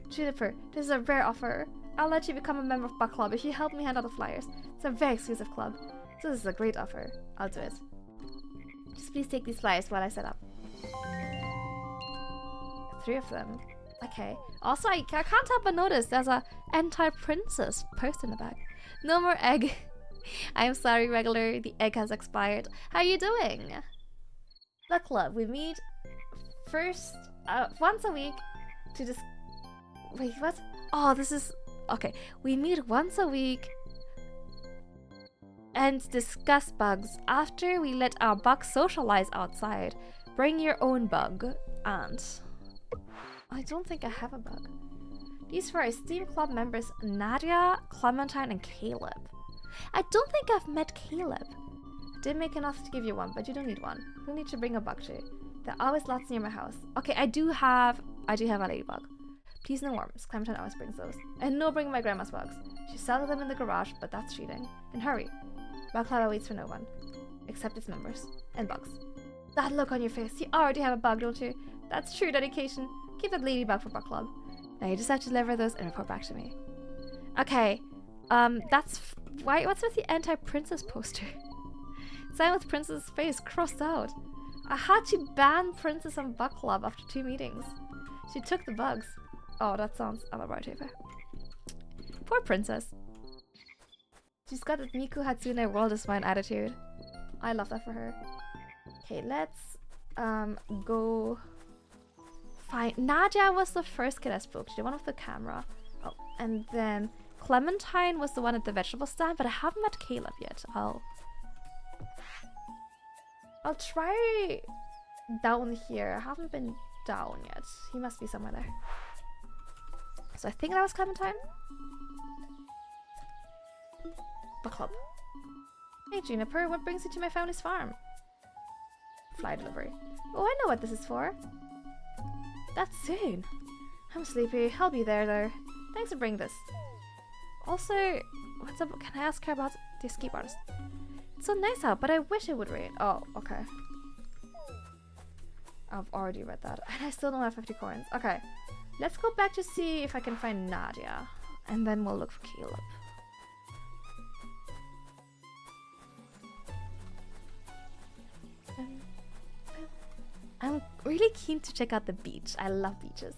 A: Juniper, this is a rare offer. I'll let you become a member of bug club if you help me hand out the flyers. It's a very exclusive club, so this is a great offer. I'll do it. Just please take these flyers while I set up. 3 of them. Okay. Also, I can't help but notice there's a anti-princess post in the back. No more egg. I'm sorry, regular. The egg has expired. How are you doing? Book club. We meet first once a week to just wait. What? Oh, this is okay. We meet once a week and discuss bugs. After we let our bugs socialize outside. Bring your own bug. And I don't think I have a bug. These were our Steam Club members Nadia, Clementine, and Caleb. I don't think I've met Caleb. Didn't make enough to give you one, but you don't need one. You'll need to bring a bug too. There are always lots near my house. Okay, I do have a ladybug. Please no worms. Clementine always brings those. And no bring my grandma's bugs. She sells them in the garage, but that's cheating. And hurry. Bug Club waits for no one. Except its members. And bugs. That look on your face. You already have a bug, don't you? That's true dedication. Keep that ladybug for Bug Club. Now you just have to deliver those and report back to me. Okay. That's... Why? What's with the anti-princess poster? Sign with Princess' face crossed out. I had to ban Princess on Bug Club after 2 meetings. She took the bugs. Oh, that sounds about right. Poor Princess. She's got that Miku Hatsune world is mine attitude. I love that for her. Okay, let's go find... Nadia was the first kid I spoke to, the one with the camera. Oh, and then Clementine was the one at the vegetable stand, but I haven't met Caleb yet. I'll try down here. I haven't been down yet. He must be somewhere there. So I think that was Clementine. Book club. Hey Juniper, what brings you to my family's farm? Fly delivery. Oh, I know what this is for. That's soon. I'm sleepy. I'll be there though. Thanks for bringing this. Also, what's up? Can I ask her about the escape artist? It's so nice out, but I wish it would rain. Oh, okay. I've already read that. And I still don't have 50 coins. Okay. Let's go back to see if I can find Nadia. And then we'll look for Caleb. I'm really keen to check out the beach. I love beaches.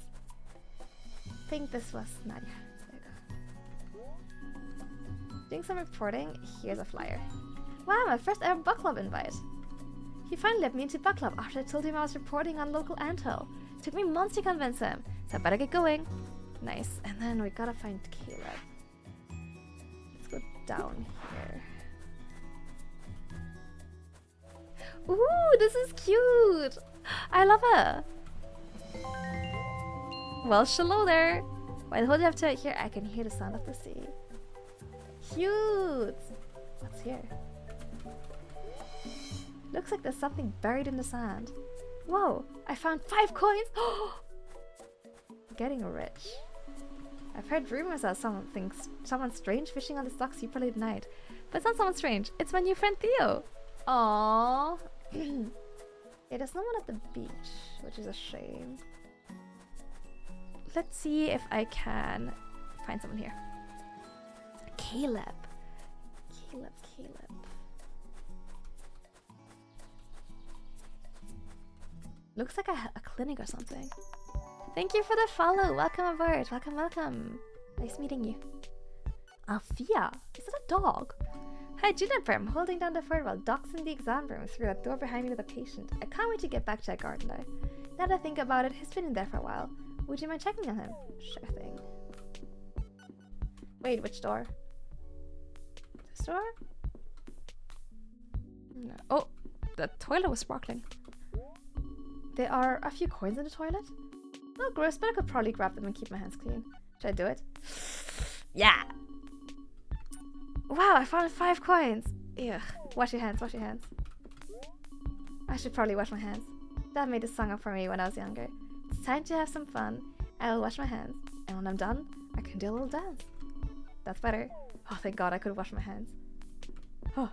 A: I think this was Nadia. There you go. Doing some reporting. Here's a flyer. Wow, my first ever book club invite. He finally let me into book club after I told him I was reporting on local Antel. Took me months to convince him, so I better get going. Nice. And then we gotta find Caleb. Let's go down here. Ooh, this is cute. I love her. Well, hello there. While holding up to it here, I can hear the sound of the sea. Cute. What's here? Looks like there's something buried in the sand. Whoa, I found 5 coins. Getting rich. I've heard rumors of someone strange fishing on the docks super late at night. But it's not someone strange. It's my new friend Theo. Aww. Yeah, there's no one at the beach, which is a shame. Let's see if I can find someone here. Caleb. Caleb. Looks like a clinic or something. Thank you for the follow. Welcome aboard. Welcome. Nice meeting you. Althea. Is it a dog? Hi Juniper, I'm holding down the fort while Doc's in the exam room through that door behind me with a patient. I can't wait to get back to that garden though. Now that I think about it, he's been in there for a while. Would you mind checking on him? Sure thing. Wait, which door? This door? No. Oh, the toilet was sparkling. There are a few coins in the toilet. Oh, gross, but I could probably grab them and keep my hands clean. Should I do it? Yeah! Wow, I found 5 coins! Ugh. Wash your hands. I should probably wash my hands. Dad made this song up for me when I was younger. It's time to have some fun. I will wash my hands. And when I'm done, I can do a little dance. That's better. Oh, thank God I could wash my hands. Oh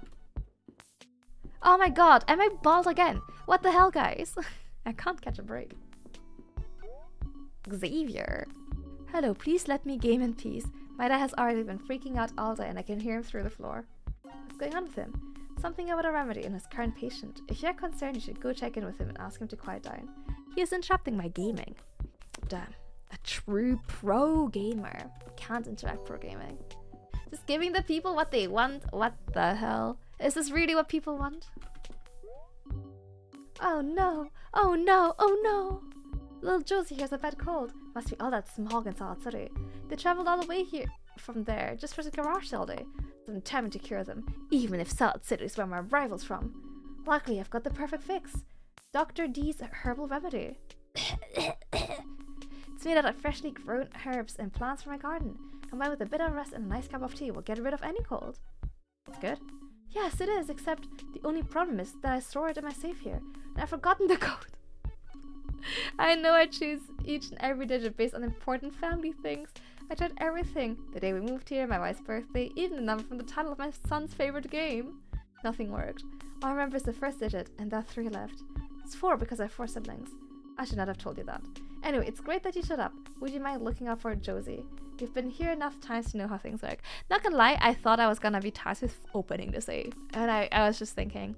A: my God, am I bald again? What the hell, guys? I can't catch a break. Xavier. Hello, please let me game in peace. My dad has already been freaking out all day and I can hear him through the floor. What's going on with him? Something about a remedy in his current patient. If you're concerned, you should go check in with him and ask him to quiet down. He is interrupting my gaming. Damn. A true pro gamer. Can't interact pro gaming. Just giving the people what they want? What the hell? Is this really what people want? Oh no! Oh no! Oh no! Little Josie here's a bad cold. Must be all that smog in Salt City. They traveled all the way here from there just for the garage sale day. So I'm determined to cure them, even if Salt City is where my rival's from. Luckily, I've got the perfect fix. Dr. D's herbal remedy. It's made out of freshly grown herbs and plants from my garden. Combined with a bit of rest and a nice cup of tea will get rid of any cold. That's good. Yes, it is, except the only problem is that I store it in my safe here, and I've forgotten the code. I know I choose each and every digit based on important family things. I tried everything. The day we moved here, my wife's birthday, even the number from the title of my son's favorite game. Nothing worked. All I remember is the first digit, and there are 3 left. It's 4 because I have 4 siblings. I should not have told you that. Anyway, it's great that you showed up. Would you mind looking out for Josie? You've been here enough times to know how things work. Not gonna lie, I thought I was gonna be tasked with opening the safe. And I was just thinking,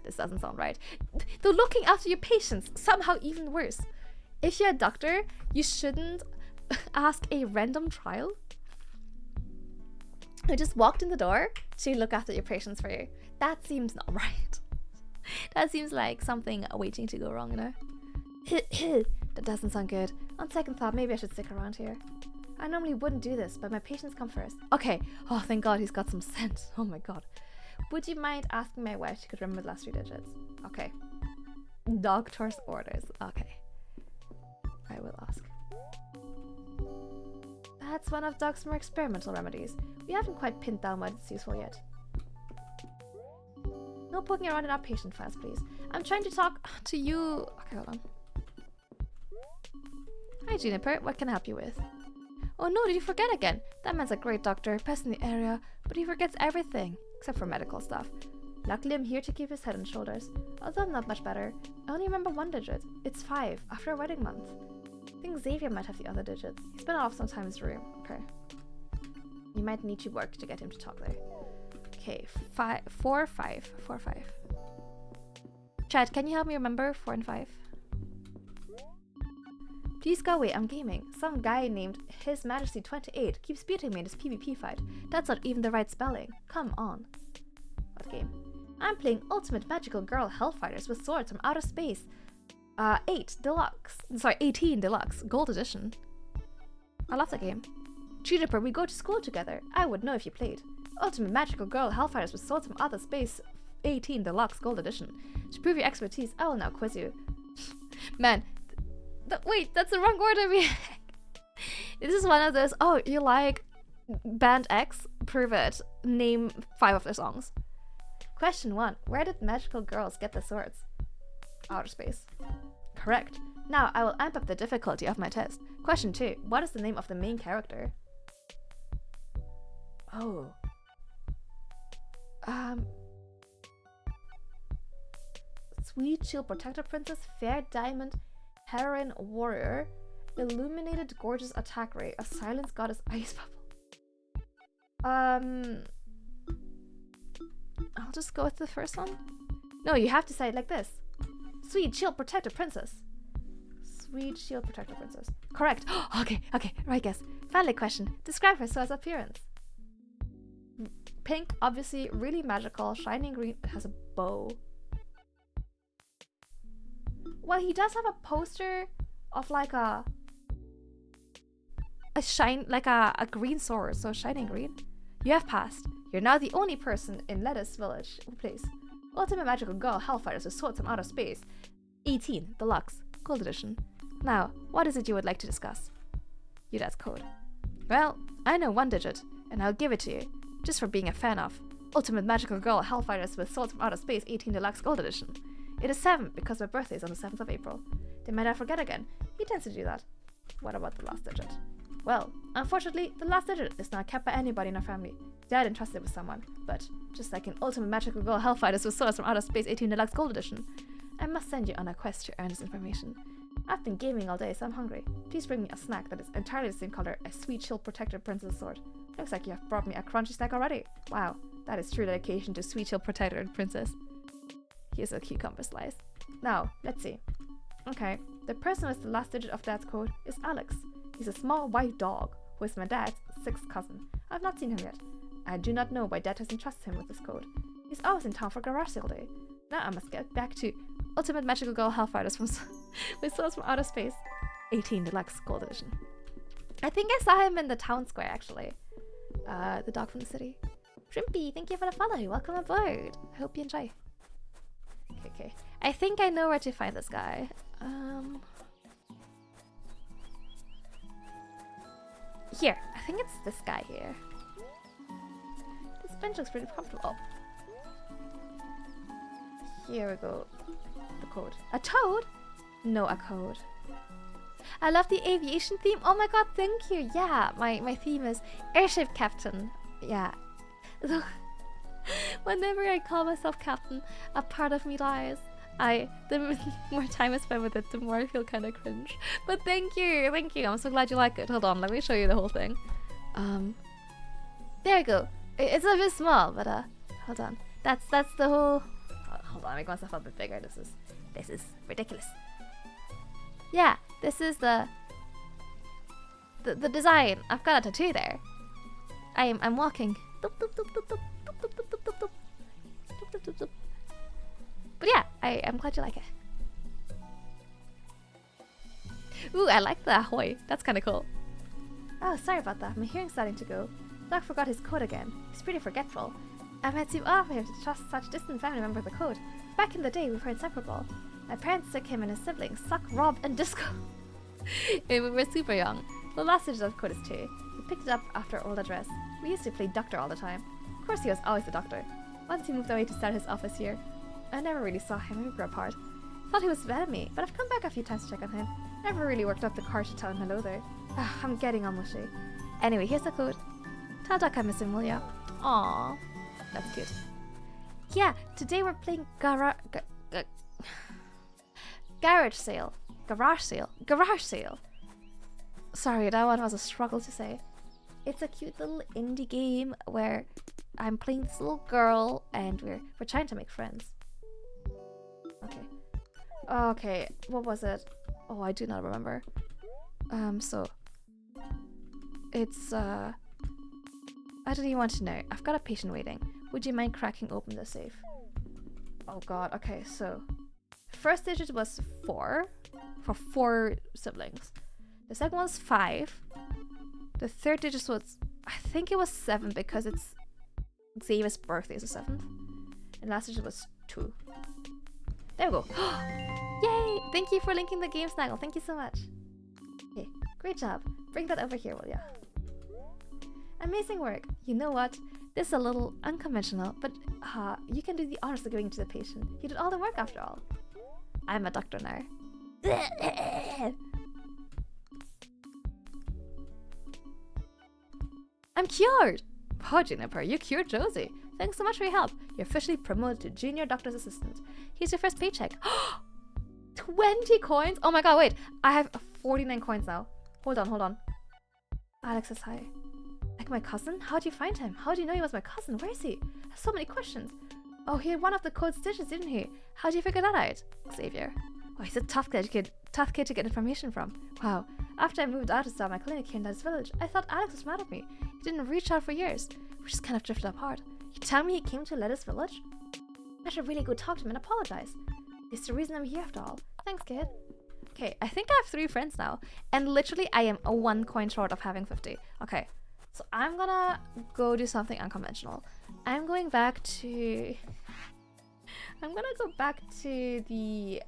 A: this doesn't sound right. Though looking after your patients, somehow even worse. If you're a doctor, you shouldn't ask a random child who just walked in the door to look after your patients for you. That seems not right. That seems like something waiting to go wrong, you know? That doesn't sound good. On second thought, maybe I should stick around here. I normally wouldn't do this, but my patients come first. Okay. Oh, thank God he's got some sense. Oh my God. Would you mind asking my wife if she could remember the last 3 digits? Okay. Doctor's orders. Okay. I will ask. That's one of Doc's more experimental remedies. We haven't quite pinned down why it's useful yet. No poking around in our patient files, please. I'm trying to talk to you. Okay, hold on. Hi, Juniper. What can I help you with? Oh no, did you forget again? That man's a great doctor, best in the area, but he forgets everything, except for medical stuff. Luckily, I'm here to keep his head and shoulders. Although I'm not much better, I only remember 1 digit. It's 5, after a wedding month. I think Xavier might have the other digits. He's been off some time in his room. Okay. You might need to work to get him to talk though. Okay, 4, 5. Chad, can you help me remember 4 and 5? Please go away, I'm gaming. Some guy named His Majesty 28 keeps beating me in this PvP fight. That's not even the right spelling. Come on. What game? I'm playing Ultimate Magical Girl Hellfighters with swords from outer space. 18 Deluxe, Gold Edition. I love that game. Juniper, we go to school together. I would know if you played. Ultimate Magical Girl Hellfighters with swords from outer space, 18 Deluxe, Gold Edition. To prove your expertise, I will now quiz you. Man. Wait, that's the wrong order. This is one of those, oh, you like Band X? Prove it. Name 5 of their songs. Question 1. Where did magical girls get the swords? Outer space. Correct. Now I will amp up the difficulty of my test. Question 2. What is the name of the main character? Oh. Sweet Shield Protector Princess, Fair Diamond, Heroine Warrior, Illuminated Gorgeous Attack Ray, a Silence Goddess Ice Bubble. I'll just go with the first one. No, you have to say it like this. Sweet Shield Protector Princess. Sweet Shield Protector Princess. Correct. Okay, right guess. Finally question. Describe her so as appearance. Pink, obviously, really magical, shining green, it has a bow. Well, he does have a poster of like a green sword, so shining green. You have passed. You're now the only person in Lettuce Village who plays Ultimate Magical Girl Hellfighters with swords from outer space, 18 Deluxe, Gold Edition. Now, what is it you would like to discuss? That's code. Well, I know 1 digit, and I'll give it to you, just for being a fan of Ultimate Magical Girl Hellfighters with swords from outer space, 18 Deluxe, Gold Edition. It is 7 because my birthday is on the 7th of April. They might I forget again. He tends to do that. What about the last digit? Well, unfortunately, the last digit is not kept by anybody in our family. Dad entrusted it with someone, but just like in Ultimate Magical Girl Hellfighters with swords from outer space, 18 Deluxe, Gold Edition, I must send you on a quest to earn this information. I've been gaming all day, so I'm hungry. Please bring me a snack that is entirely the same color as Sweet Shield Protector Princess Sword. Looks like you have brought me a crunchy snack already. Wow, that is true dedication to Sweet Shield Protector Princess. Here's a cucumber slice. Now, let's see. Okay, the person with the last digit of Dad's code is Alex. He's a small white dog who is my dad's 6th cousin. I've not seen him yet. I do not know why Dad has entrusted him with this code. He's always in town for garage sale day. Now I must get back to Ultimate Magical Girl Hellfighters from with Souls from Outer Space. 18 Deluxe Gold Edition. I think I saw him in the town square actually. The dog from the city. Shrimpy, thank you for the follow. Welcome aboard. I hope you enjoy. Okay. I think I know where to find this guy. Here. I think it's this guy here. This bench looks pretty comfortable. Here we go. The code. A toad? No, a code. I love the aviation theme. Oh my god, thank you. Yeah, my theme is Airship Captain. Yeah. Whenever I call myself Captain, a part of me dies. The more time I spend with it, the more I feel kind of cringe. But thank you. I'm so glad you like it. Hold on, let me show you the whole thing. There we go. It's a bit small, but hold on. That's the whole. Hold on, make myself a bit bigger. This is ridiculous. Yeah, this is the design. I've got a tattoo there. I'm walking. But yeah, I'm glad you like it. Ooh, I like the ahoy. That's kind of cool. Oh, sorry about that. My hearing's starting to go. Doc forgot his code again. He's pretty forgetful. I might seem off him to trust such distant family member the code. Back in the day, we were inseparable. My parents took him and his siblings, Suck, Rob, and Disco. We were super young. The last digit of code is 2. We picked it up after our old address. We used to play doctor all the time. Of course, he was always the doctor. Once he moved away to start his office here. I never really saw him when we grew apart. Thought he was mad at me, but I've come back a few times to check on him. Never really worked up the courage to tell him hello there. I'm getting all mushy. Anyway, here's the code. Tell Doc I miss him, will ya? Aww. That's cute. Yeah, today we're playing Garage Sale. Garage Sale. Sorry, that one was a struggle to say. It's a cute little indie game where I'm playing this little girl and we're trying to make friends. Okay, what was it? Oh, I do not remember. So it's I don't even want to know. I've got a patient waiting. Would you mind cracking open the safe? Oh god, okay, so first digit was 4 for 4 siblings. The second one was 5. The third digit was, I think it was 7 because it's Xavier's birthday is the 7th. And last digit was 2. There we go. Yay! Thank you for linking the game, Snaggle. Thank you so much. Okay, great job. Bring that over here, will ya? Amazing work. You know what? This is a little unconventional, but you can do the honors of giving it to the patient. You did all the work after all. I'm a doctor now. I'm cured! Oh, Juniper, you cured Josie. Thanks so much for your help. You're officially promoted to junior doctor's assistant. Here's your first paycheck. 20 coins? Oh my god, wait. I have 49 coins now. Hold on. Alex says hi. Like my cousin? How'd you find him? How do you know he was my cousin? Where is he? I have so many questions. Oh, he had one of the code's digits, didn't he? How'd you figure that out? Xavier. Oh, he's a tough kid to get information from. Wow. After I moved out to start my clinic here in this village, I thought Alex was mad at me. He didn't reach out for years. We just kind of drifted apart. You tell me he came to Lettuce Village? I should really go talk to him and apologize. It's the reason I'm here after all. Thanks, kid. Okay, I think I have 3 friends now. And literally, I am a 1 coin short of having 50. Okay, so I'm gonna go do something unconventional. I'm gonna go back to the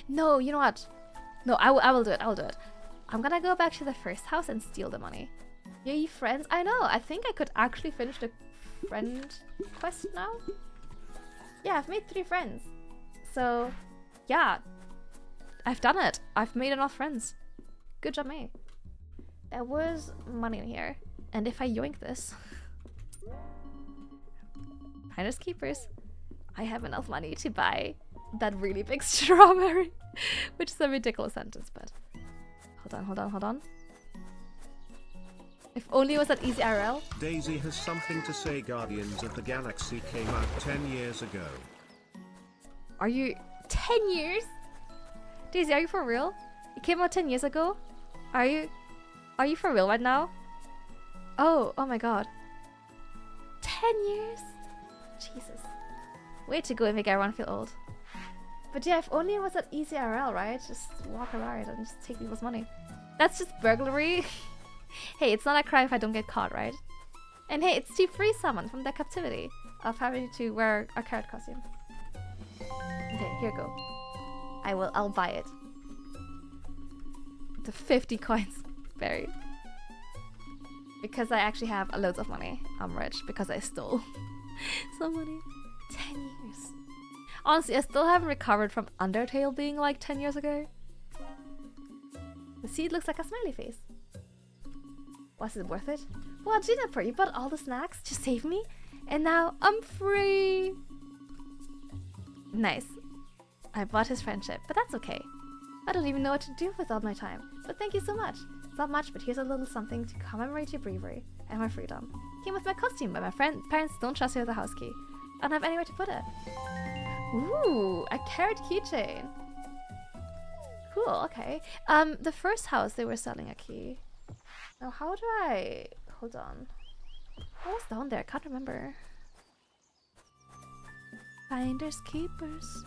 A: No, you know what? No, I will do it. I'm gonna go back to the first house and steal the money. Yay, friends. I know. I think I could actually finish the friend quest now. Yeah, I've made 3 friends. So, yeah. I've done it. I've made enough friends. Good job, me. There was money in here. And if I yoink this... Finders keepers. I have enough money to buy that really big strawberry. Which is a ridiculous sentence, but... Hold on. If only it was that easy IRL.
I: Daisy has something to say. Guardians of the Galaxy came out 10 years ago.
A: Are you... 10 years? Daisy, are you for real? It came out 10 years ago? Are you for real right now? Oh my god. 10 years? Jesus. Way to go and make everyone feel old. But yeah, if only it was at easy IRL, right? Just walk around and just take people's money. That's just burglary. Hey, it's not a crime if I don't get caught, right? And hey, it's to free someone from the captivity of having to wear a carrot costume. Okay, here you go. I'll buy it. The 50 coins buried. Because I actually have loads of money. I'm rich because I stole some money. 10 years. Honestly, I still haven't recovered from Undertale being like 10 years ago. The seed looks like a smiley face. Was it worth it? Well, Juniper, you bought all the snacks to save me, and now I'm free. Nice. I bought his friendship, but that's okay. I don't even know what to do with all my time, but thank you so much. It's not much, but here's a little something to commemorate your bravery and my freedom. Came with my costume, but my parents don't trust me with a house key. I don't have anywhere to put it. Ooh, a carrot keychain. Cool, okay. The first house they were selling a key. Now how do I... Hold on. What was down there? I can't remember. Finders keepers.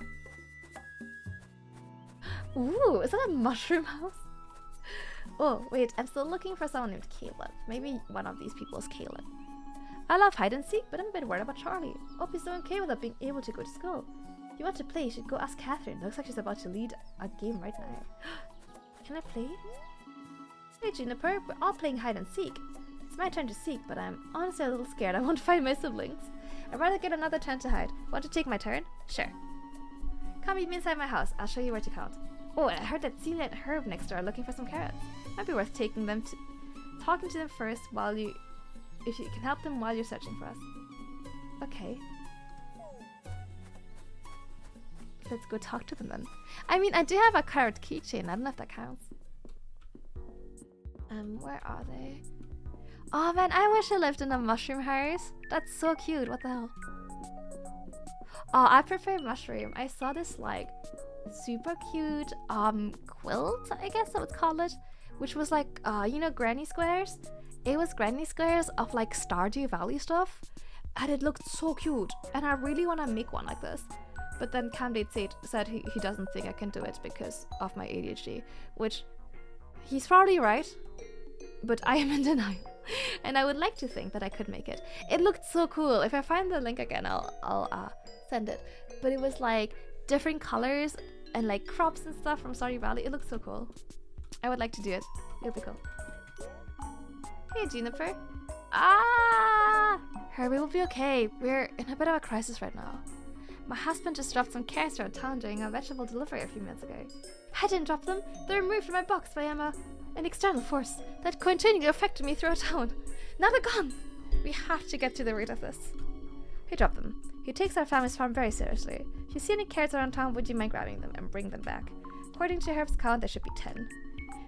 A: Ooh, is that a mushroom house? Oh, wait, I'm still looking for someone named Caleb. Maybe one of these people is Caleb. I love hide and seek, but I'm a bit worried about Charlie. Hope he's doing okay without being able to go to school. If you want to play, you should go ask Catherine. Looks like she's about to lead a game right now. Can I play? Hey Juniper, we're all playing hide and seek. It's my turn to seek, but I'm honestly a little scared I won't find my siblings. I'd rather get another turn to hide. Want to take my turn? Sure. Come meet me inside my house. I'll show you where to count. Oh, I heard that Celia and Herb next door are looking for some carrots. Might be worth talking to them first while you... If you can help them while you're searching for us. Okay. Let's go talk to them then. I mean, I do have a carrot keychain. I don't know if that counts. Where are they? Oh man, I wish I lived in a mushroom house. That's so cute. What the hell? Oh, I prefer mushroom. I saw this like super cute quilt, I guess I would call it, which was like you know, granny squares. It was granny squares of like Stardew Valley stuff, and it looked so cute, and I really want to make one like this. But then Camdate said he doesn't think I can do it because of my ADHD, which he's probably right, but I am in denial. And I would like to think that I could make it. It looked so cool. If I find the link again, I'll send it. But it was like different colors and like crops and stuff from Stardew Valley. It looked so cool. I would like to do it. It would be cool. Hey Juniper. Herbie will be okay. We're in a bit of a crisis right now. My husband just dropped some carrots around town during a vegetable delivery a few minutes ago. I didn't drop them. They're removed from my box by an external force that continually affected me throughout town. Now they're gone. We have to get to the root of this. He dropped them. He takes our family's farm very seriously. If you see any carrots around town, would you mind grabbing them and bring them back? According to Herb's count, there should be 10.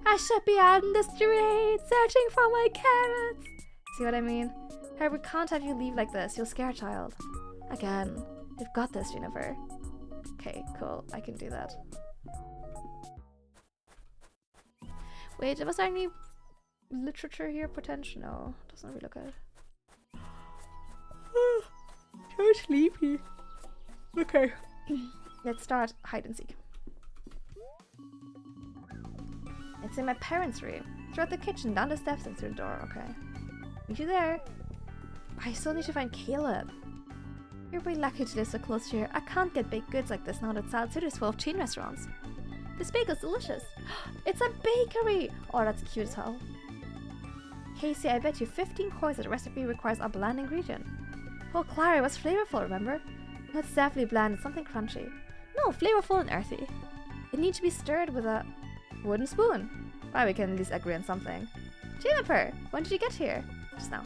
A: I should be out in the street searching for my carrots. See what I mean? Herb, we can't have you leave like this. You'll scare a child. Again. You've got this, Juniper. Okay, cool. I can do that. Wait, was there any literature here? Potential? No, doesn't really look good. So sleepy. Okay. Let's start hide and seek. It's in my parents' room. Throughout the kitchen, down the steps and through the door. Okay. Meet you there. I still need to find Caleb. You're really lucky to live so close here. I can't get baked goods like this now that South City is full of chain restaurants. This bagel's delicious. It's a bakery! Oh, that's cute as hell. Casey, I bet you 15 coins that the recipe requires a bland ingredient. Oh, Clara, it was flavorful, remember? No, it's definitely bland. It's something crunchy. No, flavorful and earthy. It needs to be stirred with a wooden spoon. Well, we can at least agree on something. Juniper, when did you get here? Just now.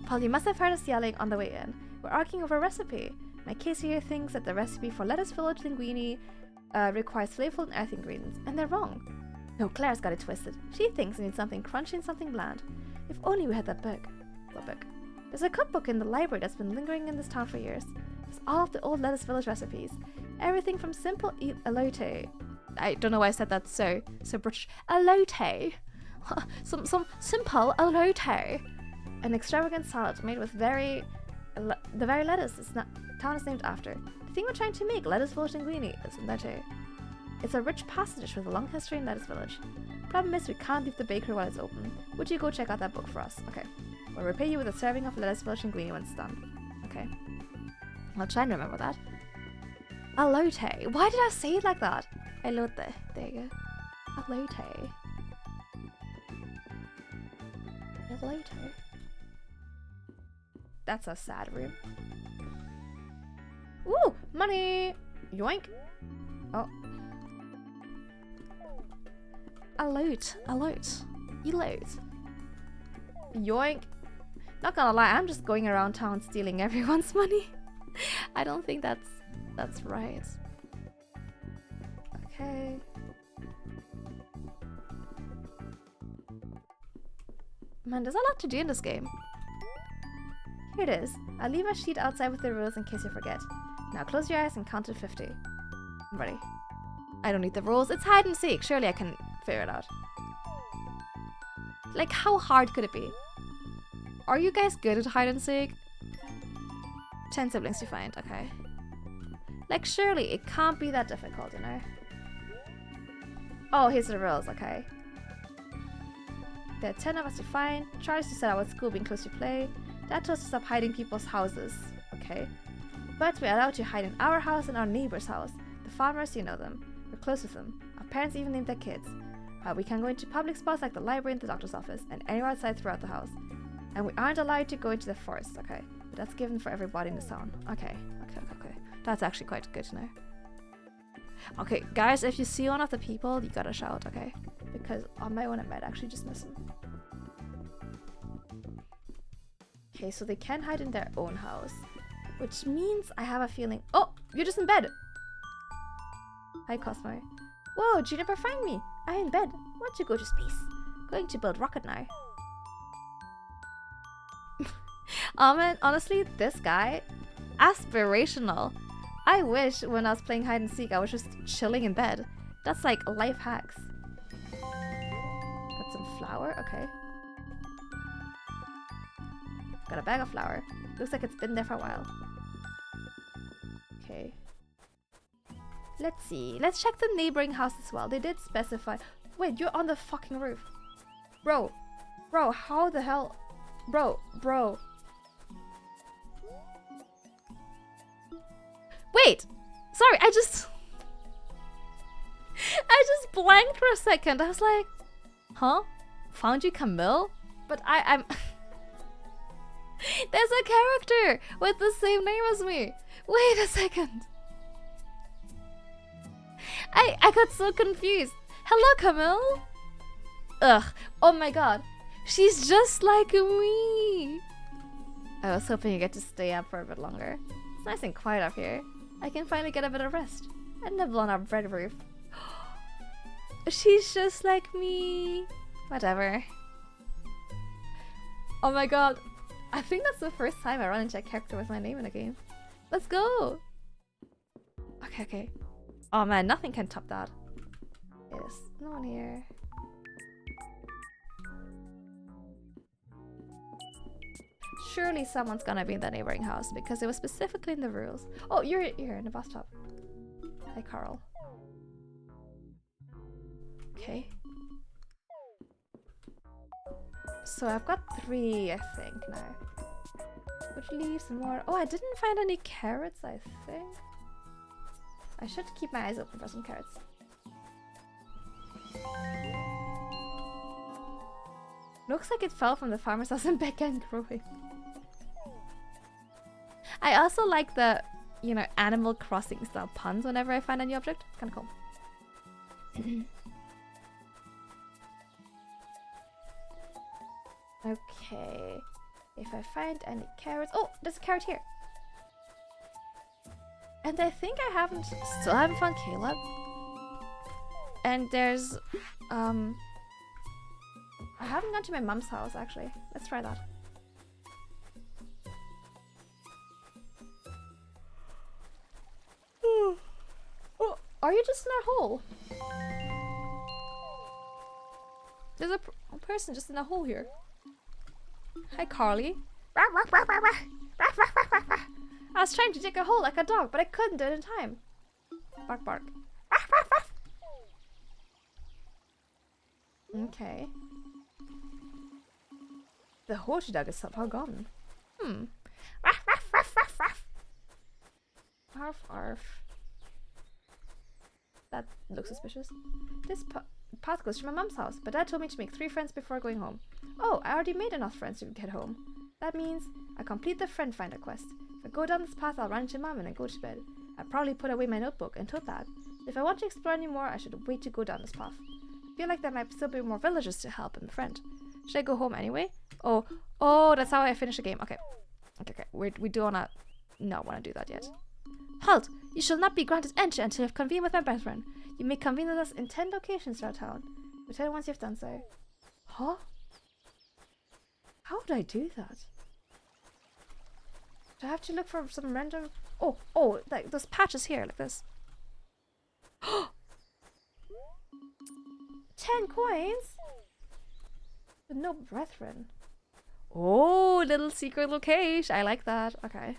A: Paul, you must have heard us yelling on the way in. We're arguing over a recipe. My Casey here thinks that the recipe for lettuce village linguine requires flavorful and earthy ingredients, and they're wrong. No, Claire's got it twisted. She thinks it needs something crunchy and something bland. If only we had that book. What book? There's a cookbook in the library that's been lingering in this town for years. It's all of the old lettuce village recipes. Everything from simple elote. I don't know why I said that so British. Elote. some simple elote. An extravagant salad made with very The very lettuce is not town is named after. The thing we're trying to make, lettuce village in Greenie, is in there too. It's a rich pasta dish with a long history in Lettuce Village. Problem is we can't leave the bakery while it's open. Would you go check out that book for us? Okay. We'll repay you with a serving of Lettuce Village in Greenie when it's done. Okay. I'll try and remember that. Alote. Why did I say it like that? Alote. There you go. Alote. Alote. That's a sad room. Ooh! Money! Yoink! Oh. A loot. Elote. Yoink. Not gonna lie, I'm just going around town stealing everyone's money. I don't think that's right. Okay. Man, there's a lot to do in this game. Here it is. I'll leave a sheet outside with the rules in case you forget. Now close your eyes and count to 50. I'm ready. I don't need the rules. It's hide and seek. Surely I can figure it out. Like, how hard could it be? Are you guys good at hide and seek? 10 siblings to find. Okay. Like, surely it can't be that difficult, you know? Oh, here's the rules. Okay. There are 10 of us to find. Charlie's to set out at school being close to play. Dad told us to stop hiding people's houses. Okay. But we're allowed to hide in our house and our neighbor's house. The farmers, you know them. We're close with them. Our parents even named their kids. We can go into public spots like the library and the doctor's office, and anywhere outside throughout the house. And we aren't allowed to go into the forest, okay? But that's given for everybody in this town. Okay. That's actually quite good to know. Okay, guys, if you see one of the people, you gotta shout, okay? Because on my own I might actually just miss them. Okay, so they can hide in their own house. Which means I have a feeling— oh! You're just in bed! Hi, Cosmo. Whoa, Juniper, find me! I'm in bed. Want to go to space? Going to build rocket now. Oh man, honestly, this guy, aspirational. I wish when I was playing hide and seek I was just chilling in bed. That's like life hacks. Got some flour, okay. Got a bag of flour. Looks like it's been there for a while. Okay. Let's see. Let's check the neighboring house as well. They did specify— wait, you're on the fucking roof. Bro, how the hell— Bro. Wait! Sorry, I just blanked for a second. I was like, huh? Found you, Camille? But I'm there's a character with the same name as me. Wait a second. I got so confused. Hello, Camille. Ugh. Oh my god. She's just like me. I was hoping you get to stay up for a bit longer. It's nice and quiet up here. I can finally get a bit of rest. And nibble on our bread roof. She's just like me. Whatever. Oh my god. I think that's the first time I run into a character with my name in a game. Let's go. Okay. Oh man, nothing can top that. Yes, no one here. Surely someone's gonna be in the neighboring house because it was specifically in the rules. Oh, you're in the bus stop. Hi, Carl. Okay. So I've got 3, I think, now. Which leaves more. Oh, I didn't find any carrots, I think. I should keep my eyes open for some carrots. Looks like it fell from the farmer's house and began growing. I also like the, you know, Animal Crossing style puns whenever I find a new object. Kinda cool. Okay. If I find any carrots— oh, there's a carrot here. And I think I still haven't found Caleb. And there's, I haven't gone to my mom's house actually. Let's try that. Oh, are you just in a hole? There's a person just in a hole here. Hi, Carly. I was trying to dig a hole like a dog, but I couldn't do it in time. Bark, bark. Okay. The horsey dog is somehow gone. Arf, arf. That looks suspicious. This path goes to my mom's house, but Dad told me to make 3 friends before going home. Oh, I already made enough friends to get home. That means I complete the friend finder quest. If I go down this path, I'll run into Mom and then go to bed. I probably put away my notebook and tote bag. If I want to explore any more, I should wait to go down this path. I feel like there might still be more villagers to help and befriend. Should I go home anyway? Oh, that's how I finish the game. Okay. We do not want to do that yet. Halt! You shall not be granted entry until you have convened with my brethren. You may convene with us in 10 locations throughout town. Return once you've done so. Huh? How would I do that? Do I have to look for some random... Oh, like those patches here, like this. 10 coins? But no brethren. Oh, little secret location. I like that. Okay.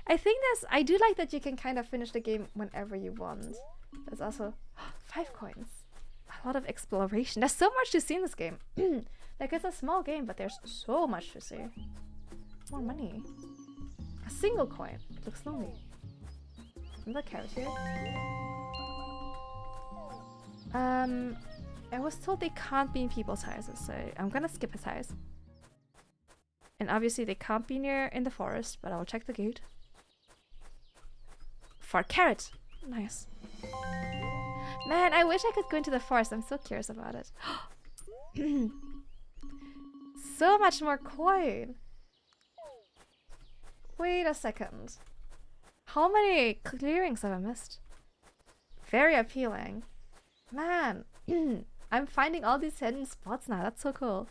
A: I do like that you can kind of finish the game whenever you want. There's also 5 coins. A lot of exploration. There's so much to see in this game. Like, it's a small game, but there's so much to see. More money. A single coin. Looks lonely. Another carrot here. I was told they can't be in people's houses, so I'm gonna skip his house. And obviously they can't be in the forest, but I'll check the gate. For carrot! Nice. Man, I wish I could go into the forest. I'm so curious about it. So much more coin! Wait a second. How many clearings have I missed? Very appealing. Man, I'm finding all these hidden spots now. That's so cool.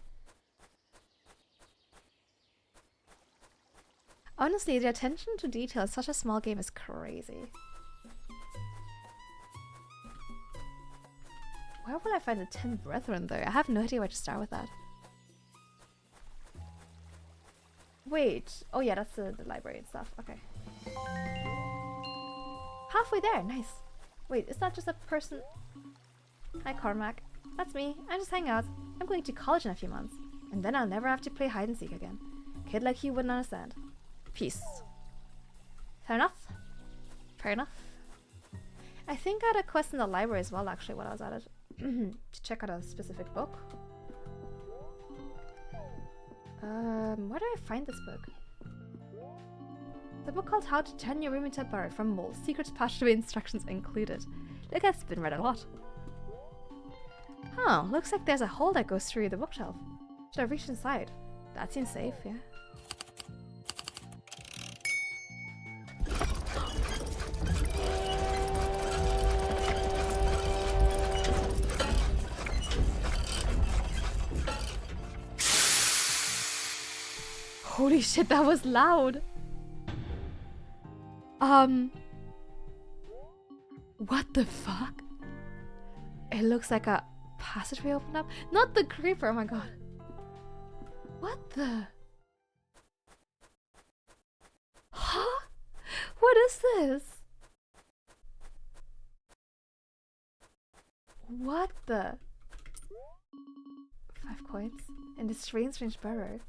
A: Honestly, the attention to detail in such a small game is crazy. Where will I find the 10 brethren though? I have no idea where to start with that. Wait. Oh yeah, that's the library and stuff. Okay. Halfway there. Nice. Wait, is that just a person? Hi Cormac. That's me. I just hang out. I'm going to college in a few months. And then I'll never have to play hide and seek again. A kid like you wouldn't understand. Peace. Fair enough. Fair enough. I think I had a quest in the library as well actually when I was at it. To check out a specific book. Where do I find this book? The book called How to Turn Your Room into a Burrow from Moles. Secrets, passageway instructions included. Look, it's been read a lot. Huh, looks like there's a hole that goes through the bookshelf. Should I reach inside? That seems safe, yeah. Holy shit, that was loud! What the fuck? It looks like a passageway opened up. Not the creeper, oh my god. What the? Huh? What is this? What the? 5 coins in this strange burrow.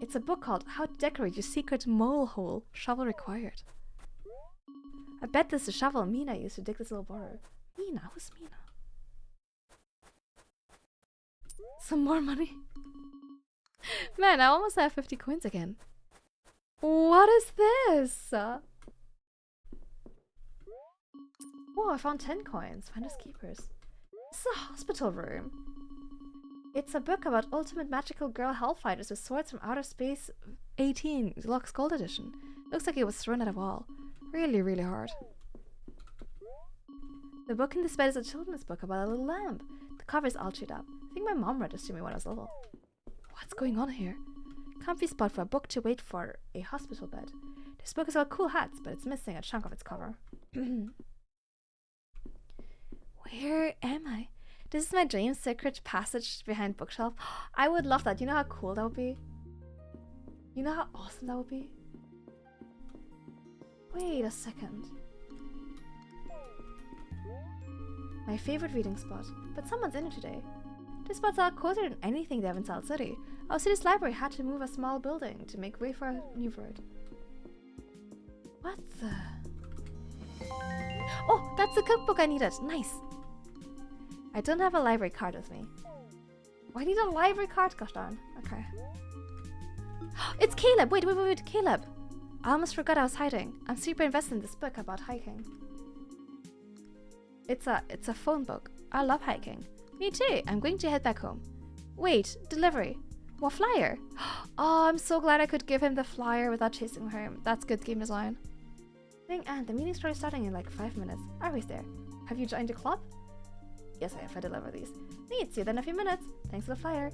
A: It's a book called How to Decorate Your Secret Mole Hole. Shovel required. I bet this is the shovel Mina used to dig this little burrow. Mina? Who's Mina? Some more money. Man, I almost have 50 coins again. What is this? Oh, I found 10 coins. Finders keepers. This is a hospital room. It's a book about ultimate magical girl hellfighters with swords from outer space 18, Deluxe Gold Edition. Looks like it was thrown at a wall. Really, really hard. The book in this bed is a children's book about a little lamb. The cover is all chewed up. I think my mom read this to me when I was little. What's going on here? Comfy spot for a book to wait for a hospital bed. This book is about cool hats, but it's missing a chunk of its cover. Where am I? This is my dream secret passage behind bookshelf. I would love that. You know how cool that would be? You know how awesome that would be? Wait a second. My favorite reading spot, but someone's in it today. This spot's a lot closer than anything they have in Salt City. Our city's library had to move a small building to make way for a new bird. What the? Oh, that's the cookbook I needed. Nice. I don't have a library card with me. Oh, I need a library card. Gosh darn. Okay. It's Caleb. Wait, Caleb. I almost forgot I was hiding. I'm super invested in this book about hiking. It's a phone book. I love hiking. Me too. I'm going to head back home. Wait, delivery. What flyer? Oh, I'm so glad I could give him the flyer without chasing him. That's good game design. And the meeting's probably starting in like 5 minutes. Always there. Have you joined the club? Yes, I have. I deliver these. Neat. See you then in a few minutes. Thanks for the flyer.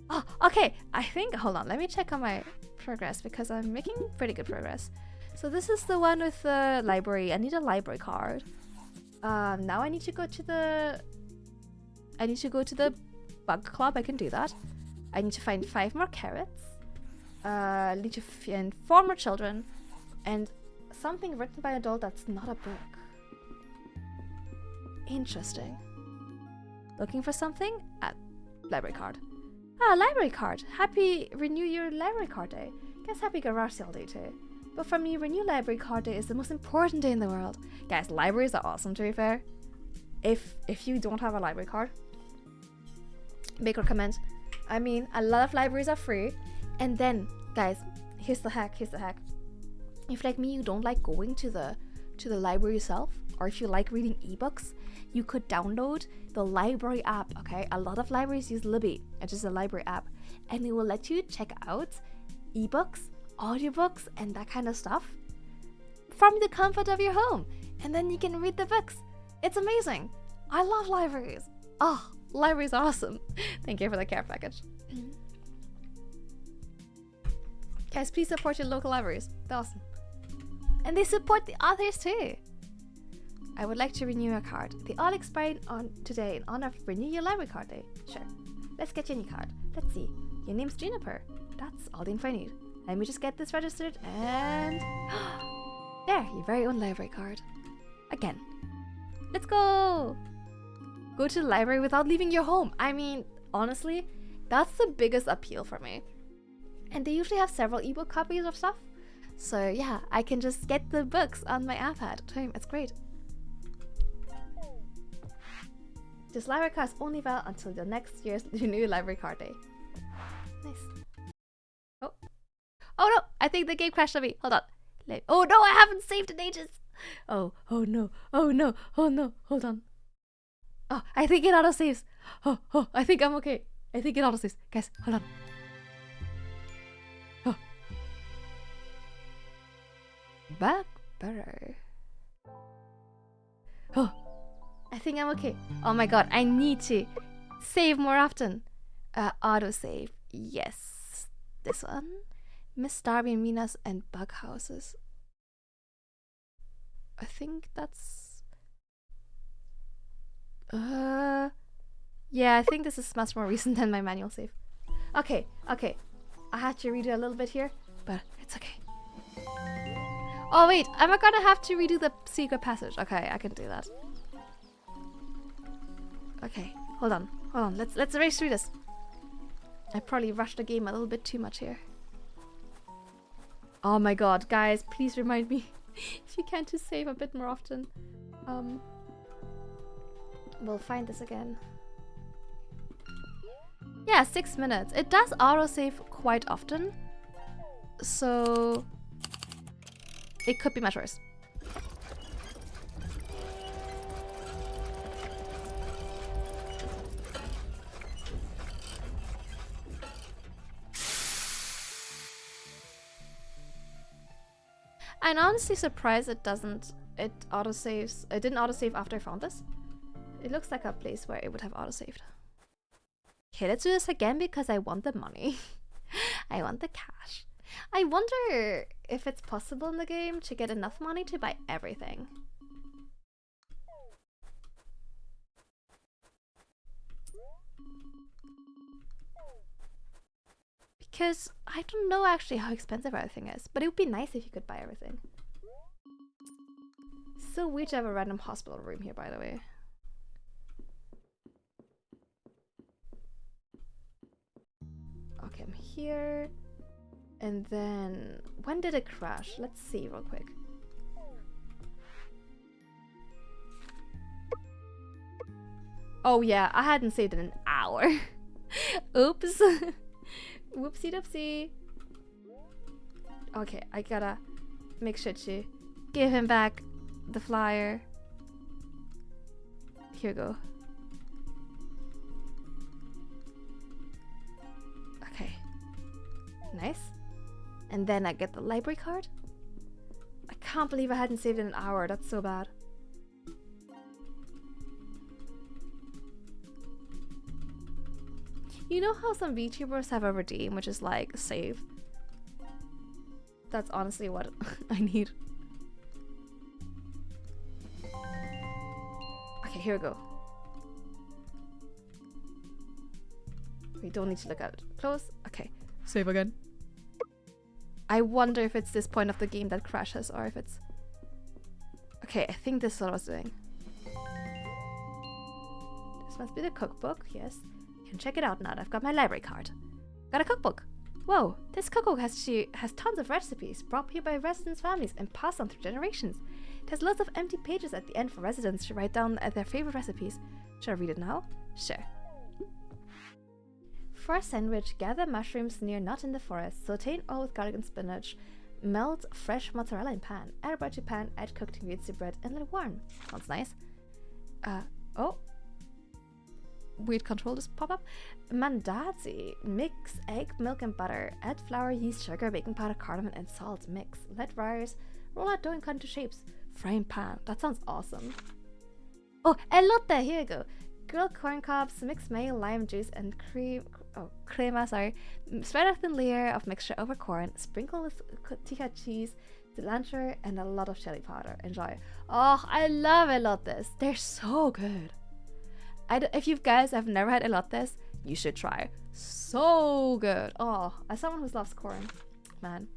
A: Oh, okay. I think. Hold on. Let me check on my progress because I'm making pretty good progress. So this is the one with the library. I need a library card. Now I need to go to the. Bug club. I can do that. I need to find 5 more carrots. I need to find 4 more children, and something written by an adult that's not a book. Interesting. Looking for something? Library card. Library card. Happy Renew Your Library Card Day. Guess happy Garage Sale Day too. But for me, Renew Library Card Day is the most important day in the world. Guys, libraries are awesome to be fair. If you don't have a library card, make a comment. I mean, a lot of libraries are free. And then, guys, here's the hack. If like me, you don't like going to the library yourself, or if you like reading ebooks, you could download the library app, okay? A lot of libraries use Libby, which is a library app, and it will let you check out ebooks, audiobooks, and that kind of stuff from the comfort of your home. And then you can read the books. It's amazing. I love libraries. Oh, libraries are awesome. Thank you for the care package. Guys, please support your local libraries. They're awesome. And they support the authors too. I would like to renew a card. They all expired on today in honor of Renew Your Library Card Day. Sure. Let's get you a new card. Let's see. Your name's Juniper. That's all the info I need. Let me just get this registered and... there, your very own library card. Again. Let's go! Go to the library without leaving your home. I mean, honestly, that's the biggest appeal for me. And they usually have several ebook copies of stuff. So yeah, I can just get the books on my iPad at home. It's great. This library card is only valid until the next year's Renew Library Card Day. Nice. Oh no! I think the game crashed on me. Hold on. Oh no! I haven't saved in ages. Oh no! Hold on. Oh, I think it auto saves. Oh, I think I'm okay. I think it auto saves. Guys, hold on. Oh. Back better. Oh, I think I'm okay. Oh my god, I need to save more often. Auto save. Yes. This one. Miss Darby and Mina's and bug houses. I think that's... yeah, I think this is much more recent than my manual save. Okay. I had to redo a little bit here, but it's okay. Oh wait, am I gonna have to redo the secret passage? Okay, I can do that. Okay, hold on. Let's race through this. I probably rushed the game a little bit too much here. Oh my god, guys, please remind me if you can to save a bit more often. We'll find this again. Yeah, 6 minutes. It does autosave quite often, so it could be much worse. I'm honestly surprised it didn't autosave after I found this. It looks like a place where it would have autosaved. Okay, let's do this again because I want the money. I want the cash. I wonder if it's possible in the game to get enough money to buy everything. Because I don't know actually how expensive everything is, but it would be nice if you could buy everything. So weird to have a random hospital room here, by the way. Okay, I'm here. And then, when did it crash? Let's see real quick. Oh yeah, I hadn't saved in an hour. Oops. Whoopsie doopsie. Okay, I gotta make sure to give him back the flyer. Here we go. Okay. Nice. And then I get the library card. I can't believe I hadn't saved in an hour. That's so bad. You know how some VTubers have a redeem, which is like save? That's honestly what I need. Okay, here we go. We don't need to look at it. Close. Okay. Save again. I wonder if it's this point of the game that crashes or if it's... Okay, I think this is what I was doing. This must be the cookbook, yes. Can check it out now that I've got my library card. Got a cookbook. Whoa, this cookbook has tons of recipes brought here by residents' families and passed on through generations. It has lots of empty pages at the end for residents to write down their favorite recipes. Should I read it now? Sure. For a sandwich, gather mushrooms near nut in the forest, saute in oil with garlic and spinach, melt fresh mozzarella in pan, add bread to pan, add cooked ingredients to bread, and let it warm. Sounds nice. Oh. Weird control just pop up. Mandazi. Mix egg, milk, and butter. Add flour, yeast, sugar, baking powder, cardamom, and salt. Mix. Let rise. Roll out dough and cut into shapes. Fry in pan. That sounds awesome. Oh, elote. Here we go. Grilled corn cobs. Mix mayo, lime juice, and crema. Sorry. Spread a thin layer of mixture over corn. Sprinkle with tikka cheese, cilantro, and a lot of chili powder. Enjoy. Oh, I love elotes. They're so good. If you guys have never had elotes, you should try. So good. Oh, as someone who loves corn, man.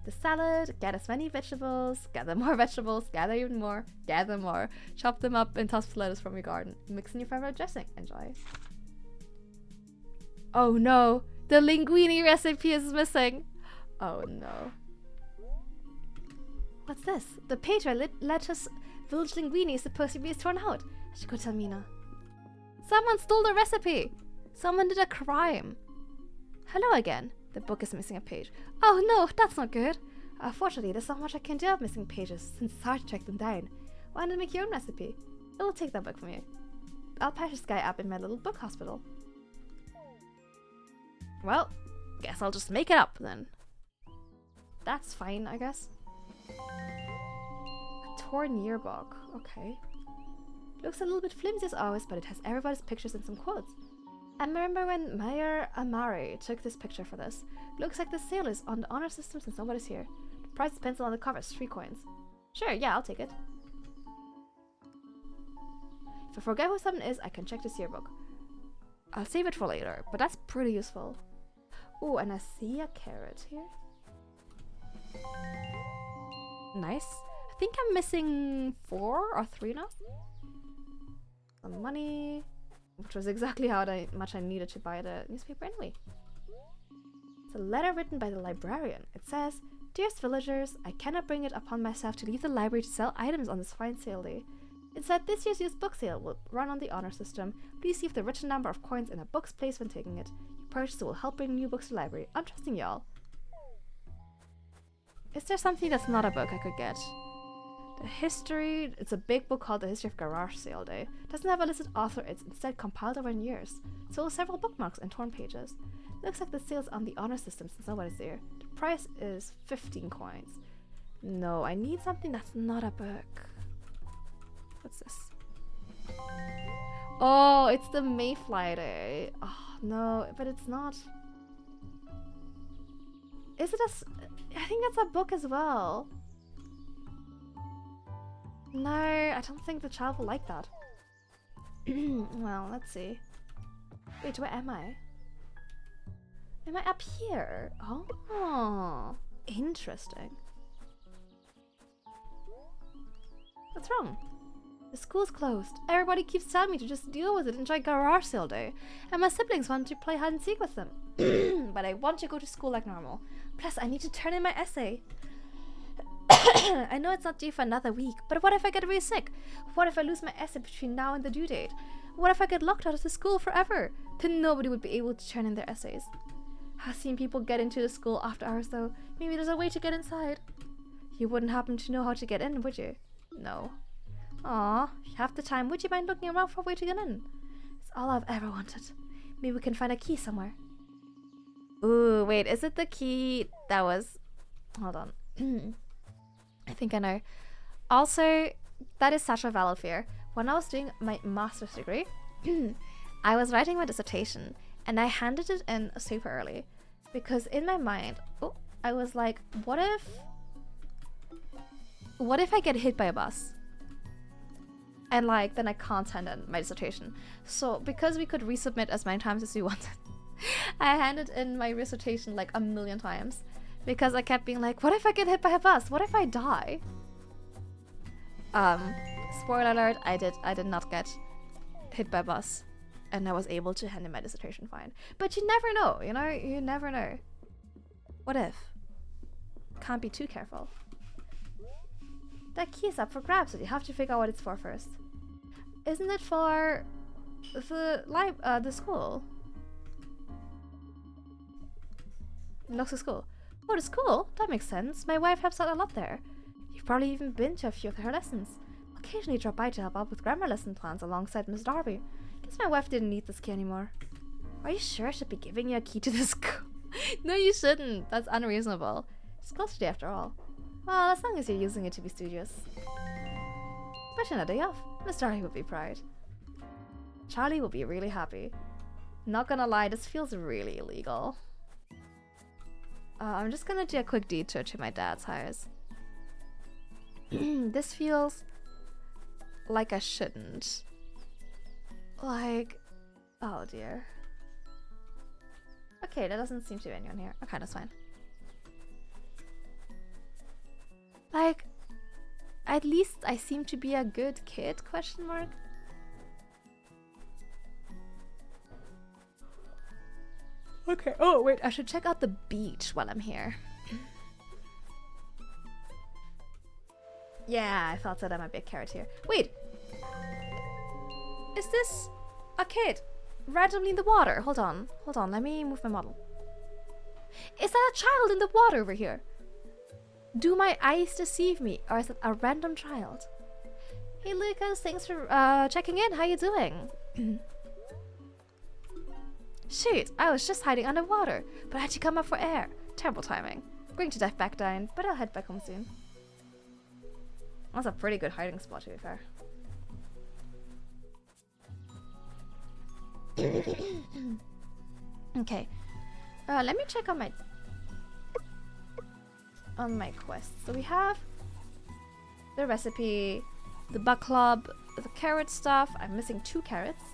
A: The salad, get as many vegetables, gather more vegetables, gather even more, gather more. Chop them up and toss with lettuce from your garden. Mix in your favorite dressing. Enjoy. Oh no, the linguine recipe is missing. Oh no. What's this? The page where lettuce village linguine is supposed to be torn out. I should go tell Mina. Someone stole the recipe! Someone did a crime! Hello again. The book is missing a page. Oh no, that's not good. Fortunately, there's not much I can do with missing pages since it's hard to track them down. Why not make your own recipe? I will take that book from you. I'll patch this guy up in my little book hospital. Well, guess I'll just make it up then. That's fine, I guess. A torn yearbook. Okay. Looks a little bit flimsy as always, but it has everybody's pictures and some quotes. I remember when Mayor Amari took this picture for this. Looks like the sale is on the honor system since nobody's here. The price pencil on the cover is 3 coins. Sure, yeah, I'll take it. If I forget who someone is, I can check this yearbook. I'll save it for later, but that's pretty useful. Oh, and I see a carrot here. Nice. I think I'm missing 4 or 3 now. Some money, which was exactly how much I needed to buy the newspaper anyway. It's a letter written by the librarian. It says, "Dearest villagers, I cannot bring it upon myself to leave the library to sell items on this fine sale day. Instead, this year's used book sale will run on the honor system. Please see if the written number of coins in a book's place when taking it. Your purchase will help bring new books to the library. I'm trusting y'all." Is there something that's not a book I could get? The history, it's a big book called The History of Garage Sale Day. Doesn't have a listed author, it's instead compiled over years. So several bookmarks and torn pages. Looks like the sale's on the honor system since nobody's there. The price is 15 coins. No, I need something that's not a book. What's this? Oh, it's the Mayfly Day. Oh, no, but it's not. Is it I think that's a book as well. No, I don't think the child will like that. Well, let's see. Wait, where am I? Am I up here? Oh, interesting. What's wrong? The school's closed. Everybody keeps telling me to just deal with it and enjoy garage sale day. And my siblings want to play hide and seek with them. But I want to go to school like normal. Plus, I need to turn in my essay. I know it's not due for another week, but what if I get really sick? What if I lose my essay between now and the due date? What if I get locked out of the school forever? Then nobody would be able to turn in their essays. I've seen people get into the school after hours though. Maybe there's a way to get inside. You wouldn't happen to know how to get in, would you? No. Aw, if you have the time, would you mind looking around for a way to get in? It's all I've ever wanted. Maybe we can find a key somewhere. Ooh, wait, is it the key that was... Hold on. I think I know. Also, that is such a valid fear. When I was doing my master's degree, I was writing my dissertation and I handed it in super early. Because in my mind, I was like, what if I get hit by a bus? And like, then I can't hand in my dissertation. So because we could resubmit as many times as we wanted, I handed in my dissertation like 1,000,000 times. Because I kept being like, what if I get hit by a bus? What if I die? Spoiler alert, I did not get hit by a bus. And I was able to hand in my dissertation fine. But you never know, you know? You never know. What if? Can't be too careful. That key is up for grabs, so you have to figure out what it's for first. Isn't it for the school? Looks like school. Oh, the school? That makes sense. My wife helps out a lot there. You've probably even been to a few of her lessons. Occasionally drop by to help out with grammar lesson plans alongside Miss Darby. Guess my wife didn't need this key anymore. Are you sure I should be giving you a key to the school? No, you shouldn't. That's unreasonable. It's close today after all. Well, as long as you're using it to be studious. But on a day off, Miss Darby would be proud. Charlie will be really happy. Not gonna lie, this feels really illegal. I'm just gonna do a quick detour to my dad's house. This feels like I shouldn't. Like, oh dear. Okay, there doesn't seem to be anyone here. Okay, that's fine. Like, at least I seem to be a good kid, question mark. Okay, oh wait, I should check out the beach while I'm here. Yeah, I thought that I might be a carrot here. Wait! Is this a kid randomly in the water? Hold on, let me move my model. Is that a child in the water over here? Do my eyes deceive me, or is it a random child? Hey Lucas, thanks for checking in, how you doing? Shoot, I was just hiding underwater, but I had to come up for air. Terrible timing. I'm going to dive back down, but I'll head back home soon. That's a pretty good hiding spot, to be fair. Okay, let me check on my quest. So we have the recipe, the bug club, the carrot stuff. I'm missing 2 carrots,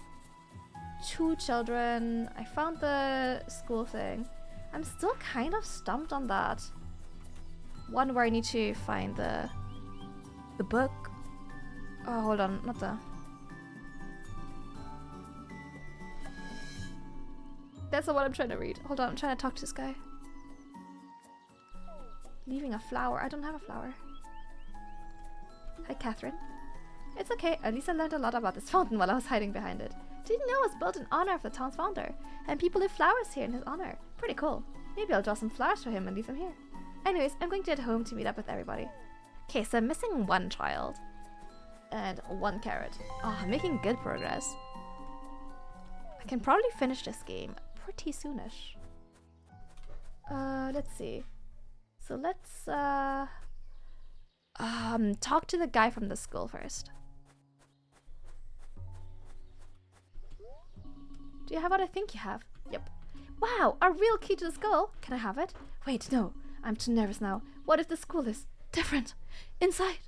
A: 2 children. I found the school thing. I'm still kind of stumped on that one where I need to find the book. Oh, hold on, not the... That's not what I'm trying to read. Hold on, I'm trying to talk to this guy. Leaving a flower. I don't have a flower. Hi, Catherine. It's okay. At least I learned a lot about this fountain while I was hiding behind it. Didn't know it was built in honor of the town's founder. And people leave flowers here in his honor. Pretty cool. Maybe I'll draw some flowers for him and leave them here. Anyways, I'm going to head home to meet up with everybody. Okay, so I'm missing 1 child. And 1 carrot. Oh, I'm making good progress. I can probably finish this game pretty soonish. Let's see. So let's talk to the guy from the school first. Do you have what I think you have? Yep. Wow, a real key to the school. Can I have it? Wait, no. I'm too nervous now. What if the school is different? Inside?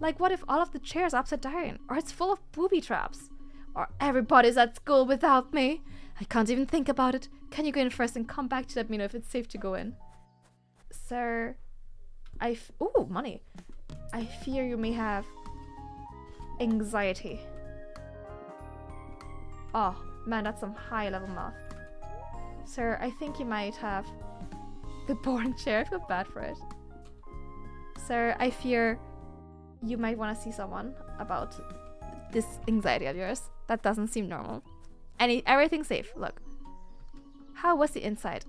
A: Like, what if all of the chairs are upside down? Or it's full of booby traps? Or everybody's at school without me. I can't even think about it. Can you go in first and come back to let me know if it's safe to go in? Sir, ooh, money. I fear you may have anxiety. Oh, man, that's some high-level math. Sir, I think you might have the boring chair. I feel bad for it. Sir, I fear you might want to see someone about this anxiety of yours. That doesn't seem normal. Everything's safe. Look. How was the inside?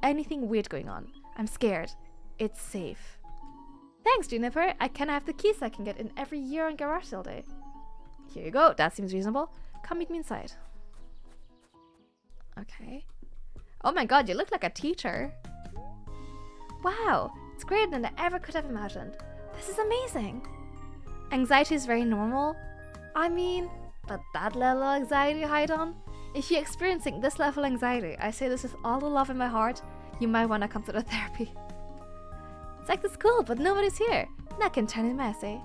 A: Anything weird going on? I'm scared. It's safe. Thanks, Juniper. I can have the keys I can get in every year on garage sale day. Here you go. That seems reasonable. Come meet me inside. Okay. Oh my god, you look like a teacher. Wow, it's greater than I ever could have imagined. This is amazing. Anxiety is very normal. I mean, but that level of anxiety you hide on? If you're experiencing this level of anxiety, I say this with all the love in my heart, you might want to consider therapy. It's like the school, but nobody's here. That can turn in messy.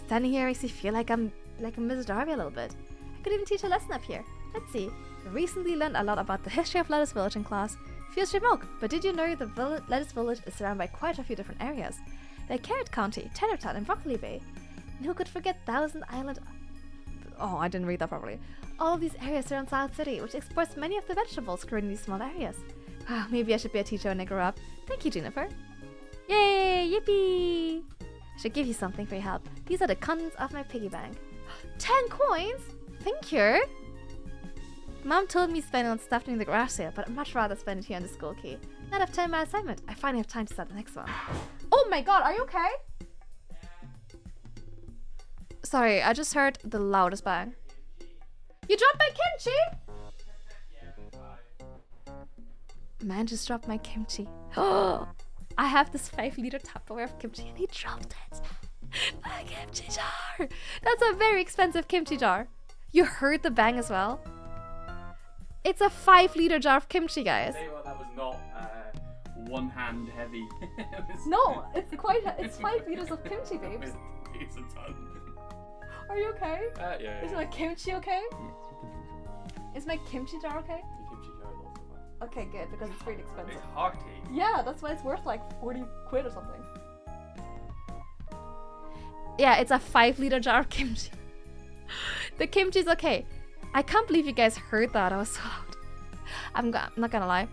A: Standing here makes me feel like I'm Mrs. Darby a little bit. I could even teach a lesson up here. Let's see. I recently learned a lot about the history of Lettuce Village in class. Feels remote, but did you know the Lettuce Village is surrounded by quite a few different areas? Like Carrot County, Tendertown, and Broccoli Bay. And who could forget Thousand Island? Oh, I didn't read that properly. All of these areas surround South City, which exports many of the vegetables grown in these small areas. Wow, maybe I should be a teacher when I grow up. Thank you, Juniper. Yay! Yippee! I should give you something for your help. These are the contents of my piggy bank. 10 coins? Thank you! Mom told me to spend it on stuff during the garage sale, but I'd much rather spend it here on the school key. Not have time my assignment. I finally have time to start the next one. Oh my god, are you okay? Sorry, I just heard the loudest bang. You dropped my kimchi? Man just dropped my kimchi. Oh, I have this 5-liter Tupperware of kimchi and he dropped it. My kimchi jar. That's a very expensive kimchi jar. You heard the bang as well? It's a 5-liter jar of kimchi, guys.
H: Tell you what, that was not one hand heavy.
A: No, it's 5 liters of kimchi, babes.
H: It's a ton.
A: Are you okay?
H: Yeah.
A: Is my kimchi okay? Is my kimchi jar okay?
H: The kimchi jar is also fine.
A: Okay, good, because it's really expensive.
H: It's hearty.
A: Yeah, that's why it's worth like 40 quid or something. Yeah, it's a 5-liter jar of kimchi. The kimchi's okay. I can't believe you guys heard that. I was so loud. I'm not gonna lie.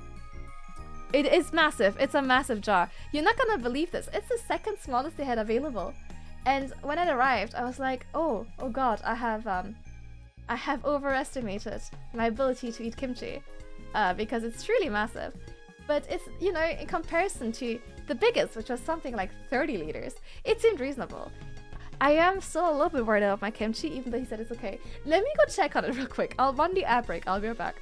A: It is massive. It's a massive jar. You're not gonna believe this. It's the second smallest they had available. And when it arrived, I was like, oh god, I have overestimated my ability to eat kimchi. Because it's truly massive. But it's, you know, in comparison to the biggest, which was something like 30 liters, it seemed reasonable. I am still a little bit worried about my kimchi, even though he said it's okay. Let me go check on it real quick. I'll run the ad break. I'll be right back.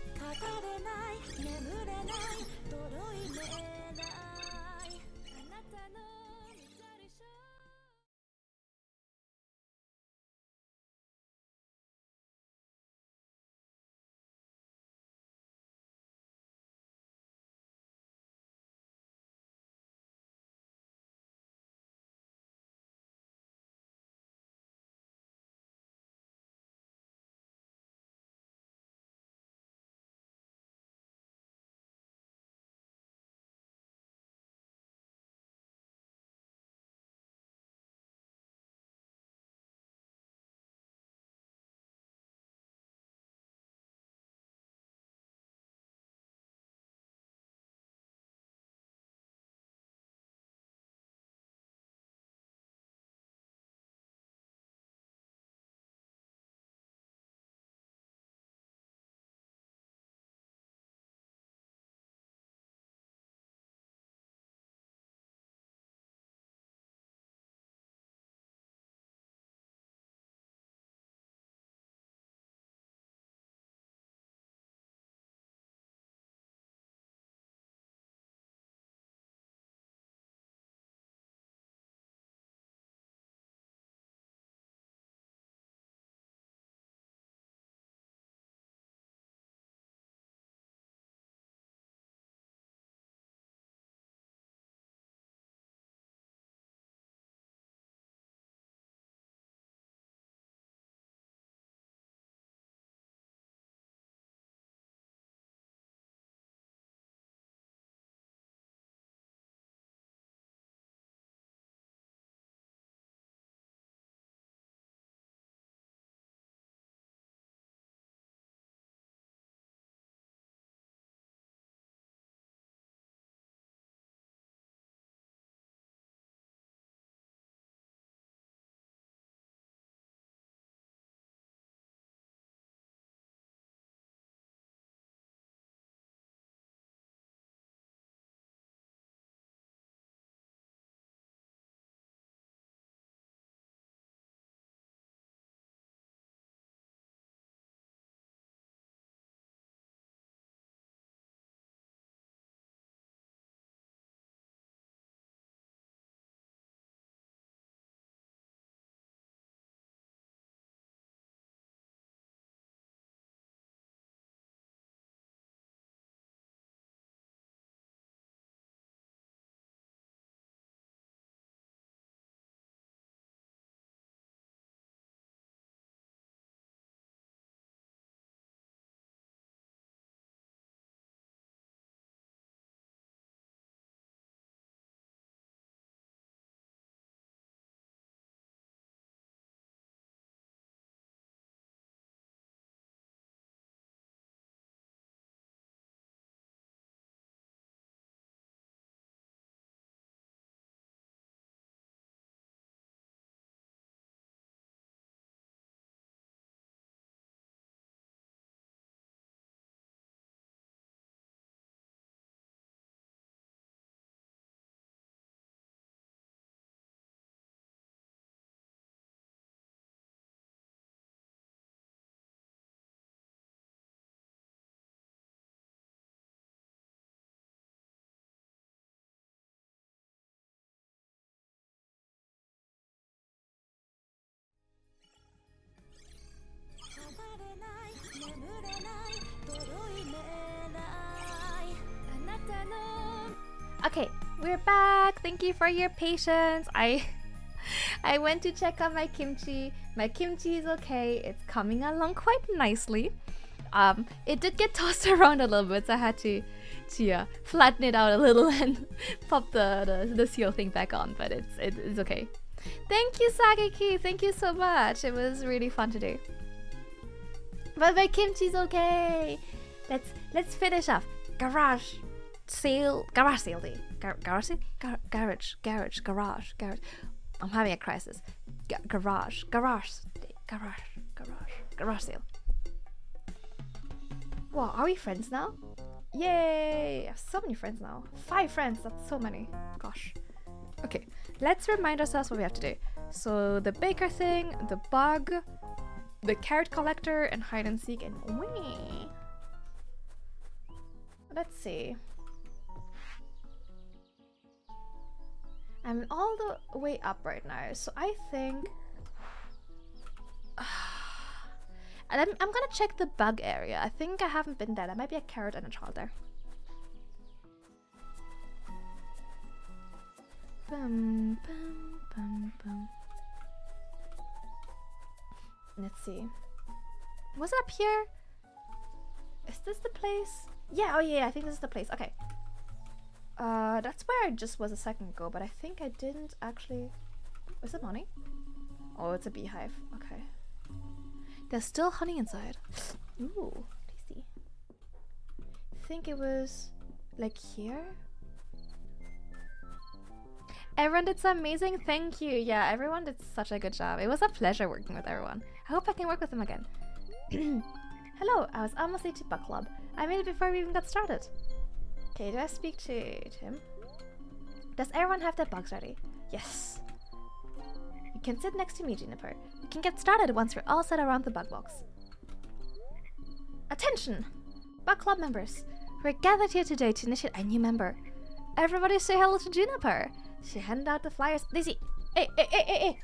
A: Okay, we're back. Thank you for your patience. I went to check on my kimchi. My kimchi is okay. It's coming along quite nicely. It did get tossed around a little bit, so I had to flatten it out a little and pop the seal thing back on, but it's okay. Thank you, Sageki. Thank you so much. It was really fun to do. But my kimchi's okay. Let's finish off. Garage sale day. Garage sale? Garage. I'm having a crisis. Garage sale. Wow, are we friends now? Yay! I have so many friends now. 5 friends, that's so many. Gosh. Okay, let's remind ourselves what we have to do. So the baker thing, the bug, the carrot collector, and hide and seek, and wee. Let's see. I'm all the way up right now, so I think... And I'm gonna check the bug area. I think I haven't been there. There might be a carrot and a child there. Bum, bum, bum, bum. Let's see. Was it up here? Is this the place? Yeah, oh yeah, I think this is the place. Okay. That's where I just was a second ago, but I think I didn't actually... Is it money? Oh, it's a beehive. Okay. There's still honey inside. Ooh, tasty. I think it was like here. Everyone did so amazing. Thank you. Yeah, everyone did such a good job. It was a pleasure working with everyone. I hope I can work with them again. Hello, I was almost late to book club. I made it before we even got started. Okay, do I speak to Tim? Does everyone have their bugs ready? Yes. You can sit next to me, Juniper. We can get started once we're all set around the bug box. Attention! Bug club members. We're gathered here today to initiate a new member. Everybody say hello to Juniper. She handed out the flyers. Daisy! Hey!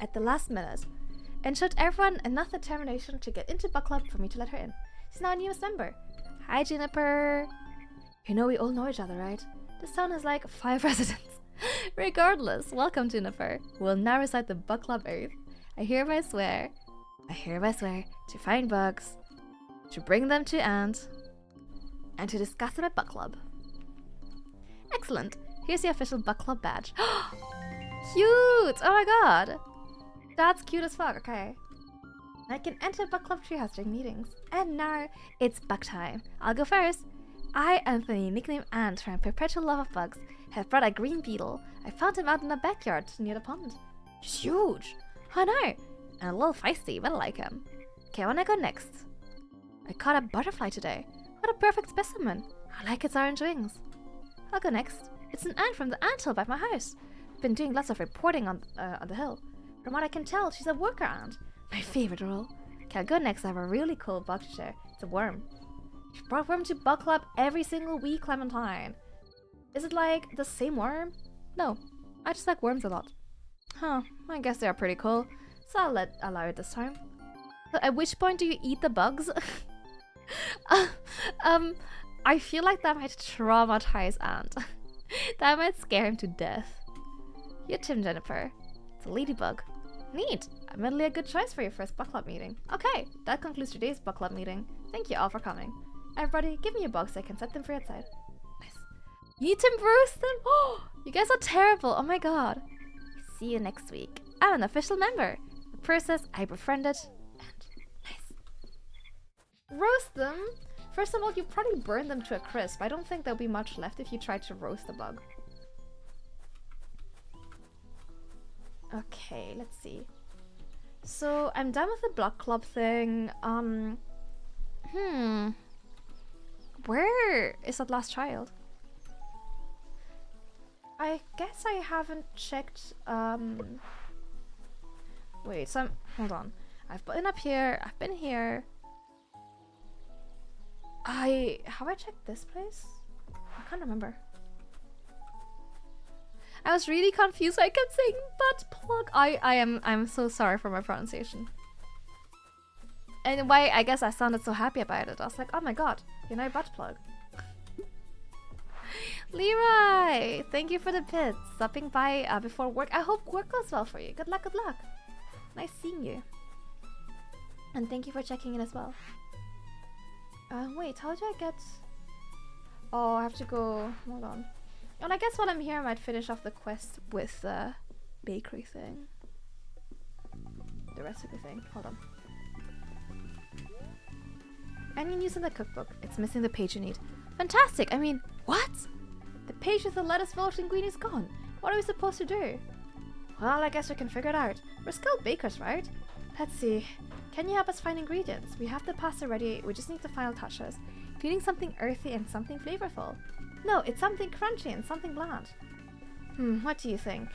A: At the last minute. And showed everyone enough determination to get into bug club for me to let her in. She's now a newest member. Hi, Juniper. You know we all know each other, right? This town has like 5 residents. Regardless, welcome, Juniper. We'll now recite the bug club oath. I hereby swear to find bugs, to bring them to Ant, and to discuss them at bug club. Excellent. Here's the official bug club badge. Cute! Oh my god. That's cute as fuck. Okay. I can enter bug club treehouse during meetings. And now it's bug time. I'll go first. I, Anthony, nicknamed Ant from Perpetual Love of Bugs, have brought a green beetle. I found him out in the backyard near the pond. He's huge. I know. And a little feisty, but I like him. Okay, I wanna go next. I caught a butterfly today. What a perfect specimen. I like its orange wings. I'll go next. It's an ant from the anthill by my house. I've been doing lots of reporting on the hill. From what I can tell, she's a worker ant. My favorite role. Okay, I'll go next. I have a really cool bug to share. It's a worm. She brought worm to bug club every single week, Clementine. Is it like the same worm? No, I just like worms a lot. Huh, I guess they are pretty cool. So I'll allow it this time. So at which point do you eat the bugs? I feel like that might traumatize Ant. That might scare him to death. You're Tim, Jennifer. It's a ladybug. Neat! Admittedly a good choice for your first book club meeting. Okay, that concludes today's book club meeting. Thank you all for coming. Everybody, give me your bugs so I can set them free outside. Nice. You Tim roast them? Oh, you guys are terrible. Oh my god. See you next week. I'm an official member. The process I befriended. And nice. Roast them? First of all, you probably burn them to a crisp. I don't think there'll be much left if you try to roast a bug. Okay, let's see. So I'm done with the block club thing. Where is that last child? I guess I haven't checked. Wait, hold on. I've been up here. I've been here. Have I checked this place? I can't remember. I was really confused. I kept saying butt plug. I'm so sorry for my pronunciation. And why I guess I sounded so happy about it. I was like, oh my god, you know, butt plug. Leroy, thank you for the pits. Stopping by before work. I hope work goes well for you. Good luck, good luck. Nice seeing you. And thank you for checking in as well. Wait, how do I get... Oh, I have to go... Hold on. And I guess while I'm here, I might finish off the quest with the bakery thing. The recipe thing. Hold on. Any news in the cookbook? It's missing the page you need. Fantastic! I mean, what? The page with the lettuce voting green is gone. What are we supposed to do? Well, I guess we can figure it out. We're skilled bakers, right? Let's see. Can you help us find ingredients? We have the pasta ready, we just need the final touches. Including something earthy and something flavorful. No, it's something crunchy and something bland. What do you think?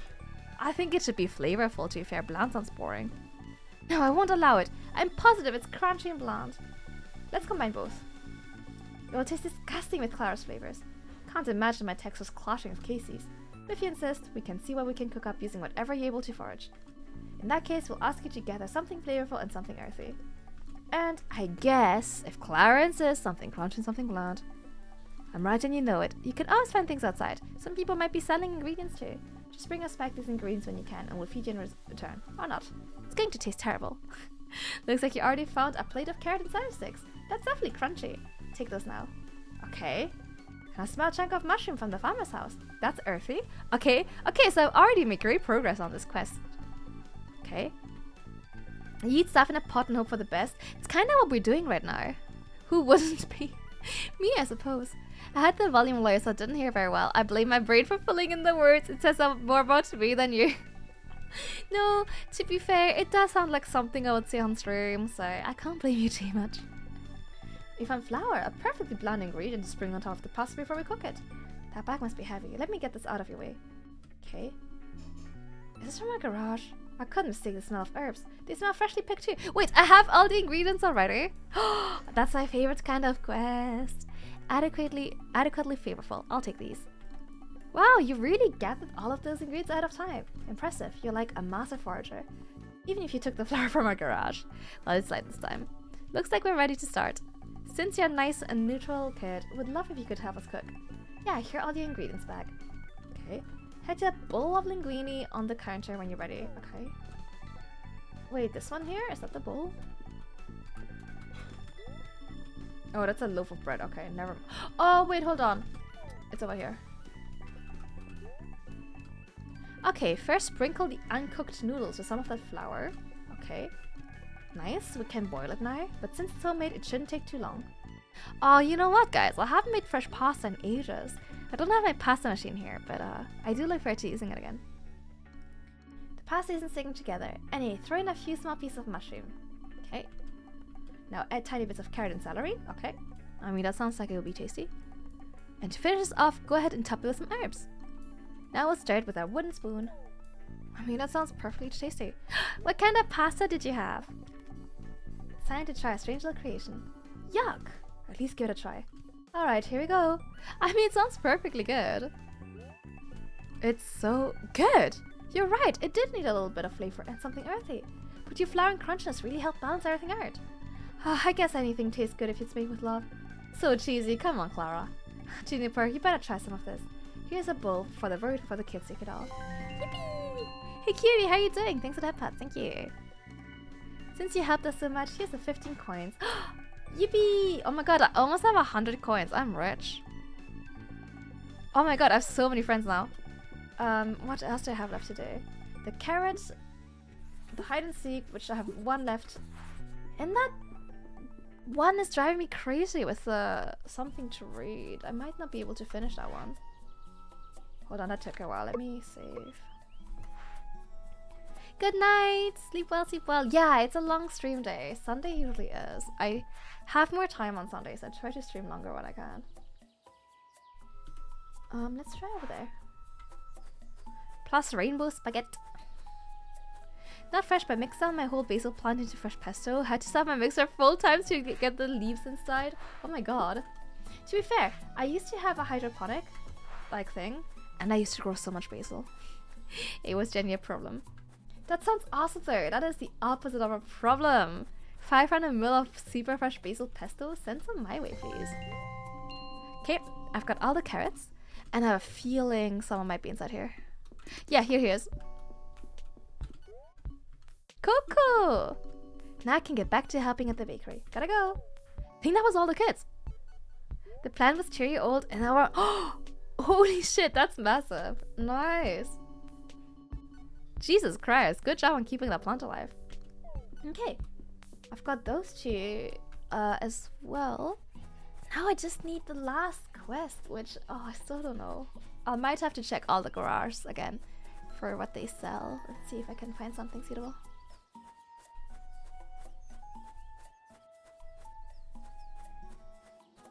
A: I think it should be flavorful, to be fair. Bland sounds boring. No, I won't allow it. I'm positive it's crunchy and bland. Let's combine both. It will taste disgusting with Clara's flavors. Can't imagine my textures clashing with Casey's. But if you insist, we can see what we can cook up using whatever you're able to forage. In that case, we'll ask you to gather something flavorful and something earthy. And I guess, if Clara insists, something crunchy and something bland. I'm right and you know it. You can always find things outside. Some people might be selling ingredients too. Just bring us back these ingredients when you can and we'll feed you in return. Or not. It's going to taste terrible. Looks like you already found a plate of carrot and cider sticks. That's definitely crunchy. Take those now. Okay. And a small chunk of mushroom from the farmer's house. That's earthy. Okay, so I've already made great progress on this quest. Okay. You eat stuff in a pot and hope for the best. It's kind of what we're doing right now. Who wouldn't be? Me, I suppose. I had the volume low, so I didn't hear very well. I blame my brain for filling in the words. It says more about me than you. No, to be fair, it does sound like something I would say on stream, so I can't blame you too much. We found flour, a perfectly bland ingredient to spring on top of the pasta before we cook it. That bag must be heavy. Let me get this out of your way. Okay. Is this from my garage? I couldn't mistake the smell of herbs. They smell freshly picked too. Wait, I have all the ingredients already? That's my favorite kind of quest. Adequately flavorful. I'll take these. Wow, you really gathered all of those ingredients ahead of time. Impressive. You're like a master forager. Even if you took the flour from our garage. Well, it's light this time. Looks like we're ready to start. Since you're a nice and neutral kid, would love if you could help us cook. Yeah, here are all the ingredients bag. Okay. Head to a bowl of linguine on the counter when you're ready. Okay. Wait, this one here? Is that the bowl? Oh, that's a loaf of bread. Okay, never. Oh, wait, hold on. It's over here. Okay, first sprinkle the uncooked noodles with some of that flour. Okay. Nice, we can boil it now. But since it's homemade, it shouldn't take too long. Oh, you know what, guys? I haven't made fresh pasta in ages. I don't have my pasta machine here, but I do look forward to using it again. The pasta isn't sticking together. Anyway, throw in a few small pieces of mushroom. Okay. Now add tiny bits of carrot and celery. Okay. I mean, that sounds like it will be tasty. And to finish this off, go ahead and top it with some herbs. Now we'll start with our wooden spoon. I mean, that sounds perfectly tasty. What kind of pasta did you have? It's time to try a strange little creation. Yuck! Or at least give it a try. Alright, here we go. I mean, it sounds perfectly good. It's so good! You're right, it did need a little bit of flavor and something earthy. But your flour and crunchiness really helped balance everything out. I guess anything tastes good if it's made with love. So cheesy, come on, Clara. Juniper, you better try some of this. Here's a bowl for the road for the kids to take it off. Yippee! Hey Cutie, how are you doing? Thanks for that pat, thank you. Since you helped us so much, here's the 15 coins. Yippee! Oh my god, I almost have 100 coins. I'm rich. Oh my god, I have so many friends now. What else do I have left to do? The carrots, the hide and seek, which I have one left. And that one is driving me crazy with something to read. I might not be able to finish that one. Hold on, that took a while. Let me save. Good night! Sleep well, sleep well. Yeah, it's a long stream day. Sunday usually is. I have more time on Sundays. I try to stream longer when I can. Let's try over there. Plus rainbow spaghetti. Not fresh, but mixed down my whole basil plant into fresh pesto. Had to stop my mixer full time to get the leaves inside. Oh my god. To be fair, I used to have a hydroponic like thing, and I used to grow so much basil. It was genuinely a problem. That sounds awesome though. That is the opposite of a problem. 500 ml of super fresh basil pesto. Send some my way, please. Okay, I've got all the carrots. And I have a feeling someone might be inside here. Yeah, here he is. Cool. Now I can get back to helping at the bakery. Gotta go. I think that was all the kids. The plant was 2 years old and now we're... Holy shit, that's massive. Nice. Jesus Christ, good job on keeping that plant alive. Okay, I've got those two as well. Now I just need the last quest, which, I still don't know. I might have to check all the garages again for what they sell. Let's see if I can find something suitable.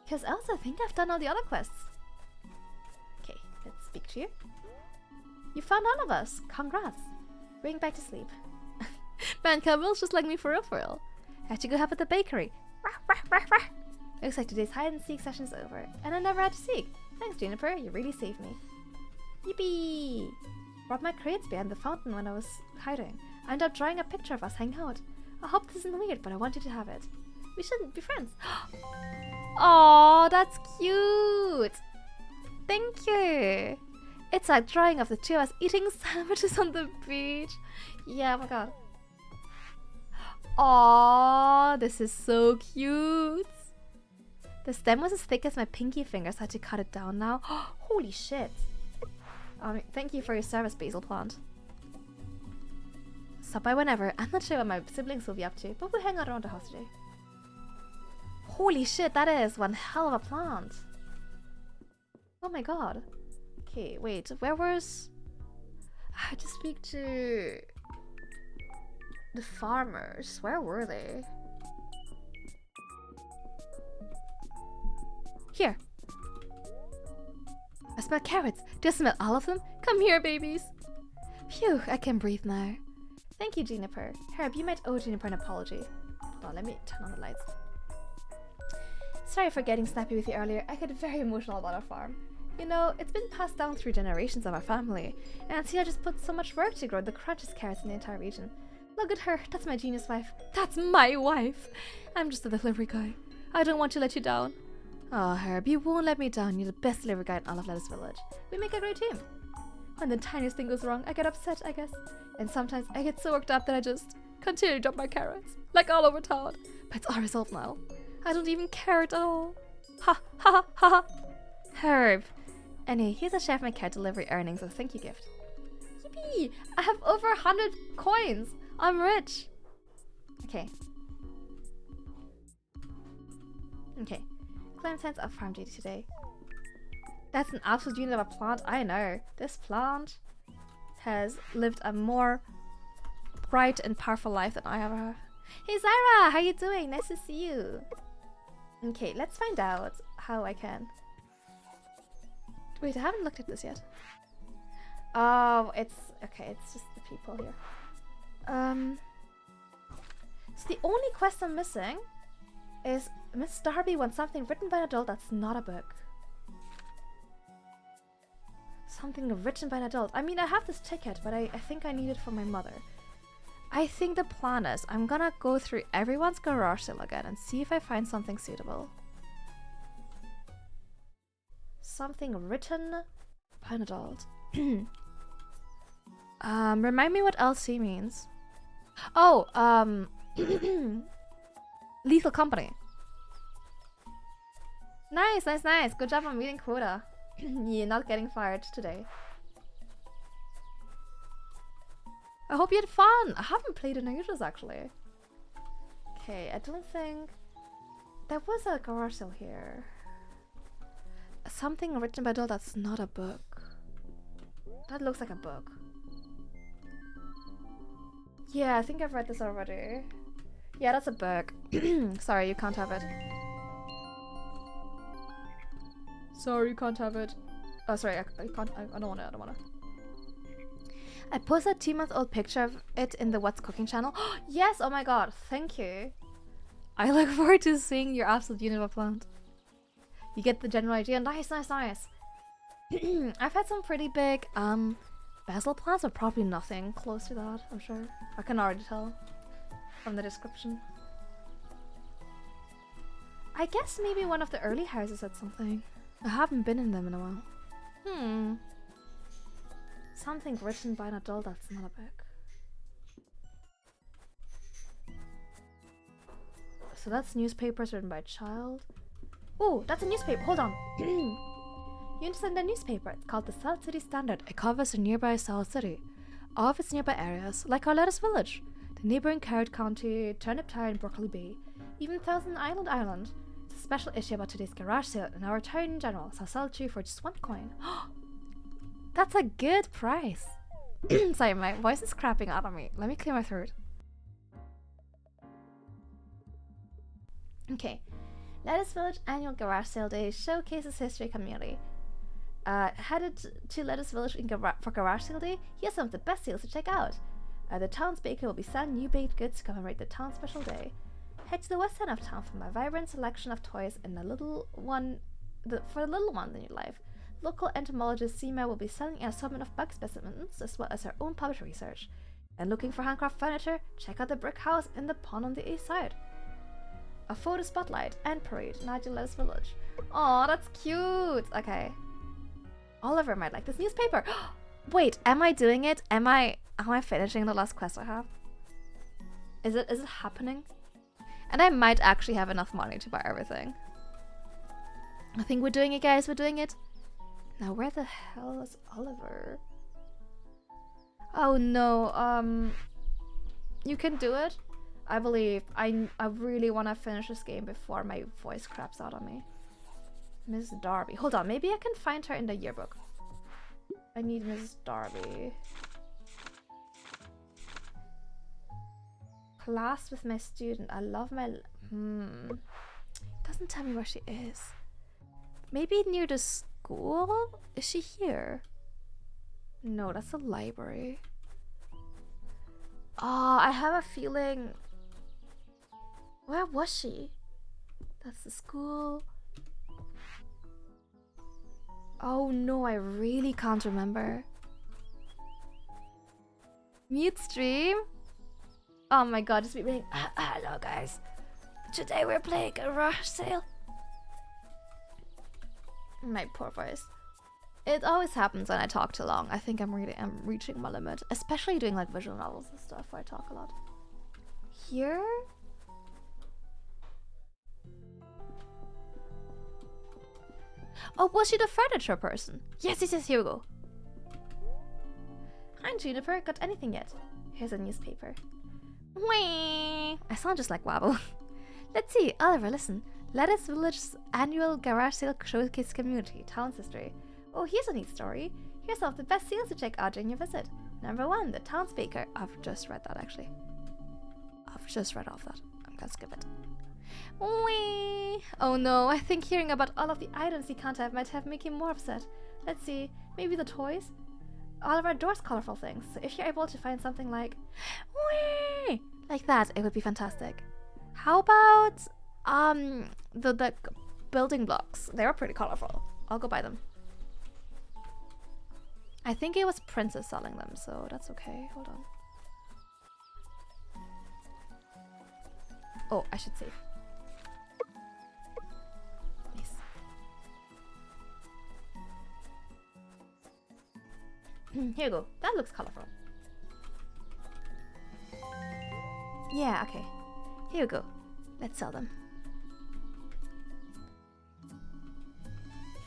A: Because else I think I've done all the other quests. Okay, let's speak to you. You found none of us. Congrats. Going back to sleep. Man, Camille's just like me for real. I have to go help at the bakery. Looks like today's hide and seek session is over, and I never had to seek. Thanks, Juniper. You really saved me. Yippee! Brought my crates behind the fountain when I was hiding. I ended up drawing a picture of us hanging out. I hope this isn't weird, but I want you to have it. We shouldn't be friends. Oh, that's cute. Thank you. It's a drawing of the two of us eating sandwiches on the beach. Yeah, oh my god. Oh, this is so cute. The stem was as thick as my pinky fingers. I had to cut it down now. Holy shit. Thank you for your service, basil plant. Stop by whenever. I'm not sure what my siblings will be up to, but we'll hang out around the house today. Holy shit, that is one hell of a plant. Oh my god. Okay, wait, where was... I had to speak to... the farmers. Where were they? Here. I smell carrots. Do you smell all of them? Come here, babies. Phew, I can breathe now. Thank you, Juniper. Herb, you might owe Juniper an apology. Hold on, let me turn on the lights. Sorry for getting snappy with you earlier. I get very emotional about our farm. You know, it's been passed down through generations of our family, and Tia just put so much work to grow the crunchiest carrots in the entire region. Look at her. That's my genius wife. That's my wife. I'm just a delivery guy. I don't want to let you down. Oh, Herb, you won't let me down. You're the best delivery guy in all of Lettuce Village. We make a great team. When the tiniest thing goes wrong, I get upset, I guess. And sometimes I get so worked up that I just continue to drop my carrots. Like all over town. But it's all resolved now. I don't even care at all. Ha ha ha ha. Herb. Anyway, here's a share of my carrot delivery earnings as a thank you gift. Yippee! I have over 100 coins. I'm rich. Okay. Okay. Claim sense of farm duty today. That's an absolute unit of a plant. I know. This plant has lived a more bright and powerful life than I ever have. Hey Zyra, how you doing? Nice to see you. Okay, let's find out how I can. Wait, I haven't looked at this yet. Oh, it's okay. It's just the people here. So the only quest I'm missing is Miss Darby wants something written by an adult that's not a book. Something written by an adult. I mean, I have this ticket, but I think I need it for my mother. I think the plan is I'm gonna go through everyone's garage sale again and see if I find something suitable. Something written by an adult. Remind me what LC means. Oh, Lethal Company. Nice, nice, nice. Good job on meeting quota. You're not getting fired today. I hope you had fun. I haven't played in ages actually. Okay, I don't think there was a garage sale here. Something written by adult that's not a book. That looks like a book. Yeah, I think I've read this already. Yeah, that's a book. Sorry, you can't have it. Sorry, you can't have it. Oh, sorry, I can't. I don't want it. I don't want it. I posted a 2-month-old picture of it in the What's Cooking channel. Yes! Oh my god, thank you. I look forward to seeing your absolute unit of a plant. You get the general idea. Nice, nice, nice. I've had some pretty big basil plants, but probably nothing close to that, I'm sure. I can already tell from the description. I guess maybe one of the early houses had something. I haven't been in them in a while. Something written by an adult that's not a book. So that's newspapers written by a child. Oh, that's a newspaper. Hold on. You interested in the newspaper? It's called the South City Standard. It covers the nearby South City. All of its nearby areas, like our latest village, the neighboring Carrot County, Turnip Town, and Broccoli Bay, even Thousand Island. It's a special issue about today's garage sale in our town in general, so I'll sell it to you for just 1 coin. That's a good price. Sorry, my voice is crapping out on me. Let me clear my throat. Okay. Lettuce Village Annual Garage Sale Day showcases history community. Headed to Lettuce Village for Garage Sale Day? Here's some of the best sales to check out. The town's baker will be selling new baked goods to commemorate the town's special day. Head to the west end of town for my vibrant selection of toys and for the little ones in your life. Local entomologist Seema will be selling an assortment of bug specimens as well as her own published research. And looking for handcraft furniture? Check out the brick house in the pond on the east side. A photo spotlight and parade, Lettuce Village. Oh, that's cute. Okay. Oliver might like this newspaper. Wait, am I doing it? Am I finishing the last quest I have? Is it happening? And I might actually have enough money to buy everything. I think we're doing it, guys. We're doing it. Now, where the hell is Oliver? Oh no. You can do it. I believe. I really want to finish this game before my voice craps out on me. Miss Darby. Hold on, maybe I can find her in the yearbook. I need Miss Darby. Class with my student. I love my... Doesn't tell me where she is. Maybe near the school? Is she here? No, that's a library. Oh, I have a feeling... Where was she? That's the school. Oh no, I really can't remember. Mute stream? Oh my god, just be being hello guys. Today we're playing a rush sale. My poor voice. It always happens when I talk too long. I think I'm reaching my limit. Especially doing like visual novels and stuff where I talk a lot. Here? Oh, was she the furniture person? Yes, here we go. Hi, Juniper. Got anything yet? Here's a newspaper. Whee! I sound just like Wabble. Let's see. Oliver, listen. Lettuce Village's annual garage sale showcase community, town's history. Oh, here's a neat story. Here's some of the best sales to check out during your visit. Number 1, the town's baker. I've just read that, actually. I've just read off that. I'm gonna skip it. Whee! Oh no, I think hearing about all of the items he can't have might have make him more upset. Let's see, maybe the toys? Oliver adores colorful things, so if you're able to find something like whee! Like that, it would be fantastic. How about the building blocks? They were pretty colorful. I'll go buy them. I think it was Princess selling them, so that's okay. Hold on. Oh, I should save. Here you go. That looks colorful. Yeah, okay. Here you go. Let's sell them.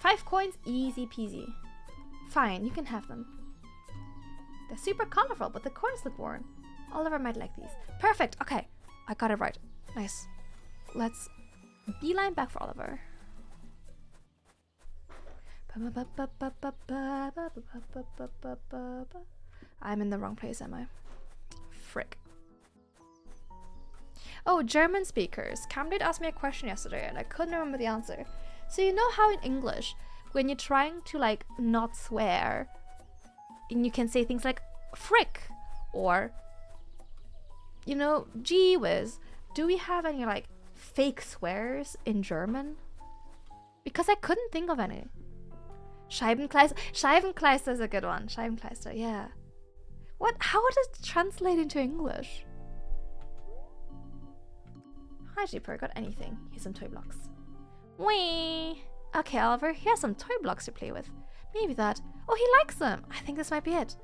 A: 5 coins, easy peasy. Fine, you can have them. They're super colorful, but the coins look worn. Oliver might like these. Perfect, okay. I got it right. Nice. Let's beeline back for Oliver. I'm in the wrong place, am I? Frick. Oh, German speakers. Camden asked me a question yesterday and I couldn't remember the answer. So you know how in English, when you're trying to like not swear, and you can say things like frick or, you know, gee whiz. Do we have any like fake swears in German? Because I couldn't think of any. Scheibenkleister is a good one. Scheibenkleister, yeah. What? How does it translate into English? Hi, Jeeper. Got anything? Here's some toy blocks. Whee! Okay, Oliver. Here's some toy blocks to play with. Maybe that. Oh, he likes them. I think this might be it.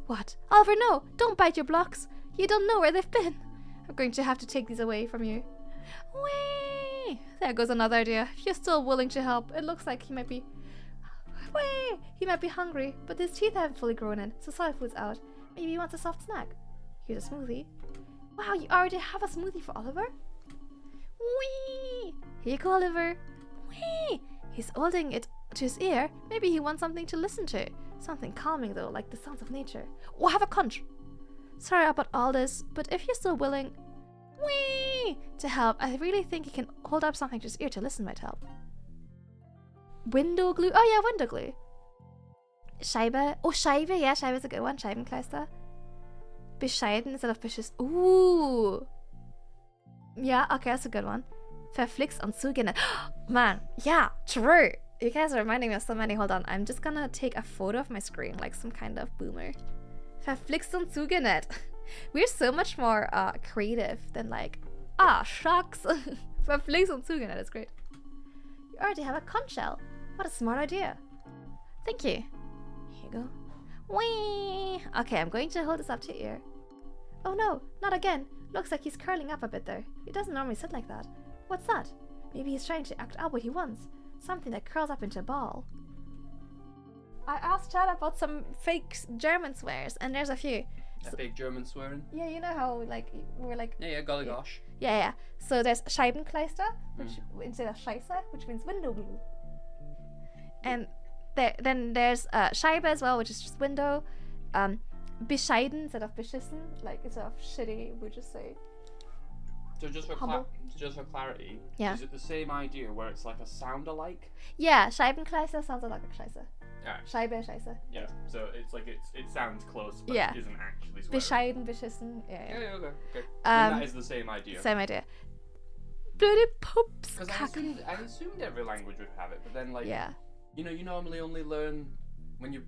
A: What? Oliver, no! Don't bite your blocks. You don't know where they've been. I'm going to have to take these away from you. Whee! There goes another idea. If you're still willing to help, it looks like he might be... Whee! He might be hungry, but his teeth haven't fully grown in, so solid food's out. Maybe he wants a soft snack. Here's a smoothie. Wow, you already have a smoothie for Oliver? Whee! Here you go, Oliver. Whee! He's holding it to his ear. Maybe he wants something to listen to. Something calming though, like the sounds of nature. Oh, I have a conch. Sorry about all this, but if you're still willing, whee, to help, I really think you can hold up something to his ear to listen might help. Window glue. Oh yeah, window glue. Scheibe. Oh, Scheibe. Yeah, Scheibe is a good one. Scheibenkleister. Bescheiden instead of vicious. Ooh. Yeah, okay, that's a good one. Verflixt und zugewandt. Man, yeah, true. You guys are reminding me of so many. Hold on, I'm just gonna take a photo of my screen like some kind of boomer. Verflixt und zugewandt. We're so much more creative than like, shucks. Verflixt und zugewandt is great. You already have a conch shell. What a smart idea. Thank you. Here you go. Whee! Okay, I'm going to hold this up to your ear. Oh no, not again. Looks like he's curling up a bit there. He doesn't normally sit like that. What's that? Maybe he's trying to act out what he wants. Something that curls up into a ball. I asked Chad about some fake German swears, and there's a few.
H: Fake German swearing?
A: Yeah, you know how like we're like...
H: Yeah, golly gosh.
A: Yeah. So there's Scheibenkleister, which instead of Scheiße, which means window glue. And then there's Scheibe as well, which is just window. Bescheiden instead of beschissen, like instead of shitty, we just say.
H: So just for clarity, is it the same idea where it's like a sound alike?
A: Yeah, Scheibenkleister sounds like a Scheiße.
H: Alright.
A: Scheibe, Scheiße.
H: Yeah, so it's like it sounds close, but
A: yeah.
H: It isn't actually swearing.
A: Bescheiden, beschissen, yeah.
H: Okay. And that is the same idea.
A: Same idea. Bloody poops.
H: Because I assumed every language would have it, but then like, you know, you normally only learn when you're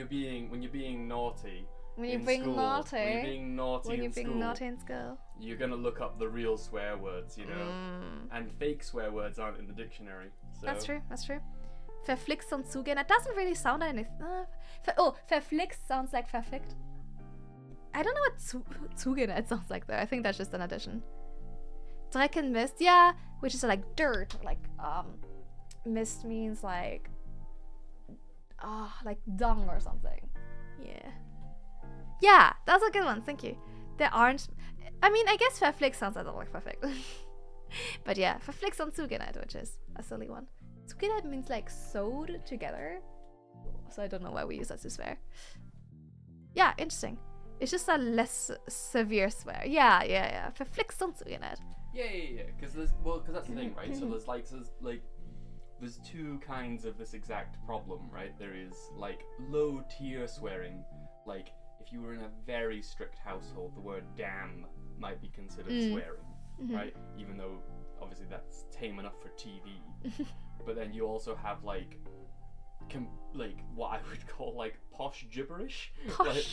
H: being naughty.
A: When you're being naughty.
H: When you're being naughty
A: when you're
H: in
A: being
H: school,
A: naughty in school.
H: You're gonna look up the real swear words, you know, and fake swear words aren't in the dictionary. So. That's
A: true. Verflixt und zugewandt. That doesn't really sound anything. Verflixt sounds like verfickt. I don't know what zugewandt sounds like though. I think that's just an addition. Dreck and mist, yeah, which is like dirt. Like mist means like dung or something. Yeah. Yeah, that's a good one. Thank you. There aren't. I mean, I guess verflixt sounds a lot like perfect. But yeah, verflixt und zugewandt, which is a silly one. Zugewandt means like sewed together. So I don't know why we use that to swear. Yeah, interesting. It's just a less severe swear. Yeah. Verflixt und zugewandt.
H: Yeah. Because that's the thing, right? So there's two kinds of this exact problem, right? There is like low tier swearing, like if you were in a very strict household, the word damn might be considered swearing, right? Even though obviously that's tame enough for TV. But then you also have like what I would call like posh gibberish.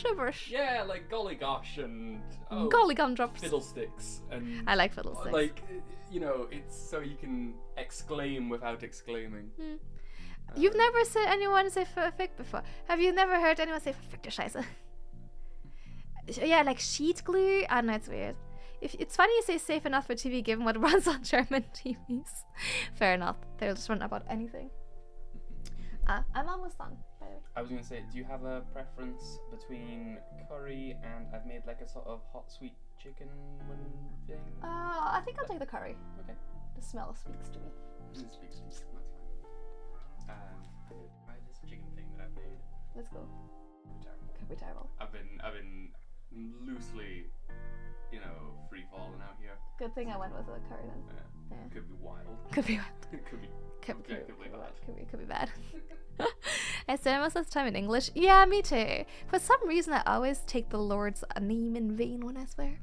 A: Gibberish.
H: Yeah, like golly gosh and
A: golly gumdrops.
H: Fiddlesticks and
A: I like fiddlesticks.
H: Like, you know, it's so you can exclaim without exclaiming.
A: You've never said anyone say verfickt before. Have you never heard anyone say verfickte Scheiße? Yeah, like sheet glue. I know it's weird. It's funny you say safe enough for TV given what runs on German TVs. Fair enough. They'll just run about anything. I'm almost done, by the way.
H: I was going to say, do you have a preference between curry and I've made like a sort of hot sweet chicken thing?
A: I think I'll take the curry.
H: Okay.
A: The smell speaks to me.
H: It speaks to me. That's fine. I'm going to try this chicken thing that I've made.
A: Let's go.
H: Could be terrible. I've been loosely, you know, free falling out here.
A: Good thing I went with the curry then.
H: Yeah. Could be wild.
A: Could be wild.
H: Could be objectively bad.
A: Could be bad. I spend most of the time in English. Yeah, me too. For some reason, I always take the Lord's name in vain when I swear.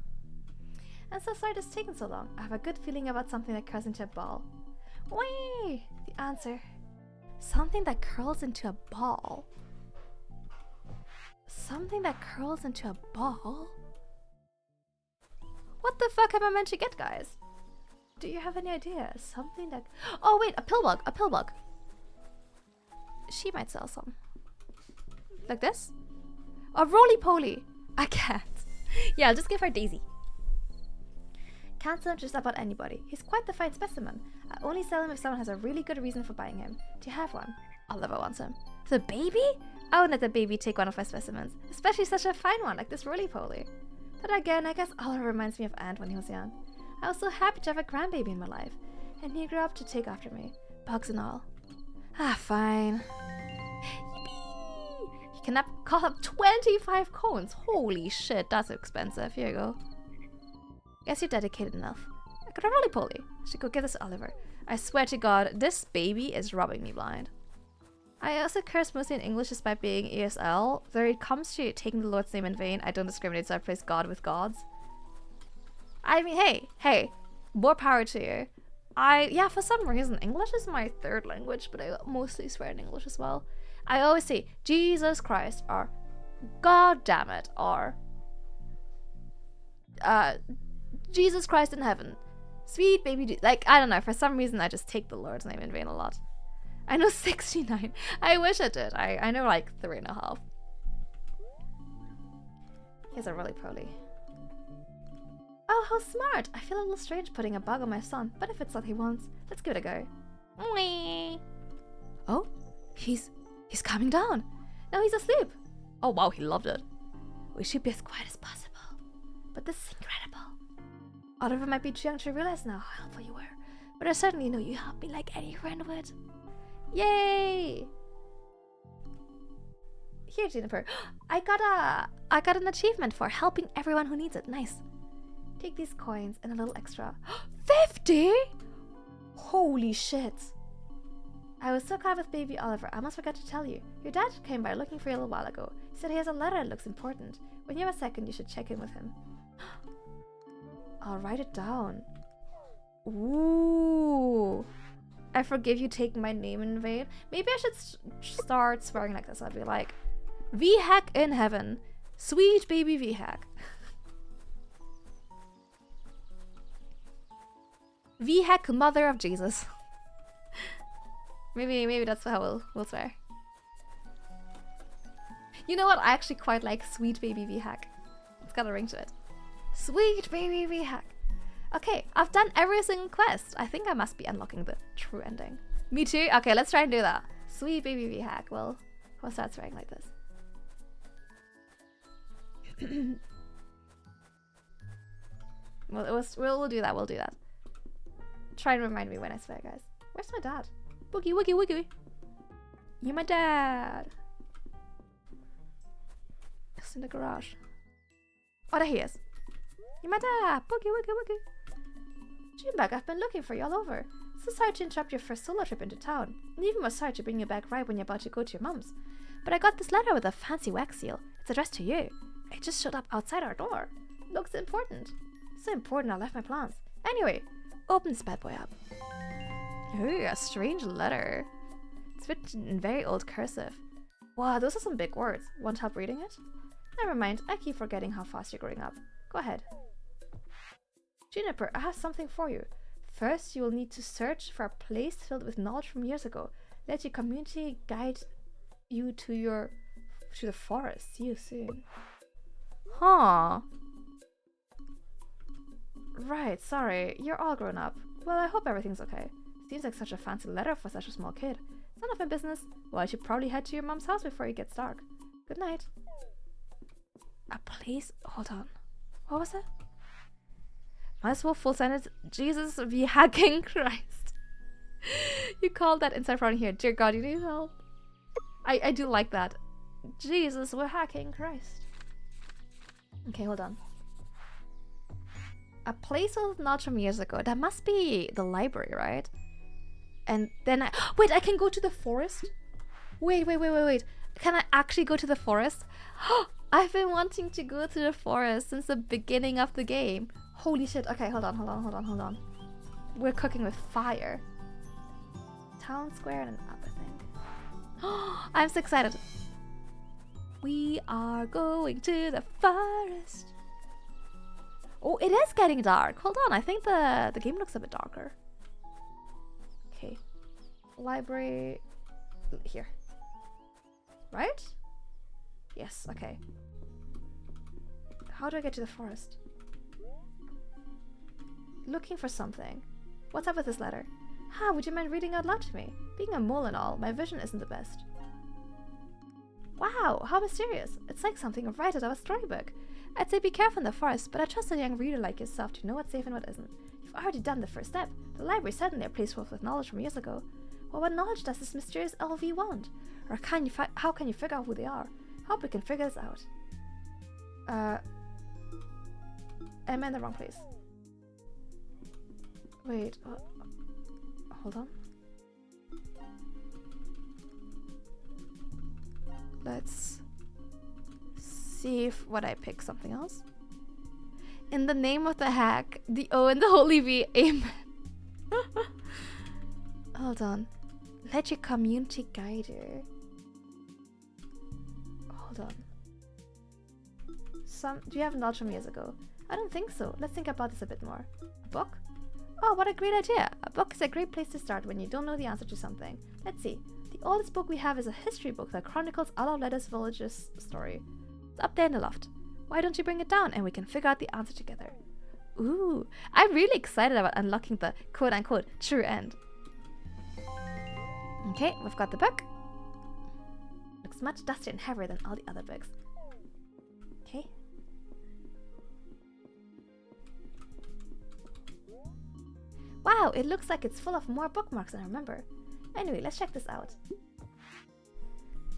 A: And so sorry it's taken so long. I have a good feeling about something that curls into a ball. Whee! The answer. Something that curls into a ball. Something that curls into a ball? What the fuck am I meant to get, guys? Do you have any idea? Something that... Oh wait, a pill bug. She might sell some. Like this? Or roly-poly? I can't. Yeah, I'll just give her Daisy. Can't sell him just about anybody. He's quite the fine specimen. I only sell him if someone has a really good reason for buying him. Do you have one? Oliver wants him. The baby? I won't let the baby take one of my specimens. Especially such a fine one like this roly-poly. But again, I guess Oliver reminds me of Ant when he was young. I was so happy to have a grandbaby in my life. And he grew up to take after me. Bugs and all. Ah, fine. Yippee! You can cost up 25 coins. Holy shit, that's expensive. Here you go. Guess you're dedicated enough. I got a roly-poly. I should go give this to Oliver. I swear to God, this baby is rubbing me blind. I also curse mostly in English despite being ESL. Though it comes to taking the Lord's name in vain, I don't discriminate, so I place God with gods. I mean, hey, more power to you. Yeah, for some reason, English is my third language, but I mostly swear in English as well. I always say, Jesus Christ, or God damn it, or Jesus Christ in heaven. Sweet baby like, I don't know, for some reason I just take the Lord's name in vain a lot. I know 69. I wish I did. I know like 3.5. Here's a roly-poly. Oh, how smart! I feel a little strange putting a bug on my son, but if it's what he wants, let's give it a go. Whee! Oh, he's coming down. No, he's asleep. Oh wow, he loved it. We should be as quiet as possible. But this is incredible. Oliver might be too young to realize now how helpful you were, but I certainly know you helped me like any friend would. Yay! Here, Juniper. I got an achievement for helping everyone who needs it. Nice. Take these coins and a little extra. 50? Holy shit. I was so glad with baby Oliver. I almost forgot to tell you. Your dad came by looking for you a little while ago. He said he has a letter that looks important. When you have a second, you should check in with him. I'll write it down. Ooh. I forgive you taking my name in vain. Maybe I should start swearing like this. I'll be like, V-hack in heaven. Sweet baby V-hack. V-hack mother of Jesus. maybe that's how we'll swear. You know what? I actually quite like sweet baby V-hack. It's got a ring to it. Sweet baby V-hack. Okay, I've done every single quest. I think I must be unlocking the true ending. Me too? Okay, let's try and do that. Sweet baby V-hack. We'll start swearing like this. We'll do that. We'll do that. Try and remind me when I swear, guys. Where's my dad? Boogie, woogie, woogie. You're my dad. It's in the garage. Oh, there he is. You're my dad. Boogie, woogie, woogie. Junebug, I've been looking for you all over. So sorry to interrupt your first solo trip into town. And even more sorry to bring you back right when you're about to go to your mum's. But I got this letter with a fancy wax seal. It's addressed to you. It just showed up outside our door. Looks important. So important I left my plans. Anyway, open this bad boy up. Ooh, a strange letter. It's written in very old cursive. Wow, those are some big words. Want help reading it? Never mind, I keep forgetting how fast you're growing up. Go ahead. Juniper, I have something for you. First, you will need to search for a place filled with knowledge from years ago. Let your community guide you to the forest. See you soon. Huh. Right, sorry. You're all grown up. Well, I hope everything's okay. Seems like such a fancy letter for such a small kid. It's none of my business. Well, I should probably head to your mom's house before it gets dark. Good night. A place? Hold on. What was it? Might as well full sentence. Jesus be hacking Christ. You called that inside front here. Dear God, you need help. I do like that. Jesus, we're hacking Christ. Okay, hold on. A place with knowledge from years ago. That must be the library, right? And then wait, I can go to the forest? Wait. Can I actually go to the forest? I've been wanting to go to the forest since the beginning of the game. Holy shit. Okay, hold on. We're cooking with fire. Town square and an up, I think. I'm so excited. We are going to the forest. Oh, it is getting dark. Hold on, I think the game looks a bit darker. Okay. Library here. Right? Yes, okay. How do I get to the forest? Looking for something. What's up with this letter? Would you mind reading out loud to me? Being a mole and all, my vision isn't the best. Wow, how mysterious. It's like something right out of a storybook. I'd say be careful in the forest, but I trust a young reader like yourself to know what's safe and what isn't. You've already done the first step. The library's certainly a place full with knowledge from years ago. Well, what knowledge does this mysterious LV want? Or how can you figure out who they are? Hope we can figure this out. Am I in the wrong place? Wait, hold on. Let's see if what I pick something else. In the name of the hack, the O and the Holy V, amen. Hold on. Let your community guide you. Hold on. Do you have knowledge from years ago? I don't think so. Let's think about this a bit more. A book? Oh, what a great idea. A book is a great place to start when you don't know the answer to something. Let's see. The oldest book we have is a history book that chronicles all of Letta's village's story. It's up there in the loft. Why don't you bring it down and we can figure out the answer together? Ooh, I'm really excited about unlocking the quote-unquote true end. Okay, we've got the book. Looks much dustier and heavier than all the other books. Okay. Wow, it looks like it's full of more bookmarks than I remember. Anyway, let's check this out.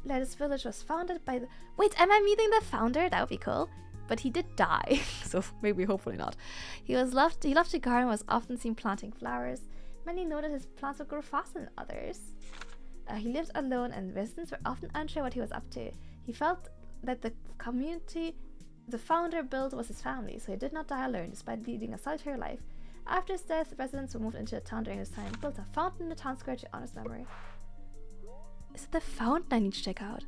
A: Letta's village was founded by the... Wait, am I meeting the founder? That would be cool. But he did die, so maybe hopefully not. He loved to garden and was often seen planting flowers. Many noted his plants would grow faster than others. He lived alone and residents were often unsure what he was up to. He felt that the community the founder built was his family, so he did not die alone despite leading a solitary life. After his death, residents who moved into the town during this time built a fountain in the town square to honor his memory. Is it the fountain I need to check out?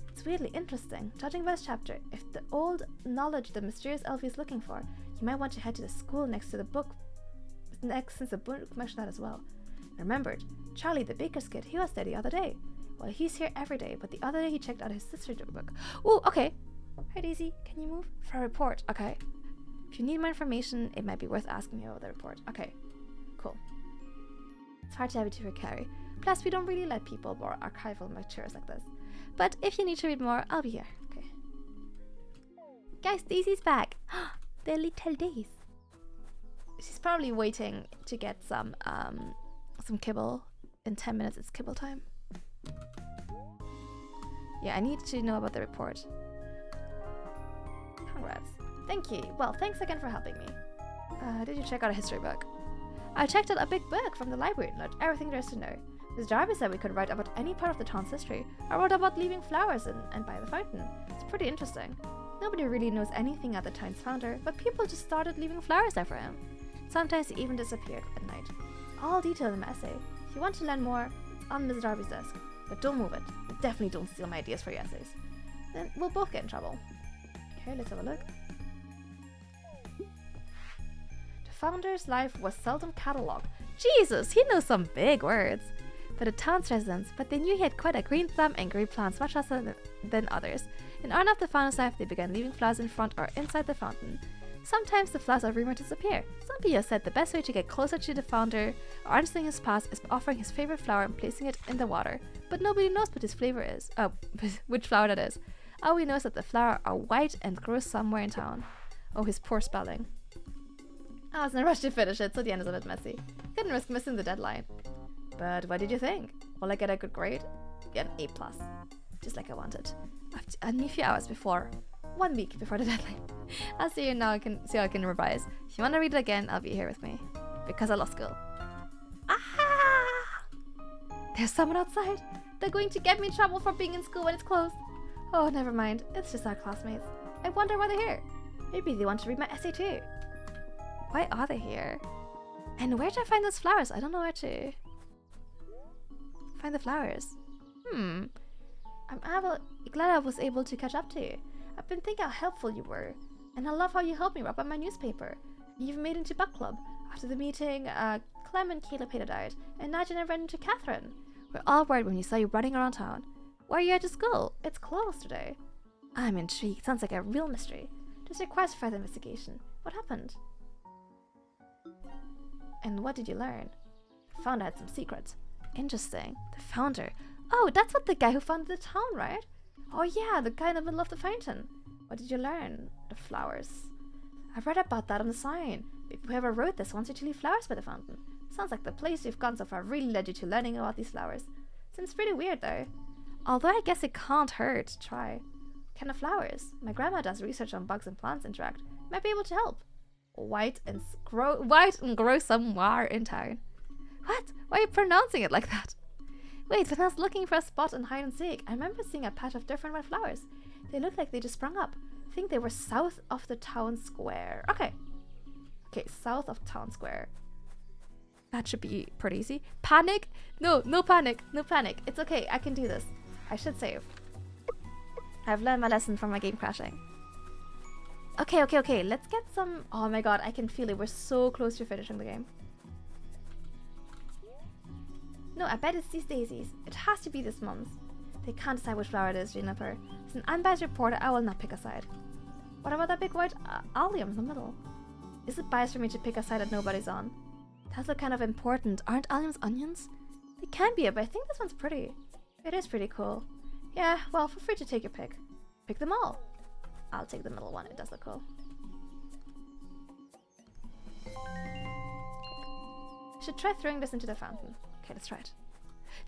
A: It's weirdly interesting. Judging by this chapter, if the old knowledge the mysterious elf is looking for, you might want to head to the school next to the book. Since the book mentioned that as well. I remembered, Charlie the baker's kid, he was there the other day. Well, he's here every day, but the other day he checked out his sister's book. Ooh, okay. Hi Daisy, can you move? For a report, okay. If you need more information, it might be worth asking you about the report. Okay, cool. It's hard to have to carry. Plus, we don't really let people borrow archival materials like this. But if you need to read more, I'll be here. Okay. Guys, Daisy's back. The little Daisy. She's probably waiting to get some kibble. In 10 minutes, it's kibble time. Yeah, I need to know about the report. Congrats. Thank you. Well, thanks again for helping me. Did you check out a history book? I checked out a big book from the library and learned everything there is to know. Miss Jarvis said we could write about any part of the town's history. I wrote about leaving flowers in and by the fountain. It's pretty interesting. Nobody really knows anything about the town's founder, but people just started leaving flowers there for him. Sometimes he even disappeared at night. It's all detailed in my essay. If you want to learn more, it's on Miss Jarvis' desk. But don't move it. Definitely don't steal my ideas for your essays. Then we'll both get in trouble. Okay, let's have a look. The founder's life was seldom catalogued. Jesus, he knows some big words. For the town's residents, but they knew he had quite a green thumb and grew plants much less than others. In honor of the founder's life, they began leaving flowers in front or inside the fountain. Sometimes the flowers are rumored to disappear. Some people said the best way to get closer to the founder or understanding his past is by offering his favorite flower and placing it in the water. But nobody knows what his flavor is. Oh, which flower that is. All we know is that the flowers are white and grow somewhere in town. Oh, his poor spelling. I was in a rush to finish it, so the end is a bit messy. Couldn't risk missing the deadline. But what did you think? Will I get a good grade? Get an A+. Just like I wanted. Only a few hours before. 1 week before the deadline. I'll see you now. I can see how I can revise. If you want to read it again, I'll be here with me. Because I lost school. Ah! There's someone outside. They're going to get me in trouble for being in school when it's closed. Oh, never mind. It's just our classmates. I wonder why they're here. Maybe they want to read my essay too. Why are they here? And where did I find those flowers? I don't know where to find the flowers. I'm glad I was able to catch up to you. I've been thinking how helpful you were. And I love how you helped me wrap up my newspaper. You've made it into book club. After the meeting, Clem and Caleb died. And Nigel ran into Catherine. We're all worried when we saw you running around town. Why are you at the school? It's closed today. I'm intrigued. Sounds like a real mystery. This requires further investigation. What happened? And what did you learn? Found out some secrets. Interesting. The founder. Oh, that's what the guy who founded the town, right? Oh yeah, the guy in the middle of the fountain. What did you learn? The flowers. I read about that on the sign. Whoever wrote this wants you to leave flowers by the fountain. Sounds like the place you've gone so far really led you to learning about these flowers. Seems pretty weird though. Although I guess it can't hurt to try. What kind of flowers? My grandma does research on bugs and plants interact. Might be able to help. White and grow somewhere in town. What? Why are you pronouncing it like that? Wait, when I was looking for a spot in hide and seek, I remember seeing a patch of different white flowers. They looked like they just sprung up. I think they were south of the town square. Okay, south of town square. That should be pretty easy. Panic? No panic. It's okay, I can do this. I should save. I've learned my lesson from my game crashing. Okay, let's get some... Oh my god, I can feel it. We're so close to finishing the game. No, I bet it's these daisies. It has to be this month. They can't decide which flower it is, Juniper. As an unbiased reporter, I will not pick a side. What about that big white allium in the middle? Is it biased for me to pick a side that nobody's on? That's look kind of important. Aren't alliums onions? They can be, but I think this one's pretty. It is pretty cool. Yeah, well, feel free to take your pick. Pick them all. I'll take the middle one. It does look cool. Should try throwing this into the fountain. Okay, let's try it.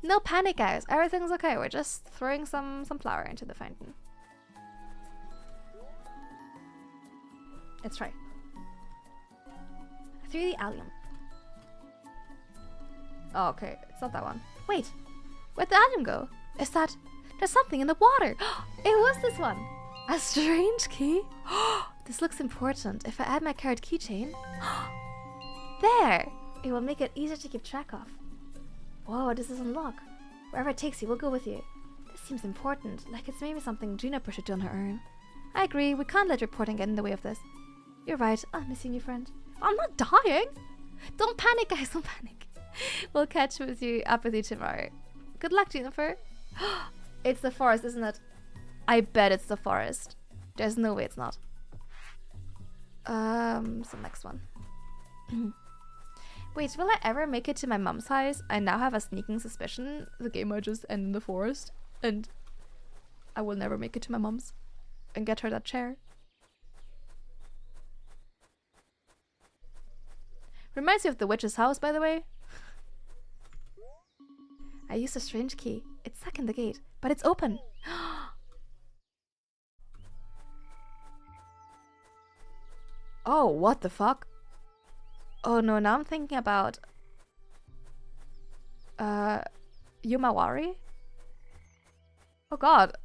A: No panic, guys. Everything's okay. We're just throwing some flour into the fountain. Let's try. I threw the allium. Oh, okay. It's not that one. Wait. Where'd the allium go? Is that... There's something in the water. It was this one. A strange key. This looks important. If I add my card keychain... There! It will make it easier to keep track of. Whoa, this is unlocked. Wherever it takes you, we'll go with you. This seems important, like it's maybe something Juniper should do on her own. I agree, we can't let reporting get in the way of this. You're right, I'll miss you, new friend. I'm not dying! Don't panic, guys, don't panic. We'll catch up with you tomorrow. Good luck, Juniper. It's the forest, isn't it? I bet it's the forest. There's no way it's not. So next one. Wait, will I ever make it to my mom's house? I now have a sneaking suspicion the game might just end in the forest, and I will never make it to my mom's and get her that chair. Reminds me of the witch's house, by the way. I used a strange key. It's stuck in the gate, but it's open. Oh, what the fuck? Oh no, now I'm thinking about Yumawari? Oh god,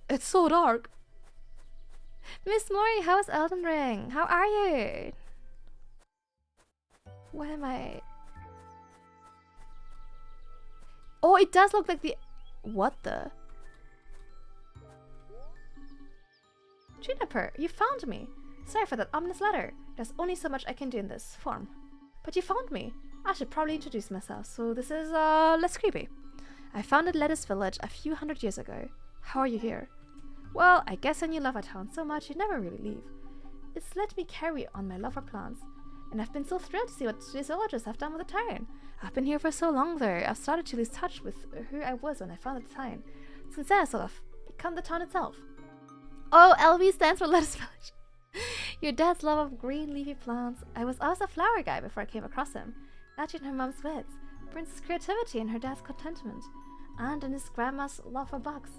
A: it's so dark. Miss Mori, how's Elden Ring? How are you? What am I? Oh, it does look like the... What the? Juniper, you found me. Sorry for that ominous letter. There's only so much I can do in this form. But you found me. I should probably introduce myself, so this is less creepy. I founded Lettuce Village a few hundred years ago. How are you here? Well, I guess when you love a town so much, you never really leave. It's let me carry on my love for plants. And I've been so thrilled to see what these villagers have done with the town. I've been here for so long though, I've started to lose touch with who I was when I founded the town. Since then I sort of become the town itself. Oh, LV stands for Lettuce Village. Your dad's love of green leafy plants. I was always a flower guy before I came across him. Matching her mom's wits, Prince's creativity and her dad's contentment, and in his grandma's love for bugs.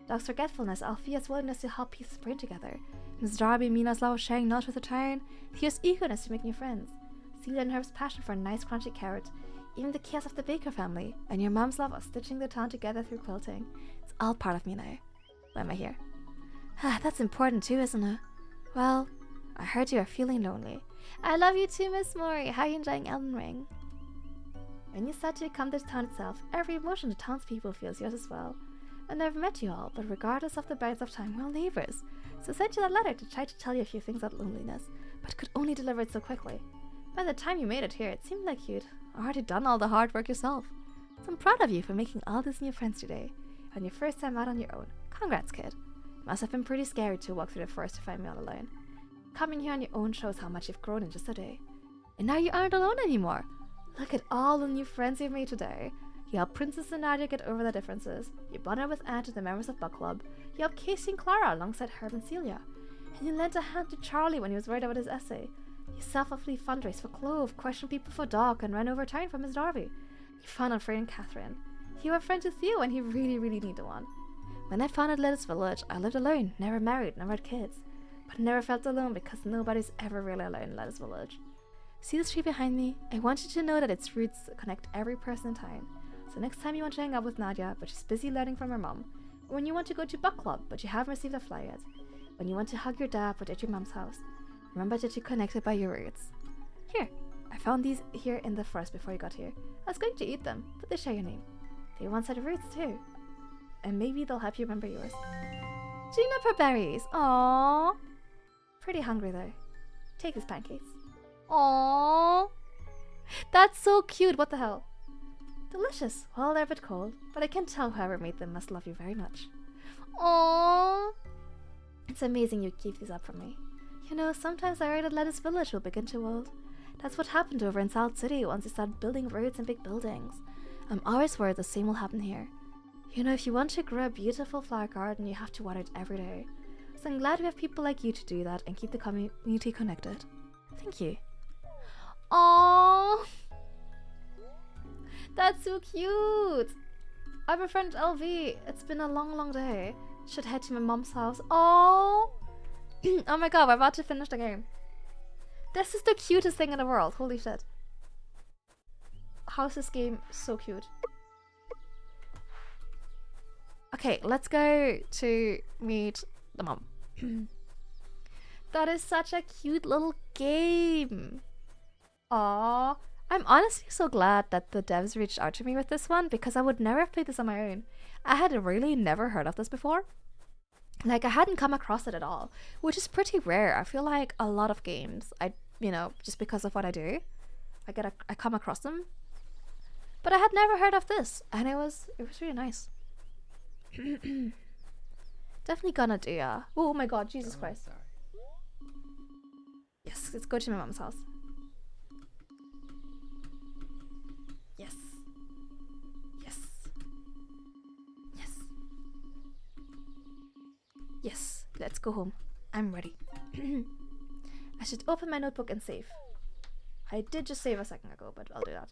A: Dog's forgetfulness, Althea's willingness to help pieces bring together. Miss Darby Mina's love of sharing knowledge with the town, Theo's eagerness to make new friends. Celia and Herb's passion for a nice crunchy carrot, even the chaos of the Baker family, and your mom's love of stitching the town together through quilting. It's all part of me now. Why am I here? That's important too, isn't it? Well, I heard you are feeling lonely. I love you too, Miss Mori. How are you enjoying Elden Ring? When you start to become the town itself, every emotion the townspeople feels yours as well. I've never met you all, but regardless of the bounds of time, we're all neighbors. So I sent you that letter to try to tell you a few things about loneliness, but could only deliver it so quickly. By the time you made it here, it seemed like you'd already done all the hard work yourself. So I'm proud of you for making all these new friends today, and your first time out on your own. Congrats, kid. Must have been pretty scary to walk through the forest to find me all alone. Coming here on your own shows how much you've grown in just a day. And now you aren't alone anymore. Look at all the new friends you've made today. You helped Princess and Nadia get over their differences. You bonded with Ant and the members of Book Club. You helped Casey and Clara alongside Herb and Celia. And you lent a hand to Charlie when he was worried about his essay. You selflessly fundraised for Clove, questioned people for Doc, and ran over town for Miss Darby. You found on Frey and Catherine. You were a friend to Theo when he really, really needed one. When I founded Lettuce Village, I lived alone, never married, never had kids. But I never felt alone because nobody's ever really alone in Lettuce Village. See this tree behind me? I want you to know that its roots connect every person in town. So next time you want to hang out with Nadia, but she's busy learning from her mom. Or when you want to go to Book Club, but you haven't received a fly yet. When you want to hug your dad, but at your mom's house. Remember that you're connected by your roots. Here, I found these here in the forest before you got here. I was going to eat them, but they share your name. They once had roots too. And maybe they'll help you remember yours. Juniper berries! Aww. Pretty hungry though. Take these pancakes. Aww. That's so cute, what the hell? Delicious. Well, they're a bit cold, but I can tell whoever made them must love you very much. Aww. It's amazing you keep these up for me. You know, sometimes I worry that Lettuce Village will begin to wilt. That's what happened over in South City once they started building roads and big buildings. I'm always worried the same will happen here. You know, if you want to grow a beautiful flower garden, you have to water it every day. So I'm glad we have people like you to do that and keep the community connected. Thank you. Aww. That's so cute. I'm a friend LV. It's been a long, long day. Should head to my mom's house. Aww. Oh my god, we're about to finish the game. This is the cutest thing in the world. Holy shit. How's this game so cute? Okay, let's go to meet the mom. That is such a cute little game. Aww. I'm honestly so glad that the devs reached out to me with this one because I would never have played this on my own. I had really never heard of this before. Like, I hadn't come across it at all, which is pretty rare. I feel like a lot of games, you know, just because of what I do, I come across them. But I had never heard of this, and it was really nice. Definitely gonna do oh my god, Jesus Christ.
H: Sorry.
A: Yes, let's go to my mom's house. Yes. Yes. Yes. Yes, let's go home. I'm ready. I should open my notebook and save. I did just save a second ago, but I'll do that.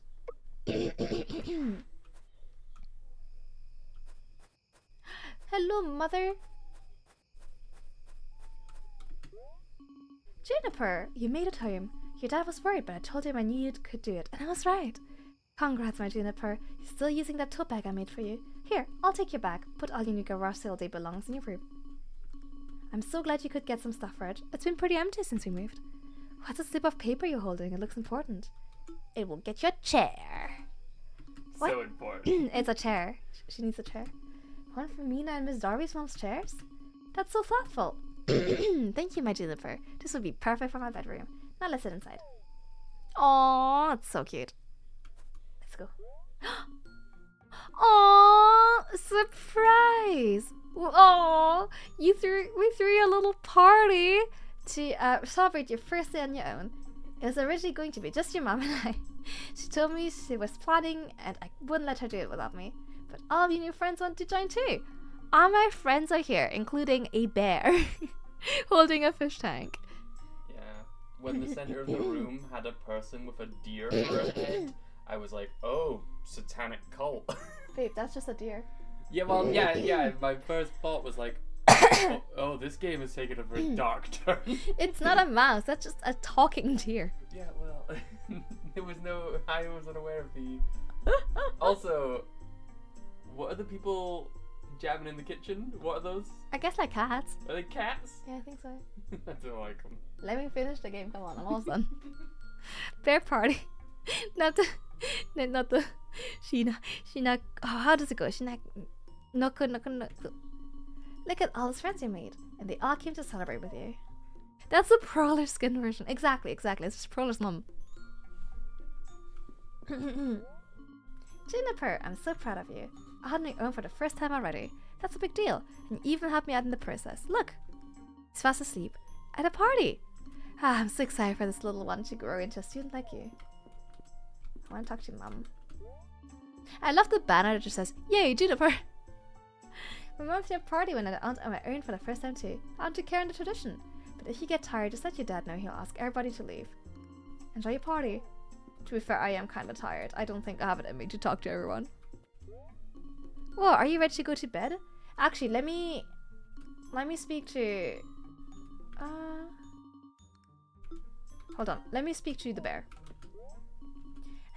A: Hello, mother. Juniper, you made it home. Your dad was worried, but I told him I knew you could do it, and I was right. Congrats, my Juniper. You're still using that tote bag I made for you. Here, I'll take your bag. Put all your new garage sale day belongings in your room. I'm so glad you could get some stuff for it. It's been pretty empty since we moved. What's a slip of paper you're holding? It looks important. It will get your chair. What?
H: So important.
A: It's a chair. She needs a chair. One for Mina and Miss Darby's mom's chairs? That's so thoughtful. Thank you, my Juniper. This would be perfect for my bedroom. Now let's sit inside. Aww, it's so cute. Let's go. Aww, surprise! Aww, we threw you a little party to celebrate your first day on your own. It was originally going to be just your mom and I. She told me she was planning and I wouldn't let her do it without me. But all of you new friends want to join too. All my friends are here, including a bear holding a fish tank.
H: Yeah. When the center of the room had a person with a deer for a head, I was like, oh, satanic cult.
A: Babe, that's just a deer.
H: Yeah, well, yeah. My first thought was like, oh, this game is taking a very dark turn.
A: It's not a mouse, that's just a talking deer.
H: Yeah, well, I wasn't aware of the... Also, what are the people jamming in the kitchen? What are those?
A: I guess like cats.
H: Are they cats?
A: Yeah, I think so.
H: I don't like them.
A: Let me finish the game, come on, I'm almost done. Bear party. Not the Sheena, oh, how does it go? Sheena, no. Look at all his friends you made, and they all came to celebrate with you. That's the Prowler skin version. Exactly. It's just Prowler's mom. Juniper, I'm so proud of you. on my own for the first time already. That's a big deal. And you even helped me out in the process. Look, he's fast asleep at a party. Ah, I'm so excited for this little one to grow into a student like you. I want to talk to your mom. I love the banner that just says, "Yay, Juniper!" My mom threw a party when I went on my own for the first time too. I want to carry on the tradition. But if you get tired, just let your dad know. He'll ask everybody to leave. Enjoy your party. To be fair, I am kind of tired. I don't think I have it in me to talk to everyone. Whoa, are you ready to go to bed? Actually, let me speak to... Hold on. Let me speak to the bear.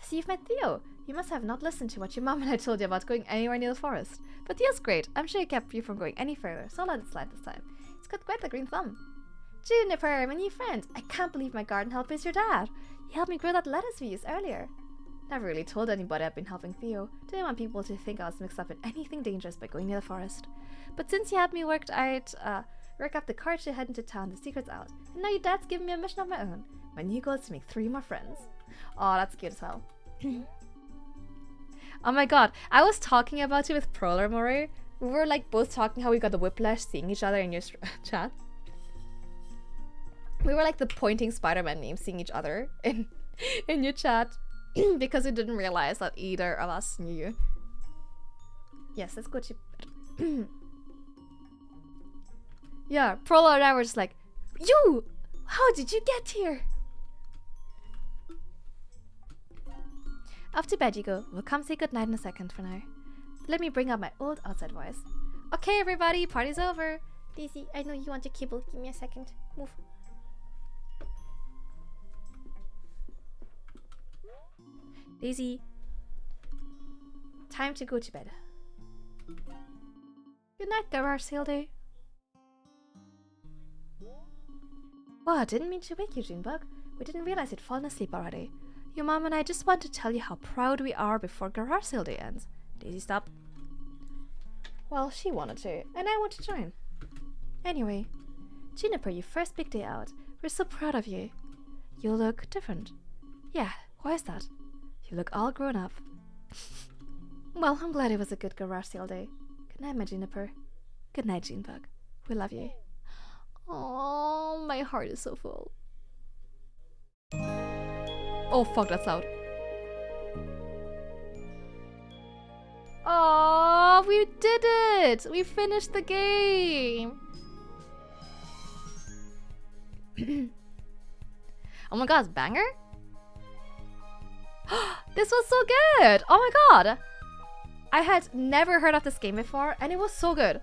A: See, you've met Theo. You must have not listened to what your mom and I told you about going anywhere near the forest. But Theo's great. I'm sure he kept you from going any further, so I'll let it slide this time. He's got quite the green thumb. Juniper, my new friend. I can't believe my garden helper is your dad. He helped me grow that lettuce we used earlier. Never really told anybody I've been helping Theo. Didn't want people to think I was mixed up in anything dangerous by going near the forest. But since you had me work up the courage to head into town, the secret's out. And now your dad's giving me a mission of my own. My new goal is to make 3 more friends. Oh, that's cute as hell. Oh my god, I was talking about it with Proler Murray. We were like both talking how we got the whiplash seeing each other in your chat. We were like the pointing Spider-Man memes seeing each other in your chat because we didn't realize that either of us knew. Yes, let's go to bed. Yeah, Proler and I were just like, you! How did you get here? Off to bed you go. We'll come say goodnight in a second for now. Let me bring up my old outside voice. Okay, everybody, party's over. Daisy, I know you want your kibble. Give me a second. Move. Daisy. Time to go to bed. Good night, Garage Sale Day. Wow, I didn't mean to wake you, Junebug. We didn't realize you'd fallen asleep already. Your mom and I just want to tell you how proud we are before Garage Sale Day ends. Daisy, stop. Well, she wanted to, and I want to join. Anyway, Juniper, your first big day out. We're so proud of you. You look different. Yeah, why is that? You look all grown up. Well, I'm glad it was a good Garage Sale Day. Good night, my Juniper. Good night, Junebug. We love you. Oh, my heart is so full. Oh fuck, that's loud. Oh, we did it! We finished the game! Oh my god, banger? This was so good! Oh my god! I had never heard of this game before and it was so good.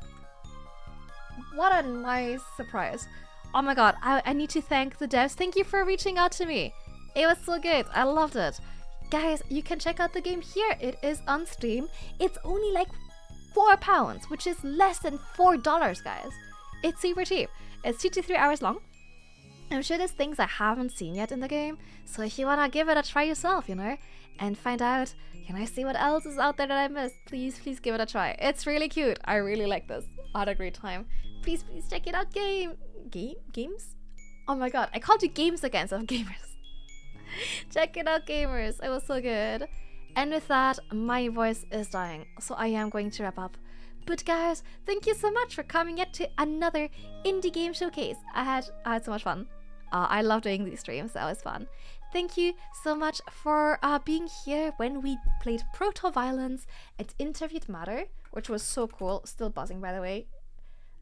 A: What a nice surprise. Oh my god, I need to thank the devs. Thank you for reaching out to me. It was so good. I loved it. Guys, you can check out the game here. It is on Steam. It's only like £4, which is less than $4, guys. It's super cheap. It's 2 to 3 hours long. I'm sure there's things I haven't seen yet in the game. So if you want to give it a try yourself, you know, and find out, can I see what else is out there that I missed? Please give it a try. It's really cute. I really like this. I had a great time. Please check it out. Games? Oh my god, I called you games again, so I'm gamers. Check it out, gamers. It was so good. And with that, my voice is dying, so I am going to wrap up. But guys, thank you so much for coming yet to another indie game showcase. I had so much fun. I love doing these streams. That was fun. Thank you so much for being here when we played protoViolence and interviewed mado, which was so cool. Still buzzing, by the way.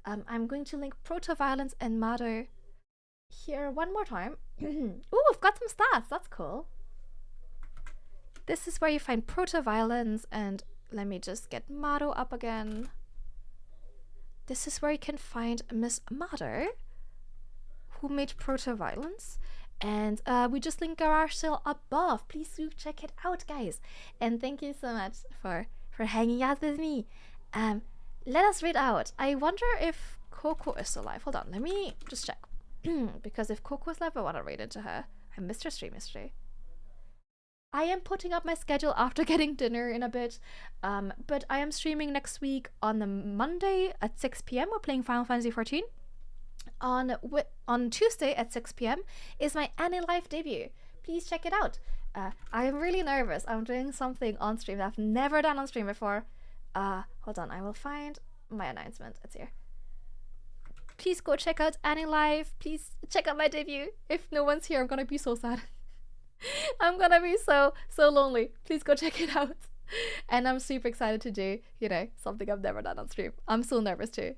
A: I'm going to link protoViolence and mado here one more time. Ooh, we've got some stats. That's cool. This is where you find protoViolence, and let me just get mado up again. This is where you can find Miss mado, who made protoViolence, and we just link Garage Sale above. Please do check it out, guys. And thank you so much for hanging out with me. Let us read out. I wonder if Coco is still alive. Hold on, let me just check. Because if Coco is live, I want to read into her. I missed her stream yesterday. I am putting up my schedule after getting dinner in a bit, but I am streaming next week on the Monday at 6 p.m. We're playing Final Fantasy XIV. On Tuesday at 6 p.m. is my Annie Live debut. Please check it out. I am really nervous. I'm doing something on stream that I've never done on stream before. Hold on, I will find my announcement. It's here. Please go check out Annie Live. Please check out my debut. If no one's here, I'm gonna be so sad. I'm gonna be so lonely. Please go check it out. And I'm super excited to do, you know, something I've never done on stream. I'm so nervous too.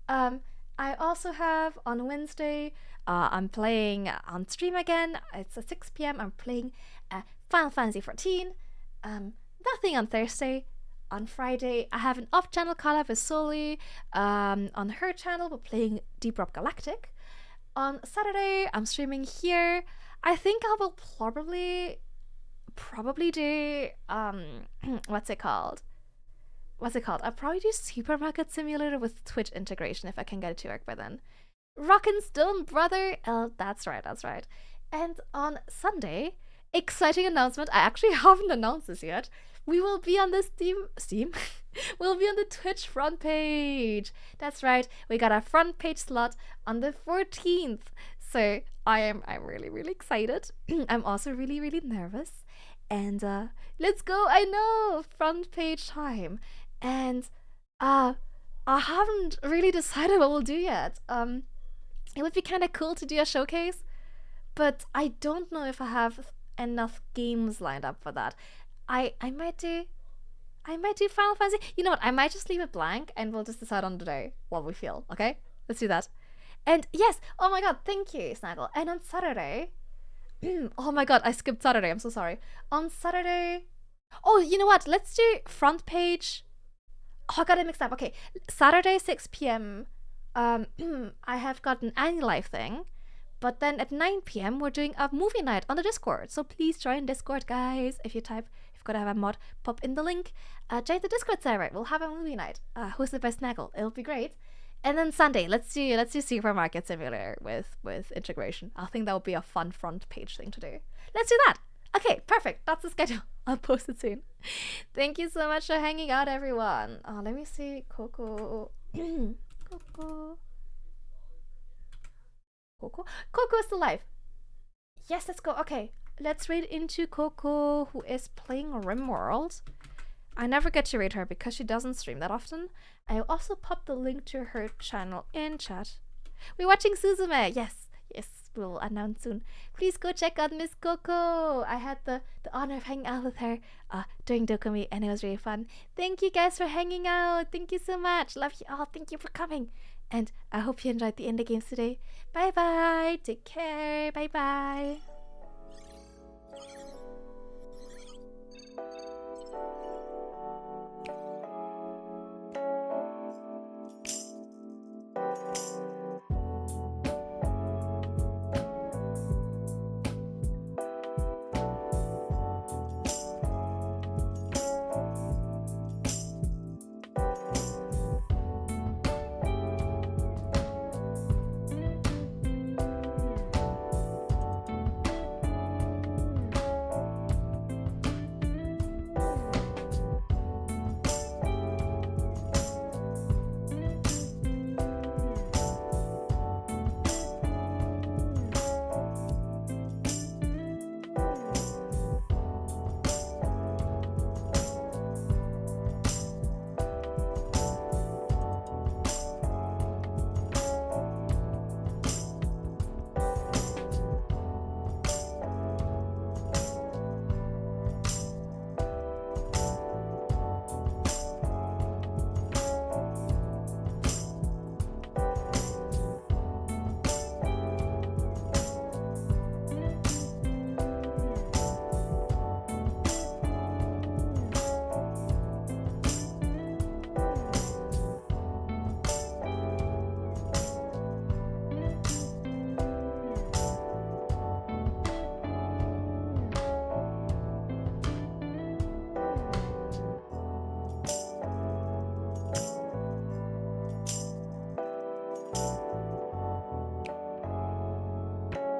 A: I also have on Wednesday, I'm playing on stream again. It's at 6 p.m. I'm playing Final Fantasy 14. Nothing on Thursday. On Friday, I have an off-channel collab with Sole. On her channel, we're playing Deep Rock Galactic. On Saturday, I'm streaming here. I think I will probably do what's it called? I'll probably do Supermarket Simulator with Twitch integration if I can get it to work by then. Rockin' Stone Brother. Oh, that's right. And on Sunday, exciting announcement. I actually haven't announced this yet. We will be on the Steam. We'll be on the Twitch front page. That's right. We got a front page slot on the 14th. So I'm really, really excited. I'm also really, really nervous. And let's go. I know, front page time. And I haven't really decided what we'll do yet. It would be kind of cool to do a showcase, but I don't know if I have enough games lined up for that. I might do Final Fantasy. You know what? I might just leave it blank and we'll just decide on the day what we feel. Okay, let's do that. And yes, oh my god, thank you, Snaggle. And on Saturday, oh my god, I skipped Saturday. I'm so sorry. On Saturday, oh, you know what? Let's do front page. Oh, I got it mixed up. Okay, Saturday 6 p.m. I have got an Annie Live thing. But then at 9 p.m. we're doing a movie night on the Discord. So please join Discord, guys. If you've got to have a mod, pop in the link. Join the Discord server. We'll have a movie night hosted by Snaggle. It'll be great. And then Sunday, let's do Supermarket Simulator with integration. I think that would be a fun front page thing to do. Let's do that. Okay, perfect. That's the schedule. I'll post it soon. Thank you so much for hanging out, everyone. Let me see. Coco. Coco is still live. Yes, let's go. Okay, let's raid into Coco, who is playing RimWorld. I never get to raid her because she doesn't stream that often. I also popped the link to her channel in chat. We're watching Suzume. Yes, we'll announce soon. Please go check out Miss Coco. I had the honor of hanging out with her during Dokumi, and it was really fun. Thank you guys for hanging out. Thank you so much. Love you all. Thank you for coming. And I hope you enjoyed the indie games today. Bye bye. Take care. Bye bye.